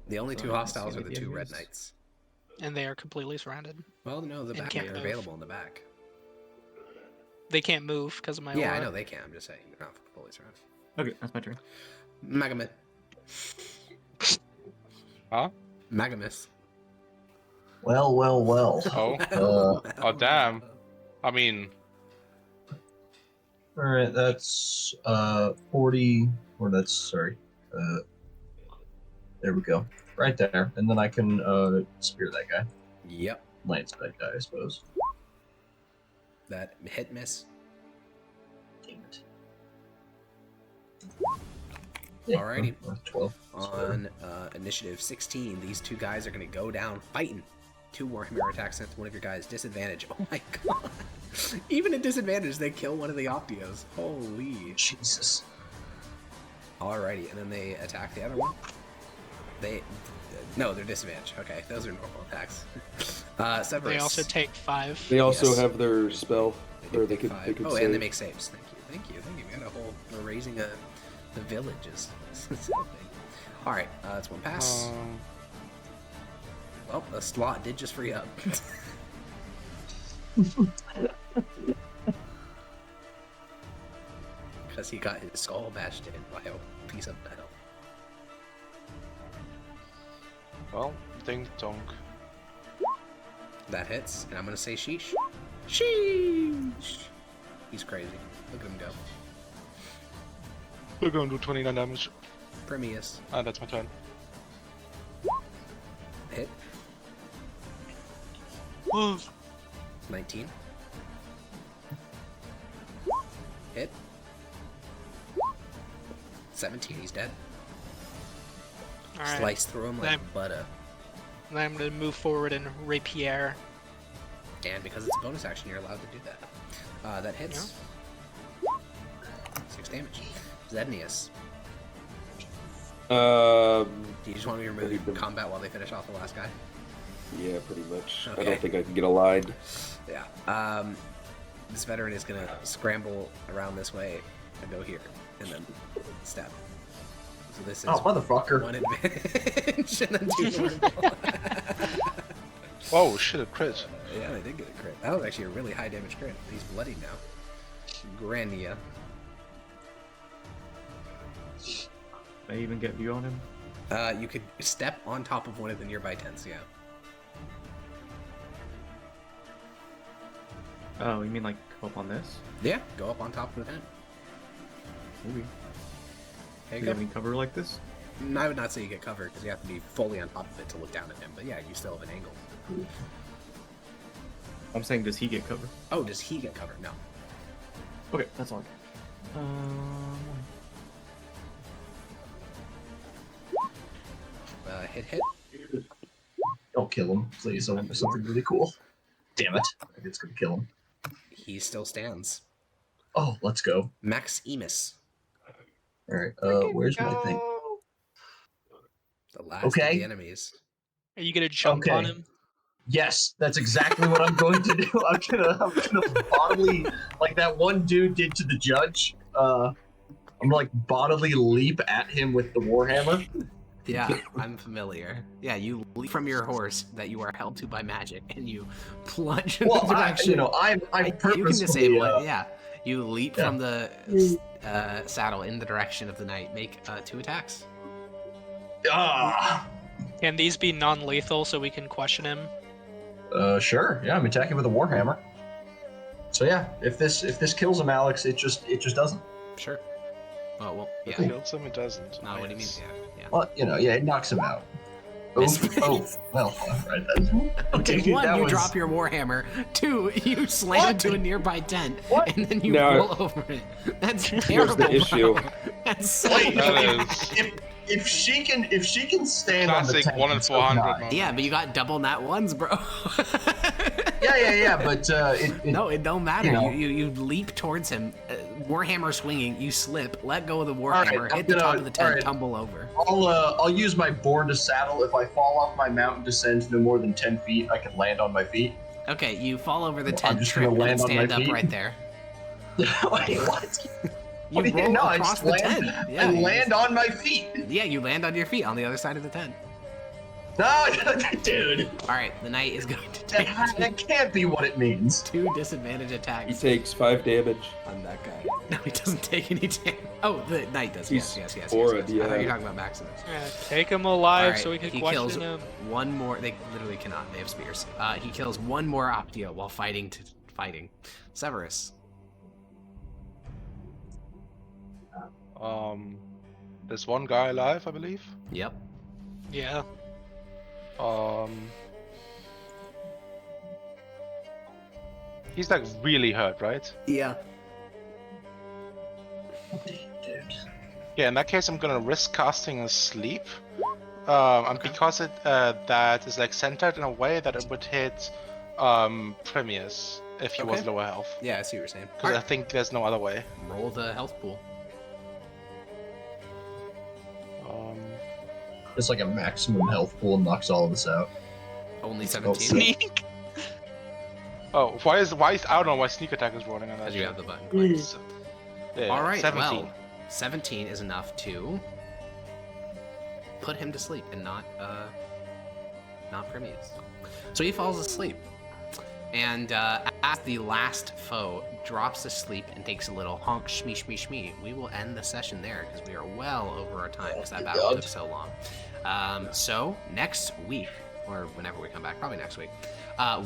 The only two So I can hostiles see are the the 2 red enemies. knights. And they are completely surrounded. Well, no, the And back can't are move. available in the back. They can't move because of my Yeah, aura. I know they can. I'm just saying they're not fully surrounded. Okay, that's my turn. Magamith. Huh? Magamith. Well. Oh. Oh, damn. I mean, All right, that's 40, or that's sorry. There we go, right there, and then I can spear that guy, Yep. lance that guy, I suppose. That hit miss. Damn it. Yeah, Alrighty. 12. On initiative 16, these 2 guys are going to go down fighting. 2 Warhammer attacks against one of your guys. Disadvantage. Oh my god. Even at disadvantage, they kill one of the Optios. Holy. Jesus. Alrighty, and then they attack the other one. No, they're disadvantage. Okay, those are normal attacks. Severus. They also take 5. They also Yes. have their spell, or they take could 5. they could Oh, save. and they make saves. Thank you. We got a whole. We're raising the villages. All right, that's 1 pass. Well, the slot did just free up. Because he got his skull bashed in by a piece of metal. well, ding dong. That hits, and I'm gonna say sheesh. Sheesh! He's crazy. Look at him go. We're going to do 29 damage. Premius. That's my turn. Hit. 19. Hit. 17. He's dead. All right. Slice through him like Then- butter. And I'm going to move forward and rapier. And because it's a bonus action, you're allowed to do that. That hits. 6 damage. Zednius. Do you just want me to remove combat while they finish off the last guy? Yeah, pretty much. I Okay. don't think I can get allied. Yeah. This veteran is gonna scramble around this way and go here, and then step. So this is Oh, motherfucker. 1 advantage and then 2 normal. Whoa, shit, a crit. Yeah, they did get a crit. That was actually a really high damage crit. He's bloody now. Grania. Can I even get view on him? You could step on top of one of the nearby tents, yeah. Oh, you mean like go up on this? Yeah, go up on top of the tent. Maybe. There Do you you go. have any cover like this? I would not say you get covered, because you have to be fully on top of it to look down at him. But yeah, you still have an angle. I'm saying, does he get cover? Oh, does he get covered? No. Okay, that's all. Hit. Don't kill him, please. I want something really cool. Damn it. I think it's gonna kill him. He still stands. Oh, let's go. Max Emus. Alright, where's my thing? The last Okay. of the enemies. Are you going to jump on Okay. him? Yes, that's exactly what I'm going to do. I'm gonna bodily, like that one dude did to the judge. I'm gonna like bodily leap at him with the warhammer. Yeah, I'm familiar. Yeah, you leap from your horse that you are held to by magic, and you plunge in Well, the direction. I'm You can purposefully. disable it. Yeah, you leap yeah. from the saddle in the direction of the knight. Make 2 attacks. Ah, Can these be non-lethal so we can question him? sure. Yeah, I'm attacking with a warhammer. So yeah, if this kills him, Alex, it just doesn't. Sure. Oh well, yeah. Cool. Kills him, it doesn't. No, what do you mean? Nice. Yeah. Well, yeah, it knocks him out. Miss. Oh, well, right then. Okay, Dude, 1, that you was- drop your warhammer. 2, you slam What? into a nearby tent, What? and then you No. roll over it. That's terrible. the issue. Bro. That's so Wait, bad. That is if she can stand on the classic tank 1 in and still 400 die. moment. Yeah, but you got double nat ones, bro. Yeah, but No, it don't matter. you know. You leap towards him, warhammer swinging. You slip, let go of the right, warhammer, I'm hit the top gonna- of the tent, alright. tumble over. I'll use my board to saddle. If I fall off my mount and descend no more than 10 feet, I can land on my feet. Okay, you fall over the I'm tent, just trip, gonna and land on my stand up feet. right there. Wait, what? What do you roll know? I across just the land, tent. I land on my feet. Yeah, you land on your feet on the other side of the tent. No, dude. All right, the knight is going to That, take that can't be what it means. 2 disadvantage He attacks takes 5 damage. on that guy. No, he doesn't take any damage. Oh, the knight does. He's Yes. forward, I thought you were yeah. talking about Maximus. Yeah, take him alive Alright, so we can he question kills him. one more. They literally cannot. They have spears. He kills one more Optio while fighting. Severus. There's one guy alive, I believe. Yep. Yeah. He's like really hurt, right? Yeah. Dude. Yeah, in that case, I'm gonna risk casting a sleep. And because it that is like centered in a way that it would hit Premius if he was Okay. lower health. Yeah, I see what you're saying. Because I think there's no other way. Roll the health pool. It's like a maximum health pool and knocks all of us out. Only go 17. Sneak. Oh, why is I don't know why sneak attack is rolling on that. Because you shit. have the button clicked. So. Yeah, All right. 17. Well, 17 is enough to put him to sleep and not Prometheus. So he falls asleep, and as the last foe drops asleep and takes a little honk shmee shmee shmee, we will end the session there because we are well over our time because that battle took so long. So next week, or whenever we come back, probably next week,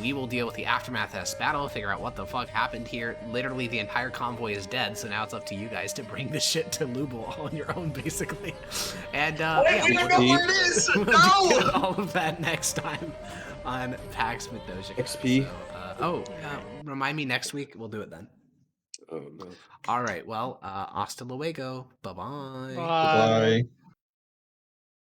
we will deal with the aftermath of this battle, figure out what the fuck happened here. Literally, the entire convoy is dead, so now it's up to you guys to bring this shit to Lubel all on your own, basically. And Wait, we don't know where it is! we'll No! do all of that next time on Pax Mithdosica. XP. So, remind me next week. We'll do it then. Oh no. All right. Well, hasta luego. Bye-bye. Bye. Bye.